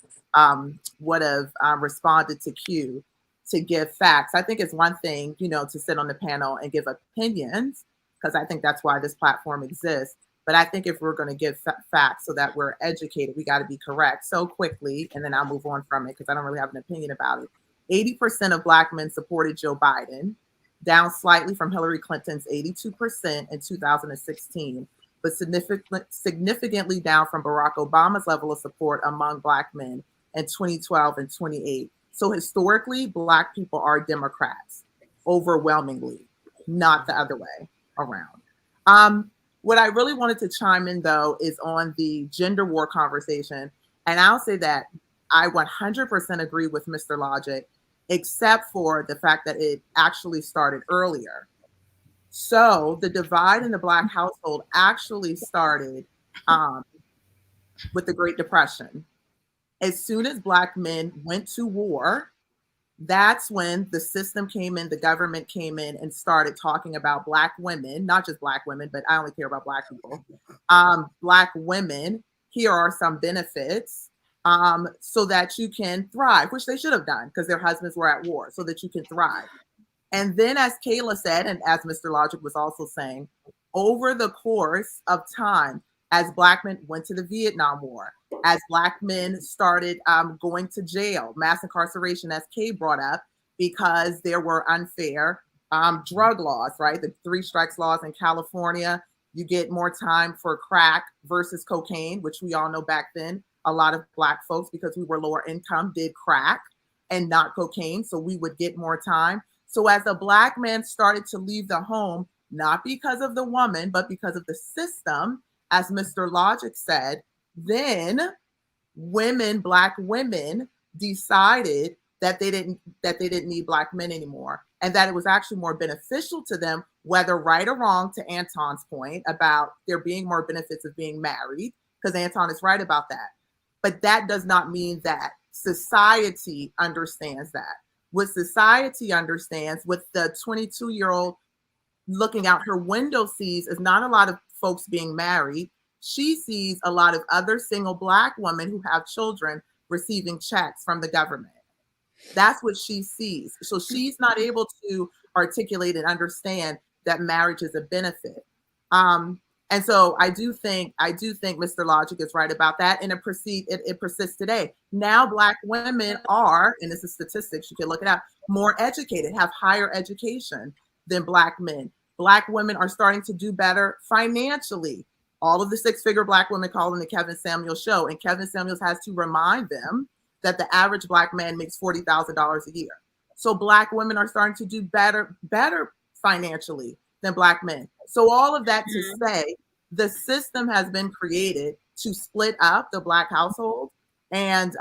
would have responded to Q to give facts. I think it's one thing, to sit on the panel and give opinions, because I think that's why this platform exists. But I think if we're going to give facts so that we're educated, we got to be correct. So quickly, and then I'll move on from it because I don't really have an opinion about it. 80% of Black men supported Joe Biden, down slightly from Hillary Clinton's 82% in 2016, but significantly down from Barack Obama's level of support among Black men in 2012 and 2008. So historically, Black people are Democrats, overwhelmingly, not the other way around. What I really wanted to chime in, though, is on the gender war conversation. And I'll say that I 100% agree with Mr. Logic, except for the fact that it actually started earlier. So the divide in the Black household actually started with the Great Depression. As soon as Black men went to war, that's when the system came in, the government came in and started talking about Black women, not just Black women, but I only care about Black people. Black women, here are some benefits so that you can thrive, which they should have done because their husbands were at war, so that you can thrive. And then, as Kayla said, and as Mr. Logic was also saying, over the course of time, as Black men went to the Vietnam War, as Black men started going to jail, mass incarceration, as Kay brought up, because there were unfair drug laws, right? The 3 strikes laws in California, you get more time for crack versus cocaine, which we all know back then, a lot of Black folks, because we were lower income, did crack and not cocaine, so we would get more time. So as a Black man started to leave the home, not because of the woman, but because of the system, as Mr. Logic said, then women, Black women, decided that they didn't need Black men anymore, and that it was actually more beneficial to them, whether right or wrong, to Anton's point about there being more benefits of being married, because Anton is right about that. But that does not mean that society understands that. What society understands, what the 22-year-old looking out her window sees, is not a lot of folks being married. She sees a lot of other single Black women who have children receiving checks from the government. That's what she sees. So she's not able to articulate and understand that marriage is a benefit. And so I do think Mr. Logic is right about that, and it persists today. Now Black women are, and this is statistics, you can look it up, more educated, have higher education than Black men. Black women are starting to do better financially. All of the 6-figure Black women call in the Kevin Samuels show, and Kevin Samuels has to remind them that the average Black man makes $40,000 a year. So Black women are starting to do better financially than Black men. So all of that to say, the system has been created to split up the Black household, and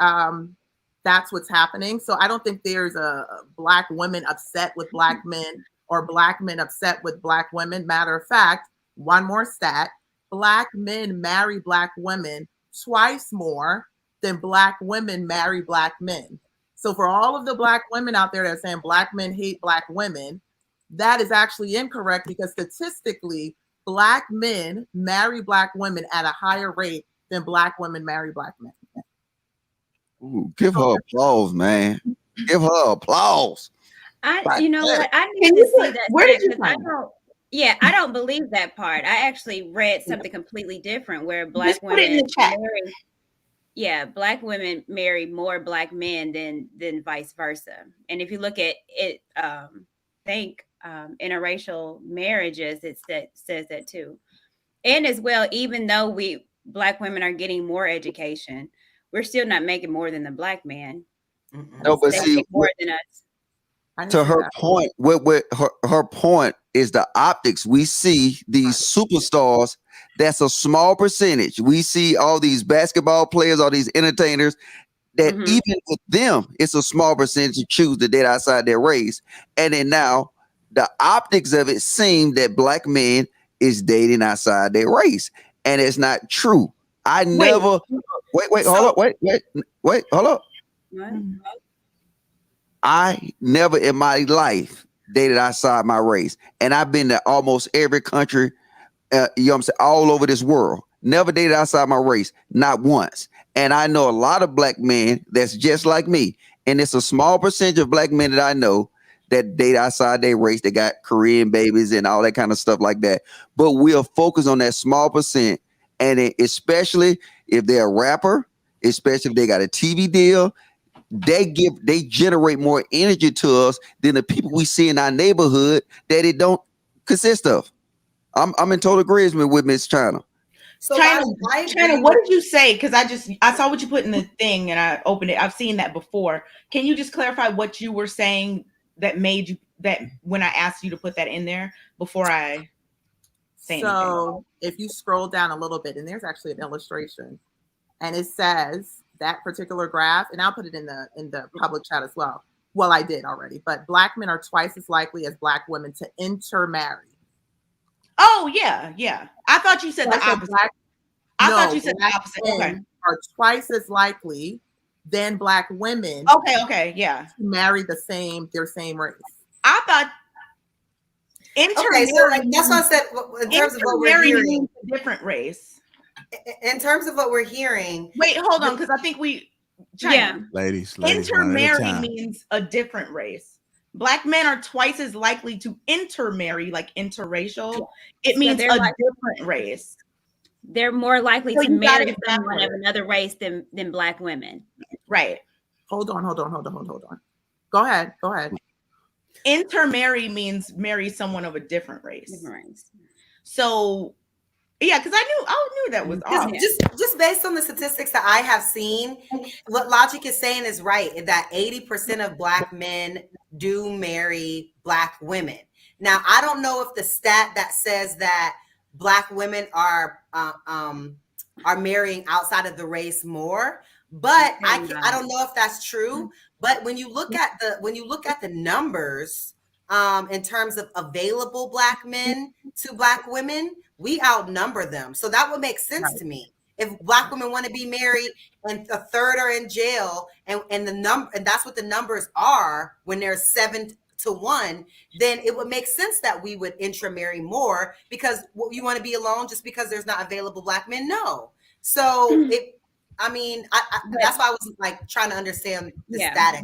that's what's happening. So I don't think there's a Black women upset with Black men or Black men upset with Black women. Matter of fact, one more stat, Black men marry Black women twice more than Black women marry Black men. So for all of the Black women out there that are saying Black men hate Black women, that is actually incorrect, because statistically, Black men marry Black women at a higher rate than Black women marry Black men. Ooh, give her applause, man. Give her applause. You know what? I need to see that. Where did you find I don't believe that part. I actually read something completely different where Black Just put it in women the chat. Black women marry more Black men than vice versa. And if you look at it, interracial marriages, it says that too. And as well, even though Black women are getting more education, we're still not making more than the Black man. No, but they see, make more than us. To her point, her point is the optics. We see these superstars. That's a small percentage. We see all these basketball players, all these entertainers, that even with them, it's a small percentage to choose to date outside their race. And then now the optics of it seem that Black men is dating outside their race. And it's not true. Hold up. What? I never in my life dated outside my race. And I've been to almost every country, you know what I'm saying, all over this world. Never dated outside my race, not once. And I know a lot of black men that's just like me. And it's a small percentage of black men that I know that date outside their race. They got Korean babies and all that kind of stuff like that. But we'll focus on that small percent. And especially if they're a rapper, especially if they got a TV deal, they generate more energy to us than the people we see in our neighborhood that it don't consist of. I'm in total agreement with Miss China. So China, what did you say? Because I saw what you put in the thing and I opened it. I've seen that before. Can you just clarify what you were saying that made you that when I asked you to put that in there before I say anything? So if you scroll down a little bit, and there's actually an illustration, and it says that particular graph, and I'll put it in the public chat as well. Well, I did already, but black men are twice as likely as black women to intermarry. Oh yeah. I thought you said the opposite. I thought you said the opposite. Okay. Are twice as likely than black women. Okay, yeah. To marry their same race. I thought Okay, so that's what I said. In terms of what we're hearing, a different race. In terms of what we're hearing. Wait, hold on, because I think ladies, intermarry means a different race. Black men are twice as likely to intermarry, like interracial. It means a different race. They're more likely to marry someone of another race than black women. Right. Hold on. Go ahead. Intermarry means marry someone of a different race. So yeah, because I knew that was off. Just based on the statistics that I have seen, what Logic is saying is right, that 80% of black men do marry black women. Now, I don't know if the stat that says that black women are marrying outside of the race more, but I don't know if that's true. But when you look at the numbers in terms of available black men to black women, we outnumber them. So that would make sense to me. If black women want to be married and a third are in jail, and that's what the numbers are when there's 7 to 1, then it would make sense that we would intramarry more, because you want to be alone just because there's not available black men? No. So that's why I was like trying to understand the static.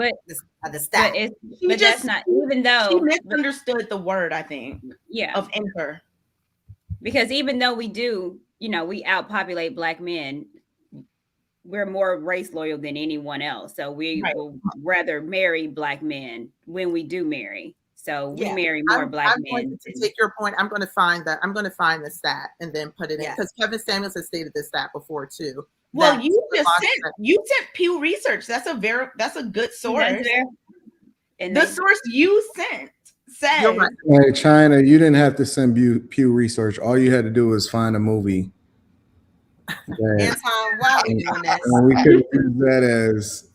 The stat. But that's not, even though she misunderstood the word, I think. Yeah. Of enter. Because even though we do, we outpopulate black men, we're more race loyal than anyone else. So we will rather marry black men when we do marry. So we marry more black men. To take your point, I'm going to find the stat and then put it in, because Kevin Samuels has stated this stat before too. Well, you sent Pew Research. That's a good source. And the source you sent says. Right. Hey, China, you didn't have to send Pew Research. All you had to do was find a movie. Anton, why are we doing this? And we could use that as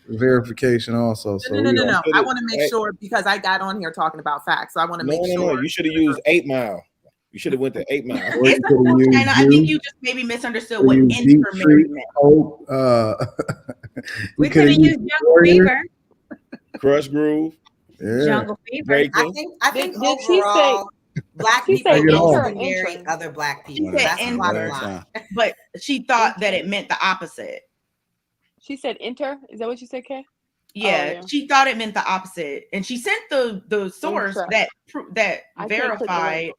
verification also. So no. I want to make sure, because I got on here talking about facts. So I want to make sure. No. You should have used 8 Mile. You should have went to 8 Mile. And I think you just maybe misunderstood what intermarry meant. We could have used Jungle Fever. Crush Groove. Yeah. Jungle Fever. I think overall, black people marry other black people. But she thought that it meant the opposite. She said enter. Is that what you said, Kay? Yeah, she thought it meant the opposite, and she sent the source that verified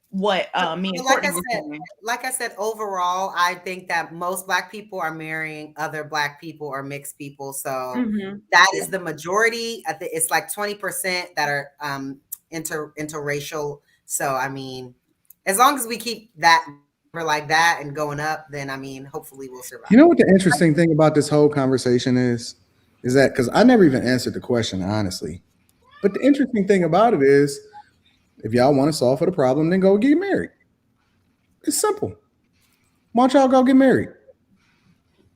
what me and Courtney were saying. Like I said, overall, I think that most black people are marrying other black people or mixed people. So that is the majority. I think it's like 20% that are interracial. So I mean, as long as we keep that like that and going up, then I mean, hopefully we'll survive. You know what the interesting thing about this whole conversation is that, because I never even answered the question, honestly. But the interesting thing about it is, if y'all want to solve for the problem, then go get married. It's simple. Why don't y'all go get married?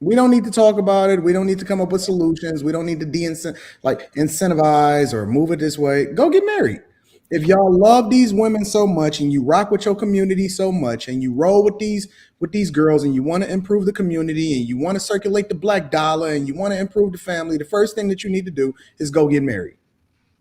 We don't need to talk about it. We don't need to come up with solutions. We don't need to incentivize or move it this way. Go get married. If y'all love these women so much and you rock with your community so much and you roll with these girls and you want to improve the community and you want to circulate the black dollar and you want to improve the family, the first thing that you need to do is go get married.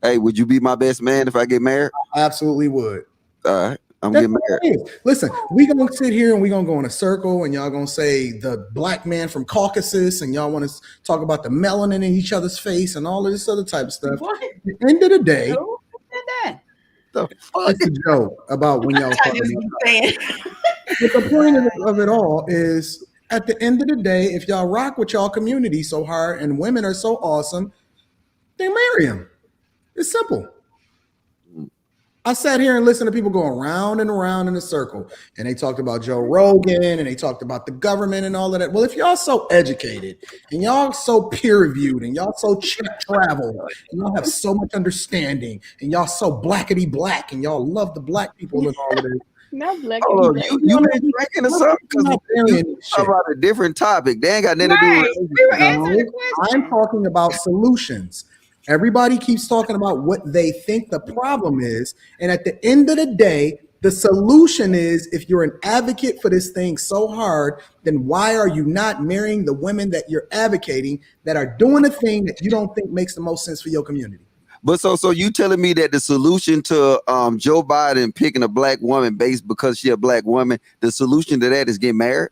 Hey, would you be my best man if I get married? I absolutely would. All right, I'm That's getting what married. it is. Listen, we gonna sit here and we gonna go in a circle and y'all gonna say the black man from Caucasus and y'all want to talk about the melanin in each other's face and all of this other type of stuff. What? At the end of the day, Who did that? it's a joke about when y'all I just be saying. But the point of it all is at the end of the day, if y'all rock with y'all community so hard and women are so awesome, then marry them. It's simple. I sat here and listened to people go around and around in a circle, and they talked about Joe Rogan and they talked about the government and all of that. Well, if y'all so educated and y'all so peer reviewed and y'all so traveled and y'all have so much understanding and y'all so blackety black and y'all love the black people and all of this. Not black. Oh, you been drinking or something? Because you talk about a different topic. They ain't got nothing to do with it. We were answering the question. I'm talking about solutions. Everybody keeps talking about what they think the problem is. And at the end of the day, the solution is if you're an advocate for this thing so hard, then why are you not marrying the women that you're advocating that are doing a thing that you don't think makes the most sense for your community? But so you telling me that the solution to Joe Biden picking a black woman based because she a black woman, the solution to that is get married?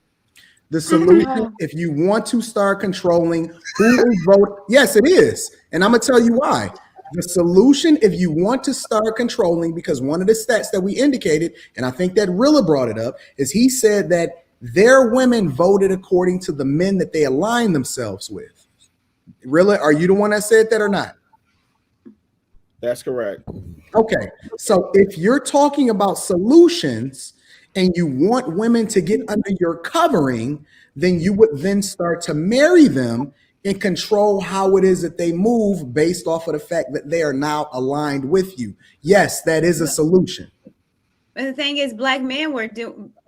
The solution, if you want to start controlling who is voting, yes, it is. And I'm going to tell you why. The solution, if you want to start controlling, because one of the stats that we indicated, and I think that Rilla brought it up, is he said that their women voted according to the men that they align themselves with. Rilla, are you the one that said that or not? That's correct. Okay. So if you're talking about solutions, and you want women to get under your covering, then you would then start to marry them and control how it is that they move based off of the fact that they are now aligned with you. Yes, that is a solution. But the thing is, black men were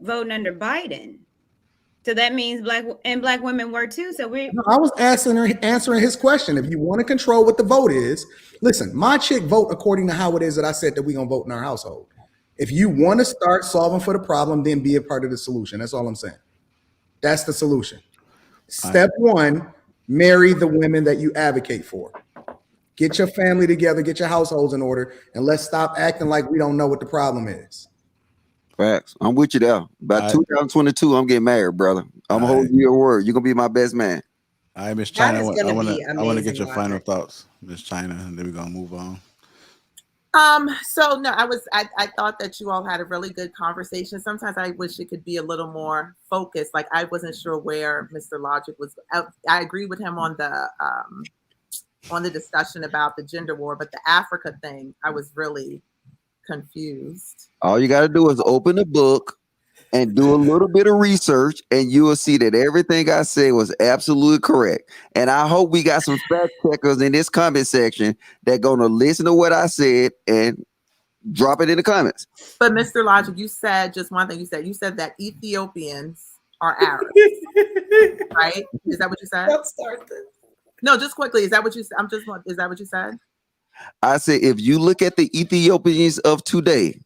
voting under Biden. So that means black women were too. So I was answering his question. If you want to control what the vote is, listen, my chick vote according to how it is that I said that we're going to vote in our household. If you want to start solving for the problem, then be a part of the solution. That's all I'm saying. That's the solution. Step one, marry the women that you advocate for. Get your family together, get your households in order, and let's stop acting like we don't know what the problem is. Facts. I'm with you there. By 2022, I'm getting married, brother. I'm holding you your word. You're gonna be my best man. All right, Miss China. I want to get your final thoughts, Miss China, and then we're gonna move on. So no, I thought that you all had a really good conversation. Sometimes I wish it could be a little more focused. Like I wasn't sure where Mr. Logic was. I agree with him on the discussion about the gender war, but the Africa thing, I was really confused. All you gotta do is open the book and do a little bit of research, and you will see that everything I said was absolutely correct. And I hope we got some fact checkers in this comment section that gonna listen to what I said and drop it in the comments. But Mr. Logic, you said just one thing. You said that Ethiopians are Arabs, right? Is that what you said? Don't start this. No, just quickly. Is that what you said? Is that what you said? I said, if you look at the Ethiopians of today,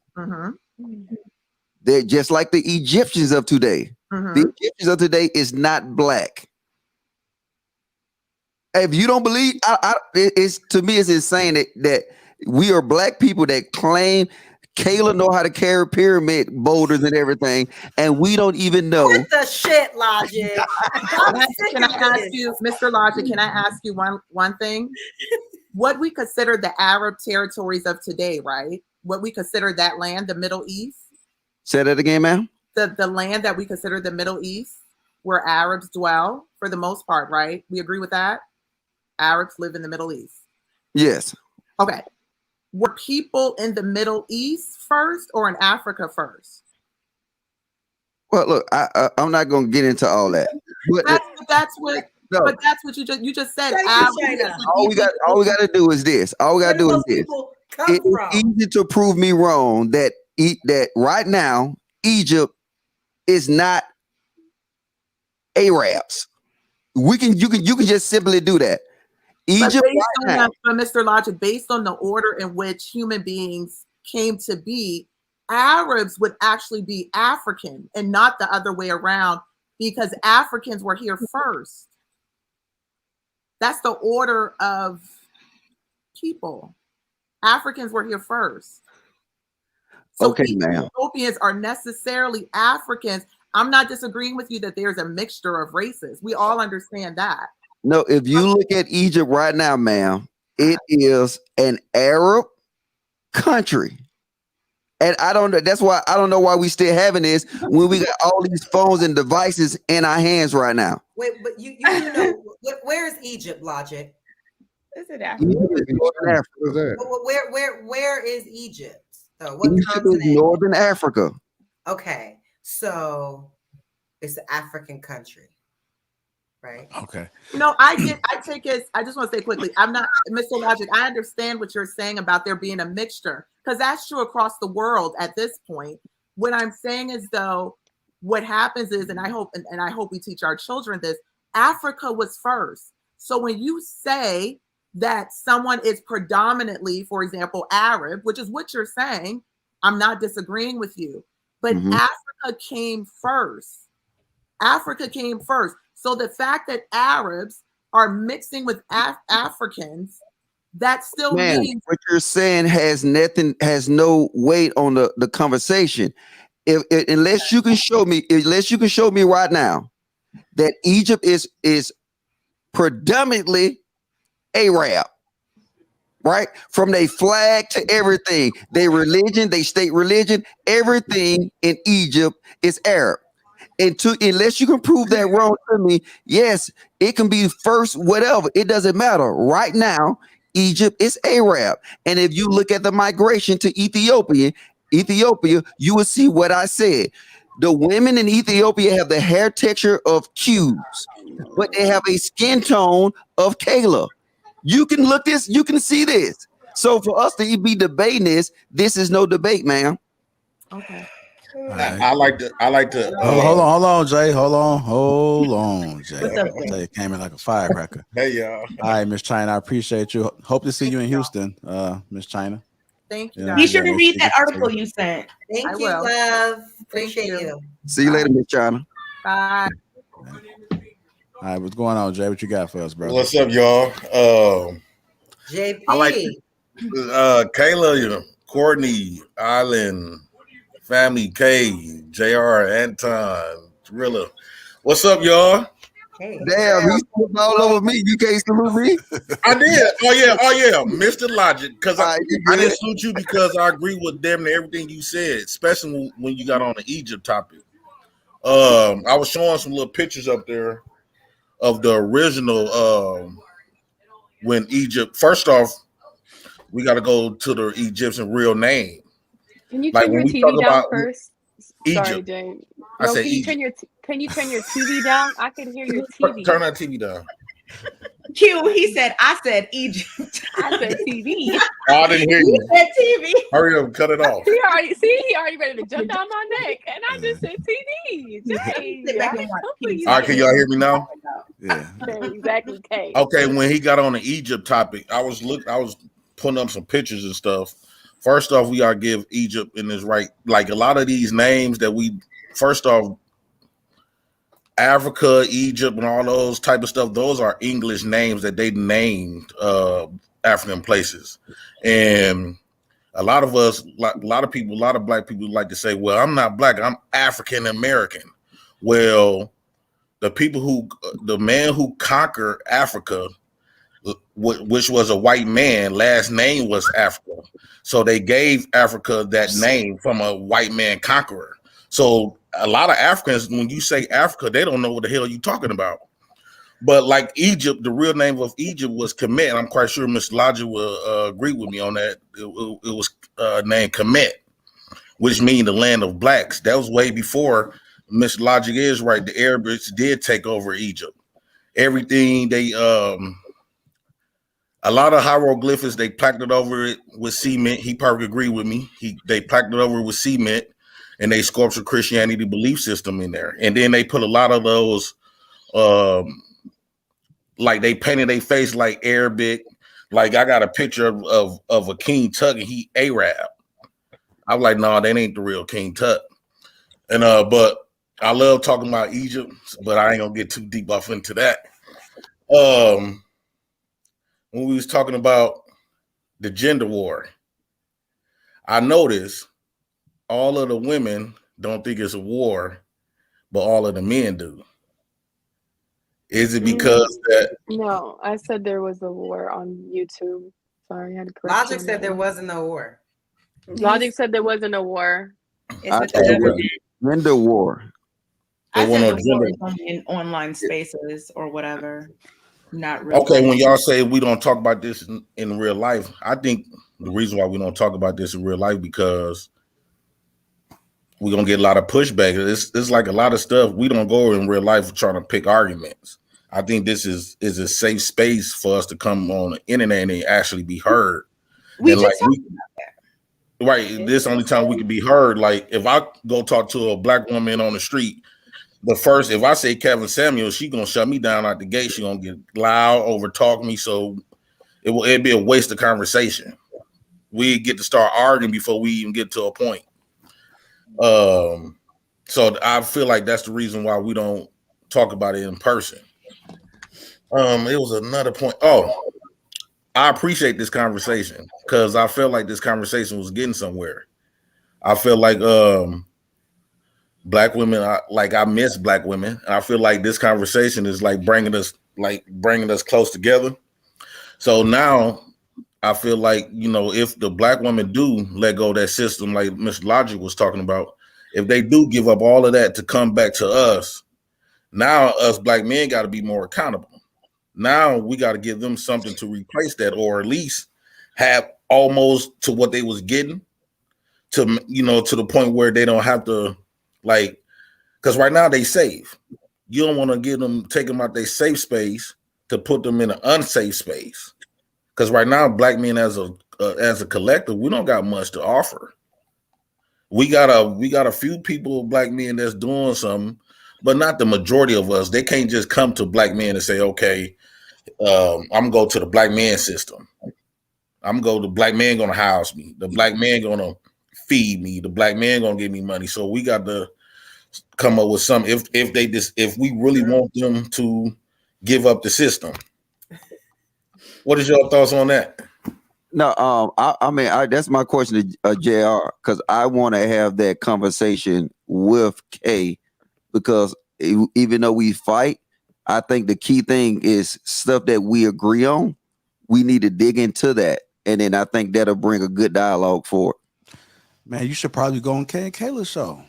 they're just like the Egyptians of today. The Egyptians of today is not black. If you don't believe, it's to me, it's insane that we are black people that claim Kayla know how to carry pyramid boulders and everything, and we don't even know. What the shit, Logic? Can I ask you, Mr. Logic? Can I ask you one thing? What we consider the Arab territories of today, right? What we consider that land, the Middle East. Say that again, ma'am. The land that we consider the Middle East, where Arabs dwell for the most part, right? We agree with that? Arabs live in the Middle East. Yes. Okay. Were people in the Middle East first or in Africa first? Well, look, I'm not going to get into all that. But that's what you just said. All we got to do is this. All we got to do is this. It's easy to prove me wrong that right now Egypt is not Arabs. You can just simply do that. Egypt, but Mr. Logic, based on the order in which human beings came to be, Arabs would actually be African and not the other way around, because Africans were here first. That's the order of people. Africans were here first. So Okay, ma'am. Ethiopians are necessarily Africans. I'm not disagreeing with you that there's a mixture of races. We all understand that. No, if you look at Egypt right now, ma'am, it is an Arab country. And I don't know. That's why I don't know why we still having this when we got all these phones and devices in our hands right now. Wait, but you know, where is Egypt, Logic? Is it Africa? Where is Egypt? So what Egypt continent? is Northern Africa. Okay, so it's an African country, right? Okay. No, I take it. I just want to say quickly, I'm not Mr. Logic. I understand what you're saying about there being a mixture, because that's true across the world at this point. What I'm saying is, though, what happens is, and I hope we teach our children this, Africa was first. So when you say that someone is predominantly, for example, Arab, which is what you're saying, I'm not disagreeing with you, but Africa came first. Africa came first. So the fact that Arabs are mixing with Africans, that still means what you're saying has no weight on the conversation. Unless you can show me right now that Egypt is predominantly Arab, right? From their flag to everything, their religion, their state religion, everything in Egypt is Arab. Unless you can prove that wrong to me, yes, it can be first, whatever. It doesn't matter. Right now, Egypt is Arab. And if you look at the migration to Ethiopia, you will see what I said. The women in Ethiopia have the hair texture of cubes, but they have a skin tone of Kayla. You can look this, you can see this. So for us to be debating this is no debate, ma'am. Okay. Right. I like to. Hold on, Jay. Hold on, Jay. Jay came in like a firecracker. Hey, y'all. All right, Miss China, I appreciate you. Hope to see you in Houston, Miss China. Thank you. Be sure to read that article you sent. Thank you, love. Appreciate you. See you later, Miss China. Bye. All right, what's going on, Jay? What you got for us, bro? What's up, y'all? JP. I like Kayla, Courtney, Island, Family K, JR, Anton, Trilla. What's up, y'all? Hey. Damn, he's all over me. You can't salute me. I did. Oh yeah, Mr. Logic. Because I didn't salute you because I agree with damn near everything you said, especially when you got on the Egypt topic. I was showing some little pictures up there of the original when Egypt. First off, we got to go to the Egyptian real name. Can you turn your TV down first? Egypt. Sorry, Jane. I No, said can you turn your TV down? I can hear your TV. Turn that TV down. Q, he said, I said Egypt. I said TV. Oh, I didn't hear you. He said TV. Hurry up, cut it off. He already ready to jump down my neck, and I just said TV. Jay, All right, can y'all hear me now? Yeah. Exactly, K. Okay, when he got on the Egypt topic, I was putting up some pictures and stuff. First off, we gotta give Egypt in this right. Like a lot of these names that first off, Africa, Egypt, and all those type of stuff, those are English names that they named African places. And a lot of us, a lot of black people like to say, well, I'm not black, I'm African American. Well, the man who conquered Africa, which was a white man, last name was Africa. So they gave Africa that name from a white man conqueror. So a lot of Africans, when you say Africa, they don't know what the hell you're talking about. But like Egypt, the real name of Egypt was Kemet. I'm quite sure Mr. Logic will agree with me on that. It was named Kemet, which means the land of blacks. That was way before Mr. Logic is right. The Arabs did take over Egypt. Everything a lot of hieroglyphics, they plaqued it over it with cement. He probably agreed with me. They plaqued it over with cement, and they sculptured Christianity belief system in there. And then they put a lot of those, like they painted their face like Arabic. Like I got a picture of a King Tut, and he Arab. I'm like, no, that ain't the real King Tut. And but I love talking about Egypt, but I ain't gonna get too deep off into that. When we was talking about the gender war, I noticed all of the women don't think it's a war, but all of the men do. Is it because that? No, I said there was a war on YouTube. Sorry, I had to correct Logic you. said there wasn't no war. Logic said there wasn't a war. It's I with the think government. gender war. I They said want the to war gender. is only in online spaces or whatever, not real. Okay, life. when y'all say we don't talk about this in real life, I think the reason why we don't talk about this in real life because we're gonna get a lot of pushback. It's like a lot of stuff we don't go in real life trying to pick arguments. I think this is a safe space for us to come on the internet and actually be heard. We and just like talked about that. right, this only time we can be heard. Like if I go talk to a black woman on the street, if I say Kevin Samuel, she gonna shut me down out the gate. She gonna get loud, over talk me. So it'd be a waste of conversation. We get to start arguing before we even get to a point. So I feel like that's the reason why we don't talk about it in person. It was another point. Oh, I appreciate this conversation because I felt like this conversation was getting somewhere. I feel like black women, I miss black women. And I feel like this conversation is like bringing us close together. So now I feel like, if the black women do let go of that system, like Mr. Logic was talking about, if they do give up all of that to come back to us, now us black men got to be more accountable. Now we got to give them something to replace that, or at least have almost to what they was getting to the point where they don't have to because right now they safe. You don't want to take them out their safe space to put them in an unsafe space. Because right now, black men as a collective, we don't got much to offer. We got a few people, black men, that's doing something, but not the majority of us. They can't just come to black men and say, okay, I'm gonna go to the black man system. The black man gonna house me. The black man gonna feed me. The black man gonna give me money. So we got to come up with something. If we really want them to give up the system. What is your thoughts on that? No, I mean, that's my question to JR, because I want to have that conversation with Kay, because even though we fight, I think the key thing is stuff that we agree on. We need to dig into that, and then I think that'll bring a good dialogue for it. Man, you should probably go on Kay and Kayla's show.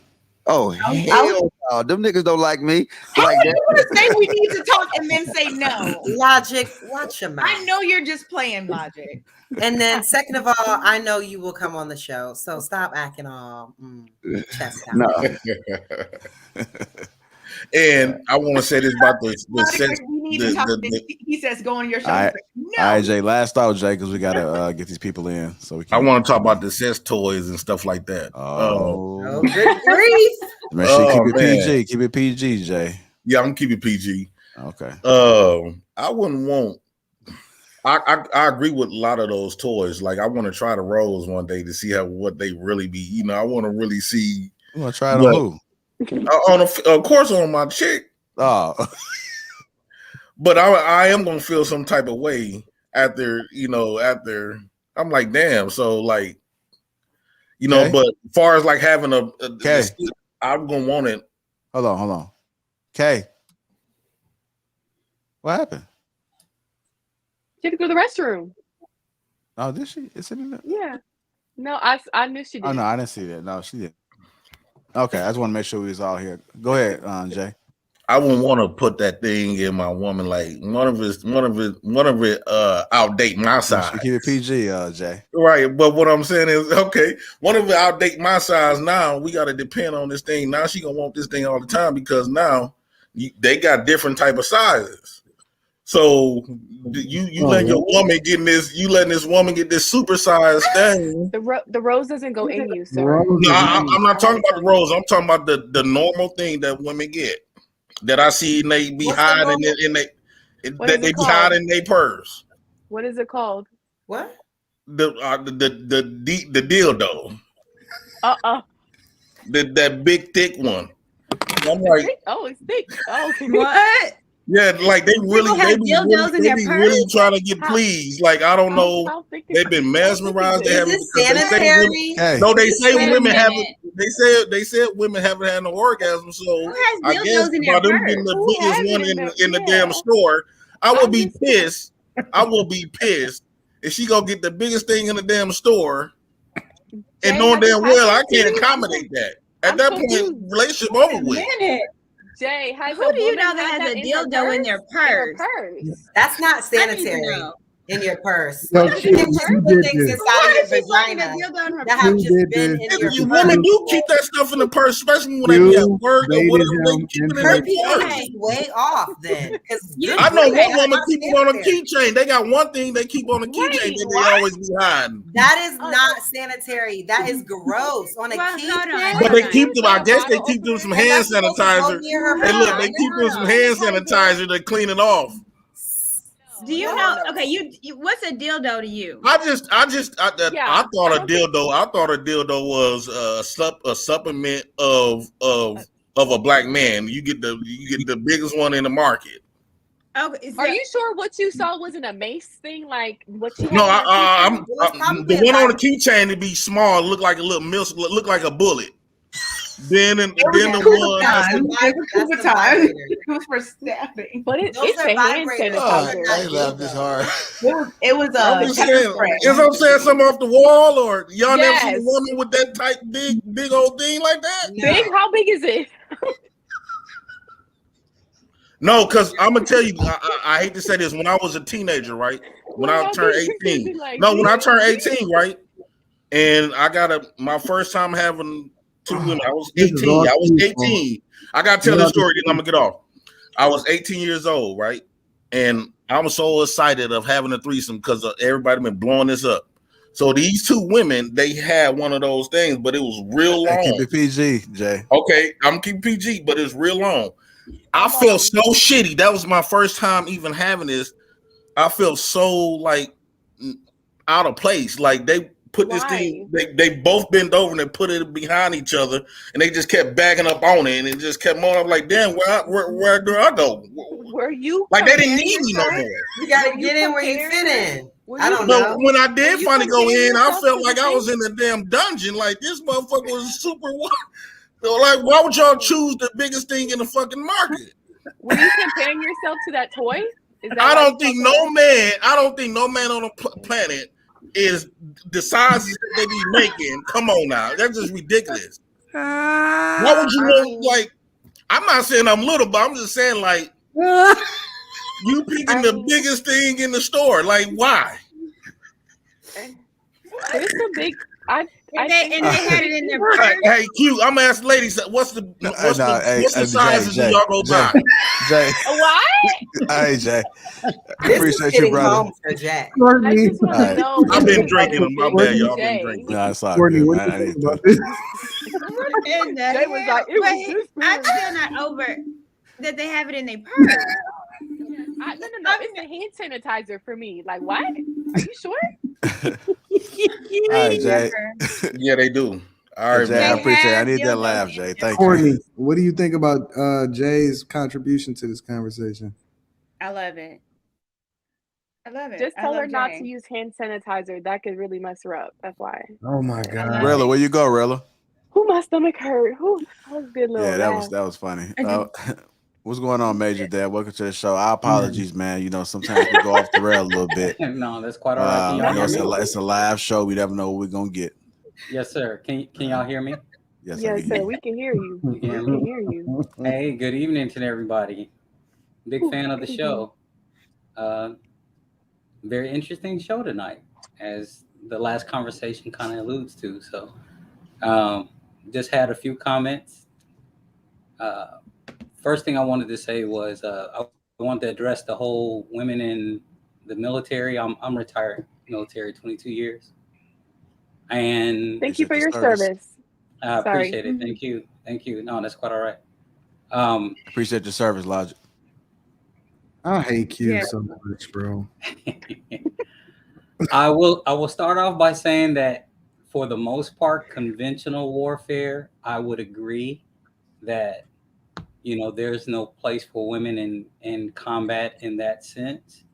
Oh, hell no. Them niggas don't like me. How Like are you going to say we need to talk and then say no? Logic, watch your mouth. I know you're just playing, Logic. And then second of all, I know you will come on the show, so stop acting all chest out. No. And I want to say this about the Logic, we need to talk. He says go on your show. All right, no. all right, Jay. Last thought, Jay, because we gotta get these people in. So we can. I want to talk about the sex toys and stuff like that. Oh, good grief! Make sure you keep it PG. Keep it PG, Jay. Yeah, I'm gonna keep it PG. Okay. I wouldn't want. I agree with a lot of those toys. Like I want to try the Rose one day to see what they really be. I want to really see. You want to try it on who? Of course, on my chick. Oh. But I am gonna feel some type of way after I'm like, damn. So like, but as far as like having I'm gonna want it. Hold on. Kay, what happened? She had to go to the restroom. Oh, did she? Is it in there? Yeah. No, I knew she did. Oh no, I didn't see that. No, she didn't. Okay, I just want to make sure we was all here. Go ahead, Jay. I wouldn't want to put that thing in my woman. Like one of it outdate my size. Keep it PG, Jay. Right, but what I'm saying is, okay, one of it outdate my size. Now we got to depend on this thing. Now she gonna want this thing all the time because now they got different type of sizes. So you letting your woman get this? You letting this woman get this supersized thing? The Rose doesn't go in you, sir. No, I'm not talking about the Rose. I'm talking about the normal thing that women get. That I see they be hiding they be hiding their purse. What is it called? What? The dildo. That big thick one. I'm like, oh, it's thick. Oh, what? Yeah, like they really, have dildos in they their be purse? really trying to get pleased. Like I don't know, they've been mesmerized. They Is haven't. it Because they say women, sanitary? no, they say Wait a women minute. haven't. They said women haven't had no orgasm. So Who has I guess dildos in by their them getting purse? the Who biggest has it one in in the their- damn store, I will I'm be just- pissed. I will be pissed if she gonna get the biggest thing in the damn store, Jay, and knowing has this damn well I happened to can't you? accommodate that. At I'm that confused. point, relationship over with. Jay, has Who a do you woman know that had has a her dildo in their her purse? purse? That's not I need to sanitary know. in your purse. Yo, You Q, can just you put did things this. inside of Why your is she putting a vagina dildo in her that have You just did been this. in your You purse. women do keep that stuff in the purse, especially when they be at You work or baited whatever. They him keep it in into their Her the pH purse. is way off then. Because I know okay, one woman keep it on a sanitary. keychain. They got one thing they keep on a keychain Wait, that they what? always be hiding. That is not sanitary. That is gross. On a Well, hold on, keychain. But hold they on. keep them. I A guess they bottle keep them some opener? And hand that's supposed to go sanitizer. near her Hey, look, they vagina. keep them some hand sanitizer to clean it off. Do you know? Okay, you what's a dildo to you? I Yeah, thought a dildo. I thought a dildo was a supplement of a black man. You get the biggest one in the market. Okay, Are you sure what you saw wasn't a mace thing? Like what she had No, on her keychain? It was probably the a one on the vibration. keychain to be small, look like a little look like a bullet. Then the Yeah, one that's Time. the It was that's Cuba the time. vibrator. It was for stabbing. But Those it's are a hand vibrators. sanitizer. Those are I ain't not laughed this dildos. hard. It was I'm a just pepper saying, spray. is I'm saying something off the wall, or y'all never seen a Yes. woman with that type big old thing like that? Big? No. How big is it? No, because I'm gonna tell you, I hate to say this. When I was a teenager, right? When I How turned big is 18, it? Like, no, when I turned big? 18, right, and I got my first time having two women. I was This is 18. all I was Q's fault. 18. I gotta tell Yeah, this story, then I'm gonna get off. I was 18 years old, right, and I was so excited of having a threesome because everybody been blowing this up. So these two women, they had one of those things, but it was real long. Hey, keep it PG, Jay. Okay, I'm keeping PG, but it's real long. I felt so shitty. That was my first time even having this. I felt so like out of place. Like they put this thing, they both bent over and they put it behind each other, and they just kept backing up on it, and it just kept on. I'm like, damn, where do I go? Were you Like they didn't need me no more. You gotta get in where you fit in. I don't But know. when I did you finally go compare in, I yourself felt to like the I was in a damn dungeon. Like this motherfucker was super. So like, why would y'all choose the biggest thing in the fucking market? Were you comparing yourself to that toy? Is that I why don't you think felt no man. I don't think no man on the planet is the sizes that they be making. Come on now, that's just ridiculous. Why would you want like? I'm not saying I'm little, but I'm just saying like you picking the biggest thing in the store. Like why? But it's a big. I And think they had it in their purse. Hey, Q, I'm gonna ask ladies, what's the sizes Jay, do y'all go buy? Jay, what? hey, Jay, I This appreciate is you, hitting brother. home for Jack. I just want to know. I've been what drinking them. My bad, y'all been Jay. drinking. Nah, it's all Courtney, good. what Man. do I you need think about to. this? In the Jay was like, it was Wait, this I'm man. still not over that they have it in their purse. No. It's the hand sanitizer for me. Like what? Are you sure? All right, Jay. Yeah, they do. All right, Jay, I man. appreciate it. I need that laugh, Jay. Thank Courtney, you. what do you think about Jay's contribution to this conversation? I love it. I love it. Just I tell love her not Jay. to use hand sanitizer. That could really mess her up. That's why. Oh my God. Rilla, where you go, Rilla? Who my stomach hurt? Who? That was a good little Yeah, laugh. that was funny. What's going on, Major Dad? Welcome to the show. Our apologies, man. You know, sometimes we go off the rail a little bit. No, that's quite all right. Can You y'all know, hear me? it's a live show. We never know what we're gonna get. Yes, sir. Can y'all hear me? Yes, I Yes, can sir. hear We can hear you. You We can hear can me? hear you. Hey, good evening to everybody. Big fan of the show. Very interesting show tonight, as the last conversation kind of alludes to. So, just had a few comments. First thing I wanted to say was I wanted to address the whole women in the military. I'm retired military, 22 years. And Thank you for your service. I appreciate it. Thank you. Thank you. No, that's quite all right. Appreciate your service, Logic. I hate you so much, bro. I will start off by saying that for the most part, conventional warfare, I would agree that, there's no place for women in combat in that sense.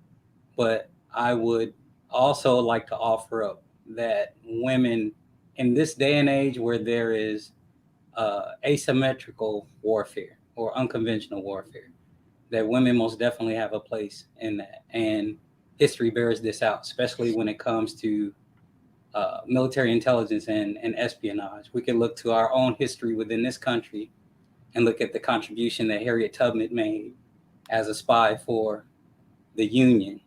But I would also like to offer up that women in this day and age where there is asymmetrical warfare or unconventional warfare, that women most definitely have a place in that. And history bears this out, especially when it comes to military intelligence and espionage. We can look to our own history within this country and look at the contribution that Harriet Tubman made as a spy for the Union.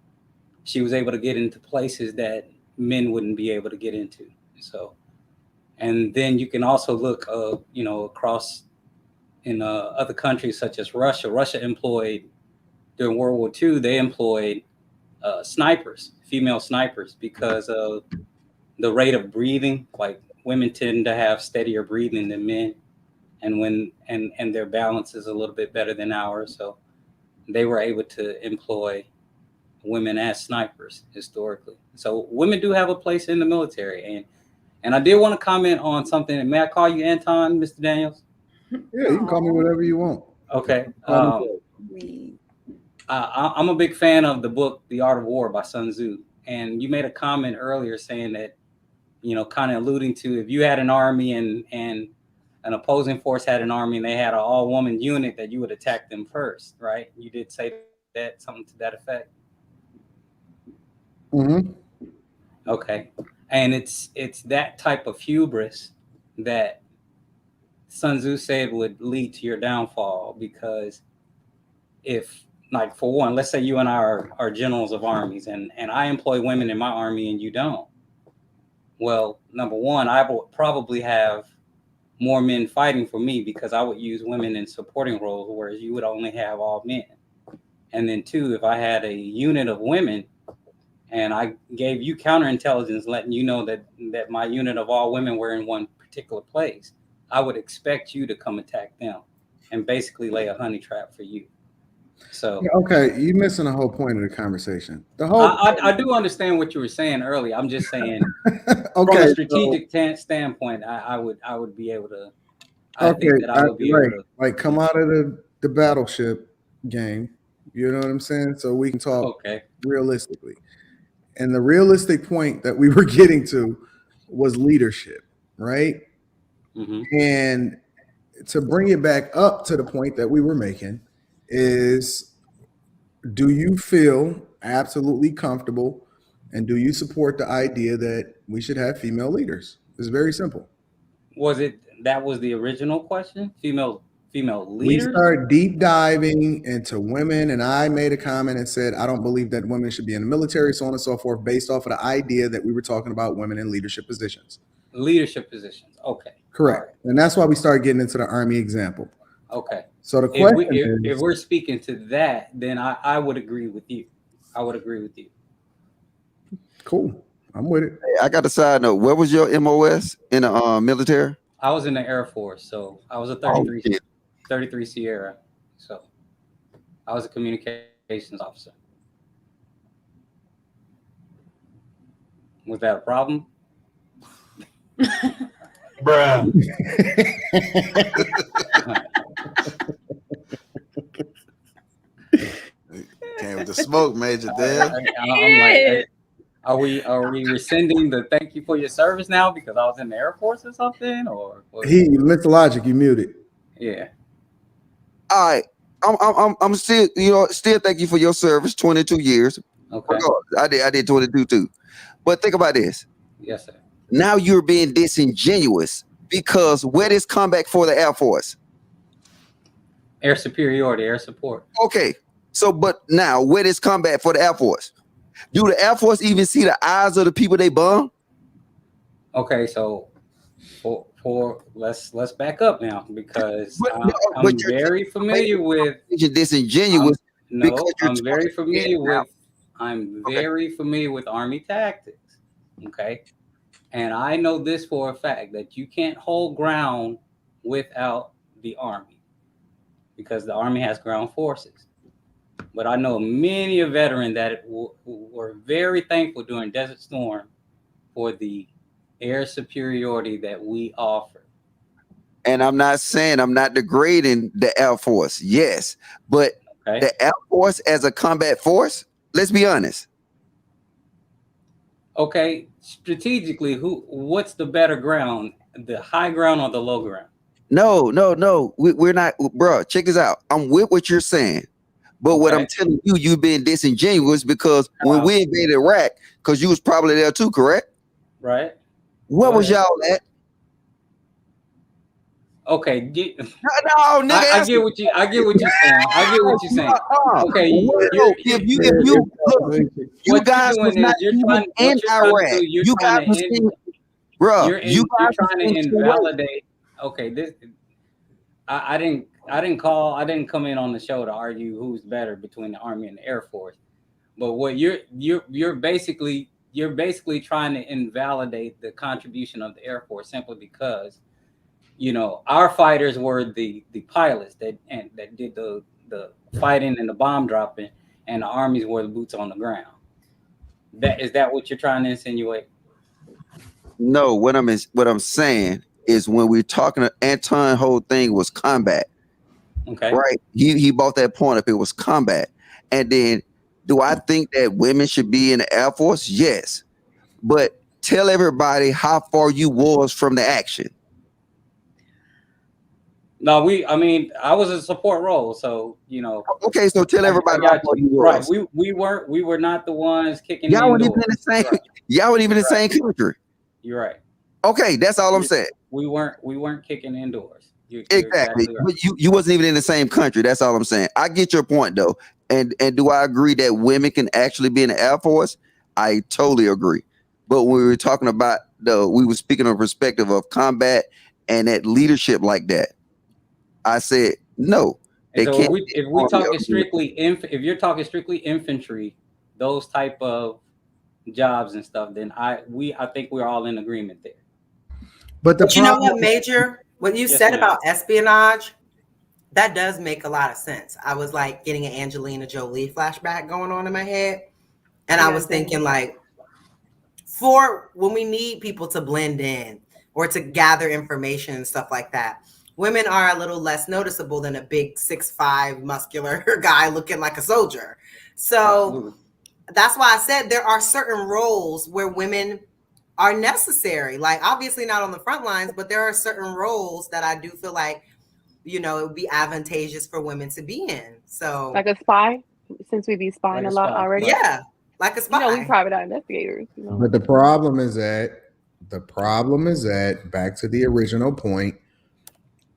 She was able to get into places that men wouldn't be able to get into. So, and then you can also look, across in other countries such as Russia. Russia employed, during World War II, they employed snipers, female snipers, because of the rate of breathing. Like, women tend to have steadier breathing than men, and their balance is a little bit better than ours. So they were able to employ women as snipers historically. So women do have a place in the military. And I did want to comment on something. May I call you Anton, Mr. Daniels? Yeah, you can call me whatever you want. Okay. I'm a big fan of the book, The Art of War by Sun Tzu. And you made a comment earlier saying that, kind of alluding to, if you had an army and an opposing force had an army and they had an all-woman unit, that you would attack them first, right? You did say that, something to that effect. Mm-hmm. Okay. And it's that type of hubris that Sun Tzu said would lead to your downfall, because if, like, for one, let's say you and I are generals of armies, and I employ women in my army and you don't. Well, number one, I would probably have more men fighting for me because I would use women in supporting roles, whereas you would only have all men. And then two, if I had a unit of women and I gave you counterintelligence letting you know that my unit of all women were in one particular place, I would expect you to come attack them and basically lay a honey trap for you. So okay, you're missing the whole point of the conversation. I do understand what you were saying earlier. I'm just saying, from a strategic standpoint, I would be able to. I think that I would be able to, like, come out of the battleship game. You know what I'm saying? So we can talk realistically. And the realistic point that we were getting to was leadership, right? Mm-hmm. And to bring it back up to the point that we were making is, do you feel absolutely comfortable and do you support the idea that we should have female leaders? It's very simple. That was the original question? Female leaders? We started deep diving into women, and I made a comment and said, I don't believe that women should be in the military, so on and so forth, based off of the idea that we were talking about women in leadership positions. Leadership positions. Okay. Correct. Right. And that's why we started getting into the Army example. Okay. So the question if we're speaking to that, then I would agree with you. I would agree with you. Cool. I'm with it. Hey, I got a side note. Where was your MOS in the military? I was in the Air Force, so I was a 33 Sierra. So I was a communications officer. Was that a problem? Bruh. Came with the smoke, Major Dale. I'm like, are we rescinding the thank you for your service now because I was in the Air Force or something? Or Mr. Logic, you muted. Yeah. All right. I'm still, still thank you for your service, 22 years. Okay. I did 22 too. But think about this. Yes, sir. Now you're being disingenuous, because where does comeback for the Air Force? Air superiority, air support. Okay. So, but now where does combat for the Air Force? Do the Air Force even see the eyes of the people they bomb? Okay, so let's back up now, because I'm very familiar with. You're disingenuous. I'm very familiar with Army tactics. Okay, and I know this for a fact, that you can't hold ground without the Army, because the Army has ground forces. But I know many a veteran that were very thankful during Desert Storm for the air superiority that we offer. And I'm not saying, I'm not degrading the Air Force. Yes, but the Air Force as a combat force, let's be honest. Okay, strategically, what's the better ground, the high ground or the low ground? No. We're not, bro. Check this out. I'm with what you're saying, but what I'm telling you, you've been disingenuous because when we invaded Iraq, because you was probably there too, correct? Right. Where was y'all at? Okay, no, nigga. I get what you're saying. I get what you're saying. Okay, if you look, you guys was not even in Iraq. You guys was in, bro. You're trying to invalidate. Okay, this I didn't come in on the show to argue who's better between the Army and the Air Force. But what you're basically trying to invalidate the contribution of the Air Force simply because, you know, our fighters were the pilots that did the fighting and the bomb dropping, and the armies were the boots on the ground. Is that what you're trying to insinuate? No, what I'm saying is when we're talking to Anton, whole thing was combat. Okay. Right. He brought that point up. It was combat. And then do I think that women should be in the Air Force? Yes. But tell everybody how far you was from the action. No, I was a support role, so you know. Okay, so tell everybody how far you was. Right, we were not the ones kicking. Y'all weren't even in the same. Right. Y'all weren't even in the same country. You're right. Okay, that's all I'm saying. We weren't kicking indoors. Exactly, right. But you wasn't even in the same country. That's all I'm saying. I get your point though, and do I agree that women can actually be in the Air Force? I totally agree. But when we were talking about we were speaking of perspective of combat and that leadership like that. I said no. They so can't. If you're talking strictly infantry, those type of jobs and stuff, then I think we're all in agreement there. But you know what, Major? What you said about espionage, that does make a lot of sense. I was like getting an Angelina Jolie flashback going on in my head, and I was thinking like, for when we need people to blend in or to gather information and stuff like that, women are a little less noticeable than a big 6'5" muscular guy looking like a soldier. So that's why I said there are certain roles where women are necessary. Like obviously not on the front lines, but there are certain roles that I do feel like, you know, it would be advantageous for women to be in. So like a spy, since we be spying a lot already. Yeah, like a spy. You know, we private eye investigators. You know? But the problem is that back to the original point.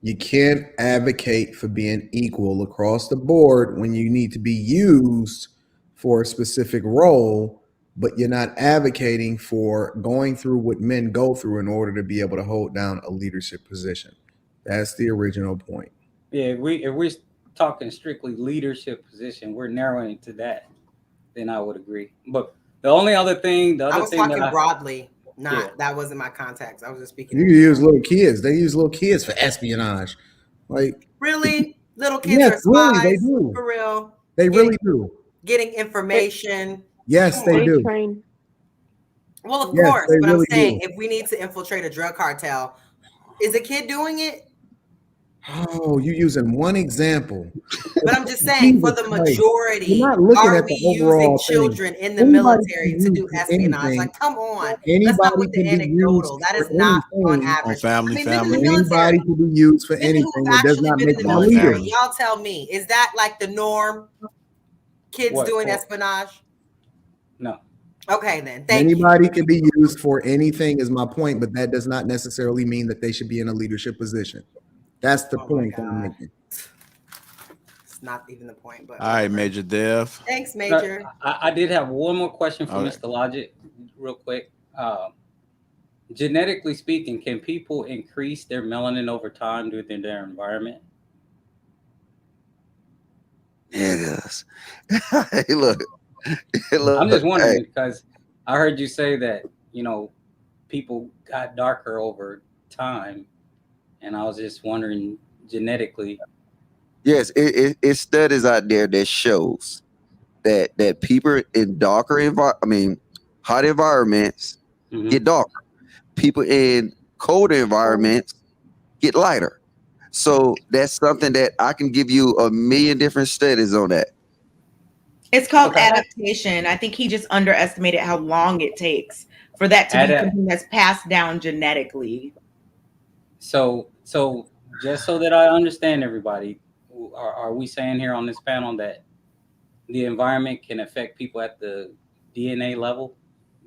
You can't advocate for being equal across the board when you need to be used for a specific role, but you're not advocating for going through what men go through in order to be able to hold down a leadership position. That's the original point. Yeah, if we're talking strictly leadership position, we're narrowing it to that, then I would agree. But the other thing talking broadly. That wasn't my context. I was just speaking. You can use little kids. They use little kids for espionage. Like really, little kids are spies. Really, they do. For real. They really do. Getting information. Yes, they do. Well, of course, but really I'm saying if we need to infiltrate a drug cartel, is a kid doing it? Oh, you're using one example. But I'm just saying, for the majority, are we using children in the military to do espionage? Like, come on. Let's not put the anecdotal. That is not on average. Family. Anybody can be used for anything. It does not make them leader. Y'all tell me, is that like the norm? Kids doing espionage? No. Okay, then. Anybody can be used for anything is my point, but that does not necessarily mean that they should be in a leadership position. That's the point I'm making. It's not even the point, but all right, Major Dev. Thanks, Major. I did have one more question for Mr. Logic, real quick. Genetically speaking, can people increase their melanin over time due to their environment? Yes. Hey, look. I'm just wondering because I heard you say that, you know, people got darker over time. And I was just wondering genetically. Yes, it's studies out there that shows that people in darker hot environments get darker. people in colder environments get lighter. So that's something that I can give you a million different studies on that. It's called adaptation. I think he just underestimated how long it takes for that to be something that's passed down genetically. So just so that I understand, everybody, are we saying here on this panel that the environment can affect people at the DNA level,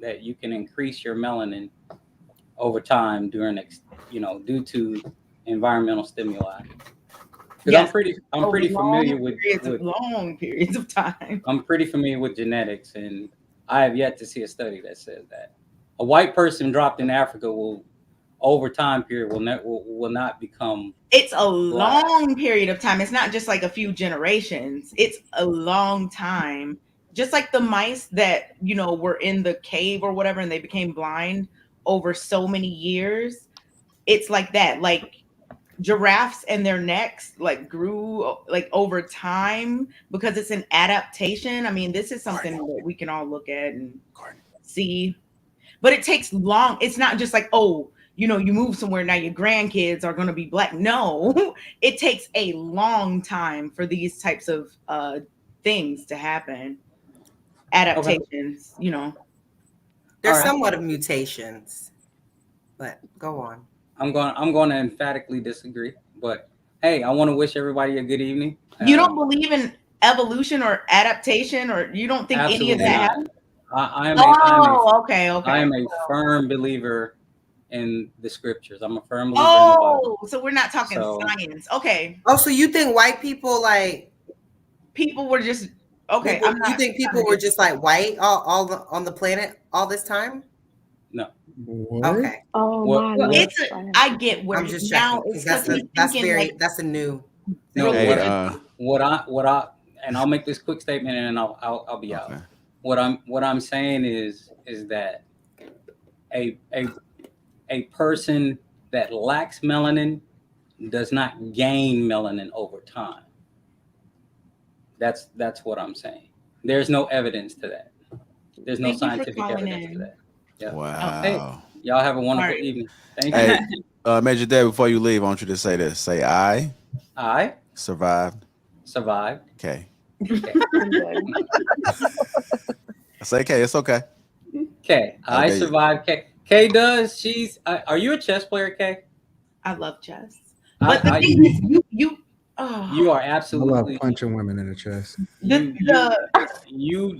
that you can increase your melanin over time due to environmental stimuli? Because Yes. I'm pretty familiar with long periods of time. I'm pretty familiar with genetics, and I have yet to see a study that says that a white person dropped in Africa will, over time period, will not become. It's a long period of time. It's not just like a few generations. It's a long time. Just like the mice that, were in the cave or whatever, and they became blind over so many years. It's like that. Like giraffes and their necks grew over time because it's an adaptation. I mean, this is something that we can all look at and see. But it takes long. It's not just like, you move somewhere, now your grandkids are going to be black. No, it takes a long time for these types of things to happen. Adaptations, There's somewhat of mutations, but go on. I'm going to emphatically disagree. But hey, I want to wish everybody a good evening. You don't believe in evolution or adaptation, or you don't think any of that happens? Okay. I am a firm believer in the scriptures. I'm a firm believer in the Bible. So we're not talking science. Okay. So you think white people people were just okay? You think people were just like white on the planet all this time? No. What? Okay. I get where I'm just now checking. That's a new. No, what I and I'll make this quick statement and then I'll be out. What I'm saying is that a person that lacks melanin does not gain melanin over time. That's what I'm saying. There's no evidence to that. There's no scientific evidence to that. Yeah. Wow. Hey, y'all have a wonderful evening. Thank you. Major Dad, before you leave, I want you to say this. Say I survived. Okay. Say K. It's okay. K. I survived. K. K does. Are you a chess player, K? I love chess. But the thing is, you are absolutely. I love punching women in the chest. You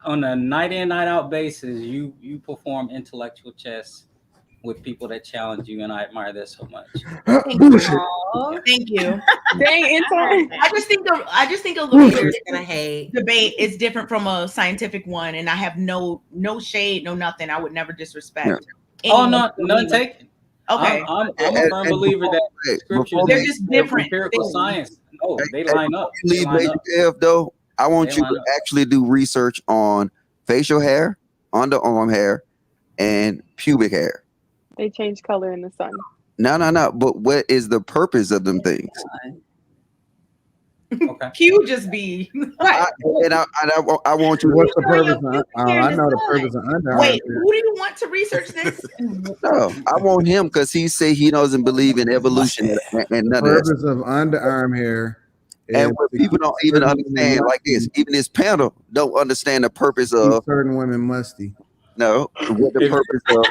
on a night in, night out basis, you perform intellectual chess with people that challenge you, and I admire that so much. Thank you. Dang, intern. I just think a little bit debate is different from a scientific one, and I have no shade, no nothing. I would never disrespect. None taken. Okay, I'm a firm believer that scriptures they're just different empirical science. No, they line up. Though I want you to actually do research on facial hair, underarm hair, and pubic hair. They change color in the sun. No. But what is the purpose of them things? Okay. Q just be. I want you. What's the purpose? I know the purpose of underarm. Wait, who do you want to research this? No, I want him because he say he doesn't believe in evolution and none the of purpose of underarm hair. And what people don't even understand, like this, even this panel don't understand the purpose of certain women musty. No, what the purpose of?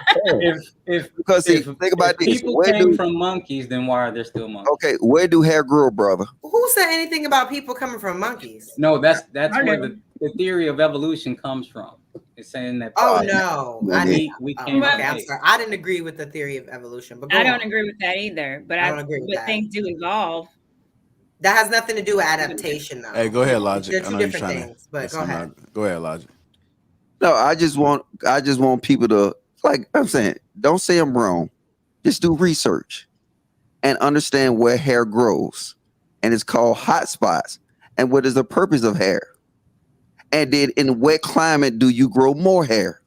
Think about this. People came from monkeys, then why are there still monkeys? Okay, where do hair grow, brother? Who said anything about people coming from monkeys? No, that's where the theory of evolution comes from. It's saying that. We came. Okay, I'm sorry. I didn't agree with the theory of evolution, but I don't agree with that either. But I don't agree with that. Things do evolve. That has nothing to do with adaptation, though. Hey, go ahead, Logic. They're two different things, but go ahead. Go ahead, Logic. No, I just want people to, like I'm saying, don't say I'm wrong. Just do research and understand where hair grows. And it's called hot spots. And what is the purpose of hair? And then in what climate do you grow more hair?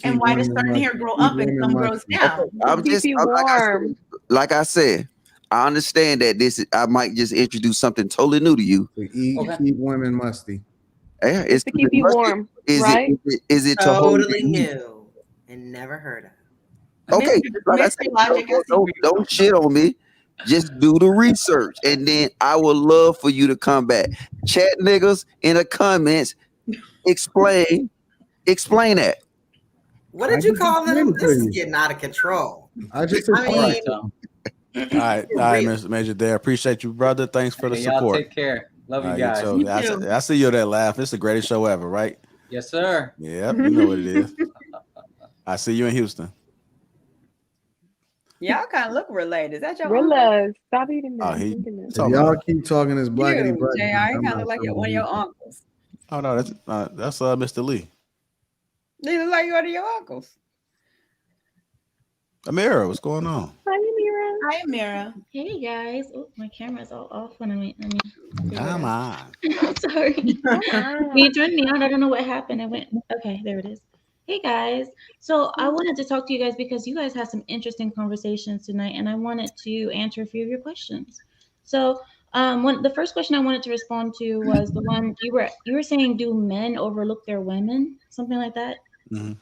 And why does certain hair grow up and some grows down? Like I said, I understand that I might just introduce something totally new to you. To keep women musty. Yeah, it's to keep you warm, is right? Is it totally new and never heard of? Okay, like I Mr. said, Logic, I see where you're don't shit on me. Just do the research, and then I would love for you to come back. Chat niggas in the comments. Explain that. What did you call them? This is getting out of control. I just I mean, All right, Mr. Major Dare. Appreciate you, brother. Thanks for the Hey, y'all support. take care. Love you All right, guys. too. I see you that laugh. It's the greatest show ever, right? Yes, sir. Yep, you know what it is. I see you in Houston. Y'all kind of look related. Is that your Rilla, stop eating Oh, that. he If y'all keep talking this blackity you, black, JR? You kind of look like one of your uncles. Oh no, that's Mr. Lee. They look like one of your uncles. Amira, what's going on? Hi, Amira. Hi, Amira. Hey guys. Oh, my camera's all off. Let me Come on. Sorry. Can you turn me on? I don't know what happened. I went, okay, there it is. Hey guys. So I wanted to talk to you guys because you guys had some interesting conversations tonight, and I wanted to answer a few of your questions. So the first question I wanted to respond to was the one you were saying, do men overlook their women? Something like that. Mm-hmm.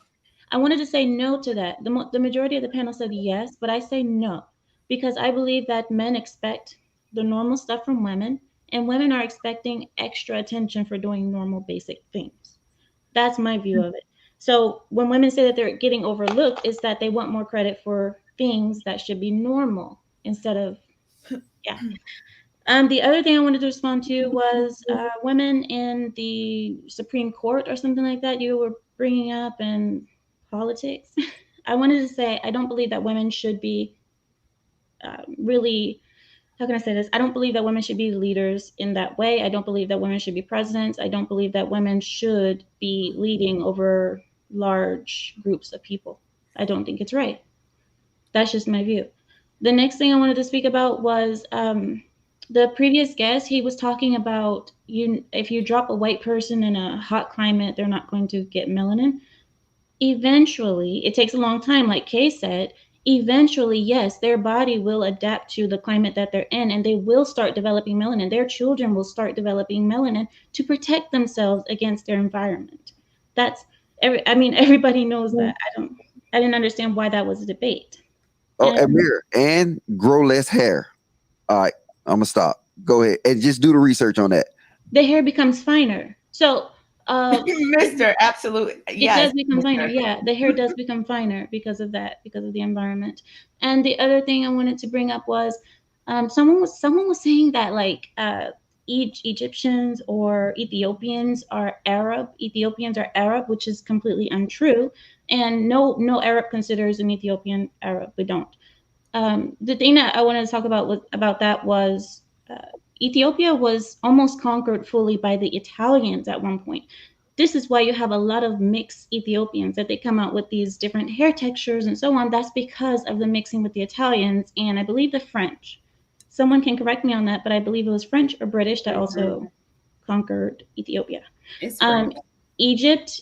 I wanted to say no to that. The majority of the panel said yes, but I say no because I believe that men expect the normal stuff from women, and women are expecting extra attention for doing normal basic things. That's my view of it. So when women say that they're getting overlooked, is that they want more credit for things that should be normal instead of, yeah. The other thing I wanted to respond to was women in the Supreme Court or something like that you were bringing up, and politics. I wanted to say I don't believe that women should be really, how can I say this? I don't believe that women should be leaders in that way. I don't believe that women should be presidents. I don't believe that women should be leading over large groups of people. I don't think it's right. That's just my view. The next thing I wanted to speak about was the previous guest. He was talking about if you drop a white person in a hot climate, they're not going to get melanin. Eventually, it takes a long time, like Kay said. Eventually, yes, their body will adapt to the climate that they're in, and they will start developing melanin. Their children will start developing melanin to protect themselves against their environment. Everybody knows that. I didn't understand why that was a debate. Oh, Amir, and grow less hair. All right, I'm gonna stop. Go ahead and just do the research on that. The hair becomes finer. So, Mr. Absolute, it does become finer. Yeah, the hair does become finer because of that, because of the environment. And the other thing I wanted to bring up was someone was saying that like Egyptians or Ethiopians are Arab. Ethiopians are Arab, which is completely untrue. And no Arab considers an Ethiopian Arab. We don't. The thing that I wanted to talk about that was Ethiopia was almost conquered fully by the Italians at one point. This is why you have a lot of mixed Ethiopians, that they come out with these different hair textures and so on. That's because of the mixing with the Italians and I believe the French. Someone can correct me on that, but I believe it was French or British that also conquered Ethiopia. Egypt,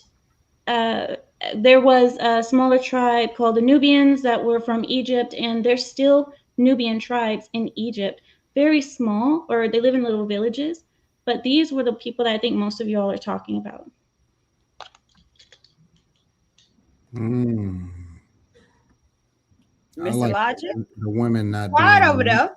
there was a smaller tribe called the Nubians that were from Egypt, and there's still Nubian tribes in Egypt. Very small, or they live in little villages, but these were the people that I think most of y'all are talking about. Mr. Mr. Logic? The women not quiet doing over there.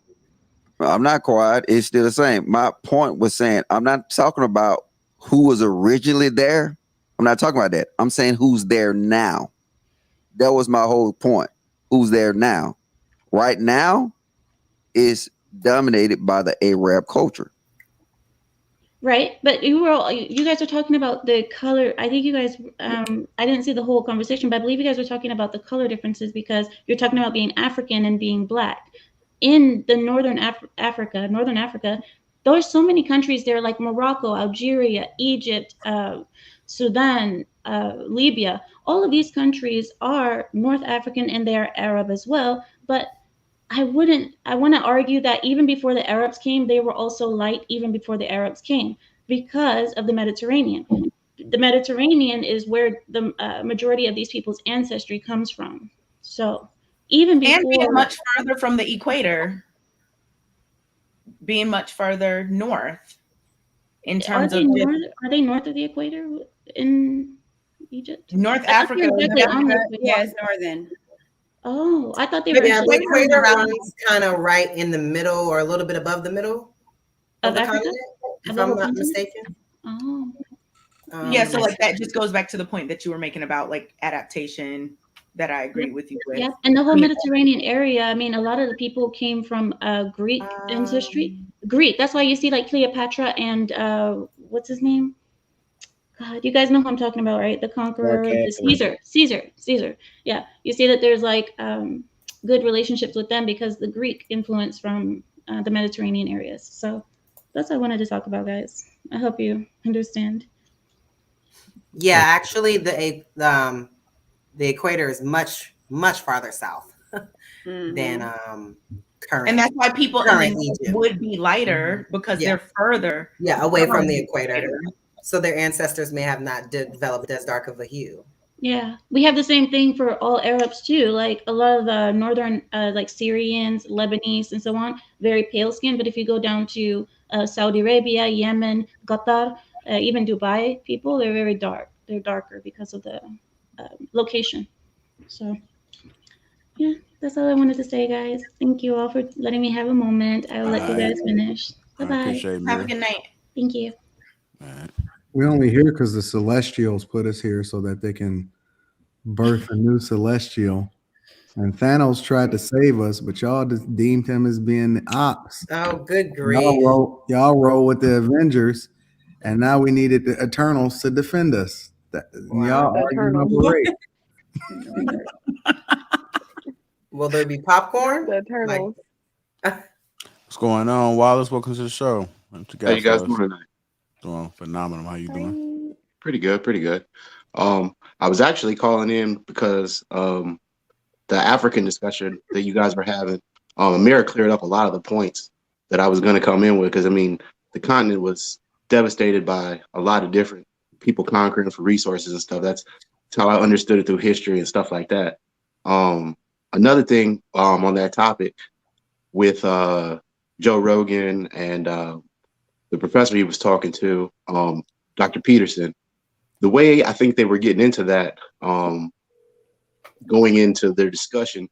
I'm not quiet. It's still the same. My point was saying I'm not talking about who was originally there. I'm not talking about that. I'm saying who's there now. That was my whole point. Who's there now? Right now is dominated by the Arab culture. Right, but you guys are talking about the color. I think you guys, I didn't see the whole conversation, but I believe you guys were talking about the color differences because you're talking about being African and being Black. In the Northern Africa, there are so many countries there like Morocco, Algeria, Egypt, Sudan, Libya. All of these countries are North African and they are Arab as well, but I want to argue that even before the Arabs came, they were also light even before the Arabs came because of the Mediterranean. The Mediterranean is where the majority of these people's ancestry comes from. So even before... And being much further from the equator, being much further north in terms of... Are they north of the equator in Egypt? North Africa. Yes, northern. Oh, I thought they were Yeah, the shorter equator around runs kind of right in the middle or a little bit above the middle of the Africa, continent, of if the I'm whole not continent. mistaken. Oh, Yeah, so like that just goes back to the point that you were making about like adaptation that I agree yep. with you with. Yeah, and the whole I mean, Mediterranean area. I mean, a lot of the people came from Greek ancestry. Greek. That's why you see like Cleopatra and what's his name? God, you guys know who I'm talking about, right? The Mark conqueror, the Antony. Caesar. Yeah, you see that there's like good relationships with them because the Greek influence from the Mediterranean areas. So that's what I wanted to talk about, guys. I hope you understand. Yeah, actually, the equator is much farther south than current. and that's why people in the current north Egypt. would be lighter because Yeah. they're further away from the equator. equator. So their ancestors may have not developed as dark of a hue. Yeah, we have the same thing for all Arabs too. Like a lot of the northern, like Syrians, Lebanese, and so on, very pale skin. But if you go down to Saudi Arabia, Yemen, Qatar, even Dubai, people, they're very dark. They're darker because of the location. So, yeah, that's all I wanted to say, guys. Thank you all for letting me have a moment. I will let you guys finish. Bye I bye. appreciate it, Have a Mira. good night. Thank you. All right. We only here because the Celestials put us here so that they can birth a new Celestial. And Thanos tried to save us, but y'all just deemed him as being the ops. Oh, good grief. Y'all roll with the Avengers, and now we needed the Eternals to defend us. Y'all The arguing Eternals. over race. Will there be popcorn? The Eternals. What's going on, Wallace? Welcome to the show. How you guys doing tonight? Doing phenomenal. How you doing? Pretty good. I was actually calling in because the African discussion that you guys were having, Amira cleared up a lot of the points that I was going to come in with, because I mean the continent was devastated by a lot of different people conquering for resources and stuff. That's how I understood it through history and stuff like that. Another thing on that topic with Joe Rogan and the professor he was talking to, Dr. Peterson, the way I think they were getting into that, going into their discussion,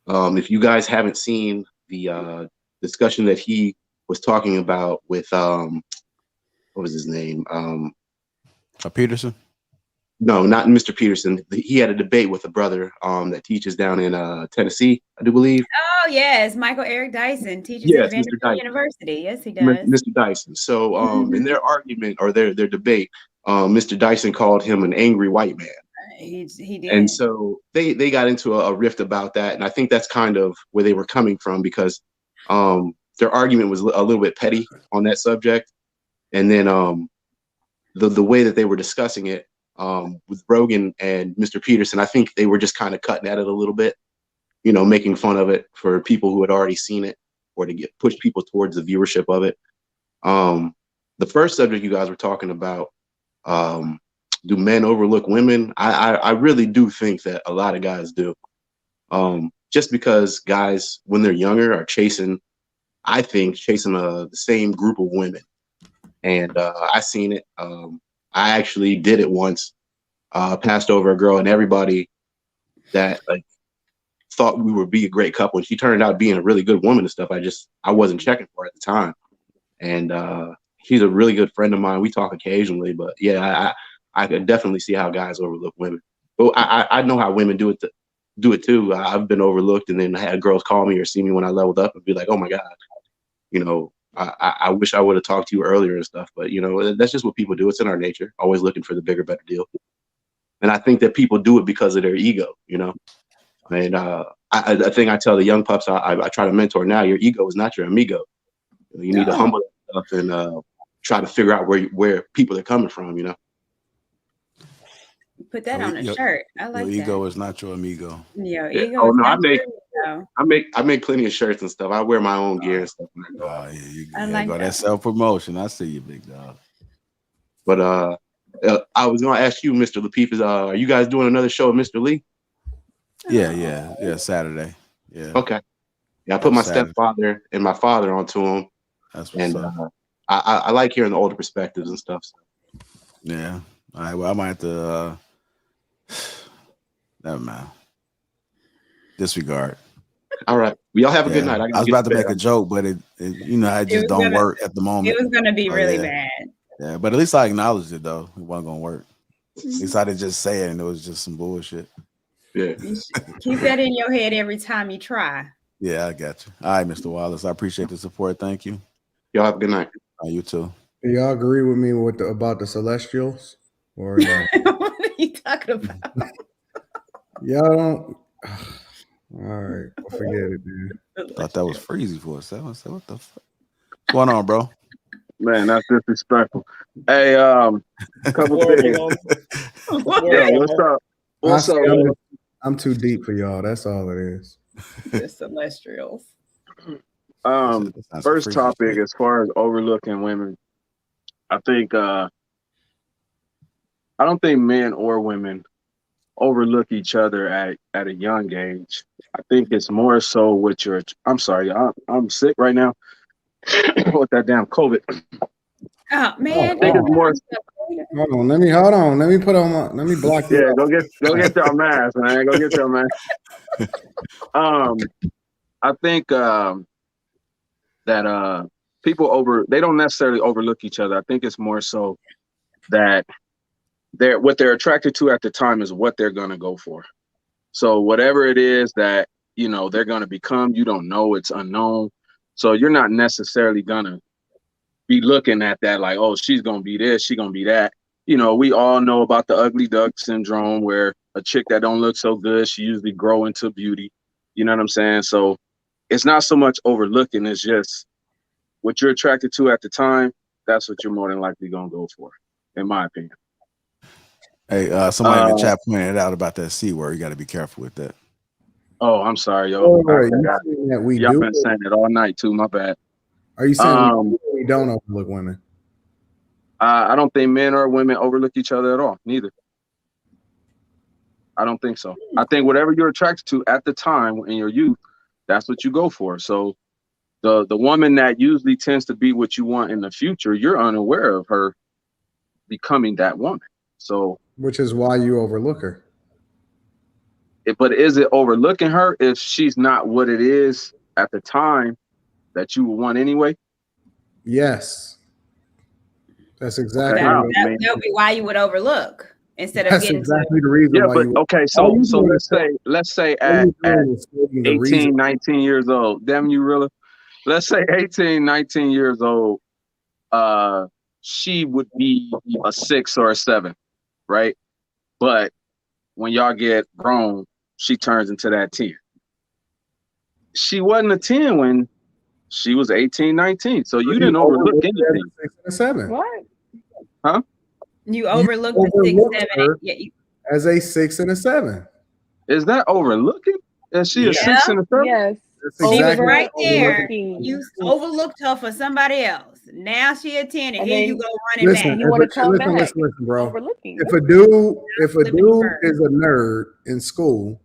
if you guys haven't seen the discussion that he was talking about with, what was his name? Peterson? No, not Mr. Peterson. He had a debate with a brother that teaches down in Tennessee, I do believe. Oh, yes. Michael Eric Dyson teaches Yes, at Mr. Vanderbilt Dyson. University. Yes, he does. Mr. Dyson. So in their argument or their debate, Mr. Dyson called him an angry white man. He did. And so they got into a rift about that. And I think that's kind of where they were coming from, because their argument was a little bit petty on that subject. And then the way that they were discussing it with Rogan and Mr. Peterson, I think they were just kind of cutting at it a little bit, making fun of it for people who had already seen it, or to push people towards the viewership of it. The first subject you guys were talking about, do men overlook women? I really do think that a lot of guys do. Just because guys, when they're younger, are chasing the same group of women. And I seen it. I actually did it once. Passed over a girl, and everybody that thought we would be a great couple, and she turned out being a really good woman and stuff. I wasn't checking for her at the time. And she's a really good friend of mine. We talk occasionally, but yeah, I could definitely see how guys overlook women. But I know how women do it too. I've been overlooked, and then I had girls call me or see me when I leveled up and be like, "Oh my God, I wish I would have talked to you earlier and stuff." But that's just what people do. It's in our nature, always looking for the bigger, better deal. And I think that people do it because of their ego, And I think I tell the young pups I try to mentor now, your ego is not your amigo. You need to humble that stuff and try to figure out where people are coming from, Put that on a shirt. I like that. Your ego is not your amigo. Your ego Oh is no, not your amigo. I make plenty of shirts and stuff. I wear my own gear and stuff. I like that self-promotion. I see you, big dog. But I was gonna ask you, Mr. Lapeef, are you guys doing another show with Mr. Lee? Yeah, Saturday. Yeah. Okay. Yeah, I put my stepfather and my father onto him. That's what's up. I like hearing the older perspectives and stuff. So. Yeah. All right. Well, I might have to. Never mind. Disregard. All right. Well, y'all have a good Yeah. night. I was about to make a joke, but it you know, it just don't work at the moment. It was gonna be Oh, really yeah. bad. Yeah, but at least I acknowledged it though. It wasn't gonna work. At least I didn't just say it and it was just some bullshit. Yeah. You should keep that in your head every time you try. Yeah, I got you. All right, Mr. Wallace. I appreciate the support. Thank you. Y'all have a good night. You too. Do y'all agree with me about the Celestials? Or no? What are you talking about? Y'all don't. All right, well, forget it, man. Thought that was freezy for a second. I said, what the fuck? What's going on, bro? Man, that's disrespectful. Hey, couple things. Yeah, what's up? I'm too deep for y'all. That's all it is. The Celestials. First topic, as far as overlooking women, I think I don't think men or women overlook each other at a young age. I think it's more so with your. I'm sorry, I'm sick right now with that damn COVID. Oh man, I think it's more. Hold on, let me put on my. Let me block you. Yeah, go get your mask, man. Go get your mask. I think that people they don't necessarily overlook each other. I think it's more so that what they're attracted to at the time is what they're gonna go for. So whatever it is that they're gonna become, you don't know, it's unknown. So you're not necessarily gonna be looking at that like, oh, she's gonna be this, she's gonna be that. We all know about the ugly duck syndrome, where a chick that don't look so good, she usually grow into beauty. You know what I'm saying? So it's not so much overlooking, it's just what you're attracted to at the time, that's what you're more than likely gonna go for, in my opinion. Hey, somebody in the chat pointed out about that C word. You got to be careful with that. Oh, I'm sorry, yo. Y'all Been saying it all night too. My bad. Are you saying we don't overlook women? I don't think men or women overlook each other at all. Neither. I don't think so. I think whatever you're attracted to at the time in your youth, that's what you go for. So the woman that usually tends to be what you want in the future, you're unaware of her becoming that woman. So, which is why you overlook her. But is it overlooking her if she's not what it is at the time that you would want anyway? Yes. That's exactly that would be why you would overlook instead of getting exactly the reason why you would. Okay, so let's say at 18, 19 years old, damn you really? Let's say 18, 19 years old, she would be a 6 or a 7, right? But when y'all get grown, she turns into that 10. She wasn't a 10 when she was 18, 19. So you didn't overlook anything. 6 and a 7. What? Huh? You overlooked the 6, 7, 8. As a 6 and a 7. Is that overlooking? Is she a 6 and a 7? Yes. She was right there. You overlooked her for somebody else. Now she a 10, and here you go running back. You want to come back? Listen, bro. If a dude is a nerd in school,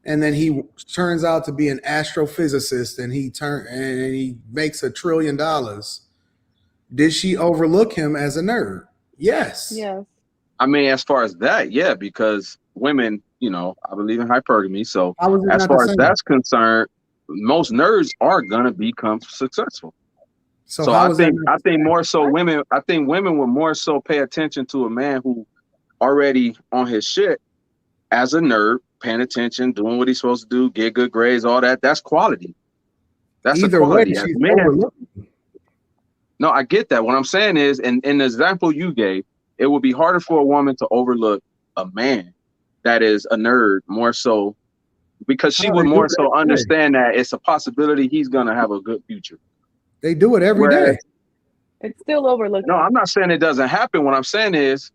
and then he turns out to be an astrophysicist, and he makes $1 trillion, did she overlook him as a nerd? Yes. Yes. I mean, as far as that, yeah, because women, I believe in hypergamy. So as far as that's concerned, most nerds are gonna become successful. So I think more so women. I think women would more so pay attention to a man who already on his shit as a nerd, paying attention, doing what he's supposed to do, get good grades, all that. That's quality. That's either a quality. way, she's overlooking. No, I get that. What I'm saying is, in the example you gave, it would be harder for a woman to overlook a man that is a nerd more so, because she would more so understand that it's a possibility he's gonna have a good future. They do it every day. It's still overlooked. No, I'm not saying it doesn't happen. What I'm saying is,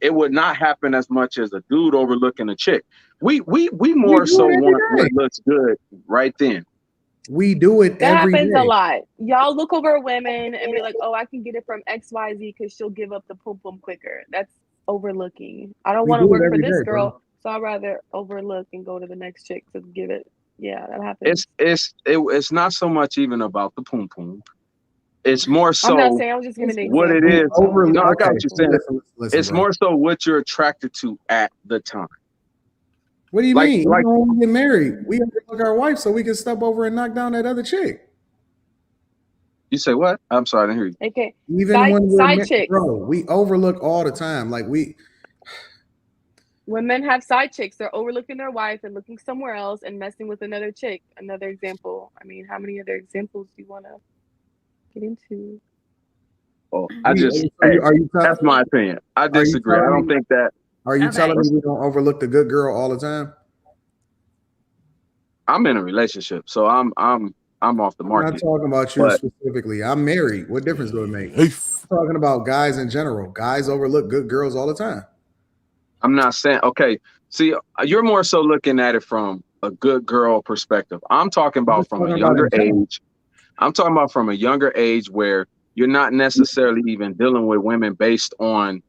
it would not happen as much as a dude overlooking a chick. We more so want what looks good right then. We do it that every happens day. a lot. Y'all look over women and be like, oh, I can get it from XYZ because she'll give up the pum pum quicker. That's overlooking. I don't want to work for this girl, so I'd rather overlook and go to the next chick to give it. Yeah, that happens. It's not so much even about the pum pum. It's more so I'm not saying, I was just giving an what it example. is. No, I got what you're saying. Listen, it's bro. more so what you're attracted to at the time. What do you Like- mean? like- Even when we get married, we overlook our wife so we can step over and knock down that other chick. You say what? I'm sorry, I didn't hear you. Okay. Even when we're side chicks. bro, we overlook all the time. Like When men have side chicks, they're overlooking their wife and looking somewhere else and messing with another chick. Another example. I mean, how many other examples do you want to get into? Oh, are you that's my opinion. I disagree. I don't think that. Are you telling me we don't overlook the good girl all the time? I'm in a relationship, so I'm off the market. I'm not talking about you specifically. I'm married. What difference do it make? I'm talking about guys in general. Guys overlook good girls all the time. I'm not saying, okay, see, you're more so looking at it from a good girl perspective. I'm talking about from a younger age. I'm talking about from a younger age where you're not necessarily even dealing with women based on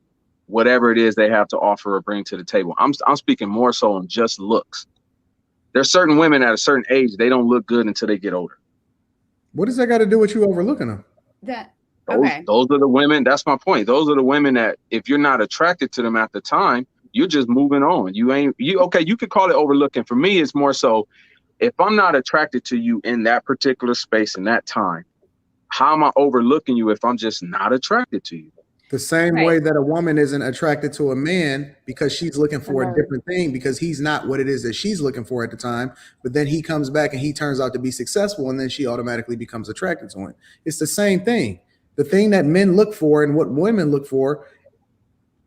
whatever it is they have to offer or bring to the table. I'm speaking more so on just looks. There's certain women at a certain age, they don't look good until they get older. What does that got to do with you overlooking them? Those are the women. That's my point. Those are the women that if you're not attracted to them at the time, you're just moving on. You could call it overlooking. For me, it's more so if I'm not attracted to you in that particular space in that time, how am I overlooking you if I'm just not attracted to you? The same way that a woman isn't attracted to a man because she's looking for a different thing because he's not what it is that she's looking for at the time. But then he comes back and he turns out to be successful and then she automatically becomes attracted to him. It's the same thing. The thing that men look for and what women look for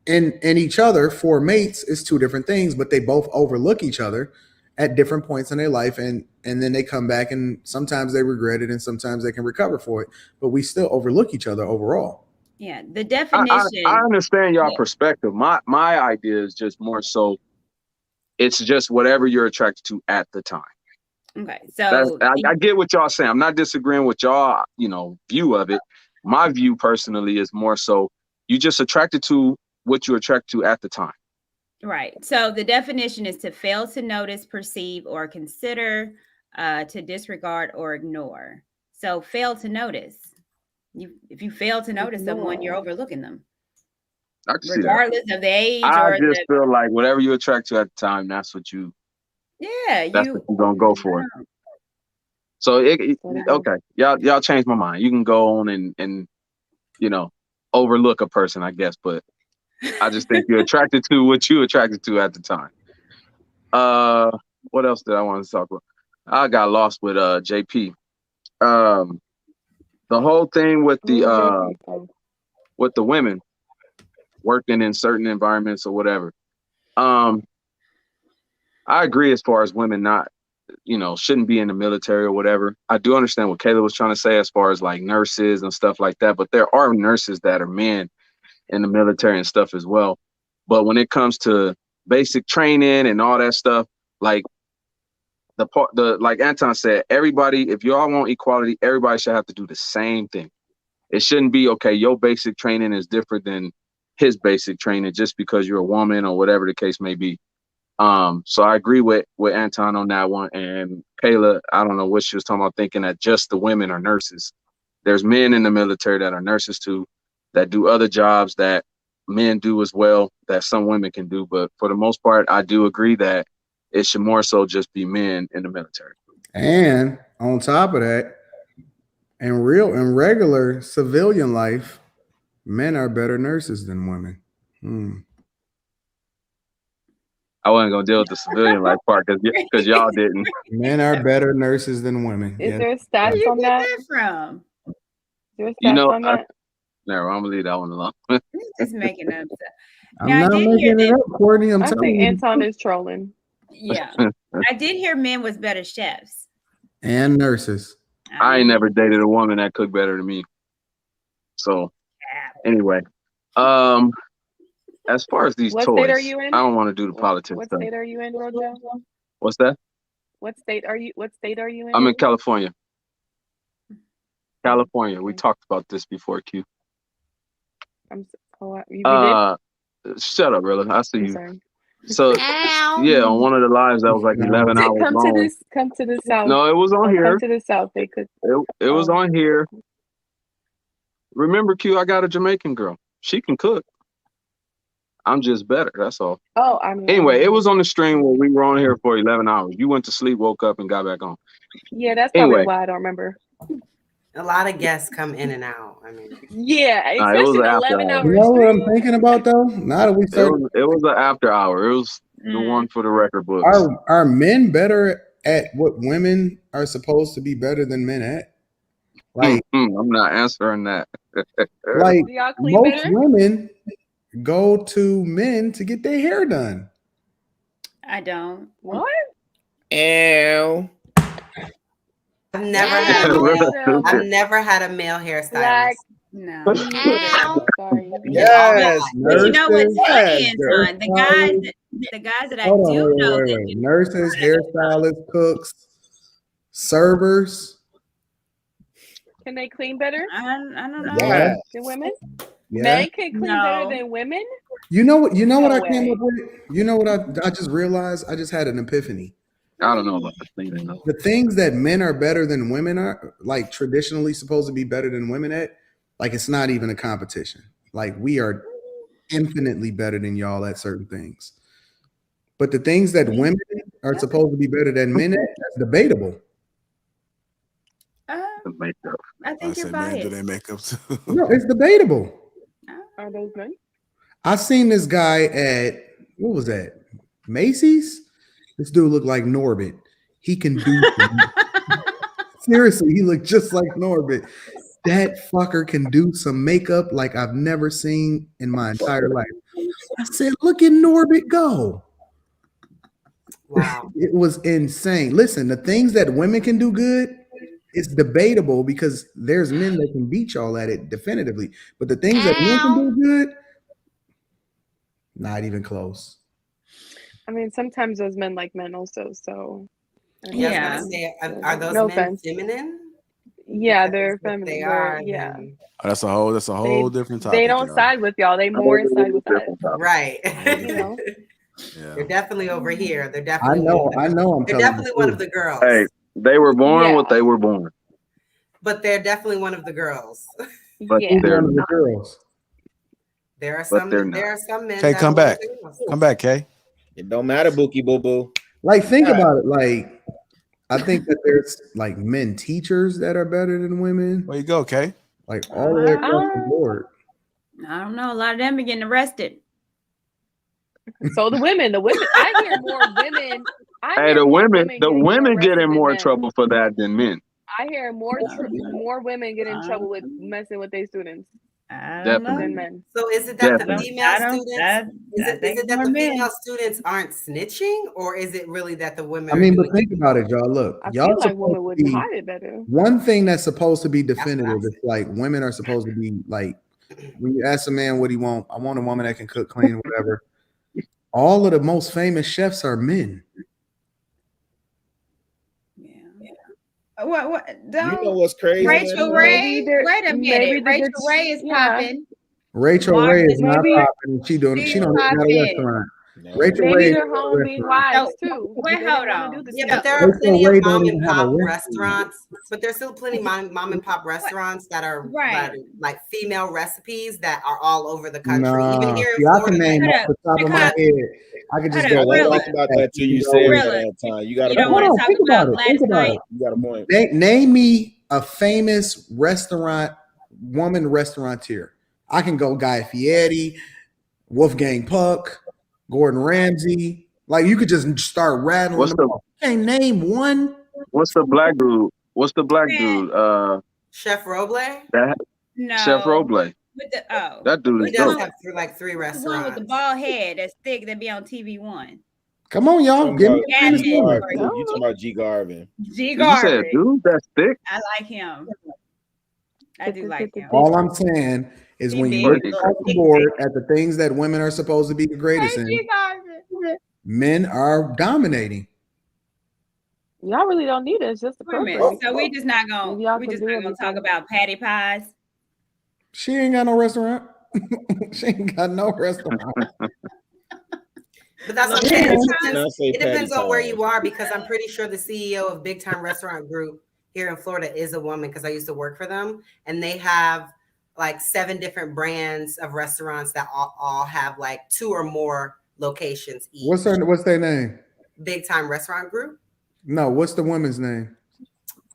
in each other for mates is two different things, but they both overlook each other at different points in their life. And then they come back and sometimes they regret it and sometimes they can recover for it. But we still overlook each other overall. Yeah, the definition. I understand y'all perspective. My idea is just more so it's just whatever you're attracted to at the time. Okay, so I get what y'all saying. I'm not disagreeing with y'all, view of it. My view personally is more so you just attracted to what you're attracted to at the time. Right. So the definition is to fail to notice, perceive, or consider, to disregard or ignore. So fail to notice. If you fail to notice someone, you're overlooking them. I can see that. Regardless of the age I just feel like whatever you attract to at the time, that's what you're gonna go for. So okay, y'all changed my mind. You can go on and overlook a person, I guess, but I just think you're attracted to what you attracted to at the time. What else did I want to talk about? I got lost with JP. The whole thing with the women working in certain environments or whatever. I agree as far as women not, shouldn't be in the military or whatever. I do understand what Kayla was trying to say as far as like nurses and stuff like that, but there are nurses that are men in the military and stuff as well. But when it comes to basic training and all that stuff, like like Anton said, everybody, if y'all want equality, everybody should have to do the same thing. It shouldn't be, okay, your basic training is different than his basic training just because you're a woman or whatever the case may be. So I agree with Anton on that one. And Kayla, I don't know what she was talking about, thinking that just the women are nurses. There's men in the military that are nurses too, that do other jobs that men do as well, that some women can do. But for the most part, I do agree that it should more so just be men in the military. And on top of that, in regular civilian life, men are better nurses than women. I wasn't gonna deal with the civilian life part because y'all didn't. Men are better nurses than women. Is there stats Where you on get that? that from? Is there stats on that? Never. I'm gonna leave that one alone. He's just making up stuff. I'm not making it up, Courtney. I'm I telling think you. Anton is trolling. Yeah, I did hear men was better chefs and nurses. I ain't never dated a woman that cooked better than me. So anyway, as far as these What toys, state are you in? I don't want to do the politics What stuff. state are you in, Rojo? What's that? What state are you in? I'm in California. California. We talked about this before, Q. You did? Shut up, Rilla. I see I'm you. sorry. So yeah, on one of the lives that was like 11 hours long. Come to the south. No, it was on here. Come to the south. They could. It was on here. Remember, Q, I got a Jamaican girl. She can cook. I'm just better. That's all. Oh, I mean, Anyway, it was on the stream where we were on here for 11 hours. You went to sleep, woke up, and got back on. yeah, that's probably Anyway, why I don't remember. A lot of guests come in and out. I mean, Yeah, it was especially an an after 11 hour. hour You know what I'm stream. thinking about though? Now that we start, It was an after hour. It was the one for the record books. are men better at what women are supposed to be better than men at? Like, I'm not answering that. like Do y'all clean most better? women go to men to get their hair done. I don't. What? Ew. I've never Yeah, had a you male. them. I've never had a male hairstylist. Black. No. Sorry. Yes, But you know what's funny nurses, is, son, the guys that I hold on, do know wait. that do Nurses, hairstylists, cooks, servers. Can they clean better I don't know. Yeah. than women? Yeah. Men can clean better No. than women? You know what? You know what No I came way. up with? You know what I just realized? I just had an epiphany. I don't know about the cleaning though. The things that men are better than women are, like traditionally supposed to be better than women at, like it's not even a competition. Like we are infinitely better than y'all at certain things. But the things that women are supposed to be better than men at, that's debatable. The makeup. I think you're say, man, do biased. they make up too? No, it's debatable. Are those men? I seen this guy at, what was that? Macy's? This dude looked like Norbit. He can do seriously, he looked just like Norbit. That fucker can do some makeup like I've never seen in my entire life. I said, look at Norbit go. Wow. It was insane. Listen, the things that women can do good, it's debatable because there's men that can beat y'all at it definitively. But the things that men can do good, not even close. I mean, sometimes those men like men also, so. I mean, Yeah. I was gonna say, are those no men offense. feminine? Yeah, Because they're if feminine. they They're- are, yeah. then- That's a whole different topic. They don't y'all. side with y'all. They more side with us. Right. You know. Yeah. They're definitely over here. They're I definitely know. I'm they're telling definitely the one truth. of the girls. Hey, they were born Yeah. what they were born. But they're definitely one of the girls. But Yeah. they're One of the not. girls. There are But some they're not. there are some men Kay, that come will back. say no. Come back, Kay. It don't matter, Bookie Boo Boo. Like, think about it. Like, I think that there's like men teachers that are better than women. Where you go, Kay? Like all the way across the board. I don't know. A lot of them are getting arrested. So the women, I hear more women. Hey, the women getting more get arrested in than more men. trouble for that than men. I hear more women get in trouble with messing with their students I don't know. than men. So is it that the Definitely. female students is I it think that more the men. female students aren't snitching, or is it really that the women I are mean, doing but think about it, y'all. Look, I y'all feel like supposed women to would be hide it better. one thing that's supposed to be That's what I definitive. It's like women are supposed to be like when you ask a man what he want, I want a woman that can cook, clean, whatever. All of the most famous chefs are men. What? You Don't know what's crazy? Rachel Maybe Ray? they're- Wait a maybe minute. they're Rachel just- Ray is yeah. popping. Rachel Ray is not Maybe- popping. She don't She's even have a popping. restaurant. No. Rachel Ray Maybe is they're not a home being restaurant. wives too. Wait, They hold didn't want on. to do the Yeah, same. but there are Rachel plenty Ray of don't mom even and have a pop restaurant. restaurants. But there's still plenty mom and pop restaurants that are Right. like female recipes that are all over the country. Nah, Even here in see, I can Florida. name Shut off the top of my Because- head. I could just Shut go up, I right Rilla. think off about that. that till you You say it know, Rilla. ahead of time. You got You a don't Hold want point. to on, talk think about about it. Think Gladys about Knight. it. You got a point. Name me a famous restaurant, woman restaurateur. I can go Guy Fieri, Wolfgang Puck, Gordon Ramsay. Like you could just start rattling What's them the off. You can't name one. What's the black dude? What's the black dude? Chef Roble. That No. Chef Roble. With the That dude He is does dope. have like three the one with restaurants. the bald head that's thick that be on TV1. Come on, y'all. Talking Give me about a famous G. woman. Garvin. You talking about G. Garvin? G. You said Garvin. dude that's thick? I like him. I do like him. All I'm saying is He when you big. look across the board at the things that women are supposed to be the greatest in, G. Garvin. men are dominating. Y'all really don't need us. Just the Wait a minute. program. So we just not gonna Y'all we can just do not gonna talk everything. about patty pies. She ain't got no restaurant. She ain't got no restaurant. But that's what I'm Yeah. saying. When I say It depends patty on where pies. you are because I'm pretty sure the CEO of Big Time Restaurant Group here in Florida is a woman because I used to work for them and they have like 7 different brands of restaurants that all have like 2 or more locations each. What's their name? Big Time Restaurant Group. No, what's the woman's name?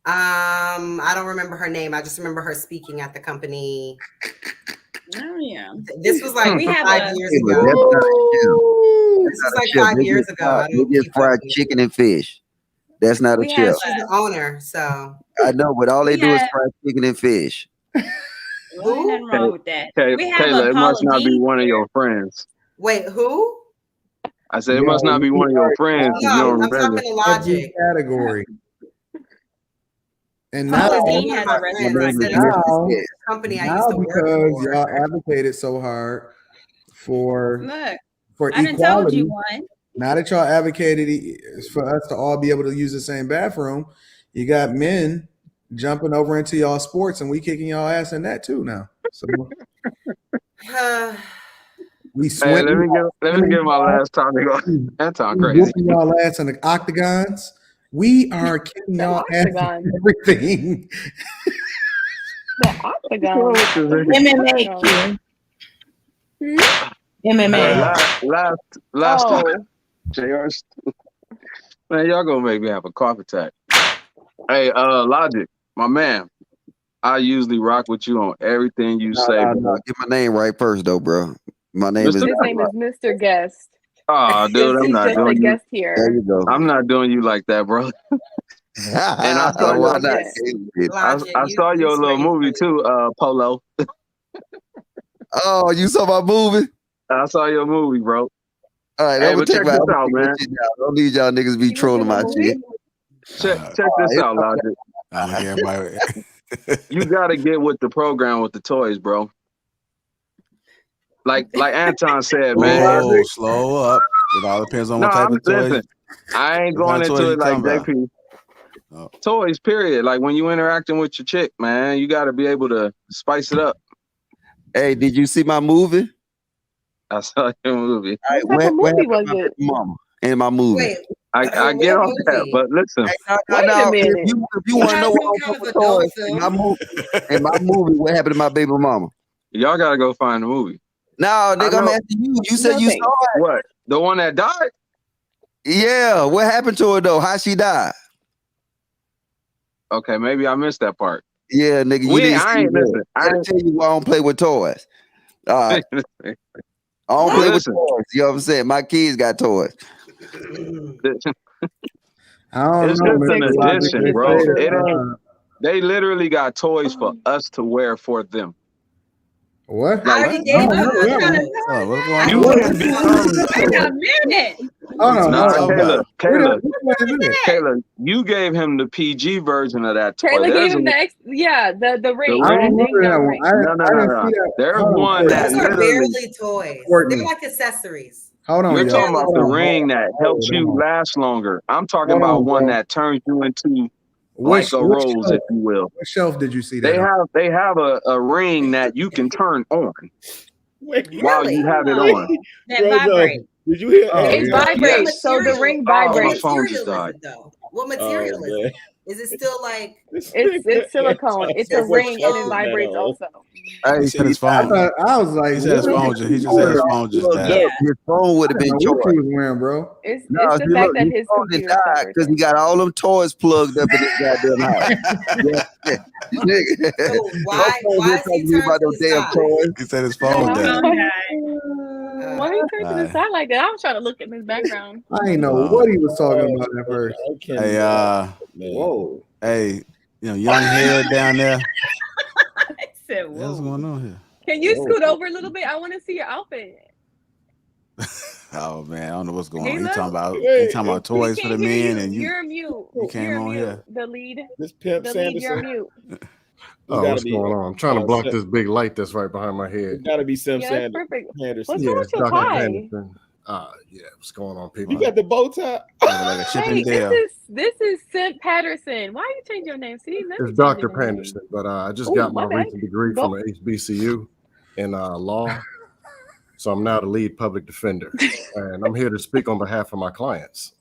I don't remember her name. I just remember her speaking at the company. Oh yeah. This was like We have 5 a- years Hey, ago. but that's not a chef. This was Not a like chef. 5 They years just ago. fry- I They don't just keep fry up with it. chicken and fish. That's not a We have chef. She's the owner, so I know, but all they we do is have- fry chicken and fish. Well, ain't nothing wrong with that. We have Kayla, a it must Paula not be Deen one of here. your friends. wait, who? I said it must not be one of your friends because you No, don't I'm remember. talking to Logic. Category. And now, Paula Deen has a restaurant. Company I now used to work because for. y'all advocated so hard for Look, I done told equality. you one. Now that y'all advocated for us to all be able to use the same bathroom, you got men jumping over into y'all sports, and we kicking y'all ass in that too now. So we Hey, let me get my last topic on. That sounds crazy. whooping y'all ass in the octagons. We are kicking y'all ass in everything. The octagon. MMA. MMA. Last Oh. time. JR. Man, y'all gonna make me have a cough attack. Hey, Logic, my man. I usually rock with you on everything you say. No. Get my name right first, though, bro. My name is. His name is Mr. Guest. Oh, dude, I'm He's not just a doing you. guest here. There you go. I'm not doing you like that, bro. And I saw Why your, not? I saw your little movie too, Polo. Oh, you saw my movie? I saw your movie, bro. All right, Hey, I'm gonna but check check my this out, man. Don't need y'all niggas be trolling my shit. Check this out, Logic. Everybody. You gotta get with the program with the toys, bro. Like Anton said, man. Oh, slow up. It all depends on what type of toys. Listen, I ain't What going kind of into toys it you like talking JP. Toys, period. Like when you interacting with your chick, man, you got to be able to spice it up. Hey, did you see my movie? I saw your movie. All right, What type of what movie happened was to it? my mama in my movie? Wait, I get off that, but listen. Hey, Wait a minute. If you want to know what I'm talking toys in my movie, what happened to my baby mama? Y'all gotta go find the movie. No, nigga, I'm asking you. You said you saw it. What? The one that died? Yeah. What happened to her though? How she died? Okay, maybe I missed that part. Yeah, nigga, you didn't see it. I didn't tell you why I don't play with toys. All right. I don't play with toys. You know what I'm saying? My kids got toys. I don't It's know, just an Mr. Logic. addition, They bro. say It that, ain't. They literally got toys for us to wear for them. What? I already gave up. What's going You on? can become. Wait a minute. Nah, Kayla, Wait a minute. Kayla, you gave him the PG version of that toy. Kayla There's gave him the ring. ring? I don't The remember that ding-dong one. ring. No. There's one that Those are literally. barely toys. Courtney. They're like accessories. Hold on, You're y'all. talking about Hold the on, ring that helps hold you on. last longer. I'm talking Hold about on, one bro. that turns you into What like a rose, if you will. What shelf did you see that They on? have a ring that you can turn on while you have it on. That vibrate. Did you hear? Oh, It yeah. vibrates, so the ring Oh, my vibrates. phone just died. What material is man. it? Is it still like? It's silicone. It's a ring and it vibrates also. He said his phone. I was like, He said his phone. He just said his phone just died. Yeah. His phone would have been what charged. you was wearing, bro. It's No, the see, fact look, that his his phone didn't computer die because he got all them toys plugged up in his goddamn house. Yeah. Nigga. So why is he Talking about turned to those the damn side? toys. He said his phone Yeah. died. Why he turned to the side like that? I was trying to look at his background. I ain't know what he was talking about at first. Hey, Whoa. hey, young head down there. I said, What's whoa. going on here? Can you scoot over a little bit? I want to see your outfit. Oh man, I don't know what's going He on. He looks- talking about toys for the Can't hear men, and You're mute. you came You're on mute. here. The lead. This Pimp The lead. You're Sanderson. mute. Oh, what's going on? I'm trying to block this big light that's right behind my head. It's got to be Sim Yeah, that's perfect. Sanderson. What's wrong with your Dr. tie? Anderson. Yeah, what's going on, people? You got the bow tie. Like a Chipping Hey, Dale. this is Sid Patterson. Why you change your name? See, let me It's change Dr. your name. Panderson, but I just Ooh, got my my bad. recent degree Go. from the HBCU in law. So I'm now the lead public defender, and I'm here to speak on behalf of my clients.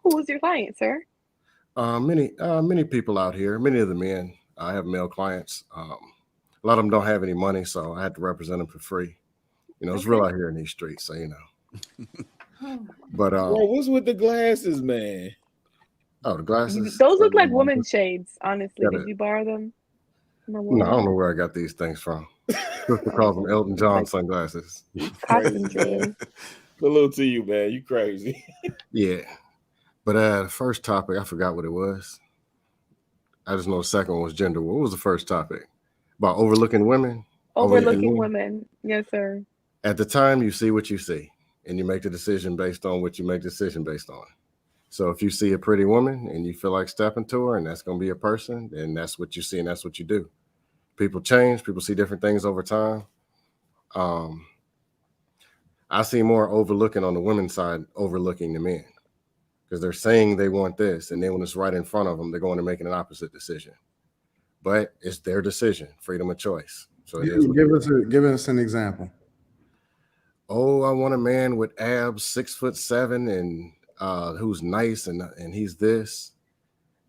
Who is your client, sir? Many people out here, many of the men, I have male clients. A lot of them don't have any money, so I had to represent them for free. You know, it's real out here in these streets, so you know. But Bro, what's with the glasses, man? Oh, the glasses. Those look like women's shades, honestly. Got Did it. you borrow them? No, I don't know where I got these things from. Sister calls them Elton John sunglasses. Costume dream. Salute to you, man. You crazy. Yeah. But the first topic, I forgot what it was. I just know the second one was gender. What was the first topic? About overlooking women? Overlooking women. Yes, sir. At the time, you see what you see, and you make the decision based on what you make the decision based on. So if you see a pretty woman and you feel like stepping to her and that's going to be a person, then that's what you see and that's what you do. People change. People see different things over time. I see more overlooking on the women's side, overlooking the men, because they're saying they want this, and then when it's right in front of them, they're going to make an opposite decision. But it's their decision, freedom of choice. So it is. Give us an example. Oh, I want a man with abs, 6'7", and who's nice, and he's this.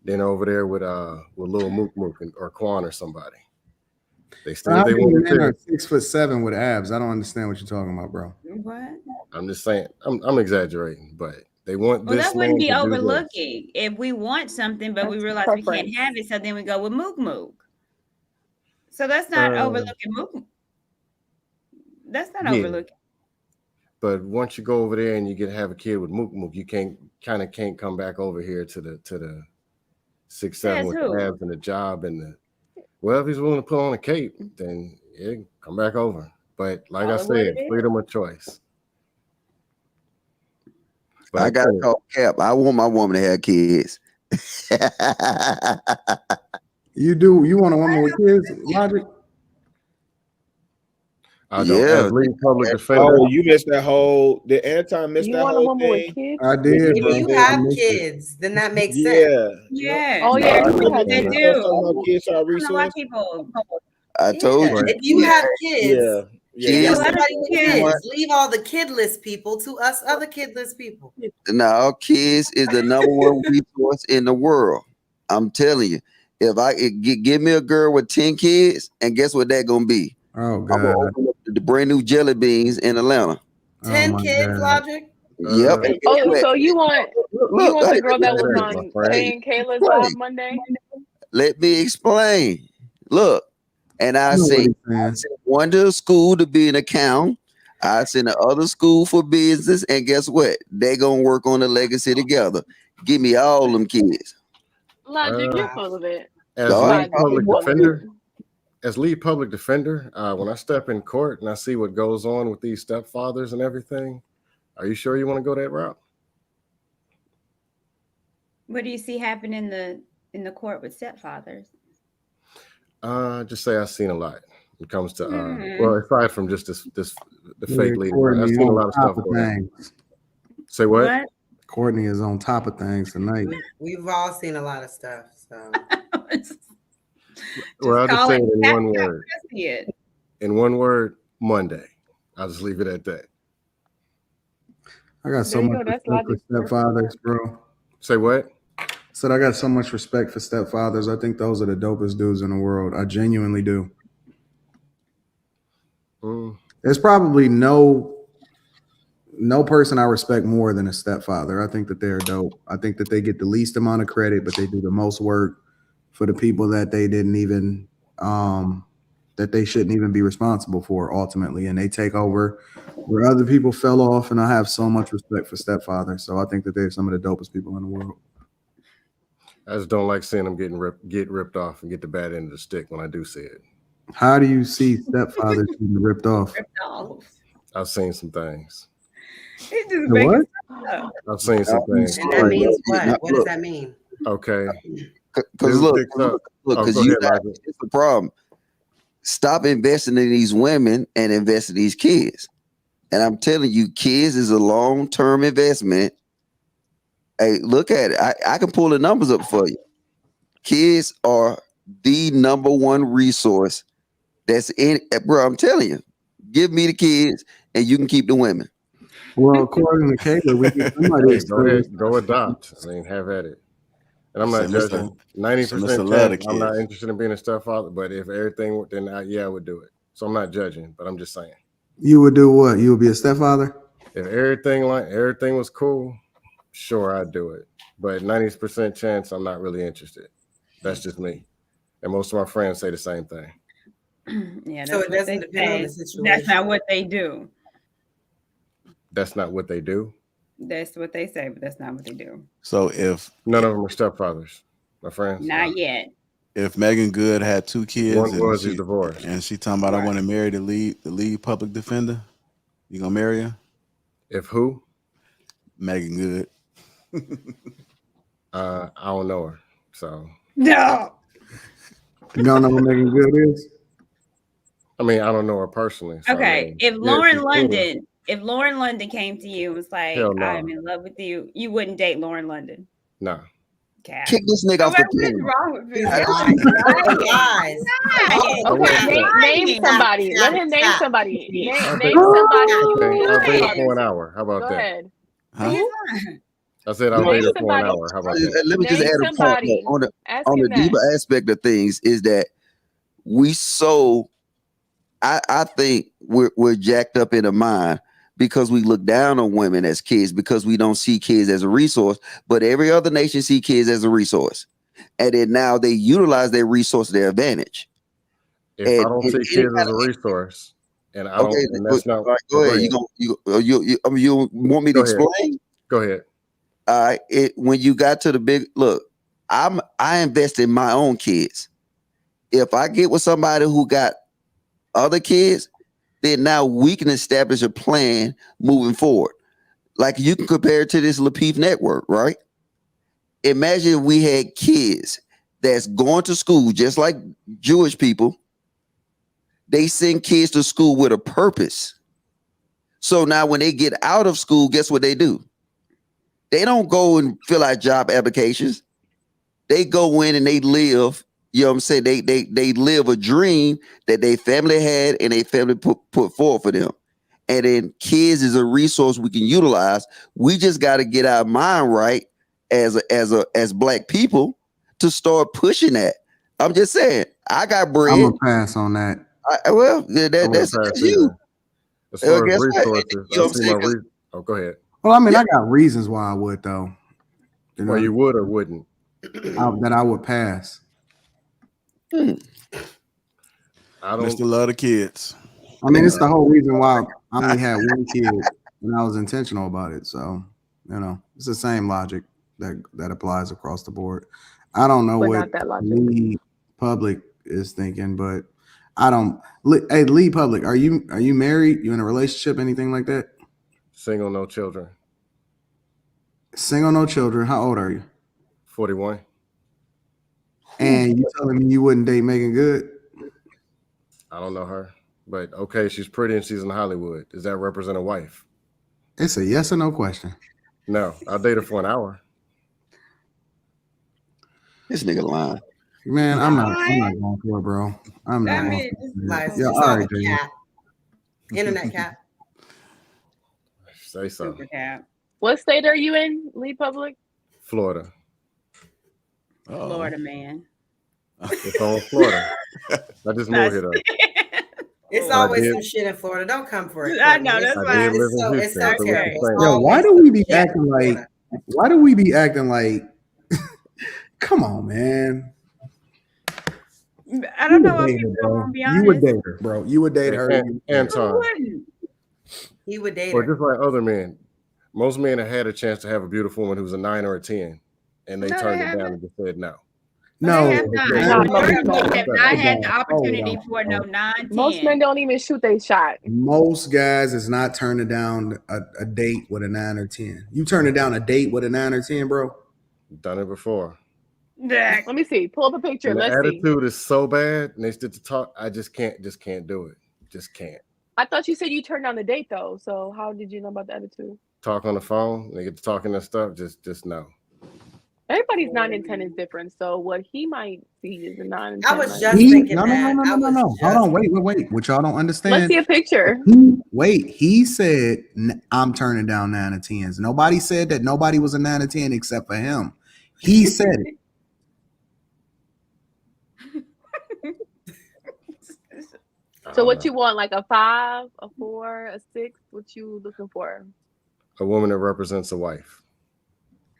Then over there with little Mook or Quan or somebody. They say they want men are 6'7" with abs. I don't understand what you're talking about, bro. What? I'm just saying. I'm exaggerating, but they want Well, this. that wouldn't be man to do this. overlooking. If we want something, but we realize we can't have it, so then we go with Mook. So that's not overlooking Mook. That's not overlooking. But once you go over there and you have a kid with Mook, you can't come back over here to the 6'7" with the abs and the job and the. Well, if he's willing to put on a cape, then yeah, come back over. But like I said, freedom of choice. But I gotta call Cap. I want my woman to have kids. You do? You want a woman with kids? Logic? I don't. As lead public defender. Oh, you missed that whole. Did Anton miss that whole thing? I did. If you have kids, then that makes sense. Yeah. Oh yeah, they do. Kids are I don't know why resource. people. I told you. If you have kids, Kids, somebody with kids, leave all the kidless people to us other kidless people. now kids is the number one resource in the world. I'm telling you. If give me a girl with 10 kids, and guess what that gonna be? Oh God! I'm gonna open up the brand new jelly beans in Atlanta. 10 kids, Logic. Yep. So you want the girl that was on Jay and Kayla's live Monday? Let me explain. Look, and I sent one to school to be an accountant. I sent the other school for business, and guess what? They gonna work on the legacy together. Give me all them kids. Logic, you're full of it. As lead public defender, when I step in court and I see what goes on with these stepfathers and everything, are you sure you want to go that route? What do you see happen in the court with stepfathers? Just say I've seen a lot. When it comes to well, aside from just the fake leading, I've seen a lot of stuff going on. Say what? Courtney is on top of things tonight. We've all seen a lot of stuff. So well, I'll just say it in one word. In one word, Monday. I'll just leave it at that. I got so much respect for stepfathers, bro. Say what? Said I got so much respect for stepfathers. I think those are the dopest dudes in the world. I genuinely do. There's probably no person I respect more than a stepfather. I think that they're dope. I think that they get the least amount of credit, but they do the most work for the people that they didn't even that they shouldn't even be responsible for ultimately, and they take over where other people fell off. And I have so much respect for stepfathers. So I think that they're some of the dopest people in the world. I just don't like seeing them get ripped off and get the bad end of the stick when I do see it. How do you see stepfathers getting ripped off? I've seen some things. What? I've seen some things. And that means what? What does that mean? Okay. Because look, because it's the problem. Stop investing in these women and invest in these kids. And I'm telling you, kids is a long-term investment. Hey, look at it. I can pull the numbers up for you. Kids are the number one resource that's in, bro. I'm telling you, give me the kids and you can keep the women. Well, according to Kayla, we get somebody go adopt. I mean, have at it. And I'm not So Mr. judging. so 90% Mr. Love the chance I'm not kids. interested in being a stepfather. But if everything, then I would do it. So I'm not judging, but I'm just saying. You would do what? You would be a stepfather? If everything was cool, sure, I'd do it. But 90% chance I'm not really interested. That's just me. And most of my friends say the same thing. Yeah, So that's it what doesn't they depend on say. the situation. That's not what they do. That's not what they do. That's what they say, but that's not what they do. So if None of them are stepfathers, my friends. Not yet. if Megan Good had 2 kids One was, he's divorced. and she talking about I want to marry the lead public defender, you gonna marry her? If who? Megan Good. I don't know her, so No. You don't know what Megan Good is? I mean, I don't know her personally. So Okay, I mean, if yeah, Lauren she's cool. London, if Lauren London came to you and was like, Hell no. I'm in love with you, you wouldn't date Lauren London. No. Cat. Kick this nigga off the What's panel. wrong with you? Lies. Okay, name somebody. Let him name somebody. Name I'll somebody. date her for an hour. How about Go that? ahead. Huh? I said I'll Name date her for an somebody. hour. How about that? Let me just Name add a point somebody. though, Ask on him the that. deeper aspect of things is that I think we're jacked up in the mind because we look down on women as kids because we don't see kids as a resource, but every other nation see kids as a resource. And then now they utilize their resource to their advantage. If I don't see kids as a resource, and I don't, and that's not. Right, go ahead. You want me to explain? Go ahead. All right. When you got to the big look, I invest in my own kids. If I get with somebody who got other kids, then now we can establish a plan moving forward. Like you can compare it to this Lapeef Network, right? Imagine if we had kids that's going to school just like Jewish people. They send kids to school with a purpose. So now when they get out of school, guess what they do? They don't go and fill out job applications. They go in and they live, you know what I'm saying? They live a dream that their family had and their family put forward for them. And then kids is a resource we can utilize. We just got to get our mind right as Black people to start pushing that. I'm just saying, I got bread. I'm gonna pass on that. That's you. As far as guess what? resources, You know I what see I'm my saying? oh, go ahead. Well, I mean, I got reasons why I would though. You know, Well, you would or wouldn't? that I would pass. I don't. Mr. Love the kids. I mean, it's the whole reason why I only had one kid and I was intentional about it. So, you know, it's the same logic that applies across the board. I don't know But what not that logic. Lee Public is thinking, but I don't. Hey, Lee Public, are you married? You in a relationship? Anything like that? Single, no children. Single, no children. How old are you? 41. And you telling me you wouldn't date Megan Good? I don't know her, but okay, she's pretty and she's in Hollywood. Does that represent a wife? It's a yes or no question. No, I'll date her for an hour. This nigga lying. Man, I'm not going for it, bro. I'm not going for it. Yeah, all right, Jay. Internet cat. Say so. What state are you in, Lee Public? Florida. Florida man. It's on Florida. I just moved here though. It's always some shit in Florida. Don't come for it. I know, that's I did live in Houston. So scary. Yo, why do we be acting like? Why do we be acting like? Come on, man. I don't know why people don't want to be honest. You would date her, bro. You would date her. Anton. He would date Or her. just like other men. Most men have had a chance to have a beautiful woman who's a 9 or a 10, and they turned it down and just said no. No, I have not had the opportunity for no 9, 10. Most men don't even shoot their shot. Most guys is not turning down a date with a 9 or 10. You turning down a date with a 9 or 10, bro? Done it before. Let me see. Pull up a picture. And the Let's see. attitude is so bad, and they still to talk. I just can't do it. Just can't. I thought you said you turned down the date though. So how did you know about the attitude? Talk on the phone, they get to talking and stuff. Just no. Everybody's 9 and 10 is different. So what he might see is a 9 and 10. I was just thinking no. Hold on, wait. What y'all don't understand? Let's see a picture. He said I'm turning down 9 or 10s. Nobody said that nobody was a 9 or 10 except for him. He said it. So what you want, like a 5, a 4, a 6? What you looking for? A woman that represents a wife.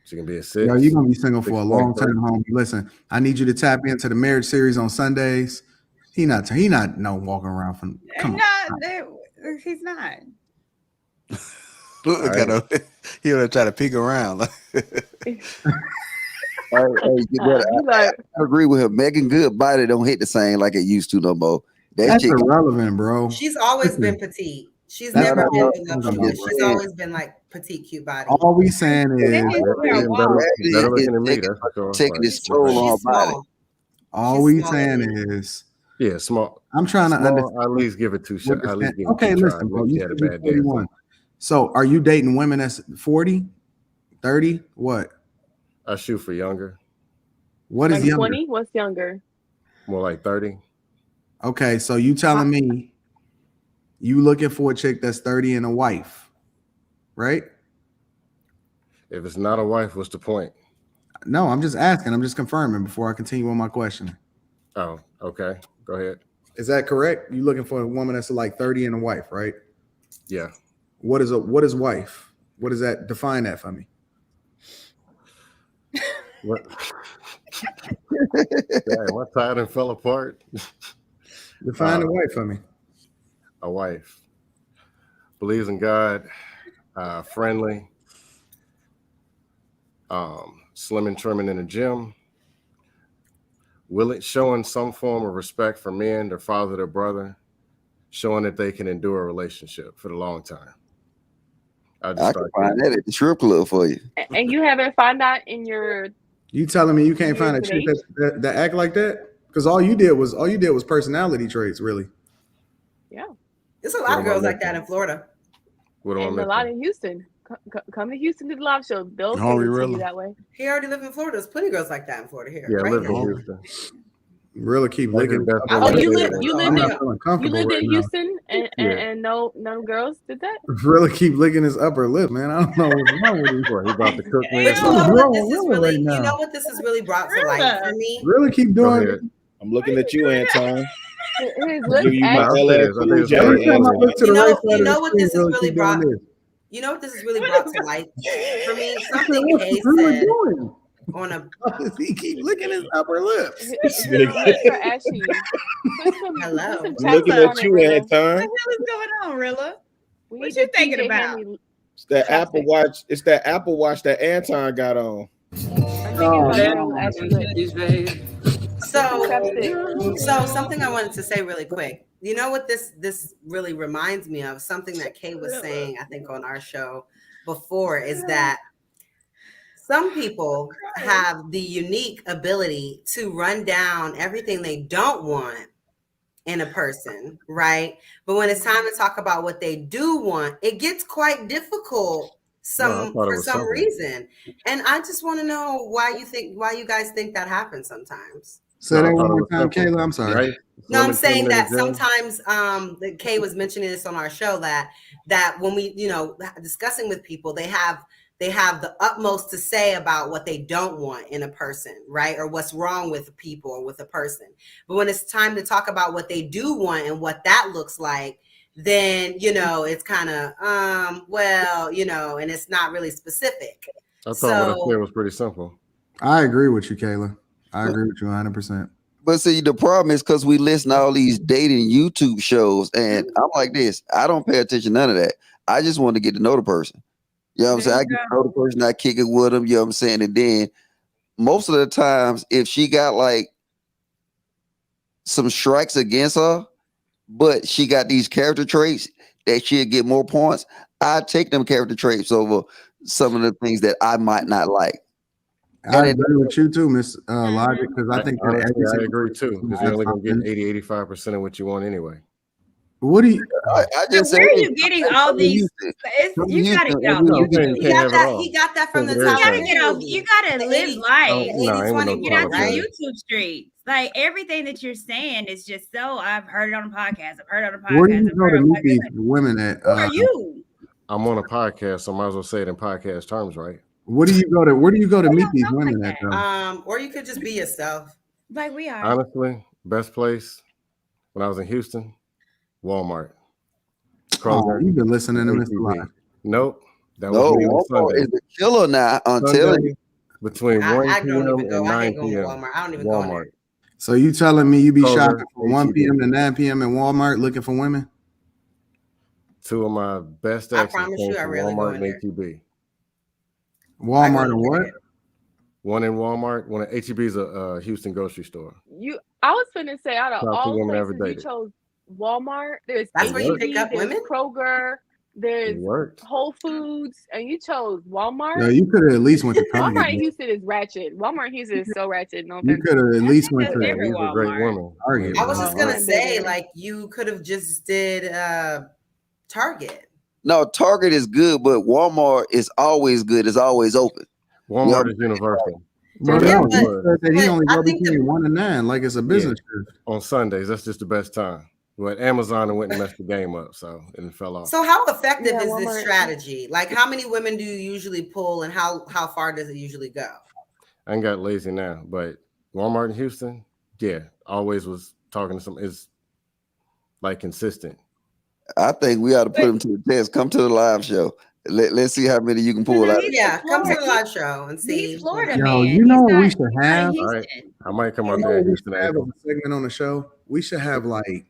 She can be a 6. Yo, you're gonna be single for a long 6.3. time, homie. Listen, I need you to tap into the marriage series on Sundays. He not no walking around from. Come on. He's not. Look at him. He would try to peek around. I agree with her. Megan Good body don't hit the same like it used to no more. That's irrelevant, bro. She's always been petite. She's That's never not been what I'm voluptuous. talking She's about. always been like petite, cute body. All we saying is Better looking than me, that's for sure. Taking its toll on her body. all we saying is small. I'm trying to understand. At least give it 2 shots. At least give it Okay, 2 listen, tries. bro. She You had a said bad you're day or 41. So are you dating women that's 40, 30? What? I shoot for younger. What is Like younger? 20? What's younger? More like 30. Okay, so you telling me you looking for a chick that's 30 and a wife, right? If it's not a wife, what's the point? No, I'm just asking. I'm just confirming before I continue on my question. Oh, okay. Go ahead. Is that correct? You looking for a woman that's like 30 and a wife, right? Yeah. What is wife? What does that define that for me? What? Damn, my tie and fell apart. Define a wife for me. A wife believes in God, friendly, slim and trimming in the gym, showing some form of respect for men, their father, their brother, showing that they can endure a relationship for the long time. I can find that at the strip club for you. And you haven't found that in your. You telling me you can't find a Years of chick age? that act like that? Because all you did was personality traits, really. Yeah. There's a lot of girls like that in Florida. What am I And a missing? lot in Houston. Come to Houston to the live show. They'll Hungry, send it to really? you that way. He already lived in Florida. There's plenty of girls like that in Florida here. Yeah, I right live in now. Houston. Really keep licking. Oh, you lived I'm not feeling you comfortable lived right in now. Houston and no girls did that? Really keep licking his upper lip, man. I don't know what's wrong with him. He about to cook me. You know what wrong this with is Willa really? right now? You know what this has really brought to light for me? Really keep doing it. I'm looking at you, Anton. His I'll give you my lips LL Cool J Every time I look to the right side You of know the what screen, this has really keep doing brought? this. You know what this has really brought to light for me? Something What's Kay Willa said doing? on a. He keep licking his upper lips. His lips are ashy. Hello. Put some I'm looking chapstick at on it, you, Rilla. Anton. What is going on, Rilla? We What need you the thinking TJ about? Hanley. It's that Apple Watch. It's that Apple Watch that Anton got on. I'm thinking about your ashy lips. So something I wanted to say really quick. You know what this really reminds me of? Something that Kay was saying, I think, on our show before, is that some people have the unique ability to run down everything they don't want in a person, right? But when it's time to talk about what they do want, it gets quite difficult for some reason. And I just want to know why you guys think that happens sometimes. Say that one more time, Kayla. I'm sorry. Right? No, I'm saying that sometimes that Kay was mentioning this on our show that when we, discussing with people, they have the utmost to say about what they don't want in a person, right? Or what's wrong with people or with a person. But when it's time to talk about what they do want and what that looks like, then, it's kind of, and it's not really specific. I thought what I said was pretty simple. I agree with you, Kayla. I agree with you 100%. But see, the problem is because we listen to all these dating YouTube shows, and I'm like this. I don't pay attention to none of that. I just want to get to know the person. You know what I'm saying? I get to know the person, I kick it with them, you know what I'm saying? And then most of the times, if she got like some strikes against her, but she got these character traits that she'll get more points, I take them character traits over some of the things that I might not like. I agree with you too, Miss Logic, because I think that I agree too, because you're only going to get 80-85% of what you want anyway. What do you? I just where are you getting all these? You gotta get off YouTube. He got that from the You top. gotta get off. You gotta live life. Get out the right? YouTube streets. Like everything that you're saying is just so. I've heard it on the podcast. Where do you go to meet these women at? Who are you? I'm on a podcast, so I might as well say it in podcast terms, right? Where do you go to meet these women at? Though? Or you could just be yourself. Like we are. Honestly, best place when I was in Houston, Walmart. Oh, Kroger. you've been listening to Mr. HEB. Live. Nope. That No, was me on Walmart Sunday. is the killer now. I'm telling Sunday you. between 1 I don't p.m. even go. and I 9 hate going to p.m. Walmart. I don't even go in there. Walmart. So you telling me you be Kroger, shopping from 1 HEB. p.m. to 9 p.m. in Walmart looking for women? Two of my best I exes promise came you, I from rarely go Walmart in and there. HEB. Walmart and what? One in Walmart. One at HEB is a Houston grocery store. I was finna say, out of Top two all women I ever places you dated. chose Walmart. There's That's where you pick HEB, up there's women? Kroger, there's It worked. Whole Foods, and you chose Walmart. No, you could have at least went to Walmart Target. in Houston is ratchet. Walmart in Houston is so ratchet. No You offense. could have at least went to These are great women. Target. I was just gonna Walmart say, bigger. like, you could have just did Target. No, Target is good, but Walmart is always good. It's always open. Walmart is universal. Bro, Yeah, no, he said that he only I go think between 1 and 9, like it's a business trip. On Sundays, that's just the best time. But Amazon went and messed the game up, so it fell off. So how effective Yeah, is this Walmart. strategy? Like, how many women do you usually pull, and how far does it usually go? I ain't got lazy now, but Walmart in Houston, yeah, always was talking to some. Is like consistent. I think we ought to put them to the test. Come to the live show. Let's see how many you can pull out. Yeah, come to the live show and see. He's Florida Yo, man. you know what we He's should not have? in All right, Houston. I might come You out know there what in we Houston. should have as April. a segment on the show? We should have like,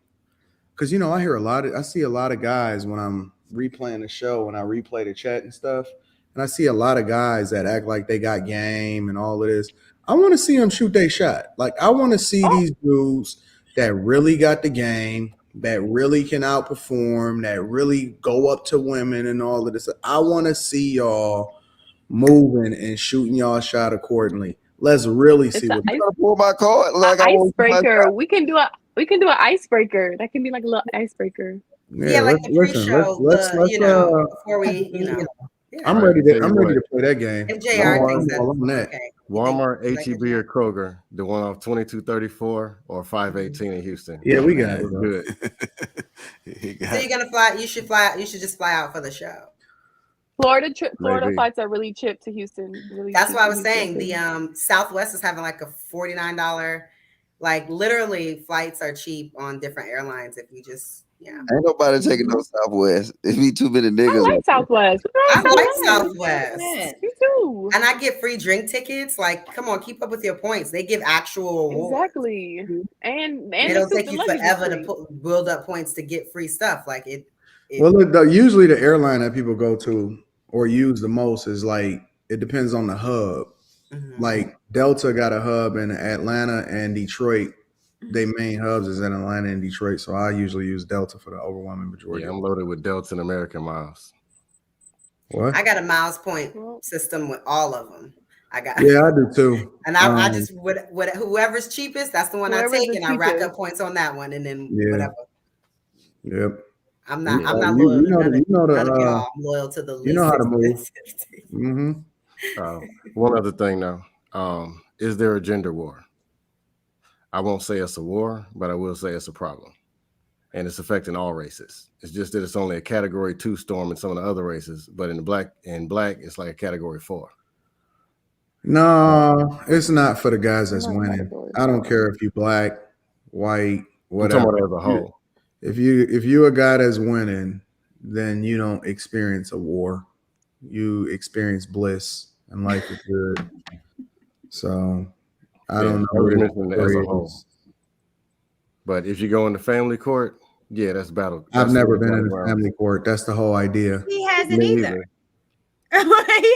because I hear I see a lot of guys when I'm replaying the show, when I replay the chat and stuff, and I see a lot of guys that act like they got game and all of this. I want to see them shoot their shot. Like, I want to see these dudes that really got the game, that really can outperform, that really go up to women and all of this. I want to see y'all moving and shooting y'all shot accordingly. Let's really see what. Pull my card. Like Icebreaker. We can do an icebreaker. That can be like a little icebreaker. Yeah, like the pre-show, before we, I'm ready to play that game. If JR thinks that's okay. Walmart, HEB, or Kroger, the one off 2234 or 518 in Houston. Yeah, we got it. Good. So you're gonna fly? You should fly. You should just fly out for the show. Florida Maybe. flights are really cheap to Houston. Really That's cheap what I to was saying. Houston. The Southwest is having like a $49. Like, literally, flights are cheap on different airlines. If you just Ain't nobody taking no Southwest. It be too many I niggas. like Southwest. I like Southwest. Me too. And I get free drink tickets. Like, come on, keep up with your points. They give actual awards. Exactly. And It'll the take you luggage is forever free. to build up points to get free stuff. Like it Well, look, usually the airline that people go to or use the most is like, it depends on the hub. Like Delta got a hub in Atlanta and Detroit. Their main hubs is in Atlanta and Detroit. So I usually use Delta for the overwhelming majority. Yeah, I'm loaded with Delta and American Miles. What? I got a miles point system with all of them. I got. Yeah, I do too. And I just with whoever's cheapest, that's the one I Whoever's take, the and I rack cheapest. up points on that one, and then Yeah. whatever. Yep. I'm not You loyal to know none the, of y'all. I'm loyal to the least. you know how to move. expensive. Mm-hmm. One other thing now, is there a gender war? I won't say it's a war, but I will say it's a problem. And it's affecting all races. It's just that it's only a category 2 storm in some of the other races, but in black, it's like a category 4. No, it's not for the guys that's winning. I don't care if you black, white, whatever. I'm talking about as a whole. If you're a guy that's winning, then you don't experience a war. You experience bliss, and life is good. So I don't know. I was what mentioning it as a whole. But if you go into family court, yeah, that's battle. I've never been in a family court. That's the whole idea. He hasn't Me either. He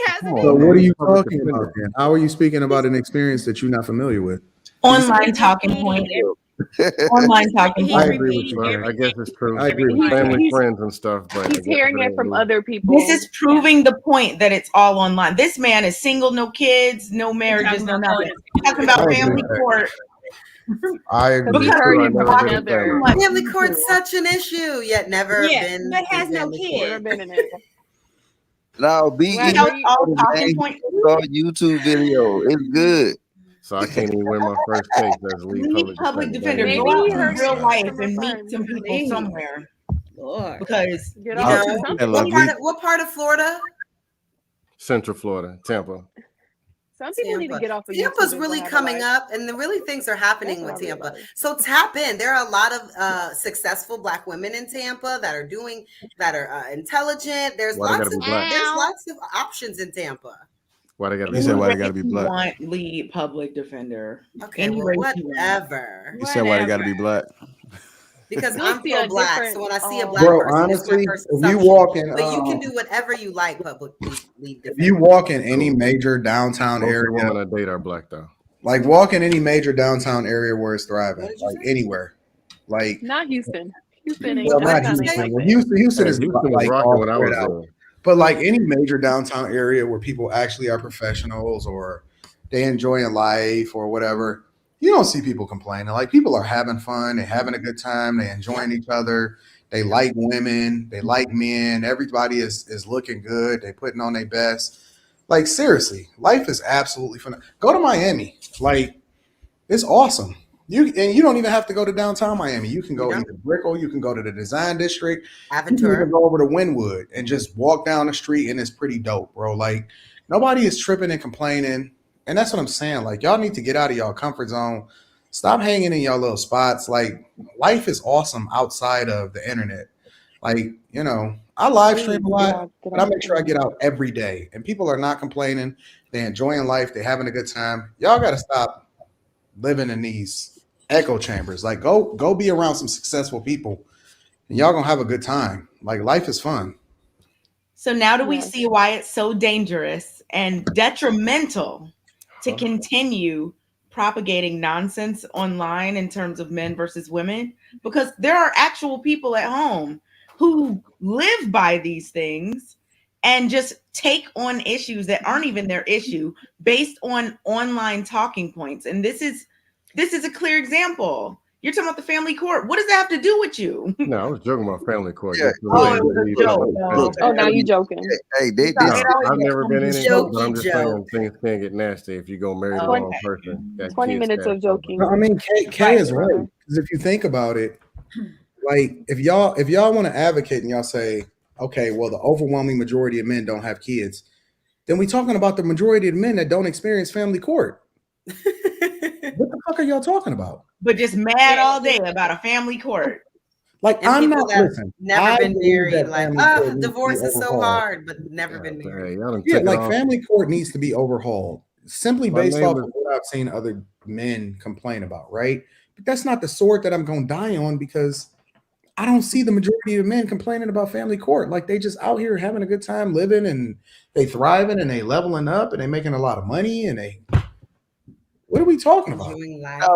hasn't So either. what are you talking about then? How are you speaking about an experience that you're not familiar with? Online talking point. Online talking I point. agree with you. I guess it's true. I agree with you. Family, friends, and stuff. But He's hearing it from other people. This is proving the point that it's all online. This man is single, no kids, no marriages, no nothing. Talking about family court. I agree. He heard it from another. Family court's such an issue, yet never been. But has no family kids. Never been in it. No, be Well, on YouTube video. It's good. So I can't even win my first case as lead Public defender. Maybe Go out he in heard real it life from a and meet friend. some people Please. somewhere. Lord. Because Get You off know, to something. what part of Florida? Central Florida, Tampa. Some people need to get off of Tampa's YouTube really and go have a coming life. up, and the really things are happening That's with what I Tampa. realized. So tap in. There are a lot of successful Black women in Tampa that are intelligent. There's Why they lots gotta of be black? options in Tampa. Why they gotta He be said, black? why they gotta be black? Want lead public defender. Okay, Any well, race you want. whatever. He said, why they gotta be black? Because You'll I'm see a pro-black, different. so when I see a Oh. black Bro, person, it's my honestly, first if you assumption. walk in, But you can do whatever you like, public lead if defender. you walk in any major downtown Most of the area, women I date are black though. like walk in any major downtown area where it's thriving, like anywhere, like Not Houston. Houston ain't well, got not nothing Houston. like Well, that. Houston is Houston was like rocking all when I spread was out. But like any major downtown area where people actually are professionals or they enjoying life or whatever, you don't see people complaining. Like people are having fun, they're having a good time, they're enjoying each other, they like women, they like men, everybody is looking good, they putting on their best. Like seriously, life is absolutely fun. Go to Miami. Like it's awesome. You don't even have to go to downtown Miami. You can go either Brickell, you can go to the Design District, you can even go over to Wynwood and just walk down the street, and it's pretty dope, bro. Like nobody is tripping and complaining, and that's what I'm saying. Like y'all need to get out of y'all comfort zone. Stop hanging in y'all little spots. Like life is awesome outside of the internet. Like I live stream a lot, but I make sure I get out every day, and people are not complaining. They're enjoying life. They're having a good time. Y'all got to stop living in these echo chambers. Like go be around some successful people and y'all gonna have a good time. Like life is fun. So now do we see why it's so dangerous and detrimental to continue propagating nonsense online in terms of men versus women? Because there are actual people at home who live by these things and just take on issues that aren't even their issue based on online talking points. And this is a clear example. You're talking about the family court. What does that have to do with you? No, I was joking about family court. Yeah. It was a joke. Oh, now you joking. Hey, I've never been in it, but I'm just saying things can get nasty if you go marry the wrong person. 20 minutes of joking. I mean, Kay is right. Because if you think about it, like if y'all want to advocate and y'all say, okay, well, the overwhelming majority of men don't have kids, then we talking about the majority of men that don't experience family court. What the fuck are y'all talking about? But just mad all day about a family court. Like And I'm people not that listen. never I been believe married, that like, family court needs to divorce be is so overhauled. hard, but never been married. Yeah, like family court needs to be overhauled simply My based name off is- of what I've seen other men complain about, right? But that's not the sword that I'm going to die on because I don't see the majority of men complaining about family court. Like they just out here having a good time living and they thriving and they leveling up and they making a lot of money and they. What are we talking about?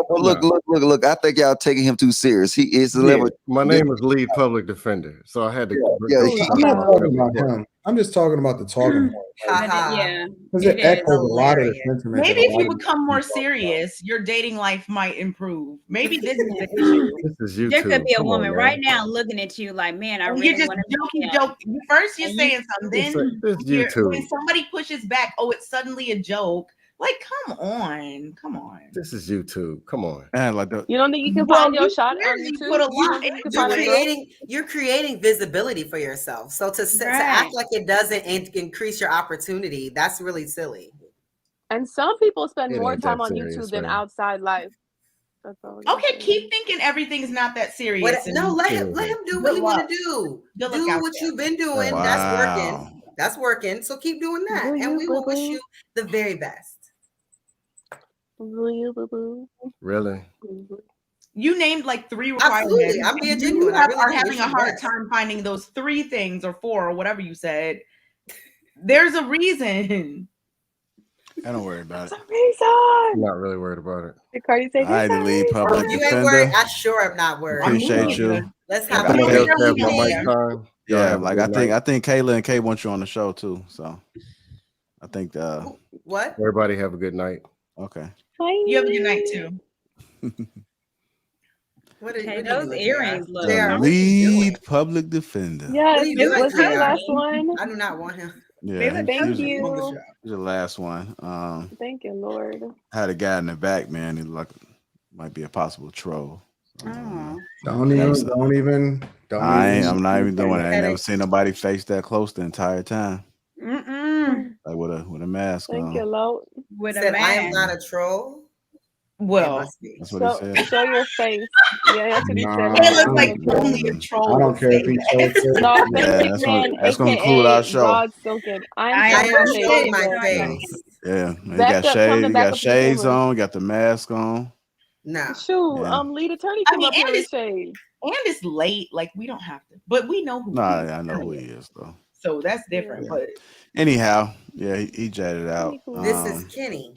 Look. I think y'all taking him too serious. He is the level. My name is lead public defender, so I had to. I'm not talking about him. I'm just talking about the talking point. Yeah. Because it echoes a lot of the sentiment. Maybe that if a lot you of become more people talk serious, your dating life might improve. Maybe this is the issue. This is There could YouTube. be a Come on, woman man. right now looking at you like, man, I And really you're just want to joke. First you're And saying something, This YouTube. when somebody pushes back, oh, it's suddenly a joke. Like, come on. This is YouTube. Come on. And like the You don't think you can Well, find your you shot on clearly YouTube? put a You lot don't think you can You're find a girl? creating visibility for yourself. So to act like it doesn't increase your opportunity, that's really silly. And some people spend It more ain't time that on serious, YouTube than man. outside life. That's all. Okay, keep thinking everything's not that serious. No, let him do what he want to do. Good Do luck out what there. you've been doing. Wow. That's working. That's working. So keep doing that, and we will wish you the very best. Really? You named like 3 Absolutely. requirements. I'm being You genuine. I really are wish having you a hard best. time finding those 3 things or 4 or whatever you said. There's a reason. I don't worry about it. I'm not really worried about it. Did Cardi say I the lead public You ain't worried. defender. I sure am not worried. Appreciate you. Let's have a Everybody else have my meeting. mic time. Yeah, have a like good night. I think Kayla and Kay want you on the show too. So I think What? Everybody have a good night. Okay. You have a good night too. What are, Okay, what those are you earrings doing? look. The lead public defender. What Yes, are you doing, was that JR? last one? I do not want him. Yeah, Thank he you. was the last one. Thank you, Lord. Had a guy in the back, man. He might be a possible troll. Don't even. I'm not even doing it. I ain't never seen nobody face that close the entire time. Mm-mm. Like with a mask Thank on. you, Lord. with a Said, I am mask. not a troll. It Well, must be. That's what he said. Show your face. Yeah, that's what he said. it I'm looks not like a troll. only a troll I don't would care say if he that. chose it. The Yeah, authentic man, that's gonna conclude our aka show. Rod Silken. I'm I I showing am my am face. showing my showing my face. Yeah, you Back got up, come shades. to You back got up to the shades camera. on. Got the mask on. No. Shoot, Yeah. lead attorney I come mean, up here and with it's shades. late. Like we don't have to, but we know who. No, he is. I know who he is though. So that's Yeah. different. But Anyhow, yeah, he jetted out. This is Kenny.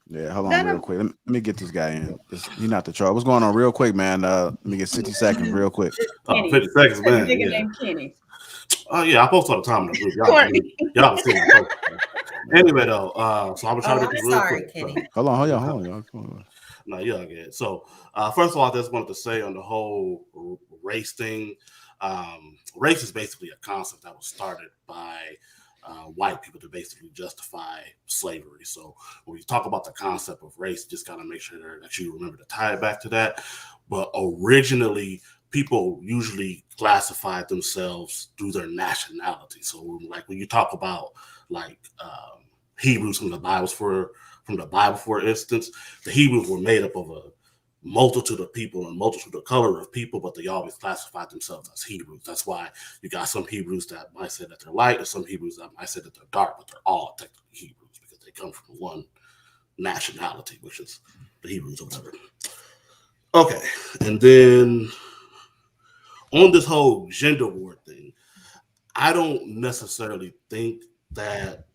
Yeah, hold on real quick. Let me get this guy in. He's not the troll. What's going on real quick, man? Let me get 60 seconds real quick. 50 seconds, man. Nigga Yeah. named Kenny. Oh, yeah, I post all the time in the group. Y'all can see my post. Anyway, though, so I'm trying to get this real quick. Kenny. Hold on, y'all. Come on. No, you're good. So, first of all, I just wanted to say on the whole race thing, race is basically a concept that was started by white people to basically justify slavery. So when you talk about the concept of race, just gotta make sure that you remember to tie it back to that. But originally, people usually classified themselves through their nationality. So like when you talk about like Hebrews from the Bible, for instance, the Hebrews were made up of a multitude of people and multitude of color of people, but they always classified themselves as Hebrews. That's why you got some Hebrews that might say that they're light, and some Hebrews that might say that they're dark, but they're all technically Hebrews because they come from one nationality, which is the Hebrews or whatever. Okay, and then on this whole gender war thing, I don't necessarily think that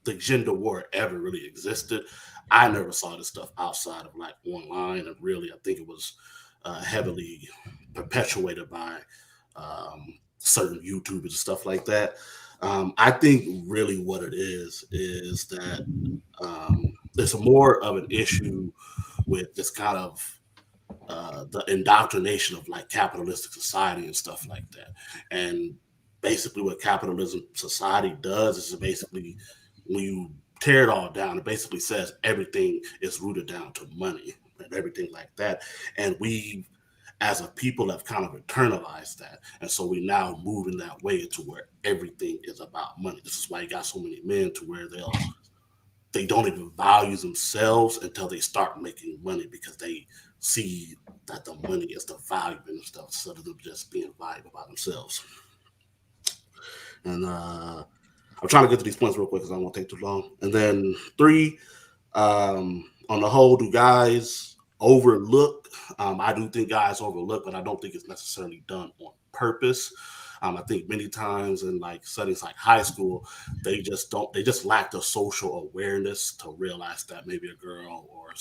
the gender war ever really existed. I never saw this stuff outside of like online, and really, I think it was heavily perpetuated by certain YouTubers and stuff like that. I think really what it is that it's more of an issue with this kind of the indoctrination of like capitalistic society and stuff like that. And basically what capitalism society does is basically when you tear it all down, it basically says everything is rooted down to money and everything like that. And we as a people have kind of internalized that. And so we now move in that way to where everything is about money. This is why you got so many men to where they don't even value themselves until they start making money because they see that the money is the value in stuff instead of them just being valuable by themselves. And I'm trying to get to these points real quick because I won't take too long. And then 3, on the whole, do guys overlook? I do think guys overlook, but I don't think it's necessarily done on purpose. I think many times in like settings like high school, they just lack the social awareness to realize that maybe a girl or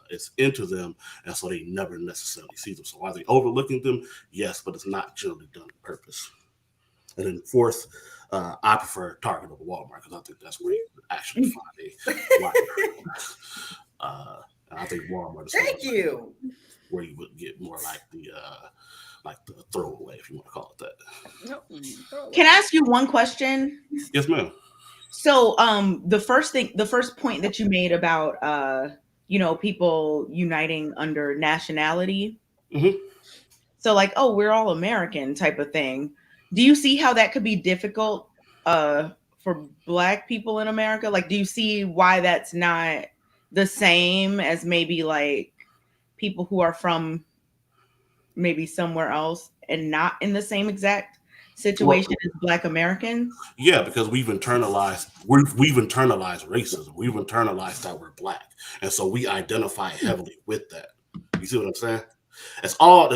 is into them, and so they never necessarily see them. So are they overlooking them? Yes, but it's not generally done on purpose. And then 4th, I prefer Target over Walmart because I think that's where you actually find a white girl. I think Walmart is where you would get more like the throwaway, if you want to call it that. Can I ask you one question? Yes, ma'am. So the first point that you made about people uniting under nationality. Mm-hmm. So like, oh, we're all American type of thing. Do you see how that could be difficult for Black people in America? Like, do you see why that's not the same as maybe like people who are from maybe somewhere else and not in the same exact situation as Black Americans? Yeah, because we've internalized racism. We've internalized that we're Black, and so we identify heavily with that. You see what I'm saying? It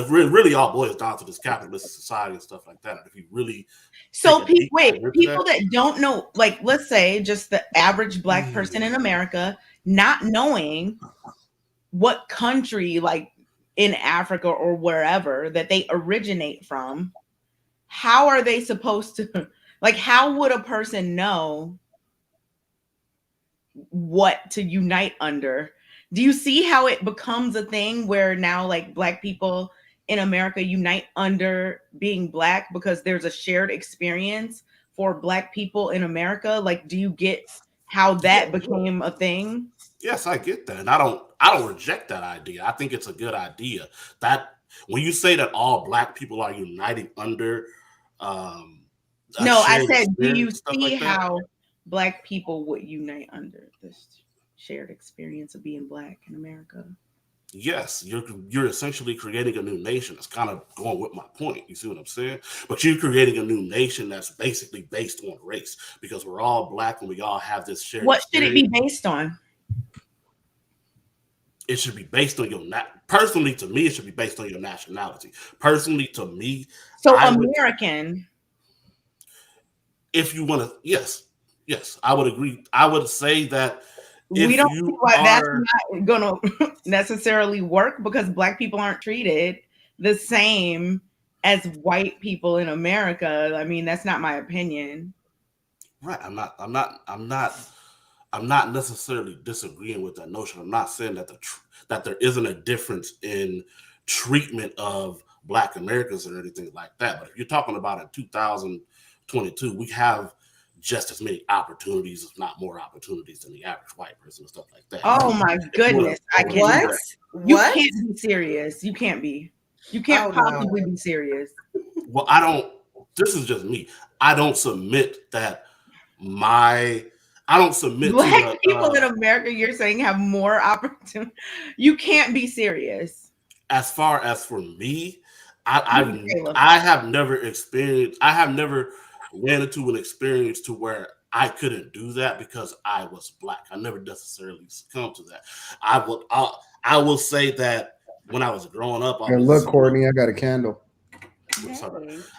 really all boils down to this capitalist society and stuff like that. If you really people that don't know, like let's say just the average Black person in America, not knowing what country, like in Africa or wherever that they originate from, how are they supposed to, like, how would a person know what to unite under? Do you see how it becomes a thing where now like Black people in America unite under being Black because there's a shared experience for Black people in America? Like, do you get how that became a thing? Yes, I get that. And I don't reject that idea. I think it's a good idea. That when you say that all Black people are uniting under no, I said, do you see how Black people would unite under this shared experience of being Black in America. Yes, you're essentially creating a new nation. It's kind of going with my point. You see what I'm saying? But you're creating a new nation that's basically based on race, because we're all Black and we all have this shared What should it be experience. based on? It should be based on your personally to me. It should be based on your nationality. Personally to me, so American. If you want to, yes, I would agree. I would say that. We don't see why that's not gonna necessarily work, because Black people aren't treated the same as white people in America. I mean, that's not my opinion. Right. I'm not necessarily disagreeing with that notion. I'm not saying that that there isn't a difference in treatment of Black Americans or anything like that. But if you're talking about in 2022, we have just as many opportunities, if not more opportunities, than the average white person and stuff like that. Oh my goodness! I can't. You can't be serious. You can't be. You can't possibly be serious. Well, this is just me. I don't submit that I don't submit Black people in America, you're saying, have more opportunity. You can't be serious. As far as for me, I have never ran into an experience to where I couldn't do that because I was Black. I never necessarily succumbed to that. I will say that when I was growing up, look, Courtney, I got a candle.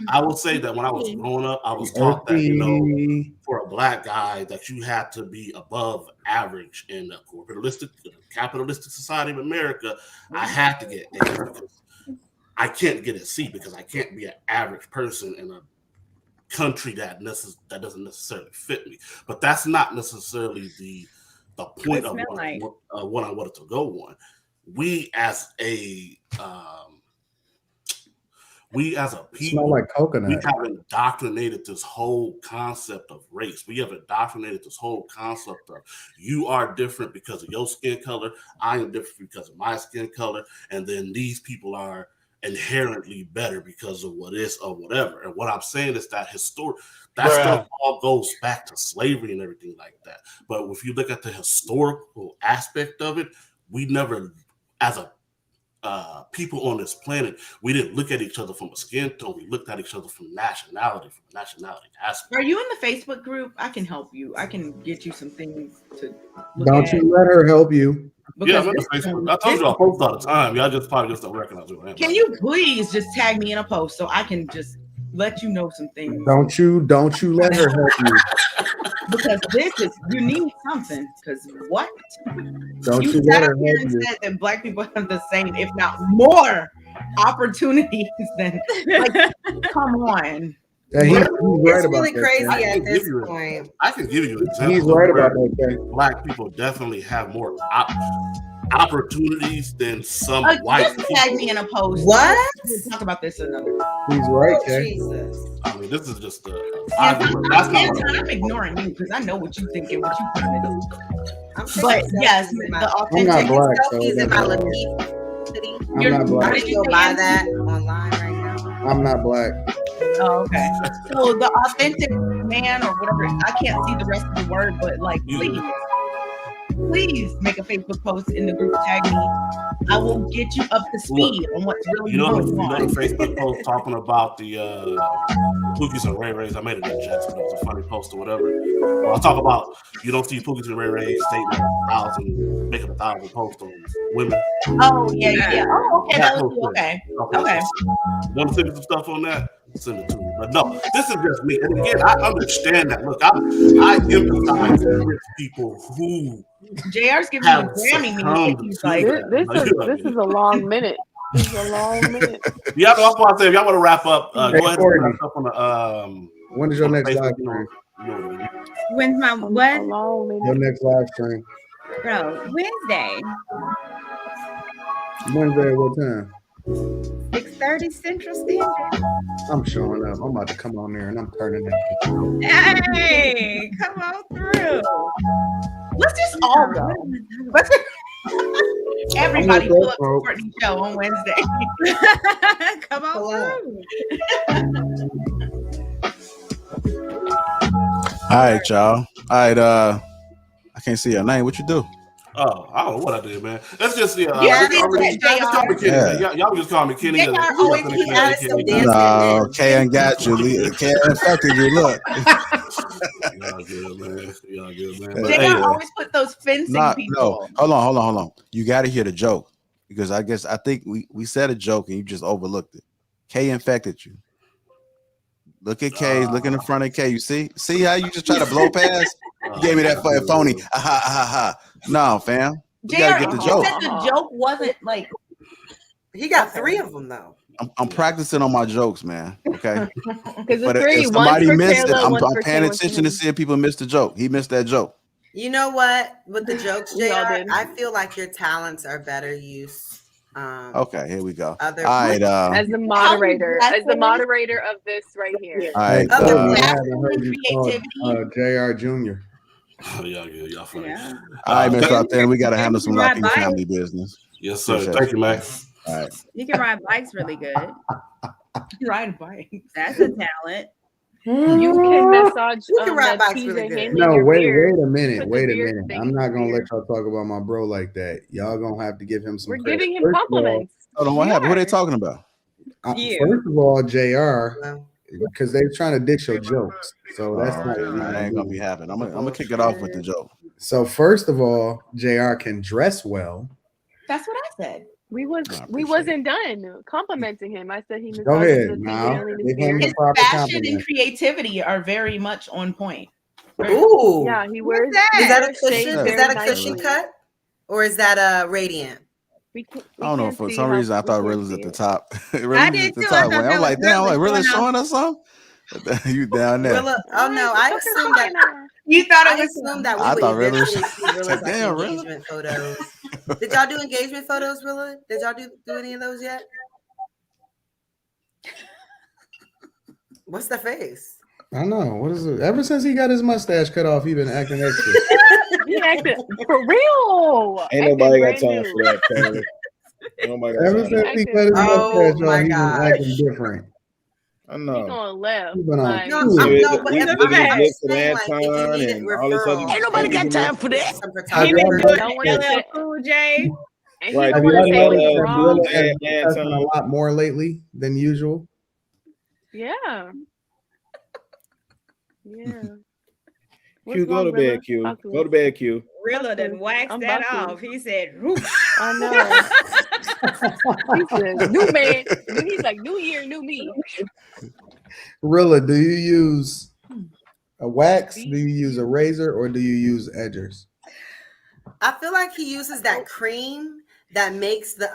I will say that when I was growing up, I was taught that, for a Black guy, that you had to be above average in the capitalistic society of America. I had to get A because I can't get a C because I can't be an average person in a country that doesn't necessarily fit me. But that's not necessarily the point of what I wanted to go on. We as a people, smell like coconut. We have indoctrinated this whole concept of race. We have indoctrinated this whole concept of you are different because of your skin color. I am different because of my skin color. And then these people are inherently better because of what is or whatever. And what I'm saying is that stuff all goes back to slavery and everything like that. But if you look at the historical aspect of it, we never, as a people on this planet, we didn't look at each other from a skin tone. We looked at each other from nationality aspect. Are you in the Facebook group? I can help you. I can get you some things to look Don't at. you let her help you. Yeah, I'm in the Facebook. I told you I post all the time. Y'all just probably just don't recognize it. Can you please just tag me in a post so I can just let you know some things? Don't you let her help you. Because you need something. Because what? Don't you sat up here and said that Black people have the same, if not more, opportunities than, like, come on. Yeah, he's right it's about really that, crazy man. at this point. I can give you examples. He's right about that. Black people definitely have more opportunities than some white just people. tag me in a post. What? We'll talk about this another time. He's right, Kay. Jesus. I mean, this is just I'm ignoring you because I know what you think and what you trying to do. But yes, the authentic I'm not Black, so selfies it in my doesn't Lapeef. I'm not Black. Did you go buy that online right now? I'm not Black. Oh, okay. So the authentic man or whatever, I can't see the rest of the word, but like, please make a Facebook post in the group, tag me. I will get you up to speed on what's really going on. The Facebook post talking about the Pookies and Ray Rays. I made it in Jackson. It was a funny post or whatever. Well, I talk about you don't see Pookies and Ray Rays making 1,000 posts on women. Oh yeah. Oh, okay. That was okay. Okay. Want to send me some stuff on that? Send it to me. But no, this is just me. And again, I understand that. Look, I empathize with people who JR's giving you a Grammy. He's like, this is a long minute. This is a long minute. Yeah, that's why I say if y'all want to wrap up, go ahead and put that stuff on the when is your next live stream? When's my what? Your next live stream. Bro, Wednesday. Wednesday at what time? 6:30 Central Standard. I'm showing up. I'm about to come on there and I'm turning it. Hey, come on through. Let's just all go. Everybody pull up to Courtney's show on Wednesday. Come on through. All right, y'all. All right, I can't see your name. What you do? Oh, I don't know what I did, man. Let's just Yeah, just call me Kenny. Yeah. Man. Y'all just call me Kenny. JR always keep adding some dancing No, in. K got you. K infected you. Look. Y'all good, man. Y'all good, man. JR always put those fencing people. No. Hold on. You got to hear the joke because I think we said a joke and you just overlooked it. K infected you. Look at K. Look in the front of K. You see how you just try to blow past? You gave me that phony. No, fam. You gotta get the joke. Said the joke wasn't like. He got 3 of them though. I'm practicing on my jokes, man. Okay. Because But if somebody missed it, I'm paying attention to see if people missed the joke. He missed that joke. You know what? With the jokes, JR, I feel like your talents are better used. Okay, here we go. All right, as the moderator of this right here. All right. I haven't heard you call JR Jr. Oh, y'all good. Y'all funny. All right, Mr. Out there, we got to handle some Lapeef family business. Yes, sir. Thank you, man. All right. He can ride bikes really good. Ride bikes. That's a talent. You can massage. You can ride bikes really good. No, wait a minute. I'm not gonna let y'all talk about my bro like that. Y'all gonna have to give him some. We're credit. giving him compliments. Hold on, what happened? What are they talking about? First of all, JR, because they're trying to ditch your jokes, so that's not. That ain't gonna be happening. I'm gonna kick it off with the joke. So first of all, JR can dress well. That's what I said. We wasn't done complimenting him. I said he Go ahead now. His fashion and creativity are very much on point. Ooh. Yeah, he wears. Is that a cushion? Is that a cushion cut, or is that a radiant? I don't know. For some reason, I thought Rill was at the top. I did too. I thought I'm like, damn. I'm like, Rill is showing us something. You down there? Rilla, oh no, I assumed that. You thought I assumed that we I would thought Rilla eventually was- see Rilla's Damn, Rilla. engagement photos. Did y'all do engagement photos, Rilla? Did y'all do any of those yet? What's the face? I know. What is it? Ever since he got his mustache cut off, he been acting extra. He acted for real. Ain't nobody got time for that, Taylor. Nobody got Ever time. since he cut his mustache off, he been acting different. I know. He going left. He been on Like, two. but He if did I'm his saying, lips like, and if you Anton needed and all this other. referrals, Ain't nobody got time for that. He been doing Cool J. And Right. he Have don't y'all want to say noticed what's that wrong. Bill has been cussing a lot more lately than usual? Yeah. Yeah. Q, go to bed, Q. Go to bed, Q. Rilla done waxed that off. He said, I know. He said, new man. He's like, new year, new me. Rilla, do you use a wax? Do you use a razor or do you use edgers? I feel like he uses that cream that makes the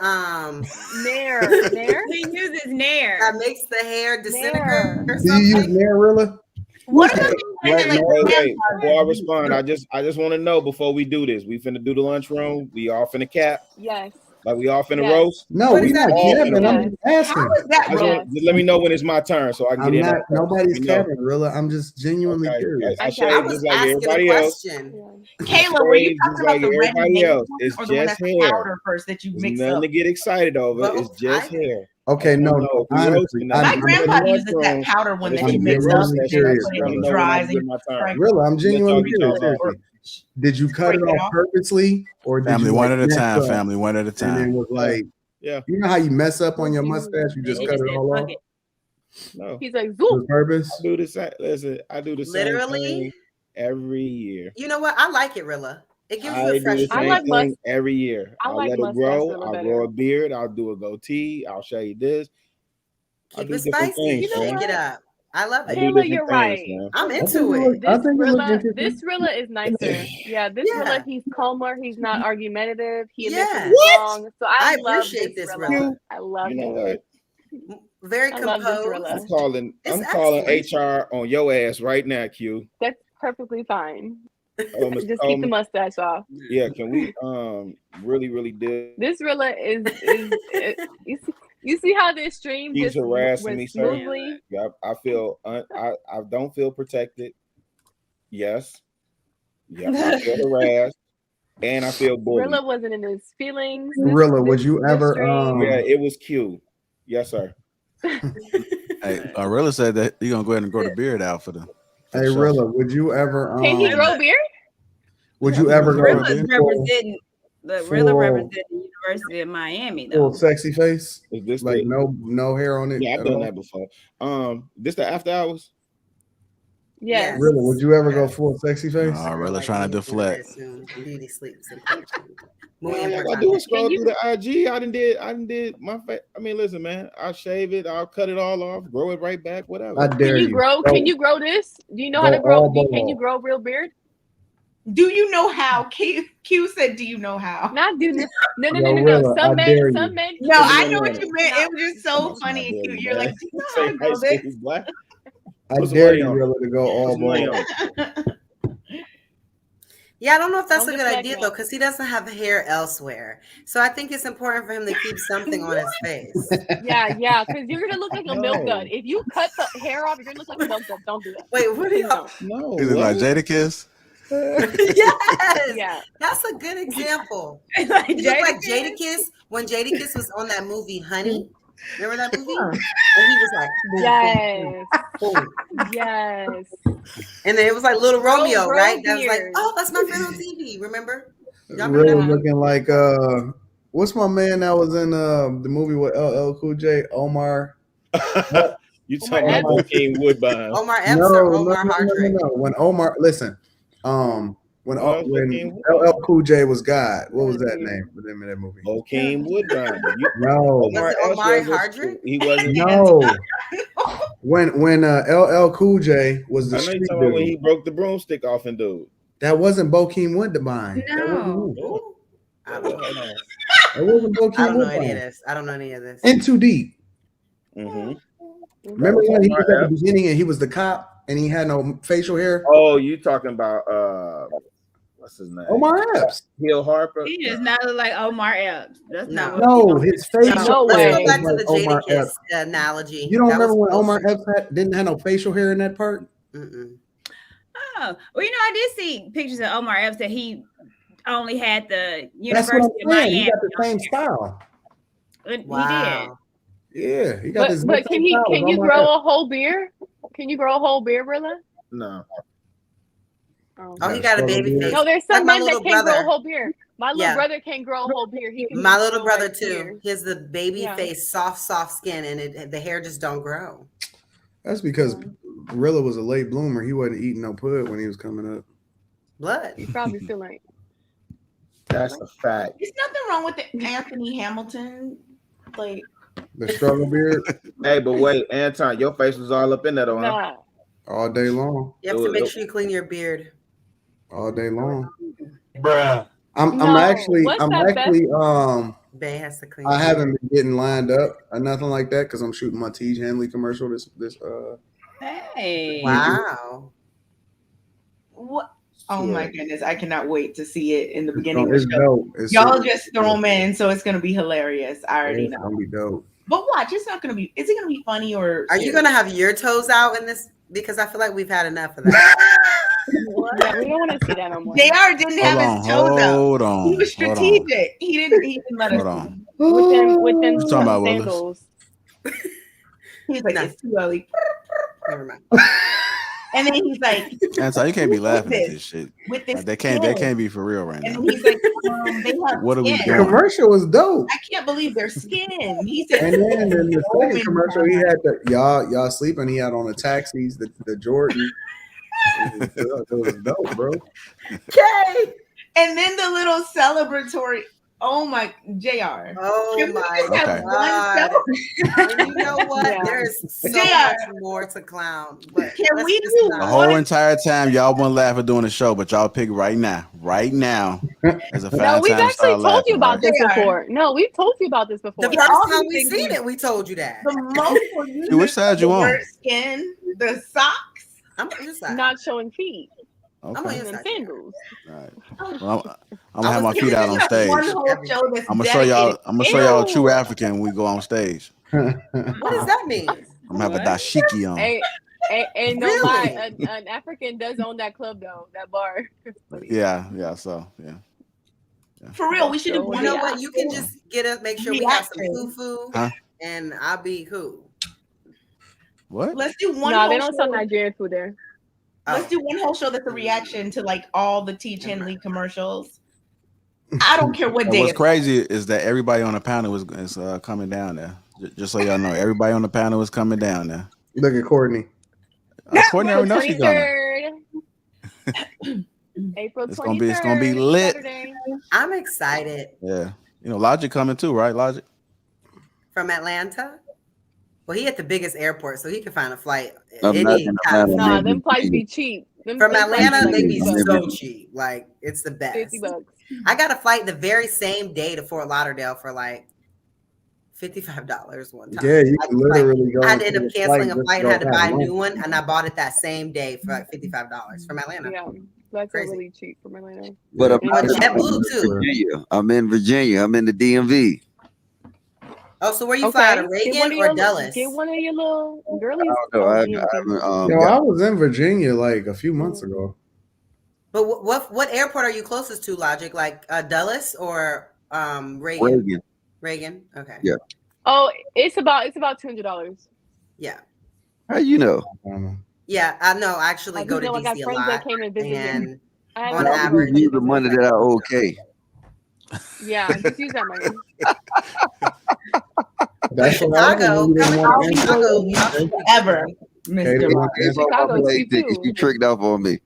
Nair. He uses Nair. That makes the hair disintegrate or Do you something. use Nair, Rilla? What about Hey, before I respond, I just want to know before we do this. We finna do the lunchroom. We all finna cap. Yes. Like we all finna Yes. roast. No, What we does that not mean? capping. I'm Yes. just asking. How is that wrong? Just let me know when it's my turn so I can I'm get in. not. there. Nobody's Let me know. capping, Rilla. I'm just genuinely Okay. curious. I I shaved was just like asking a everybody else. question. Kayla, were you Shaved talking just about like the red everybody nail else. It's or the one just that's hair. powder first that you There's mix nothing up? to get excited over. Well, It's just hair. Okay, no, no, honestly, My grandpa uses that powder one that you mix up and then put it, it dries and Rilla, I'm genuinely Let y'all curious. talk. Seriously. Did you cut it off purposely, or did Family you one like, at a mess time. up Family one at a and then time. was like, Yeah. you know how you mess up on your mustache? You just He cut just it said, all fuck off it. No. He's like, on zoop. purpose. I do the same. Listen, I do the same Literally? thing every year. You know what? I like it, Rilla. It gives you I a do fresh the I same like thing every year. I I'll like let it mustache grow. Rilla I'll better. grow a beard. I'll do a goatee. I'll shave this. I Keep do it different spicy. things, You know Shake man. it up. I love I it. do Kayla, different you're things, right. man. I'm I think into it it. look, I think it looks This interesting. Rilla is nicer. Yeah, this Yeah. Rilla, he's calmer. He's not argumentative. He admits Yeah. when he's wrong. So I I love appreciate this, Rilla. Rilla. I love You know him. what? Very I love this composed. Rilla. It's calling excellent. HR on your ass right now, Q. That's perfectly fine. Oh, Mr. Just keep the mustache off. Yeah, can we really do This Rilla is you see how this stream He's just harassing went me, sir. smoothly? Yeah, I feel I don't feel protected. Yes. Yeah, I feel harassed and I feel bullied. Rilla wasn't in his feelings. Rilla, would you ever Yeah, it was Q. Yes, sir. Hey, Rilla said that you're gonna go ahead and grow the beard out for the Hey, Rilla, would you ever Can he grow beard? would you ever go Rilla's full, representing the Rilla full, representing the University of Miami full though. sexy face? Is this Like the, no hair on it? yeah, I've at done all? that before. This the after hours? Yes. Rilla, would you ever go full sexy face? Rilla trying to deflect. Soon. Beauty sleeps important. Muy All I gotta importante. do is scroll through the IG. I done did my face. I mean, listen, man. I'll shave it. I'll cut it all off. Grow it right back. Whatever. I dare you. Can you grow this? Do you know how Go to grow? all Can you bald. grow real beard? Do you know how? Q said, "Do you know how?" Not do no. Yo, Rilla, I dare you. Some men. No, I know what you meant. It was just so funny and cute. You're like, "Do you know how to grow this?" Black. I dare you, Rilla, to go all bald. Yeah, I don't know if that's Don't a good deflect idea me. though, because he doesn't have hair elsewhere. So I think it's important for him to keep something on his face. Yeah, because you're gonna look like a milk dud. If you cut the hair off, you're gonna look like a milk dud. Don't do that. Wait, what are you? No. Is it like Jadakiss? Yes. Yeah. That's a good example. Like He looked like Jadakiss? Jadakiss when Jadakiss was on that movie Honey. Remember that movie? And he was like, boom, Yes. boom, boom. Yes. And then it was like Little Romeo, Grow right? That was like, beard. oh, that's my friend on TV. Remember? Y'all Rilla remember that? looking like what's my man that was in the movie with LL Cool J? Omar. You talking about Bokeem Woodbine? Omar Epps or Omar Hardrick? No. When Omar, listen, when LL Cool J was God, what was that name for them in that movie? Bokeem Woodbine. No. Was it Omar Hardrick? He wasn't. No. when LL Cool J was the I know street you're talking about when dude. he broke the broomstick off and dude. That wasn't Bokeem Woodbine. No. I don't know. That wasn't Bokeem I don't know Woodbine. any of this. I don't know any of this. In Too Deep. Mm-hmm. Remember when he was at the beginning and he was the cop and he had no facial hair? Oh, you talking about what's his name? Omar Epps. Hill Harper. He does not look like Omar Epps. That's not what No, his face. No, let's go was back to like the Omar Jadakiss Epps. analogy. You don't That remember was when Omar closer. Epps didn't have no facial hair in that part? Mm-mm. Oh, well, I did see pictures of Omar Epps that he only had the That's what I'm University of saying. Miami. He got the same style. Wow. Yeah, he got this. But can you grow a whole beard? Can you grow a whole beard, Rilla? No. Oh, he got a baby face. No, there's Like some my men that little can't grow a brother. whole beard. My little Yeah. brother can't grow a whole beard. He can My just little grow, brother like, too. beard. He has the baby Yeah. face, soft skin, and the hair just don't grow. That's because Rilla was a late bloomer. He wasn't eating no pud when he was coming up. Blood. You probably feel like. That's a fact. There's nothing wrong with the Anthony Hamilton, like The struggle beard Hey, but wait, Anton, your face was all up in that, huh? Nah. all day long. You have to make sure you clean your beard. All day long. Bruh. I'm No, actually what's that Bay has to clean. I his haven't been getting lined up or nothing like that because I'm shooting my Tiege Hanley commercial this Hey. Wow. what? Oh my goodness, I cannot wait to see it in the beginning of the it's show. dope. It's Y'all super- just throw them in, so it's gonna be hilarious. I already It's know. gonna be dope. But watch, it's not gonna be. Is it gonna be funny or? Are you gonna have your toes out in this? Because I feel like we've had enough of that. Yeah, we don't want to see that no more. JR didn't have his toes out. Hold on. He was strategic. He didn't let us. Hold on. With them You talking about Willis? sandals. He's like, it's too early. Never mind. And then he's like, Anton, you can't be "Who is laughing at this? this shit. With this Like, they can't skin?" be for real right And now. then he's like, they have What are we skin. The doing? commercial was dope. I can't believe their skin. He said, And then in the "Oh, second commercial, he had the y'all sleeping. He had on the taxis, the Jordan. It was dope, bro. okay. And then the little celebratory. Oh my, JR. Oh Can we my just have Okay. one God. cel- And you know what? Yeah. There's so JR. much more to clown. But Can let's we just do The not. whole entire time y'all wouldn't laugh at doing the show, but y'all pick right now as a fine No, we've time to actually start told laughing. you about Right? this before. No, we've told you about this before. The Yeah, first all time these we things seen we- it, we told you that. The most for you. Dude, which side you the on? word skin, the socks. I'm on your side. Not showing feet. I'm on Okay. your And side. sandals. All right. Well, I'm I gonna have my was feet out on giving stage. One whole show that's I'm gonna show y'all. dedicated. I'm gonna show y'all a true Ew. African when we go on stage. What does that mean? I'm gonna have a What? dashiki on. Ain't no Really? lie. An African does own that club though, that bar. Yeah. So yeah. For real, we should have So, You one. know yeah. what? You can just make sure we have some Reaction. fufu, Huh? and I'll be cool. What? Let's do one. No, they whole don't sell show. Nigerian food there. Let's do one whole show that's a reaction to like all the Tiege Hanley commercials. I don't care what And day. what's crazy is that everybody on the panel is coming down there. Just so y'all know, everybody on the panel is coming down there. Look at Courtney. Courtney already knows she's gonna. April 23rd. It's gonna be lit. Saturday. I'm excited. Yeah, you know, Logic coming too, right? Logic From Atlanta. Well, he at the biggest airport, so he can find a flight. Nah, them flights be cheap. From Atlanta, they be $50. so cheap. Like, it's the best. $50. I got a flight the very same day to Fort Lauderdale for like $55 one time. Yeah, you can literally go. I had to end up canceling a flight and had to buy a lunch. new one, and I bought it that same day for like $55 from Atlanta. Yeah, that's really cheap from Atlanta. But I'm JetBlue too. Virginia. I'm in Virginia. I'm in the DMV. Oh, so where you fly to Reagan or Dulles? Get one of your little girlies. I was in Virginia like a few months ago. But what airport are you closest to, Logic? Like Dulles or Reagan? Reagan. Okay. Yeah. Oh, it's about $200. Yeah. How you know? Yeah, I know. I actually go to I got DC a friends lot. that came and visited. And on average, use the money that I owe Kay. Yeah, just use that money. That's Chicago, ever. Chicago's cheap too. You tricked out on me.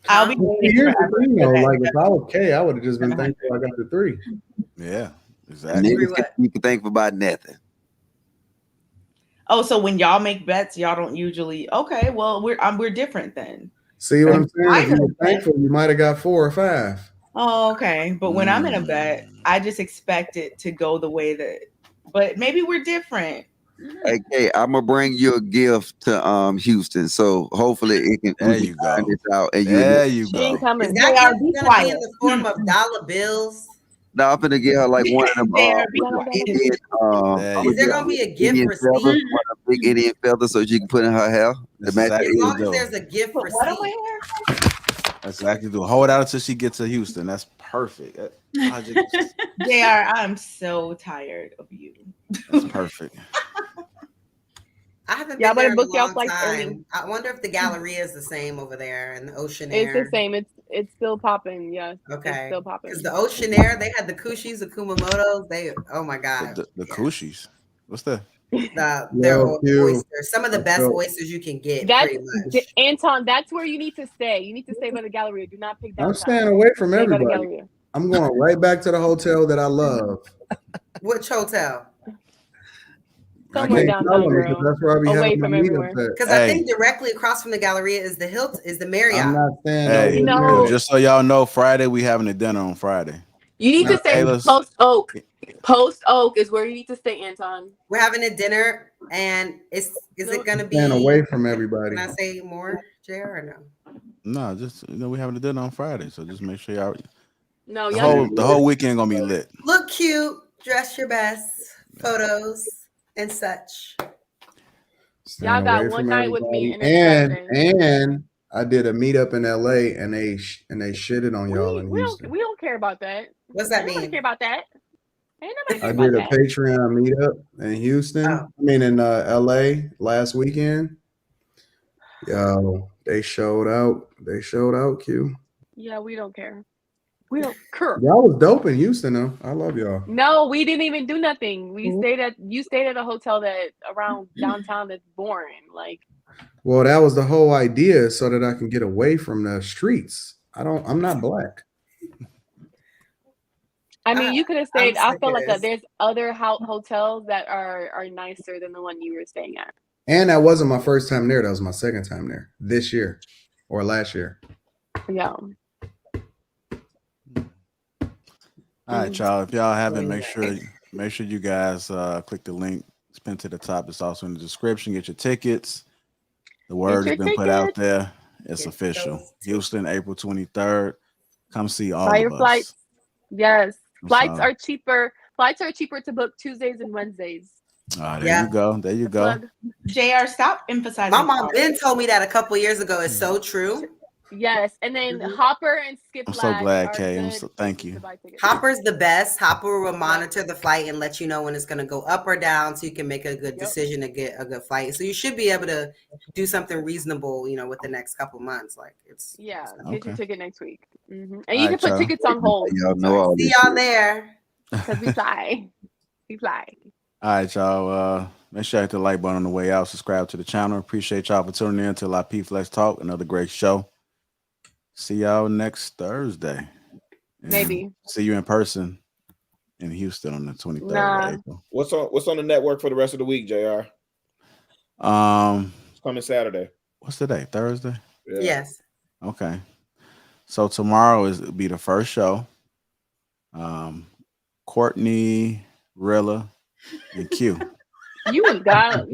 I'll be Here's the thing though, like if I was Kay, I would have just been thankful I got the 3. Yeah, exactly. You can thank about nothing. Oh, so when y'all make bets, y'all don't usually. Okay, well we're different then. See what I'm saying? If you were thankful, you might have got 4 or 5. Oh, okay. But when I'm in a bet, I just expect it to go the way that. But maybe we're different. Okay, I'm gonna bring you a gift to Houston, so hopefully it can. There you go. This out and There you She go. ain't coming. Is that gonna be in the form of dollar bills? No, I'm gonna get her like one of them. Indian, Is there gonna be a gift Indian receipt? feathers, one of the big Indian feathers, so she can put in her hair. As long as there's a gift receipt. That's exactly do. Hold out until she gets to Houston. That's perfect. JR, I'm so tired of you. That's perfect. I haven't Y'all been there better in book a y'all long flights time. early. I wonder if the Galleria is the same over there and the Ocean It's Air. the same. It's still popping. Yes. Okay. It's still popping. Because the Ocean Air, they had the Kushis, the Kumamotos. They, oh my God. The Kushis. What's that? Their oysters. Some of the best oysters you can get. That's pretty much. Anton. That's where you need to stay. You need to stay by the Galleria. Do not pick downtown. I'm staying away from Stay by the everybody. Galleria. I'm going right back to the hotel that I love. Which hotel? Somewhere downtown, girl. That's where I be Away having my from everywhere. meetups at. Because I think directly across from the Galleria is the Hilton, is the Marriott. I'm not saying Hey, You know- just so y'all know, Friday we having a dinner on Friday. You need to stay Taylor's- Post Oak. Post Oak is where you need to stay, Anton. We're having a dinner, and is it going to be? Staying away from everybody. Can I say more, JR, or no? No, just we having a dinner on Friday, so just make sure y'all. No, The whole weekend gonna be lit. Look cute, dress your best, photos and such. Staying Y'all got away one from night with me, everybody. And I did a meetup in LA, and they shitted on y'all in Houston. We don't care about that. What's that Ain't nobody mean? care about that. Ain't nobody care I about did a that. Patreon meetup in Houston. I mean, in LA last weekend. Yo, they showed out. They showed out, Q. Yeah, we don't care. We don't care. Y'all was dope in Houston, though. I love y'all. No, we didn't even do nothing. You stayed at a hotel that around downtown that's boring. Like, Well, that was the whole idea, so that I can get away from the streets. I'm not black. I mean, you could have stayed. I'm I sick felt of like this. There's other hotels that are nicer than the one you were staying at. And that wasn't my first time there. That was my second time there this year or last year. Yeah. All right, y'all. If y'all haven't, make sure you guys click the link. It's pinned to the top. It's also in the description. Get your tickets. The word has been put out there. It's official. Houston, April 23rd. Come see all Buy of your us. flights. Yes, flights So- are cheaper. Flights are cheaper to book Tuesdays and Wednesdays. There you go. There you go. JR, stop emphasizing. My mom Ben told me that a couple years ago. It's so true. Yes, and then Hopper and Skip I'm so Flags glad, are Kay. good Thank places you. to buy tickets. Hopper's the best. Hopper will monitor the flight and let you know when it's going to go up or down, so you can make a good decision to get a good flight. So you should be able to do something reasonable, with the next couple months. Like it's get your ticket next week, and All you can right, put y'all. tickets on hold. Y'all know all See this y'all shit. there. Because we fly. We fly. All right, y'all. Make sure you hit the like button on the way out. Subscribe to the channel. Appreciate y'all for tuning in to Lapeef Let's Talk. Another great show. See y'all next Thursday. And Maybe. see you in person in Houston on the 23rd of April. What's on the network for the rest of the week, JR? It's coming Saturday. What's the day? Thursday? Yeah. Yes. Okay. So tomorrow will be the first show. Courtney, Rilla, and Q. You a lot.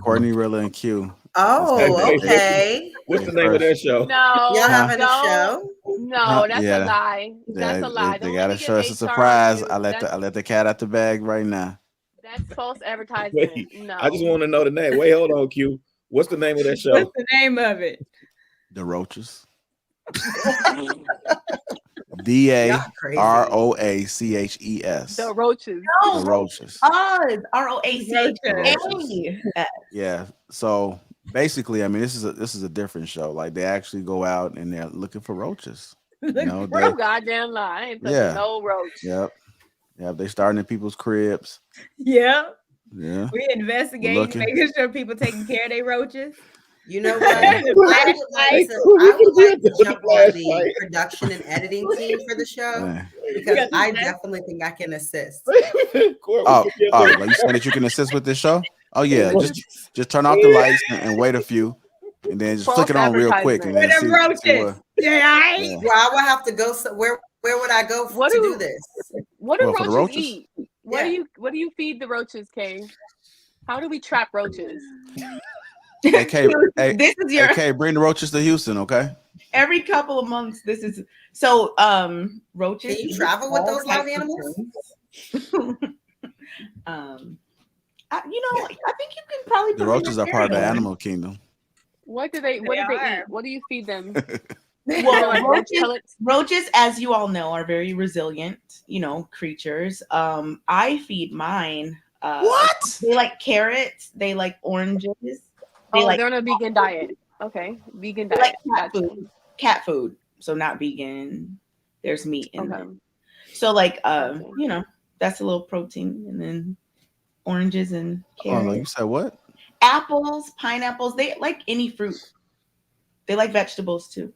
Courtney, Rilla, and Q. Oh, okay. What's the name of that show? No, Y'all having a no, show? no, that's yeah. a lie. That's a lie. They Don't gotta let me show get us a HR on surprise. you. I let the cat out the bag right now. That's false advertisement. Wait, No. I just want to know the name. Wait, hold on, Q. What's the name of that show? What's the name of it? The Roaches. DAROACHES. The Roaches. The Roaches. Oh, ROACH. Yeah. So basically, I mean, this is a different show. Like they actually go out and they're looking for roaches. No goddamn lie. I ain't touching no roach. Yep. They starting in people's cribs. Yeah. Yeah. We investigating, making sure people taking care of their roaches. You know what? I would like to jump on the production and editing team for the show because I definitely think I can assist. Like you saying that you can assist with this show? Oh yeah, just turn off the lights and wait a few, and then just flick it on real quick and then see what. Well, I would have to go. Where would I go to do this? What do for the roaches roaches? eat? What do you feed the roaches, Kay? How do we trap roaches? Hey, Kay, this is your Kay, bring the roaches to Houston, okay? Every couple of months. This is so. Roaches. Can you travel with those live animals? I think you can probably. The roaches are part of the animal kingdom. What do they eat? What do you feed them? Well, roaches, as you all know, are very resilient, creatures. I feed mine. What? They like carrots. They like oranges. They're on a vegan diet. Okay, vegan diet. Like cat food. So not vegan. There's meat in them. So that's a little protein, and then oranges and carrots. Oh, you said what? Apples, pineapples. They like any fruit. They like vegetables too.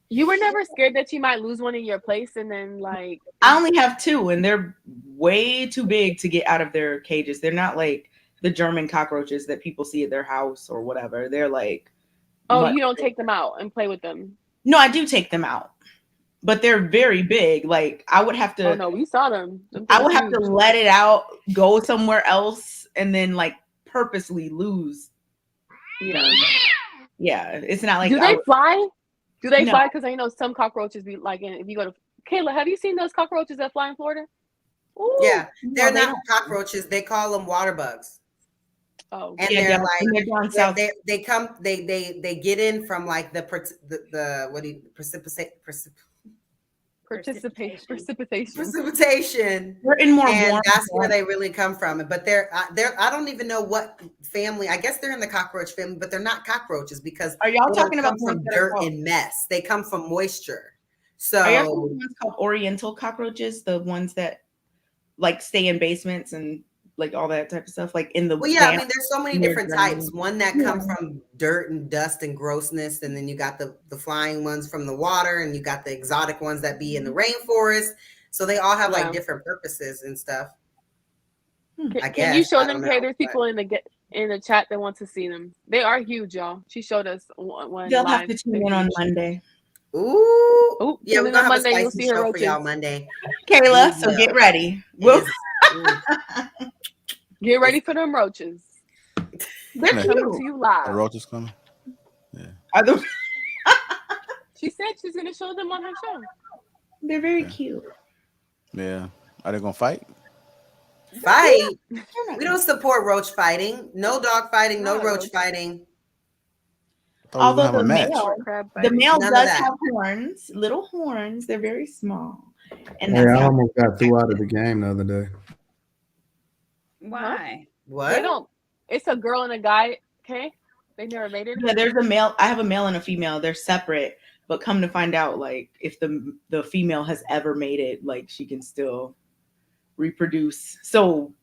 You were never scared that you might lose one in your place, and then like I only have 2, and they're way too big to get out of their cages. They're not like the German cockroaches that people see at their house or whatever. They're like, you don't take them out and play with them. No, I do take them out, but they're very big. Like I would have to. Oh no, we saw them. I would have to let it out, go somewhere else, and then like purposely lose. Yeah, it's not like. Do they fly? Do they No. fly? Because I know some cockroaches be like, if you go to Kayla, have you seen those cockroaches that fly in Florida? Ooh. Yeah, they're not cockroaches. They call them water bugs. Oh, and yeah, they're down south. they come they get in from like the precipitation. We're in more and warm. That's where they really come from. But they're I don't even know what family. I guess they're in the cockroach family, but they're not cockroaches because are y'all they talking don't about come from dirt and mess? They come from moisture. So are y'all talking about ones called oriental cockroaches, the ones that like stay in basements and like all that type of stuff, like in the I mean, there's so many different types. One that come from dirt and dust and grossness, and then you got the flying ones from the water, and you got the exotic ones that be in the rainforest. So they all have like different purposes and stuff. Can you show them? Hey, there's people in the chat that want to see them. They are huge, y'all. She showed us one. They'll have to tune in on Monday. Ooh, yeah, we're gonna have Monday, a you'll spicy see her show for roaches. y'all Monday. Kayla, so get ready. Get ready for them roaches. They're coming to you live. The roaches coming? Yeah. She said she's gonna show them on her show. They're very cute. Yeah. Are they gonna fight? Fight? We don't support roach fighting. No dog fighting, no roach fighting. thought we Although have a the match. male None of does that. have horns, little horns. They're very small, and Hey, that's I how. almost got threw out of the game the other day. Why? What? They don't. It's a girl and a guy. Okay, they never made it. Yeah, there's a male. I have a male and a female. They're separate, but come to find out, like if the female has ever made it, like she can still reproduce. So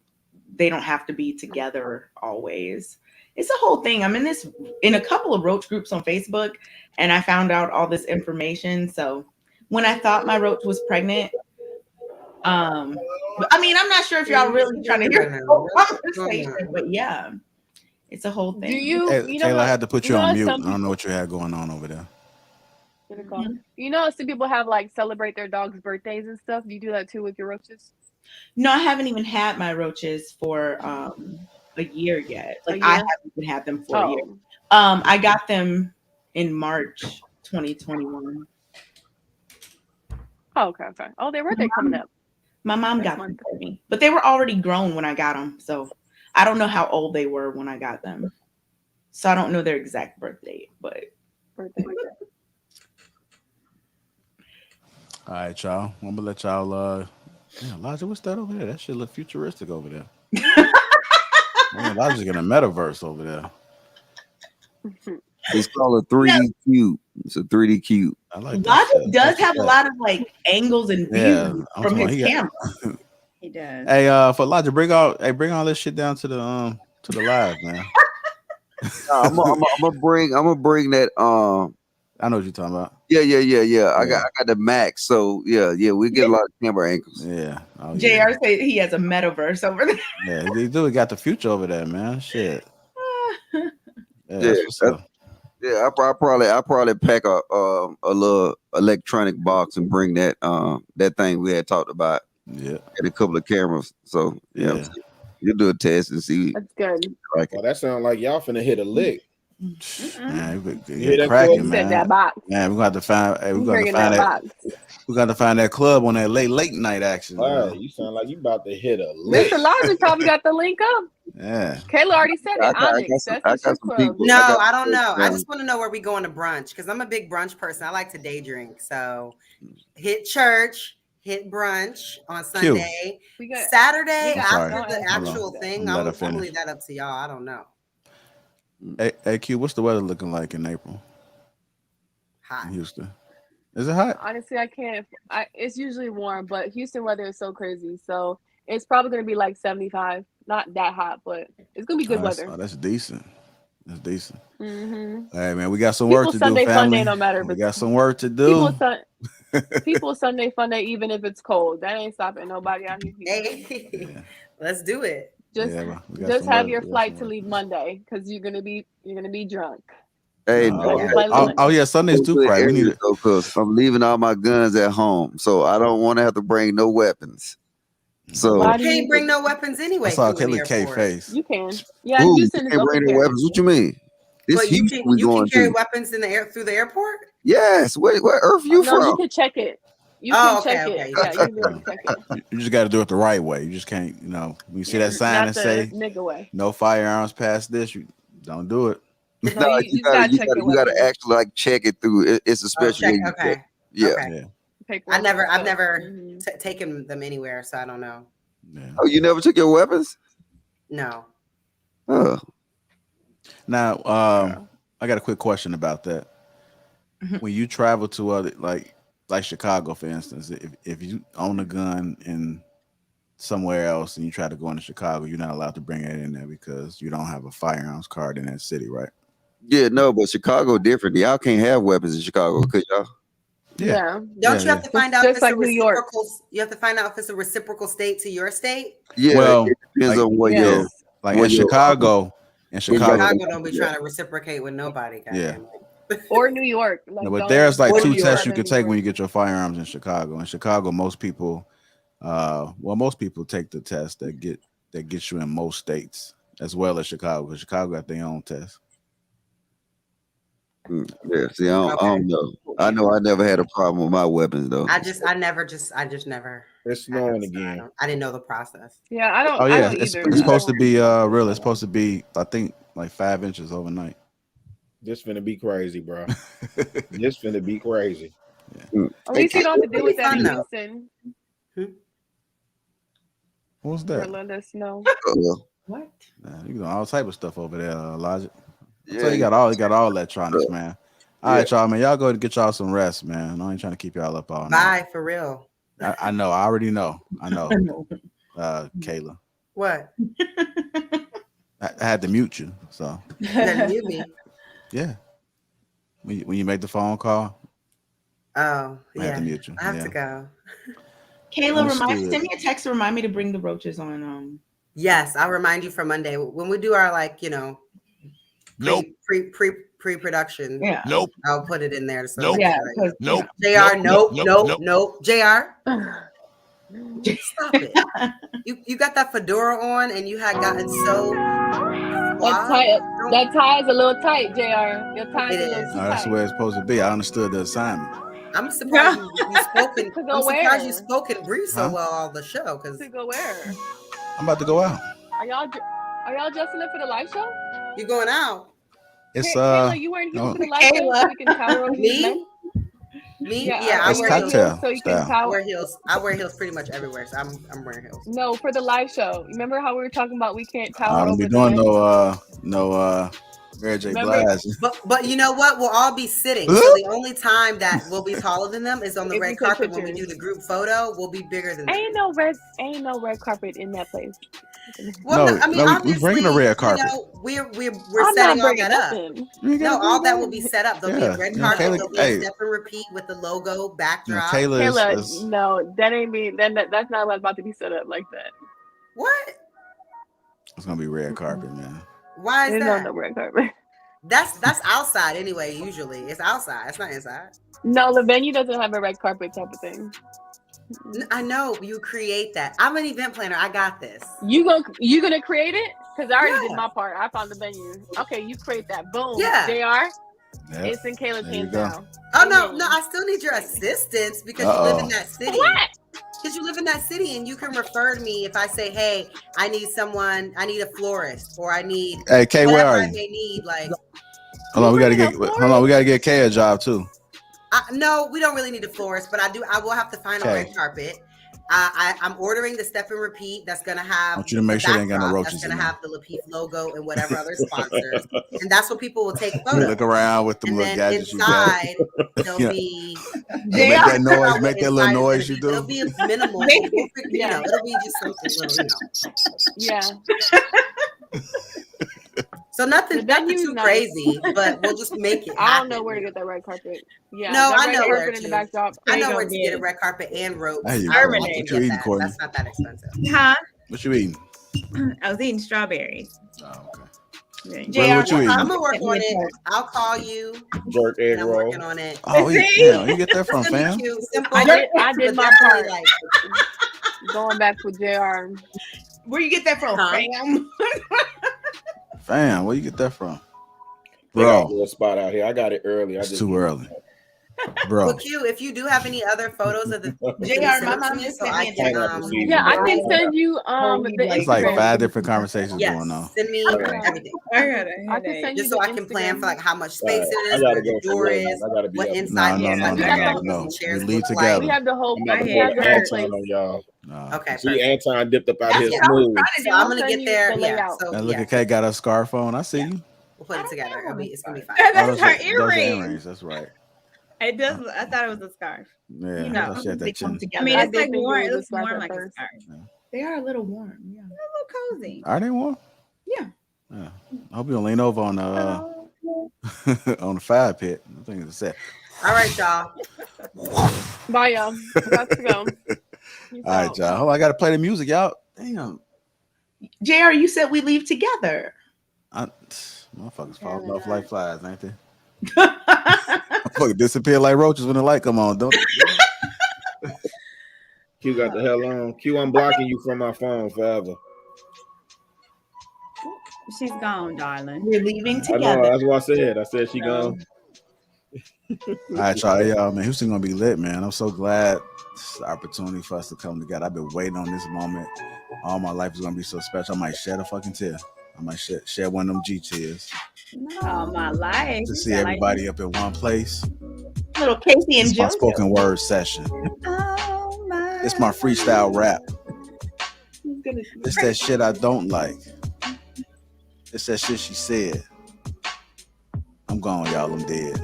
they don't have to be together always. It's a whole thing. I'm in a couple of roach groups on Facebook, and I found out all this information. So when I thought my roach was pregnant, I mean, I'm not sure if y'all really trying to hear the whole conversation, but yeah, it's a whole thing. Do you? Hey, You know Taylor, how, I had to put you you know on how mute. some I don't know what you had going on over there. You know, some people have like celebrate their dog's birthdays and stuff. Do you do that too with your roaches? No, I haven't even had my roaches for a year yet. Like I haven't even had them for a year. I got them in March 2021. Oh, okay. Oh, their birthday coming up. My mom got them for me, but they were already grown when I got them. So I don't know how old they were when I got them. So I don't know their exact birth date, but All right, y'all. I'm gonna let y'all. Yeah, Elijah, what's that over there? That shit look futuristic over there. Man, Elijah's in a metaverse over there. It's called a 3D cube. It's a 3D cube. I like that. Logic does have a lot of like angles and views from his camera. He does. Hey, for Elijah, bring all this shit down to the live, man. I'm gonna bring that. I know what you're talking about. Yeah. I got the Max. So yeah, we get a lot of camera angles. Yeah. Oh, JR said he has a metaverse over there. Yeah, they do. We got the future over there, man. Shit. Yeah, I probably pack a little electronic box and bring that thing we had talked about. Yeah, and a couple of cameras. So yeah, you do a test and see. That's good. Well, that sounds like y'all finna hit a lick. Man, You hear that cracking, club? man. That box. Man, we're gonna have to find. Hey, we're gonna Bringing find that that. box. We're gonna find that club on that late night action. Wow, Man. you sound like you about to hit a lick. Mr. Logic probably got the link up. Yeah. Kayla already said it. Onyx, that's the strip club. No, I don't know. I just want to know where we going to brunch because I'm a big brunch person. I like to day drink. So hit church, hit brunch on Sunday. Saturday after the actual thing. I'm gonna leave that up to y'all. I don't know. Hey, Q, what's the weather looking like in April? Hot. In Houston. Is it hot? Honestly, I can't. It's usually warm, but Houston weather is so crazy. So it's probably going to be like 75. Not that hot, but it's going to be good weather. That's decent. That's decent. Mm-hmm. All right, man. We got some work to Sunday do, family. Fun Day, no matter. We got some work to do. People Sunday Fun Day, even if it's cold. That ain't stopping nobody out here. Hey, let's do it. Just have your flight to leave Monday because you're gonna be drunk. Hey, yeah, Sunday's too bright. We need it because I'm leaving all my guns at home, so I don't want to have to bring no weapons. So you can't bring no weapons anyway. I saw Kelly K face. You can. Yeah, ooh, Houston you can't bring no weapons. What you mean? But you can carry weapons in the air through the airport. Yes. Where earth you from? No, you can check it. You can check it. Yeah, you can check it. You just got to do it the right way. You just can't, when you see that sign and say nigga way. No firearms past this, you don't do it. No, you gotta actually like check it through. It's a special. Okay. Yeah. Okay. I've never taken them anywhere, so I don't know. Yeah. Oh, you never took your weapons? No. Oh. Now, I got a quick question about that. When you travel to other like Chicago, for instance, if you own a gun in somewhere else and you try to go into Chicago, you're not allowed to bring it in there because you don't have a firearms card in that city, right? Yeah, no, but Chicago different. Y'all can't have weapons in Chicago, could y'all? Yeah. Don't you have to find out if it's like a New York. reciprocal? You have to find out if it's a reciprocal state to your state. Yeah, well, it depends on what you're like in Chicago. In Chicago, don't be trying to reciprocate with nobody. Yeah. Or New York. Like, no, but there's like two tests you can can take when you get your firearms in Chicago. In Chicago, most people take the test that gets you in most states as well as Chicago, because Chicago got their own test. Yeah, see, I don't know. I know I never had a problem with my weapons though. I just never. It's snowing again. I didn't know the process. Yeah, I don't. Oh I yeah, don't it's either. supposed to be real. It's supposed to be, I think, like 5 inches overnight. This finna be crazy, bro. This finna be crazy. At least you don't have to deal with that in Fun, Houston. What's that? Let us know. What? Man, you got all type of stuff over there, Logic. Yeah, So you got all electronics, man. All right, Yeah. y'all, man. Y'all go to get y'all some rest, man. I ain't trying to keep y'all up all night. Bye, for real. I know. I already know. I know. Kayla, What? I had to mute you. So You gotta mute me. yeah, when you make the phone call, Oh, I yeah. had to mute you. I have Yeah. to go. Kayla, send Understood. me a text to remind me to bring the roaches on. Yes, I'll remind you for Monday when we do our Nope. pre-production. Yeah. Nope. I'll put it in there. So Nope. Yeah, right. Nope. JR, Nope. nope. JR, stop it. You got that fedora on and you had gotten so That tie is a little tight, JR. Your tie is a little too No, that's tight. where it's supposed to be. I understood the assignment. I'm surprised you spoken. To go I'm surprised you where? spoken brief so Huh? well all the show. Because To go where? I'm about to go out. Are y'all dressing up for the live show? You going out? It's Kayla, you wearing heels for the live show so you can tower over these men? Me? Yeah, I it's wear cocktail heels. so you style. can tower. I wear heels. I wear heels pretty much everywhere. So I'm wearing heels. No, for the live show. Remember how we were talking about we can't tower I don't over be the doing men? no Mary J. Remember? Blige. But you know what? We'll all be sitting. So the only time that we'll be taller than them is on the If we red take carpet. When we do pictures. the group photo, we'll be bigger than them. Ain't no red carpet in that place. Well, No, I mean, no, obviously, we bringing the red carpet. We're I'm setting not all bringing that up. nothing. You ain't No, gotta all bring that will be set up. There'll be Yeah, a red you know, carpet. Kayla- There'll be hey. a step and repeat with the logo You know, backdrop. Kayla Kayla, is no, that ain't me. That's not about to be set up like that. What? it's gonna be red carpet, man. Why is There's that? no red carpet. That's outside anyway. Usually, it's outside. It's not inside. No, the venue doesn't have a red carpet type of thing. I know you create that. I'm an event planner. I got this. You gonna create it? Because I already did Yeah. my part. I found the venue. Okay, you create that. Boom. Yeah. JR. Yep. It's in Kayla's There you hands go. now. Oh no, Amen. I still need your assistance because you live in that city. What? Because you live in that city and you can refer to me if I say, hey, I need a florist, or I need Hey, Kay, where whatever are I you? may need. Like, Hold on, we gotta get Kay a job too. no, we don't really need a florist, but I will have to find a Okay. red carpet. I'm ordering the step and repeat that's gonna have. I want you to make sure they ain't got no backdrop roaches That's in gonna there. have the Lapeef logo and whatever other sponsors, and that's what people will take You photos. look around with them And little then gadgets you got. inside there'll Yeah. be. Make that I don't know noise. what Make that inside little is gonna noise you be. do. It'll be a minimal. Yeah. It'll be just something little. Yeah. So nothing venue's too nice. crazy, but we'll just make it. I don't know where to get that red carpet. Yeah. No, that I red know where carpet in the to. backdrop. I know ain't where gonna to be get a it. red carpet and ropes. There you I go. can What get you eating, that. Courtney? That's not that expensive. Huh? What you eating? I was eating strawberries. Oh, okay. JR, what you eating? I'm gonna work on it. I'll call you. Jerk egg And I'm roll. working on it. Oh, yeah. You get that from, It's gonna fam? be cute, simple. I did my but part. like Going back with JR. Where you get that from, fam? Fam, where you get that from? They got a Bro, little spot out here. I got it early. it's too early. Bro. Well, Q, if you do have any other photos of the JR, my mom just sent me a text. Yeah, I can send you the It's like Instagram. 5 different conversations Yes, going on. send me everything. I can send you Just so the I can plan Instagram. for like how much space All it right, is, I where gotta the go for door real. is, I gotta be what up. inside No. the chairs We leave look like. We have the whole. I'm about to We pull have the the whole Anton place. on y'all. Okay, See, Anton dipped up out That's here what I was smooth. trying to do. So I'm gonna get there. the Yeah, layout. so Now look yeah, at Kay got her scarf on. I see you. we'll put it together. It's gonna be fine. That's those her are earrings. earrings. That's right. It does. I thought it was a scarf. Yeah, You know, I thought she had They that come chin. together. I mean, I it's did like think warm. it It was a looks scarf warm at like a first. scarf. They are a little warm. Yeah. A little cozy. Are they warm? Yeah. Yeah. I hope you don't lean over on on the fire pit. I think it's set. All right, y'all. Bye, y'all. Got to go. Peace All right, out. y'all. Oh, I gotta play the music, y'all. Damn. JR, you said we leave together. Motherfuckers falling off like flies, ain't they? Motherfuckers disappear like roaches when the light come on, don't they? Q got the hell on. Q, I'm blocking you from my phone forever. She's gone, darling. We're leaving I know. together. That's what I said. I said she gone. All right, y'all. Hey, y'all, man. Houston gonna be lit, man. I'm so glad this is an opportunity for us to come together. I've been waiting on this moment. All my life is gonna be so special. I might shed a fucking tear. I might shed one of them G tears. Oh, my life. To see everybody up in one place. Little Casey and It's my JoJo. spoken word session. Oh, my. It's my freestyle rap. It's that shit I don't like. It's that shit she said. I'm gone, y'all. I'm dead.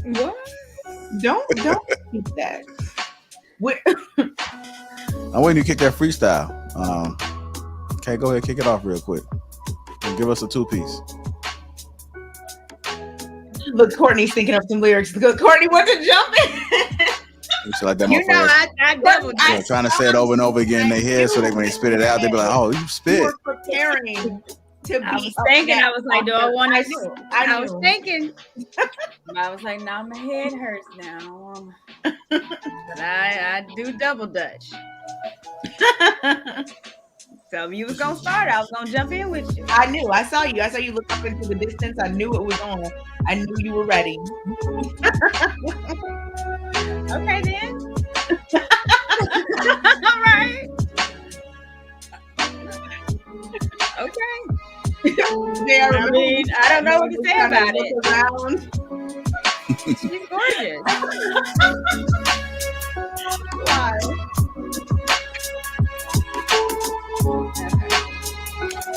What? Don't keep that. I'm waiting to kick that freestyle. Okay, go ahead, kick it off real quick. And give us a 2-piece. Look, Courtney's thinking up some lyrics. Courtney, what's a jump in? Like that You know, I doubled yeah, trying to say it over and over again in their head, so that when they spit it out, they be like, "Oh, you spit." You were preparing to be. I was thinking. I was like, do I want to? I was knew. thinking. I was like, nah, my head hurts now. But I do double dutch. So you was gonna start. I was gonna jump in with you. I knew. I saw you. I saw you look up into the distance. I knew it was on. I knew you were ready. Okay then. All right. Okay. I mean, I don't know what to say about it. She's gorgeous. Why?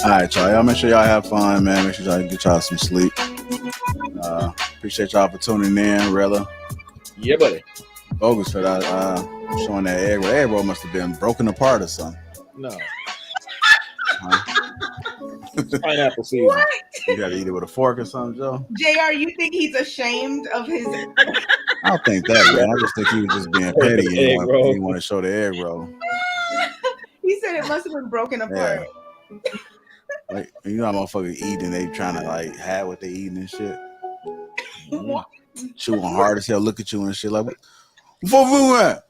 All right, y'all make sure y'all have fun, man. Make sure y'all get y'all some sleep. Appreciate y'all for tuning in, Rella. Yeah, buddy. Bogus for that showing that egg roll. Egg roll must have been broken apart or something. No. Pineapple season. What? You gotta eat it with a fork or something, Joe. JR, you think he's ashamed of his? I don't think that, man. I just think he was just being petty. He didn't want to show the egg roll. He said it must have been broken apart. Yeah. Like, you know how motherfuckers eat and they trying to like hide what they eating and shit. What? Chewing hard as hell, look at you and shit like, what we at?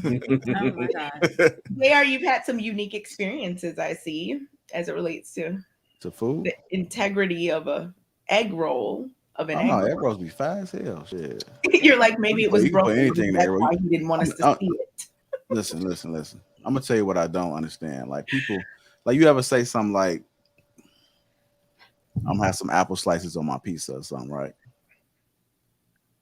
Oh my God. JR, you've had some unique experiences, I see, as it relates to food, the integrity of a egg roll. Of an no, egg egg rolls be fine as hell. Shit. You're like, maybe it was You can put broken. anything in That's there. why he didn't want us to see it. Listen. I'm gonna tell you what I don't understand. Like people, like you ever say something like, I'm gonna have some apple slices on my pizza or something, right?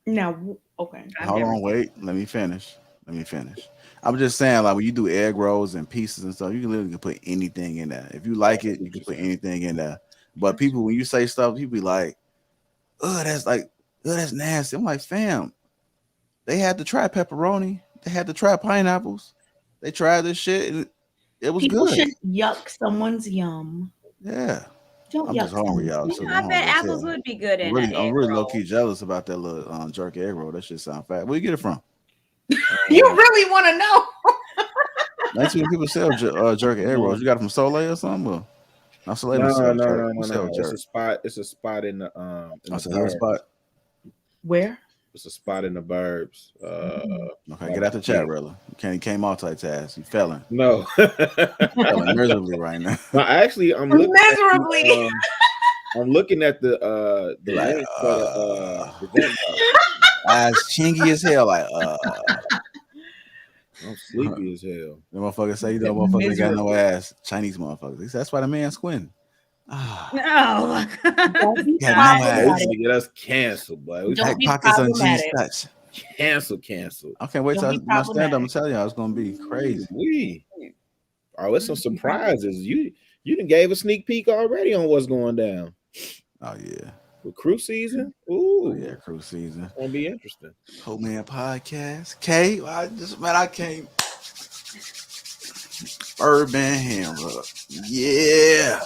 Now, okay. Hold on, wait. Let me finish. I'm just saying, like when you do egg rolls and pieces and stuff, you can literally put anything in there. If you like it, you can put anything in there. But people, when you say stuff, people be like, "Oh, that's nasty." I'm like, fam, they had to try pepperoni. They had to try pineapples. They tried this shit. And it was People good. shouldn't yuck someone's yum. Yeah. Don't I'm yuck just hungry, y'all. You know, I bet apples would be good in an egg I'm really roll. low key jealous about that little jerky egg roll. That shit sound fat. Where you get it from? You really want to know? That's when people sell jerky egg rolls. You got it from Soleil or something? Or? No, Soleil don't sell jerky. No. Jerky. It's a spot in the That's another spot. Where? It's a spot in the burbs. Okay, get out the chat, brother. You can't multitask. You felon. No. Felon miserably right now. No, actually, I'm looking miserably. I'm looking at the link for the event. Eyes chingy as hell. Like, I'm sleepy as hell. The motherfucker say, you know, motherfuckers ain't got no ass. Chinese motherfuckers. That's why the man's squinting. No. To get us canceled, boy. Don't be pockets on problematic. G's Cancel. I can't wait till Don't be my stand up problematic. and tell y'all it's gonna be crazy. Oh, it's some surprises. You done gave a sneak peek already on what's going down. Oh yeah. With crew season. Ooh. Oh, yeah, crew season. It's gonna be interesting. Hope Man Podcast. I can't. Urban Ham Rub. Yeah.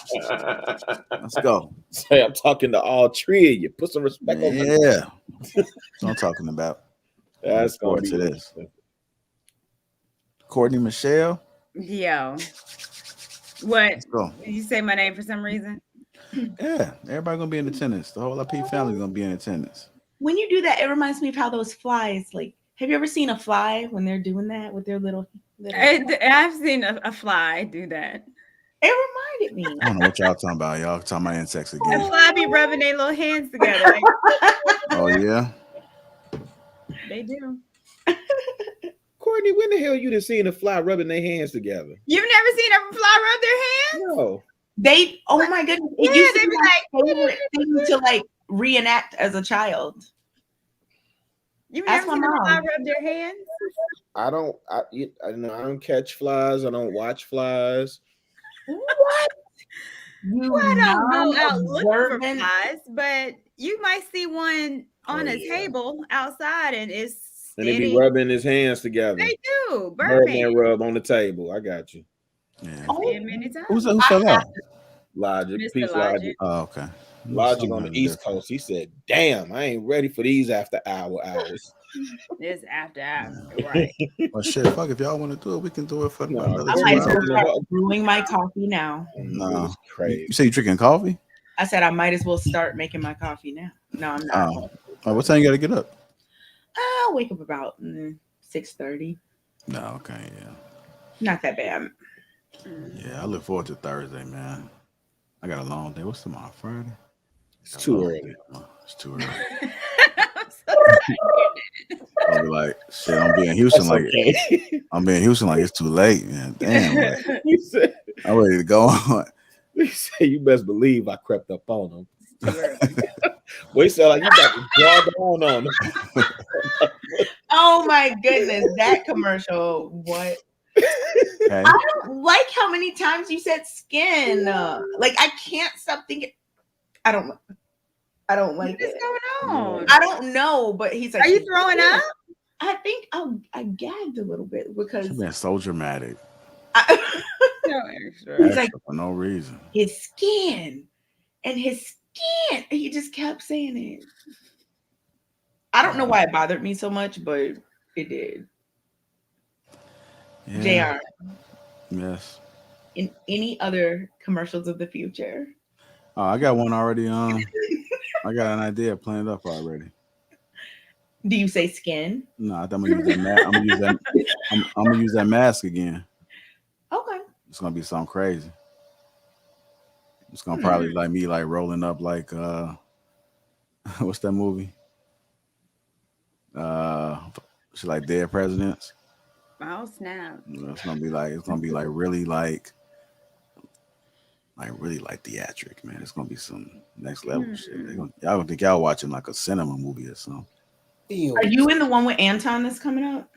Let's go. Say I'm talking to all three of you. Put some respect on my name. Yeah. That's what I'm talking about. That's going to be this. Courtney Michelle. Yo. What? Let's go. You say my name for some reason? Yeah. Everybody gonna be in attendance. The whole Lapeef family gonna be in attendance. When you do that, it reminds me of how those flies, like, have you ever seen a fly when they're doing that with their little I've seen a fly do that. It reminded me. I don't know what y'all talking about. Y'all talking about insects The again. fly be rubbing their little hands together. Like, Oh yeah. they do. Courtney, when the hell you done seen a fly rubbing their hands together? You've never seen a fly rub their hands? No. They, oh my goodness, it Yeah, used to they be be my like, favorite thing to like reenact as a child. you Ask never my seen a fly mom. rub their hands? I don't catch flies. I don't watch flies. What? You Well, I don't go out looking for non-observant. flies, but you might see one on a yeah. table outside and it's And they be steady. rubbing his hands together. They do. Birdman Birdman. rub on the table. I got you. Yeah. I've seen it many times. Who fell out? Logic. Mr. Peace Logic. Logic. Oh, okay. Logic on the East Coast. He said, "Damn, I ain't ready for these after hours." It's after hours, right? Well, shit, fuck. If y'all want to do it, we can do it for another I 2 might as well hours. start brewing my coffee now. No. It's crazy. You say you drinking coffee? I said I might as well start making my coffee now. No, I'm not. Oh, what time you got to get up? I'll wake up about 6:30. No, okay, yeah. Not that bad. Yeah, I look forward to Thursday, man. I got a long day. What's tomorrow? Friday? It's too early. It's too early. I'll be like, shit, I'm being Houston like I'm being Houston like it's too late, man. Damn, like, You said, I'm ready to go on. you say you best believe I crept up on him. Well, he said like you got to draw down on him. Oh my goodness, that commercial. What? Okay. I don't like how many times you said skin. Like I can't stop thinking. I don't like What's it. going on? I don't know, but he's like, Are you throwing up? I think I gagged a little bit because You've been so dramatic. So extra. He's like, for no reason. his skin and his skin. And he just kept saying it. I don't know why it bothered me so much, but it did. Yeah. JR, Yes. in any other commercials of the future? Oh, I got one already. I got an idea planned up already. Do you say skin? No, I think I'm gonna use that. I'm gonna use that mask again. Okay. It's gonna be something crazy. It's gonna probably like me like rolling up like what's that movie? She like Dead Presidents. Oh snap! It's gonna be like really like really like theatric, man. It's gonna be some next level shit. Y'all gonna think y'all watching like a cinema movie or something. Are you in the one with Anton that's coming up?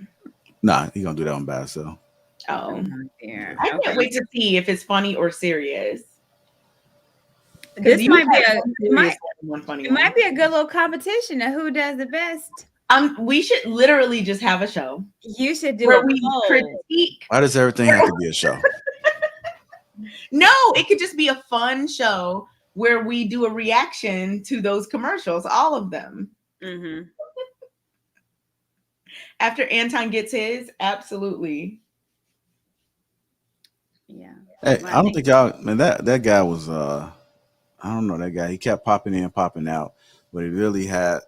Nah, he gonna do that one by himself. Oh, yeah. I can't wait to see if it's funny or serious. This might be one funny. It might be a good little competition of who does the best. We should literally just have a show. You should do where a we poll. critique. Why does everything have to be a show? No, it could just be a fun show where we do a reaction to those commercials, all of them. Mm-hmm. After Anton gets his, absolutely. Yeah. Hey, I don't think y'all, man. That guy was I don't know that guy. He kept popping in, popping out, but he had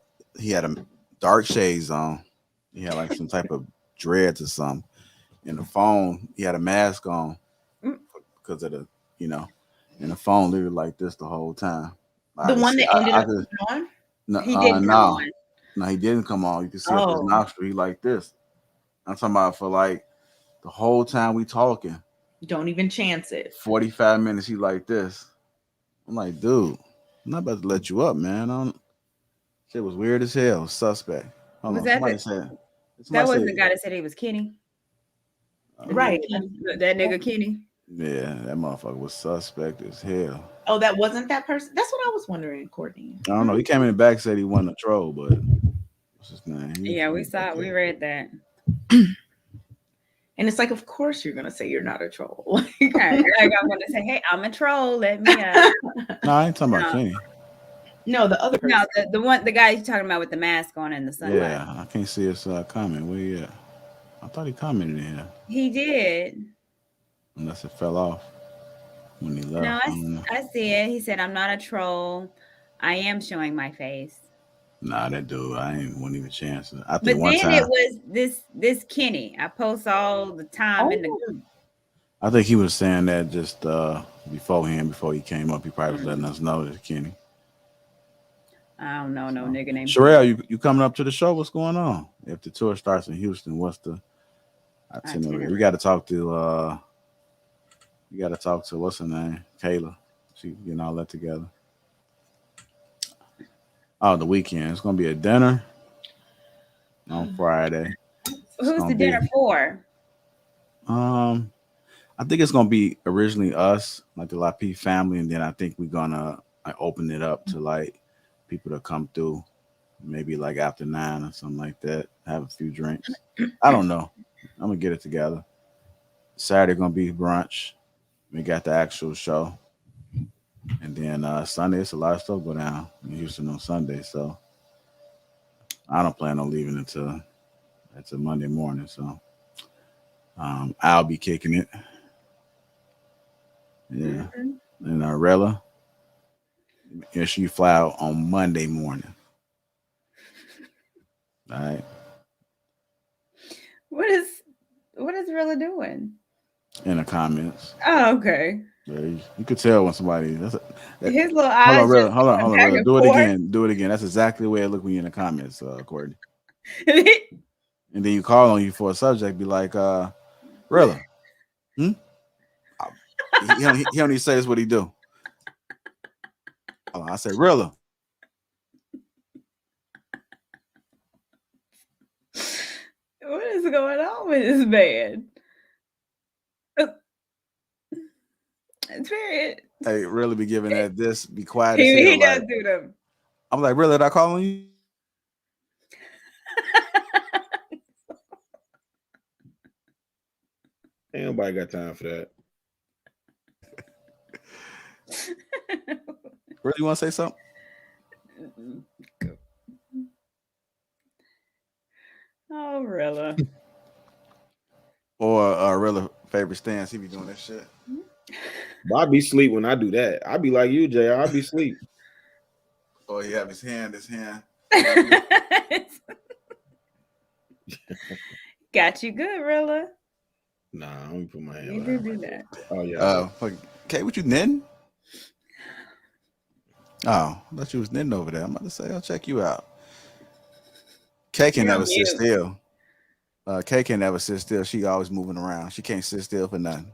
a dark shades on. He had like some type of dreads or something. In the phone, he had a mask on because of the, and the phone literally like this the whole time. The one that ended up on? No, he didn't come on. No, he didn't come on. You can see up his nostril. He like this. I'm talking about for like the whole time we talking. Don't even chance it. 45 minutes, he like this. I'm like, dude, I'm not about to let you up, man. Shit was weird as hell. Suspect. Hold Was on. that Somebody the- said. That was the guy that said he was Kenny. Right. That nigga Kenny. Yeah, that motherfucker was suspect as hell. Oh, that wasn't that person? That's what I was wondering, Courtney. I don't know. He came in the back, said he wasn't a troll, but what's his name? Yeah, we saw it. We read that. And it's like, of course you're gonna say you're not a troll. Like I'm gonna say, hey, I'm a troll. Let me No, I ain't talking about Kenny. No, the other person. No, the guy you're talking about with the mask on in the sunlight. Yeah, I can't see his comment. Where he at? I thought he commented in here. He did. Unless it fell off when he left. No, I see it. He said, I'm not a troll. I am showing my face. Nah, that dude, wouldn't even chance it. I But think one then time it was this Kenny. I post all the time in the group. I think he was saying that just before he came up, he probably was letting us know that Kenny. I don't know no nigga named Sherelle, you coming up to the show? What's going on? If the tour starts in Houston, what's the itinerary? We got to talk to what's her name? Kayla. She getting all that together. Oh, the weekend. It's gonna be a dinner on Friday. It's Who's gonna the be dinner for? I think it's gonna be originally us, like the Lapeef family, and then I think we're gonna like open it up to like people to come through, maybe like after 9 or something like that. Have a few drinks. I don't know. I'm gonna get it together. Saturday gonna be brunch. We got the actual show, and then Sunday it's a lot of stuff go down in Houston on Sunday. So I don't plan on leaving until Monday morning. So I'll be kicking it. Yeah, and Rella, yeah, she fly out on Monday morning. All right. What is Rilla doing? In the comments. Oh, okay. Yeah, you could tell when somebody. His little Hold eyes on, Rilla. just Hold on, going hold on, back Rilla. and Do it forth. again. Do it again. That's exactly the way it look when you're in the comments, Courtney. And then you call on you for a subject, be like, Rilla. He don't even say this what he do. Hold on, I said, Rilla. What is going on with this man? Period. Hey, really be giving that this, be quiet as He hell. does Like, do them. I'm like, really, did I call on you? Ain't nobody got time for that. Really, you want to say something? Oh, Rilla. Or Rilla favorite stance, he be doing that shit. But I be sleep when I do that. I be like you, JR. I be sleep. Oh, he have his hand. Got you good, Rilla. Nah, I don't put my hand. You do that. Oh yeah. Kay, what you knitting? Oh, I thought you was knitting over there. I'm about to say, I'll check you out. Kay can never sit still. Kay can never sit still. She always moving around. She can't sit still for nothing.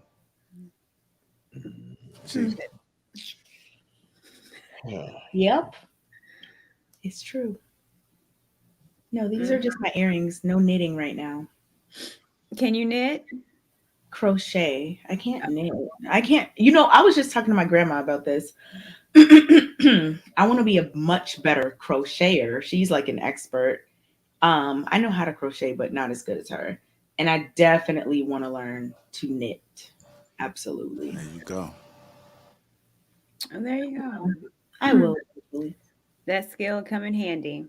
Yep. It's true. No, these are just my earrings. No knitting right now. Can you knit? Crochet. I can't knit. I can't. I was just talking to my grandma about this. I want to be a much better crocheter. She's like an expert. I know how to crochet, but not as good as her. And I definitely want to learn to knit. Absolutely. There you go. Oh, there you go. I will. That skill come in handy.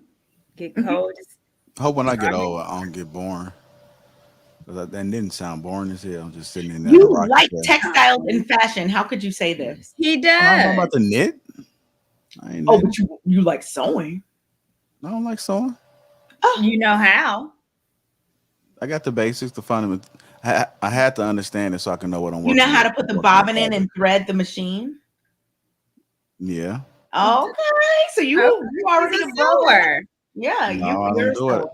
Get cold. Hope when I get old, I don't get bored. That didn't sound boring as hell. I'm just sitting in there. You like textiles and fashion. How could you say this? He does. I'm about to knit. Oh, but you like sewing. I don't like sewing. Oh. You know how. I got the basics, the fundamental. I had to understand it so I can know what I'm working. You know how to put the bobbin in and thread the machine? Yeah. Okay. So you already a sewer. Yeah, no, I don't do it.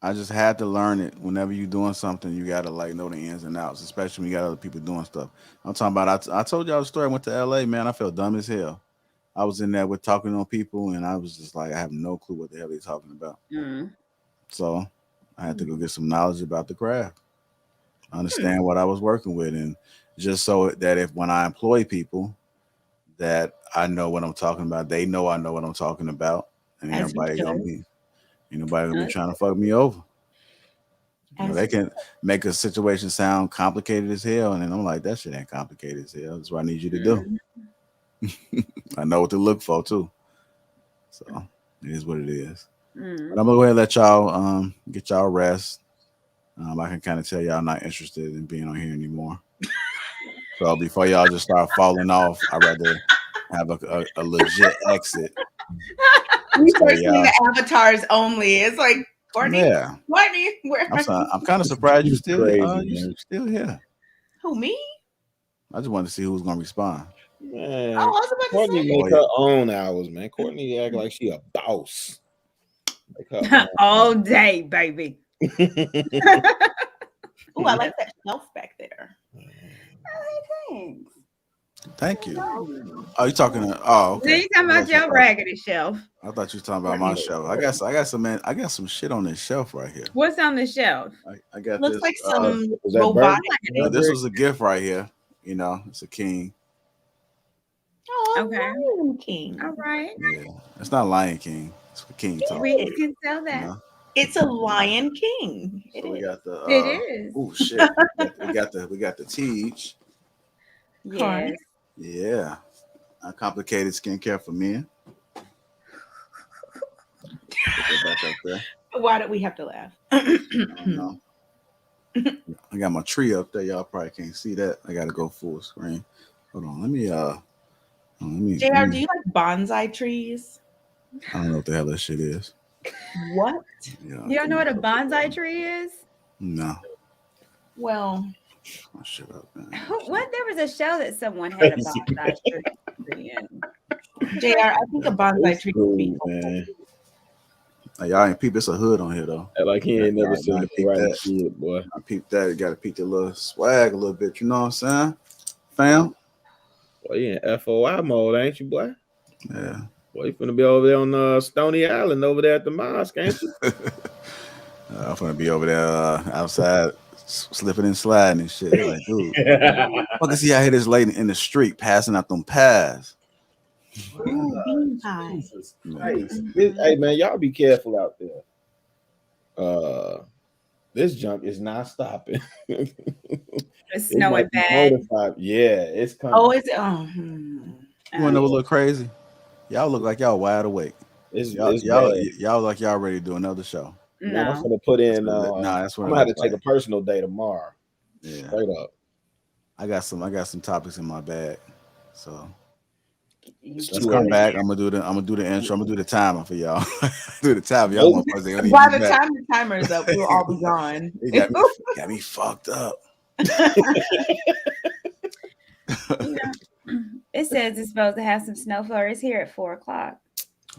I just had to learn it. Whenever you're doing something, you gotta like know the ins and outs, especially when you got other people doing stuff. I'm talking about. I told y'all the story. I went to LA, man. I felt dumb as hell. I was in there with talking on people, and I was just like, I have no clue what the hell they're talking about. So I had to go get some knowledge about the craft, understand what I was working with, and just so that when I employ people, that I know what I'm talking about. They know I know what I'm talking about, and everybody gonna be. Ain't nobody gonna be trying to fuck me over. They can make a situation sound complicated as hell, and then I'm like, that shit ain't complicated as hell. That's what I need you to do. I know what to look for too. So it is what it is. But I'm gonna go ahead and let y'all get y'all rest. I can kind of tell y'all not interested in being on here anymore. So before y'all just start falling off, I'd rather have a legit exit. We start seeing the avatars only. It's like Courtney. Yeah. Courtney, where I'm kind of surprised you still still here. Who, me? I just wanted to see who's gonna respond. Man, I was about Courtney to say. make her own hours, man. Courtney act like she a boss. All day, baby. Oh, I like that shelf back there. Thanks. Thank you. Oh, you talking to? Oh, Then okay. you talking about your raggedy shelf. I thought you were talking about my shelf. I got some shit on this shelf right here. What's on the shelf? I got Looks this. like some Was that robotic. This was a gift right here. You know, it's a king. Oh, Okay. Lion King. All right. Yeah, it's not Lion King. It's a king talk. We can sell that. You know? It's a Lion King. So we got the. It is. Oh shit! we got the Tiege. Yes. Yeah, uncomplicated skincare for men. Put that back up there. Why did we have to laugh? I don't know. I got my tree up there. Y'all probably can't see that. I got to go full screen. Hold on. Let me. JR, do you like bonsai trees? I don't know what the hell that shit is. What? Yeah. You don't know what a bonsai tree is? No. Well, oh, shut up, man. What? There was a show that someone had a bonsai tree in. JR, I think a bonsai tree would be man. Hey, y'all ain't peep. It's a hood on here though. Like he ain't never seen I the peep right that. shit, boy. I peeped that. You got to peep the little swag a little bit. You know what I'm saying, fam? Boy, you in FOI mode, ain't you, boy? Yeah. Boy, you finna be over there on Stony Island over there at the mosque, ain't you? I'm gonna be over there outside, slipping and sliding and shit. They're like, dude, fuck, see out here this lady in the street passing out them pies. Ooh, bean pie. Hey man, y'all be careful out there. This junk is not stopping. It's snowing bad. Yeah, it's coming. Oh, is it? You wanna know what look crazy? Y'all look like y'all wide awake. Y'all like y'all ready to do another show. Man, I'm gonna put in. That's what I'm gonna have to take a personal day tomorrow. Yeah, straight up. I got some topics in my bag, so let's too come early. back. I'm gonna do the intro. I'm gonna do the timer for y'all. do the timer. Y'all By motherfuckers the time the timer is up, we'll all be gone. It got me fucked up. It says it's supposed to have some snow flurries here at 4:00.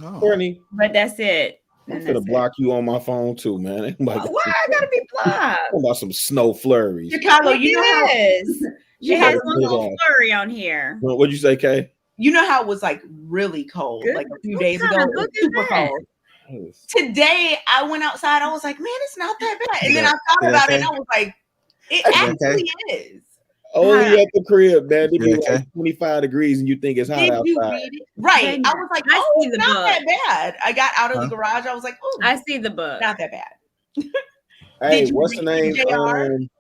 Oh. Courtney, but that's it. I'm gonna block you on my phone too, man. Why I gotta be blocked? About some snow flurries. Chicago, you know how it has one little flurry on here. What'd you say, Kay? You know how it was like really cold, like a few days ago. It was super cold. Today I went outside. I was like, man, it's not that bad. And then I thought about it, and I was like, it actually is. Only at the crib, man. It'd be like 25 degrees, and you think it's hot Did outside. you read it? Right. I was like, oh, it's not that bad. I got out of the garage. I was like, oh, I see the book. Not that bad. Hey, what's the name?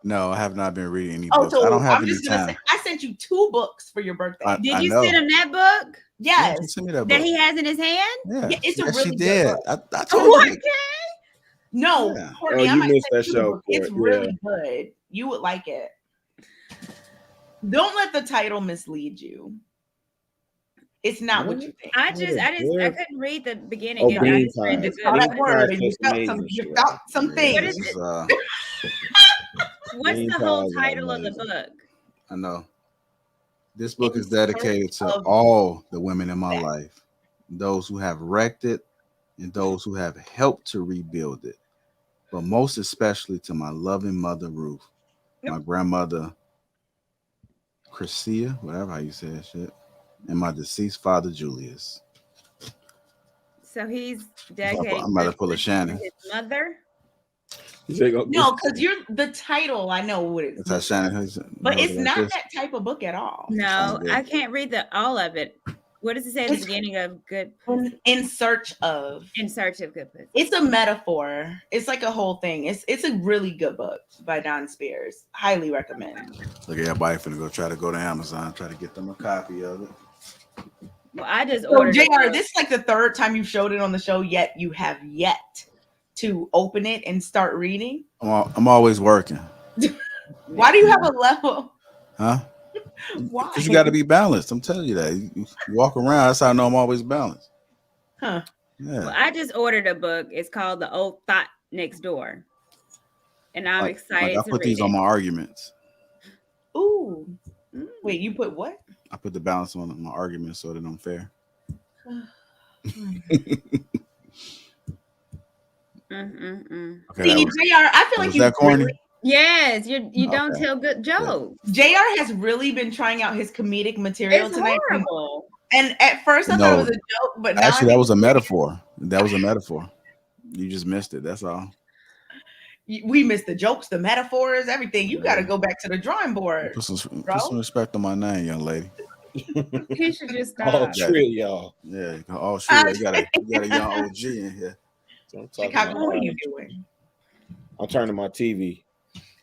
No, I have not been reading any Oh, books. so I don't have I'm any just gonna time. say, I sent you 2 books for your birthday. Did you send him that book? Yes. Yeah, send me that That book. he has in his hand? Yeah, it's a yes, really she good did. book. I told you. No, Yeah. Courtney, I you might missed send that you the show, book. It's Court, really good. You would like it. Don't let the title mislead you. It's not what you think. I couldn't read the beginning. Oh, I bean just read the pies. good. All that Bean word, pies and you taste felt amazing, you felt some things. What is This it? is, What's bean the whole pies are title of the amazing. book? I know. This book is In dedicated search to of all the women in my life, those who have wrecked it and those who have helped to rebuild it, but most especially to my loving mother, Ruth, my grandmother, Christia, whatever how you say that shit, and my deceased father, Julius. So he's dedicating I'm about to pull a Shannon. his mother. No, because you're the title. I know what it is, That's how Shannon. but it's not that type of book at all. No, I can't read all of it. What does it say at the beginning of good? In search of. In search of good pussy. It's a metaphor. It's like a whole thing. It's a really good book by Don Spears. Highly recommend. Look at everybody finna try to go to Amazon, try to get them a copy of it. Well, I just So, ordered. JR, this is like the 3rd time you've showed it on the show, yet you have yet to open it and start reading. I'm always working. Why do you have a level? Huh? Why? Because you got to be balanced. I'm telling you that. You walk around, that's how I know I'm always balanced. Huh. Yeah. Well, I just ordered a book. It's called The Old Thought Next Door. And I'm excited I to put read these it. on my arguments. Ooh. Wait, you put what? I put the balance on my arguments so that I'm fair. Mm-mm-mm. Okay, See, JR, I feel like was you that corny? really, Yes, you don't tell good jokes. JR has really been trying out his comedic material It's tonight. horrible. And at first I thought it was a joke, but now actually, that was a metaphor. That was a metaphor. You just missed it. That's all. We missed the jokes, the metaphors, everything. You got to go back to the drawing board. Put some respect on my name, young lady. He should just All stop. three of y'all. Yeah, all three. You got a young OG in here. So Chicago, what are you doing? I'm turning my TV.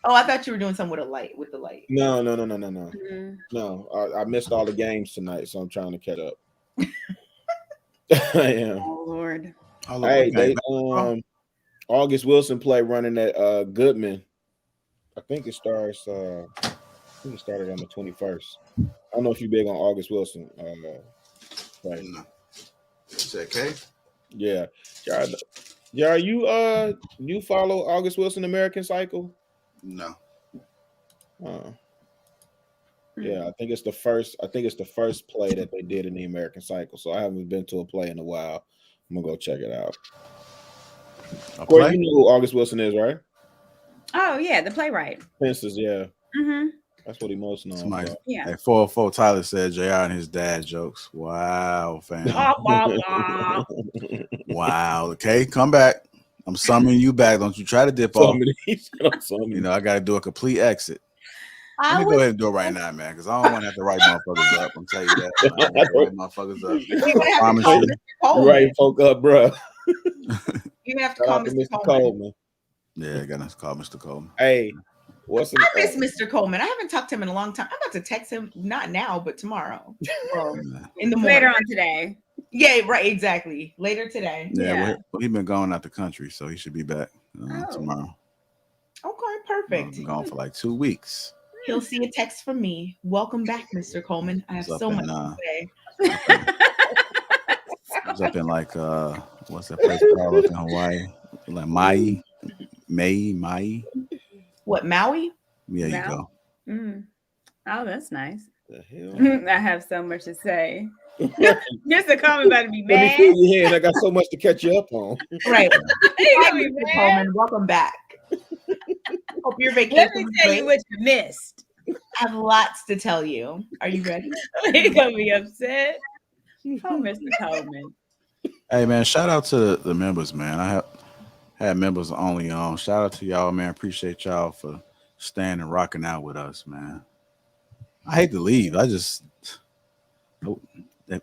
Oh, I thought you were doing something with the light. No. Mm-hmm. No, I missed all the games tonight, so I'm trying to catch up. I am. Oh Lord. Hey, they August Wilson play running at Goodman. I think it starts. I think it started on the 21st. I don't know if you're big on August Wilson. Right. Is that okay? Yeah. Yeah, you follow August Wilson American Cycle? No. Yeah, I think it's the first play that they did in the American Cycle. So I haven't been to a play in a while. I'm gonna go check it out. Corey, you know who August Wilson is, right? Oh yeah, the playwright. Fences, yeah. Mm-hmm. That's what he most known for. Yeah. Hey, 404 Tyler said JR and his dad jokes. Wow, fam. Wow. Okay, come back. I'm summoning you back. Don't you try to dip off. You know, I got to do a complete exit. Let me go ahead and do it right now, man, because I don't want to have to write motherfuckers up. I'm telling you that. I don't want to write motherfuckers up. I promise you. You writing folk up, bro. You have to call Mr. Coleman. Yeah, I got to call Mr. Coleman. Hey, I miss Mr. Coleman. I haven't talked to him in a long time. I'm about to text him, not now, but tomorrow. Well, in the morning. Later on today. Yeah, right, exactly. Later today. Yeah. Well, he's been going out the country, so he should be back tomorrow. Okay, perfect. Been gone for like 2 weeks. He'll see a text from me. Welcome back, Mr. Coleman. I have so much to say. He's up in like what's that place called up in Hawaii? Like Maui. What, Maui? Yeah, you go. Mm. Oh, that's nice. The hell? I have so much to say. Mr. Coleman about to be Let me mad. fill your head. I got so much to catch you up on. Right. Hi, Mr. Coleman. Welcome back. Hope your vacation. Let me tell you what you missed. I have lots to tell you. Are you ready? He's gonna be upset. Oh, Mr. Coleman. Hey man, shout out to the members, man. I have had members only on. Shout out to y'all, man. Appreciate y'all for staying and rocking out with us, man. I hate to leave. I just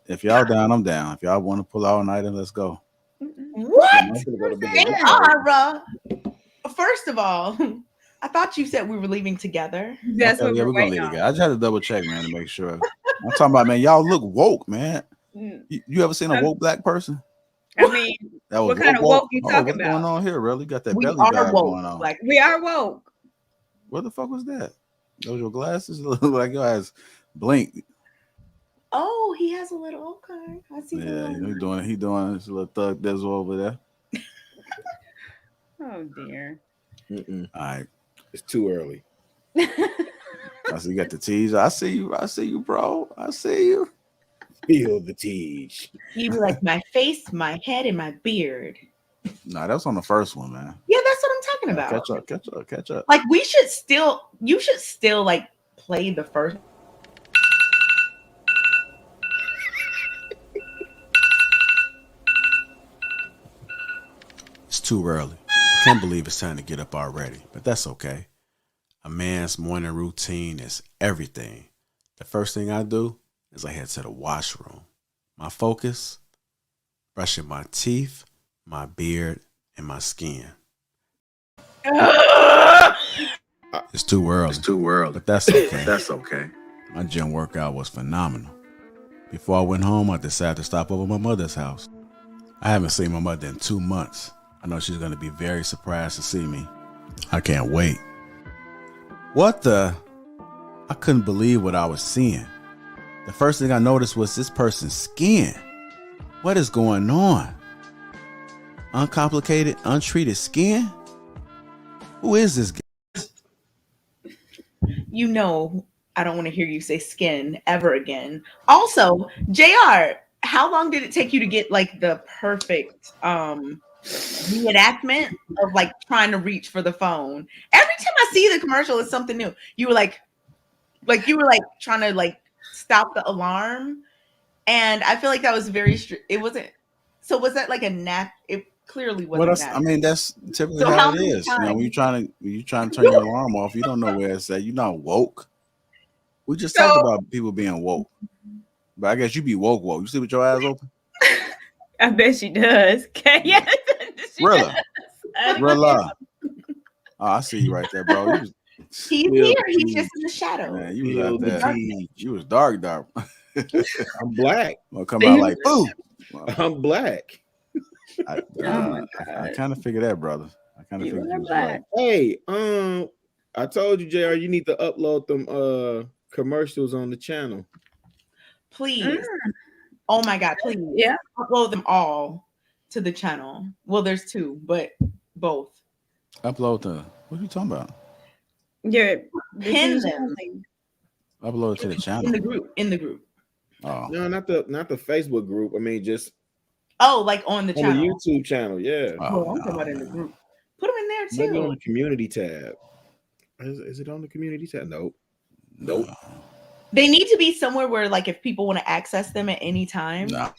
if y'all down, I'm down. If y'all want to pull out an item, let's go. What? First of all, I thought you said we were leaving together. That's okay, what we're gonna leave together. I just had to double check, man, to make sure. I'm talking about, man, y'all look woke, man. You ever seen a woke black person? I mean, That was what kind of woke you talking what's about? going on here, really? Got that We belly are vibe woke. going on. Like we are woke. What the fuck was that? Those your glasses? Look like your eyes blinked. Oh, he has a little. Okay, I see. Yeah, he doing his little thug dizzle over there. Oh dear. Mm-mm. All right, it's too early. I see you got the Tiege. I see you, bro. I see you. Feel the Tiege. You be like my face, my head, and my beard. Nah, that was on the first one, man. Yeah, that's what I'm talking about. Catch up. Like you should still like play the first. It's too early. I can't believe it's time to get up already, but that's okay. A man's morning routine is everything. The first thing I do is I head to the washroom. My focus, brushing my teeth, my beard, and my skin. It's too early. But that's okay. My gym workout was phenomenal. Before I went home, I decided to stop over at my mother's house. I haven't seen my mother in 2 months. I know she's going to be very surprised to see me. I can't wait. What the? I couldn't believe what I was seeing. The first thing I noticed was this person's skin. What is going on? Uncomplicated, untreated skin? Who is this guy? You know, I don't want to hear you say skin ever again. Also, JR, how long did it take you to get like the perfect reenactment of like trying to reach for the phone. Every time I see the commercial, it's something new. You were like trying to like stop the alarm, and I feel like that was very it wasn't. So was that like a nat? It clearly Well, wasn't that's, that. I mean, that's typically So how how it many is. You know, times? when you're trying to turn your alarm off, you don't know where it's at. You're not woke. We just talked So about people being woke, but I guess you be woke. You sleep with your eyes open? I bet she does. Okay, yes, she Really? does. Rilla. Oh, I see you right there, bro. You was, he's here. He's just in the shadow. man, you was out there. You was dark. I'm black. Well, come out like boo. I'm black. I kind of figured that, brother. I kind of figured you was right. Hey, I told you, JR, you need to upload them commercials on the channel. Please. Oh my God, please. Yeah. Upload them all to the channel. Well, there's 2, but both. Upload what are you talking about? Yeah. Pin them. Upload to the channel. In the group. Oh. No, not the Facebook group. I mean, just like on the channel. On the YouTube channel, yeah. Oh, I'm talking about in the group. Put them in there too. Maybe on the community tab. Is it on the community tab? Nope. They need to be somewhere where, like, if people want to access them at any time. Nah.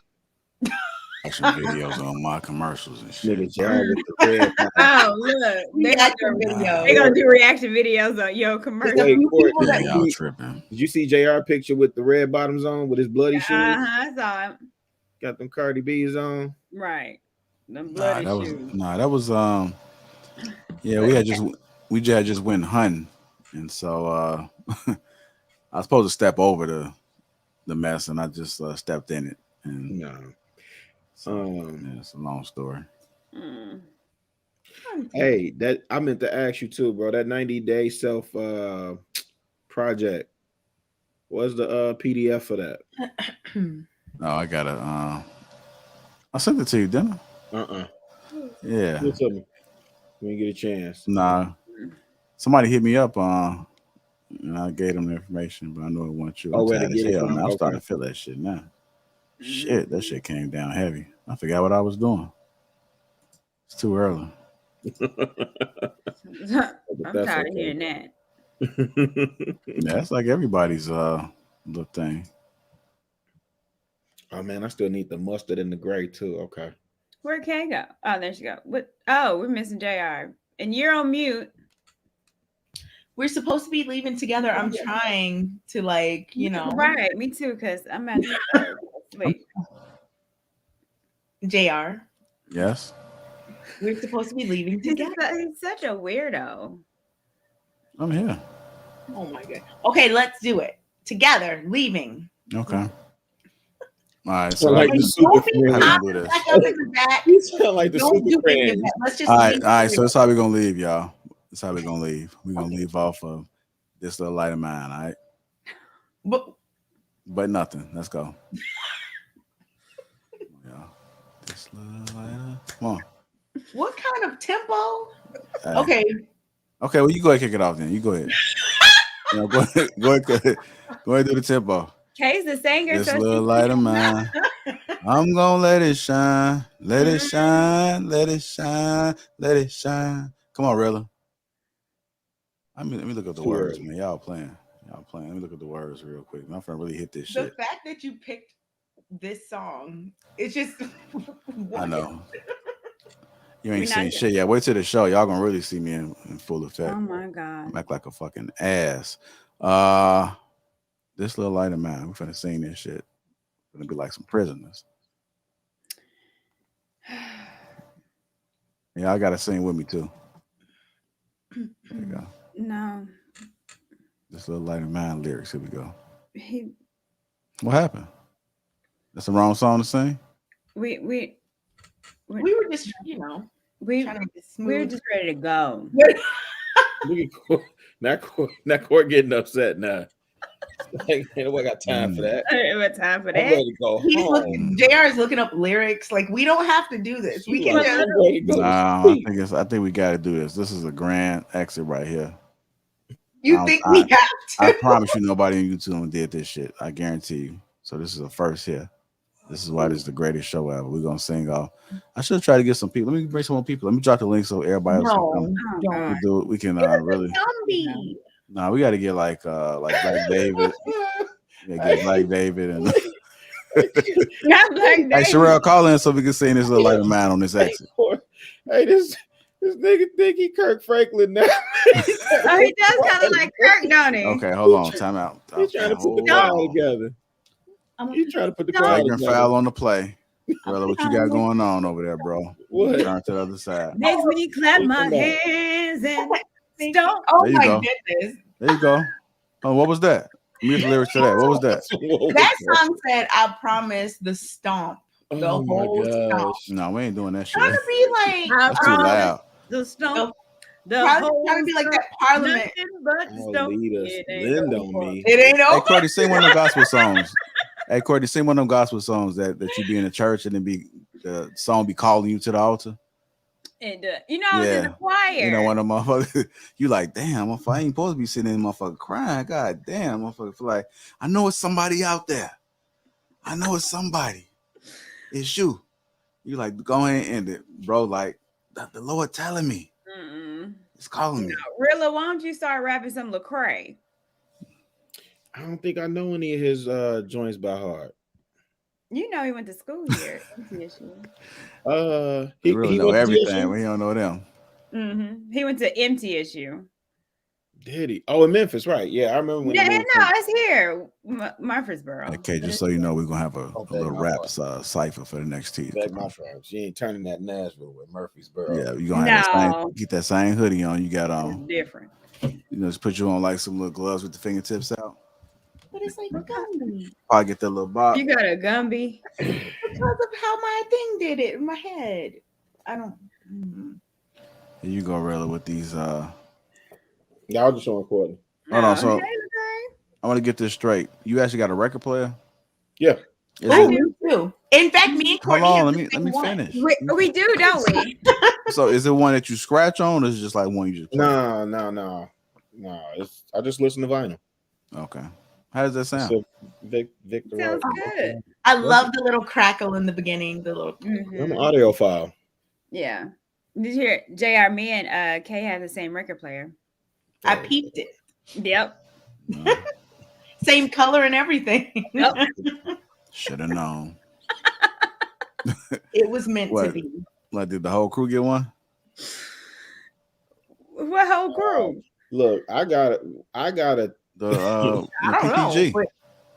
Some videos on my commercials and shit. With the red oh, look. They gonna do reaction videos on your commercial. Y'all tripping. Did you see JR picture with the red bottoms on with his bloody shoes? I saw it. Got them Cardi B's on. Right. Them bloody shoes. That was yeah, we just went hunting. And so I was supposed to step over the mess, and I just stepped in it. And it's a long story. Hey, that I meant to ask you too, bro. That 90-day self project. What's the PDF for that? No, I gotta. I sent it to you, didn't I? Yeah. Give it to me when you get a chance. Nah. Somebody hit me up and I gave them the information, but I know it wasn't you. I'm tired as hell, man. I'm starting to feel that shit now. Shit, that shit came down heavy. I forgot what I was doing. It's too early. I'm tired of hearing that. Yeah, that's like everybody's little thing. Oh man, I still need the mustard and the gray too. Okay. Where'd Kay go? Oh, there she go. What? Oh, we're missing JR. And you're on mute. We're supposed to be leaving together. I'm trying to, like, you know. Right, me too, because I'm at wait. JR. Yes. We're supposed to be leaving together. He's such a weirdo. I'm here. Oh my God. Okay, let's do it. Together, leaving. Okay. All right. So like the super friend. Do this. You sound like the super friend. Let's just all right. So that's how we're gonna leave, y'all. That's how we're gonna leave. We're gonna leave off of this little light of mine, all right? But nothing. Let's go. Yeah. This little light of... Come on. What kind of tempo? Hey. Okay. Okay, well, you go ahead and kick it off then. You go ahead. Go ahead do the tempo. Kay's the singer. This little light of mine. I'm gonna let it shine. Let it shine. Let it shine. Let it shine. Come on, Rilla. Let me look at the words, man. Y'all playing. Let me look at the words real quick. My friend really hit this shit. The fact that you picked this song, it's just. I know. You ain't seen shit yet. Wait till the show. Y'all gonna really see me in full effect. Oh my God. I'm act like a fucking ass. This little light of mine. We're finna sing this shit. We're gonna be like some prisoners. Yeah, I gotta sing with me too. There you go. No. This little light of mine lyrics. Here we go. What happened? That's the wrong song to sing? We were just, you know, we were just ready to go. Now Court getting upset now. Like, nobody got time for that. What time for that? I'm ready to go home. JR is looking up lyrics. Like, we don't have to do this. We can just. I think we got to do this. This is a grand exit right here. You think we have to? I promise you, nobody on YouTube did this shit. I guarantee you. So this is a first here. This is why this is the greatest show ever. We're gonna sing off. I should try to get some people. Let me bring some more people. Let me drop the link so everybody else can come. No, don't. We do it. We can really. Zombie. Nah, we got to get like Black David. Yeah, get Black David and. Not Black David. Hey, Sherelle, call in so we can sing this little lighter man on this exit. Hey, this nigga think he Kirk Franklin now. Oh, he does kind of like Kirk, don't he? Okay, hold on. Time out. He's trying to put the choir together. He's trying to put the choir Flagrant together. foul on the play. Brother, what you got going on over there, bro? What? Turn to the other side. Makes me clap my hands and stomp. Oh There you my go. goodness. There you go. Oh, what was that? Let me get the lyrics to that. What was that? That song said, I promise the stomp. The Oh my whole stomp. gosh. No, we ain't doing that shit. Trying to be like That's too loud. The stomp. trying to be like that Parliament. Nothing but the Oh, stomp. lead us. It ain't Lend over. on me. It ain't Hey, over. Courtney, sing one of them gospel songs. Hey, Courtney, sing one of them gospel songs that you be in the church and then the song be calling you to the altar. And I was in the choir. You know, one of them motherfuckers, you like, damn, I ain't supposed to be sitting in motherfucker crying. God damn, motherfucker feel like, I know it's somebody out there. I know it's somebody. It's you. You like, go ahead and end it. Bro, like, the Lord telling me. It's calling me. Rilla, why don't you start rapping some Lecrae? I don't think I know any of his joints by heart. You know he went to school here. He really know went to everything, TSU? but he don't know them. He went to MTSU. Did he? Oh, in Memphis, right? Yeah, I remember when. Yeah, he no, moved from- it's here, Murfreesboro. Okay, just so you know, we're gonna have a little my rap fault. cipher for the next Tiege. Beg my pardon. She ain't turning that Nashville with Murfreesboro. Yeah, you gonna have that same, get that same hoodie on you got on. Different. Just put you on like some little gloves with the fingertips out. But it's like Gumby. Probably get that little box. You got a Gumby. Because of how my thing did it in my head. I don't. Here you go, Rilla, with these. Y'all just showing Courtney. Hold on, so I want to get this straight. You actually got a record player? Yeah. Is I it- do too. In fact, me and Hold Courtney. on, have let the me same one. finish. We do, don't we? So is it one that you scratch on, or is it just like one you just play? No. I just listen to vinyl. Okay. How does that sound? So Victor. Sounds good. I love the little crackle in the beginning. The little. I'm an audiophile. Yeah. Did you hear JR? Me and Kay have the same record player. I peeped it. Yep. Same color and everything. Should have known. It was meant to What? be. Like, did the whole crew get one? What whole crew? Look, I got a I don't know. PPG. but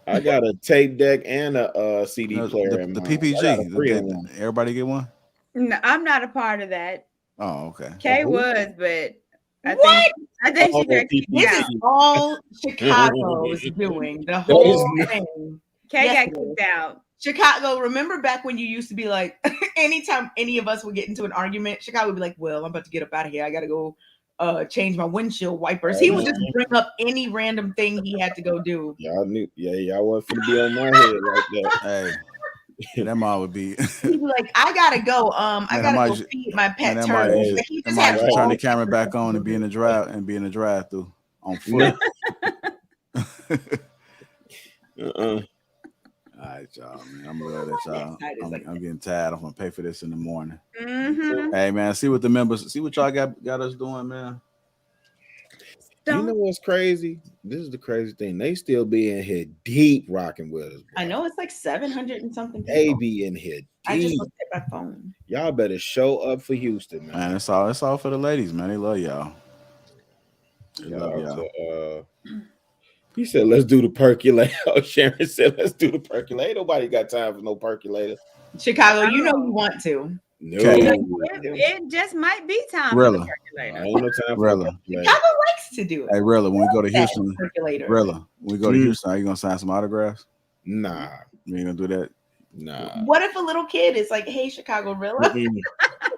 I got a tape deck and a CD No, player. the in mine. PPG. I got a three-in-one. Everybody get one? No, I'm not a part of that. Oh, okay. Kay was, but I think she got kicked This out. is all Chicago is doing. The whole thing. Kay Yes, got it is. kicked out. Chicago, remember back when you used to be like, anytime any of us would get into an argument, Chicago would be like, well, I'm about to get up out of here. I got to go change my windshield wipers. He would just bring up any random thing he had to go do. Y'all knew, y'all wasn't finna be on my head like that. Hey, that mom would be. He'd be like, I gotta go. I Man, gotta go just- feed my man, pet that turtle. might But he that just might had just turn all the camera back on and be in the drive through on foot. All right, y'all, man. I'm glad that y'all. I'm getting tired. I'm gonna pay for this in the morning. Mm-hmm. Hey, man, see what the members, see what y'all got us doing, man. You know what's crazy? This is the crazy thing. They still be in here deep rocking with us. I know it's like 700 and something They people. be in here deep. I just looked at my phone. Y'all better show up for Houston, man. Man, it's all for the ladies, man. They love y'all. They love Shout out y'all. to, he said, let's do the percolator. Sharon said, let's do the percolator. Ain't nobody got time for no percolator. Chicago, you know you want to. No. It just might be time for the Rilla. percolator. Ain't no time for Rilla. Chicago likes to do it. Hey, Rilla, when we go to Yeah, Houston, percolator. Rilla, when we go to Houston, are you gonna sign some autographs? Nah. You ain't gonna do that? Nah. What if a little kid is like, hey, Chicago, Rilla?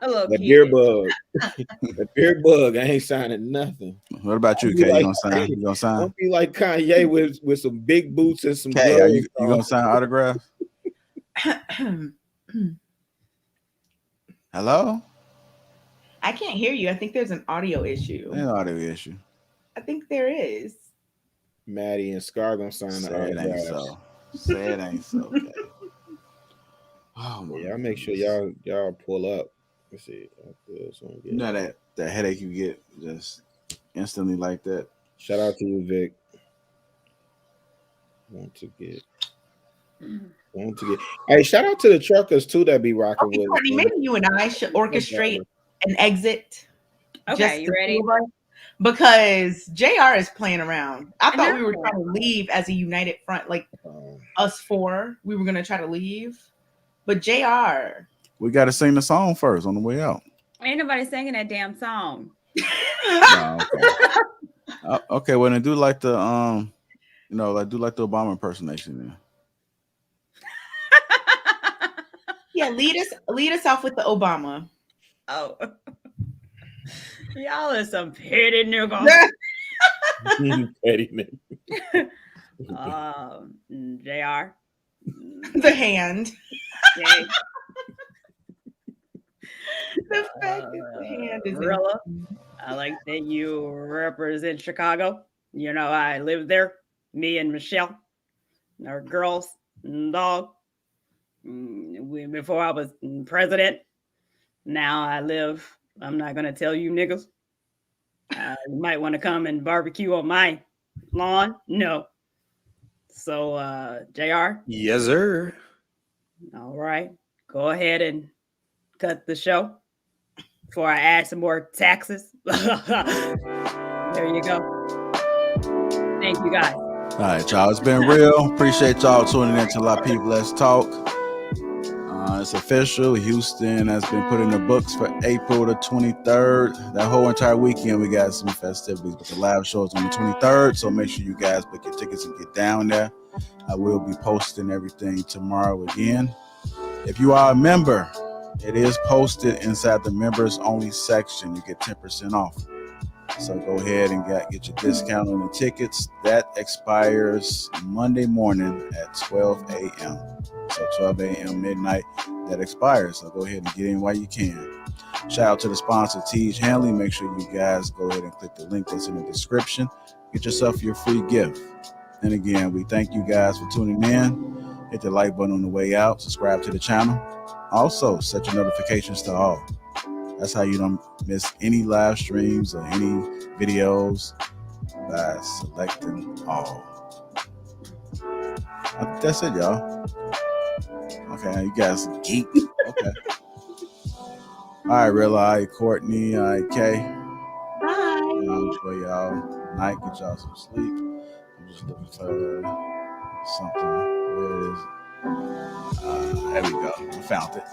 A little That kid. beer bug. That beer bug. I ain't signing nothing. What about you, Kay? You gonna sign? You gonna sign? Don't be like Kanye with some big boots and some Kay, gloves. you gonna sign autographs? Hello? I can't hear you. I think there's an audio issue. Ain't no audio issue. I think there is. Maddie and Scar gonna sign the Say it ain't autographs. so. Say it ain't so. Okay. Oh my Yeah, I'll make sure goodness. y'all pull up. Let's see. You know that headache you get just instantly like that. Shout out to you, Vic. Want to get. Hey, shout out to the truckers too that be rocking Okay, with us. Courtney, maybe you and I should orchestrate an exit. Okay, you ready? Because JR is playing around. I thought we were trying to leave as a united front, like us four. We were gonna try to leave, but JR. We got to sing the song first on the way out. Ain't nobody singing that damn song. No, okay. Okay, well then do like the do like the Obama impersonation then. Yeah, lead us off with the Obama. Oh. Y'all are some petty niggas. Petty nigga. JR. The hand. Okay. The fact that the hand is Rilla, I like that you represent Chicago. You know, I lived there. Me and Michelle, our girls and dog. Before I was president. Now I live. I'm not gonna tell you niggas. You might want to come and barbecue on my lawn. No. So, JR. Yes, sir. All right. Go ahead and cut the show before I add some more taxes. There you go. Thank you, guys. All right, y'all. It's been real. Appreciate y'all tuning in to Lapeef Let's Talk. It's official. Houston has been put in the books for April the 23rd. That whole entire weekend, we got some festivities, but the live show is on the 23rd. So make sure you guys book your tickets and get down there. I will be posting everything tomorrow again. If you are a member, it is posted inside the members only section. You get 10% off. So go ahead and get your discount on the tickets. That expires Monday morning at 12 a.m. So 12 a.m. midnight, that expires. So go ahead and get in while you can. Shout out to the sponsor, Tiege, Hanley. Make sure you guys go ahead and click the link that's in the description. Get yourself your free gift. And again, we thank you guys for tuning in. Hit the like button on the way out. Subscribe to the channel. Also, set your notifications to all. That's how you don't miss any live streams or any videos by selecting all. I think that's it, y'all. Okay, you guys geek. Okay. All right, Real Eye, Courtney, all right, Kay. Bye. Enjoy y'all night. Get y'all some sleep. I'm just looking for something. Where is it? There we go. I found it.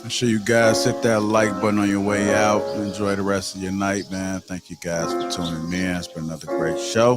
Make sure you guys hit that like button on your way out. Enjoy the rest of your night, man. Thank you guys for tuning in. It's been another great show.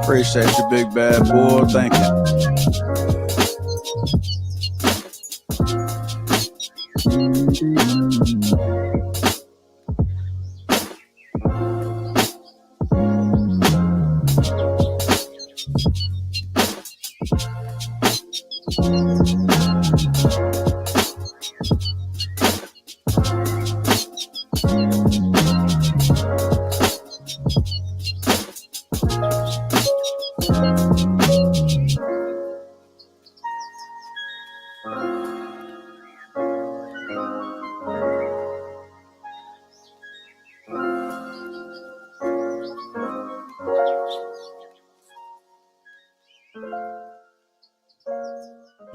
Appreciate you, big bad boy. Thank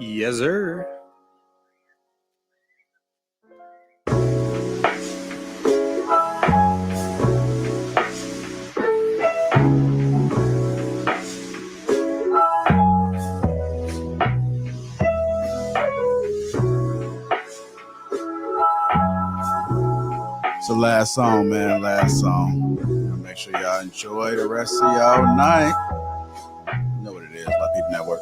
Yes, sir. It's the last song, man. Last song. Make sure y'all enjoy the rest of y'all night. You know what it is, Lapeef Network.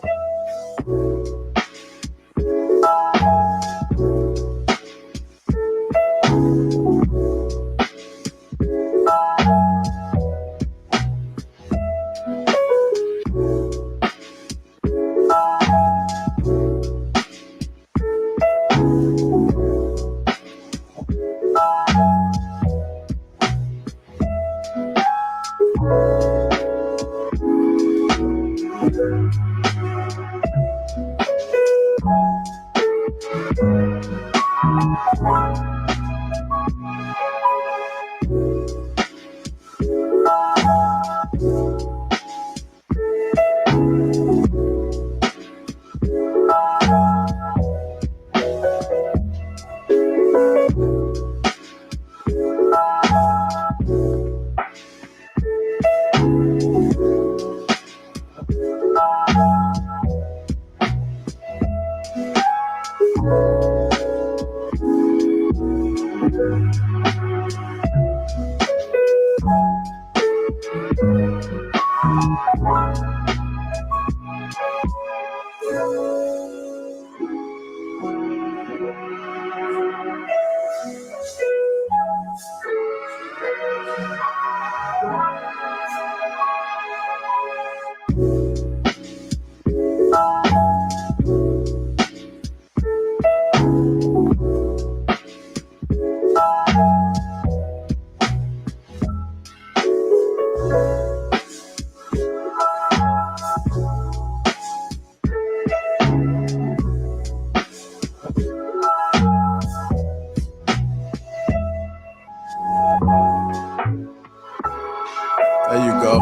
There you go.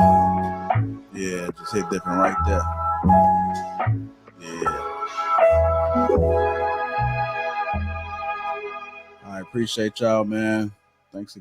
Yeah, just hit different right there. Yeah. I appreciate y'all, man. Thanks again.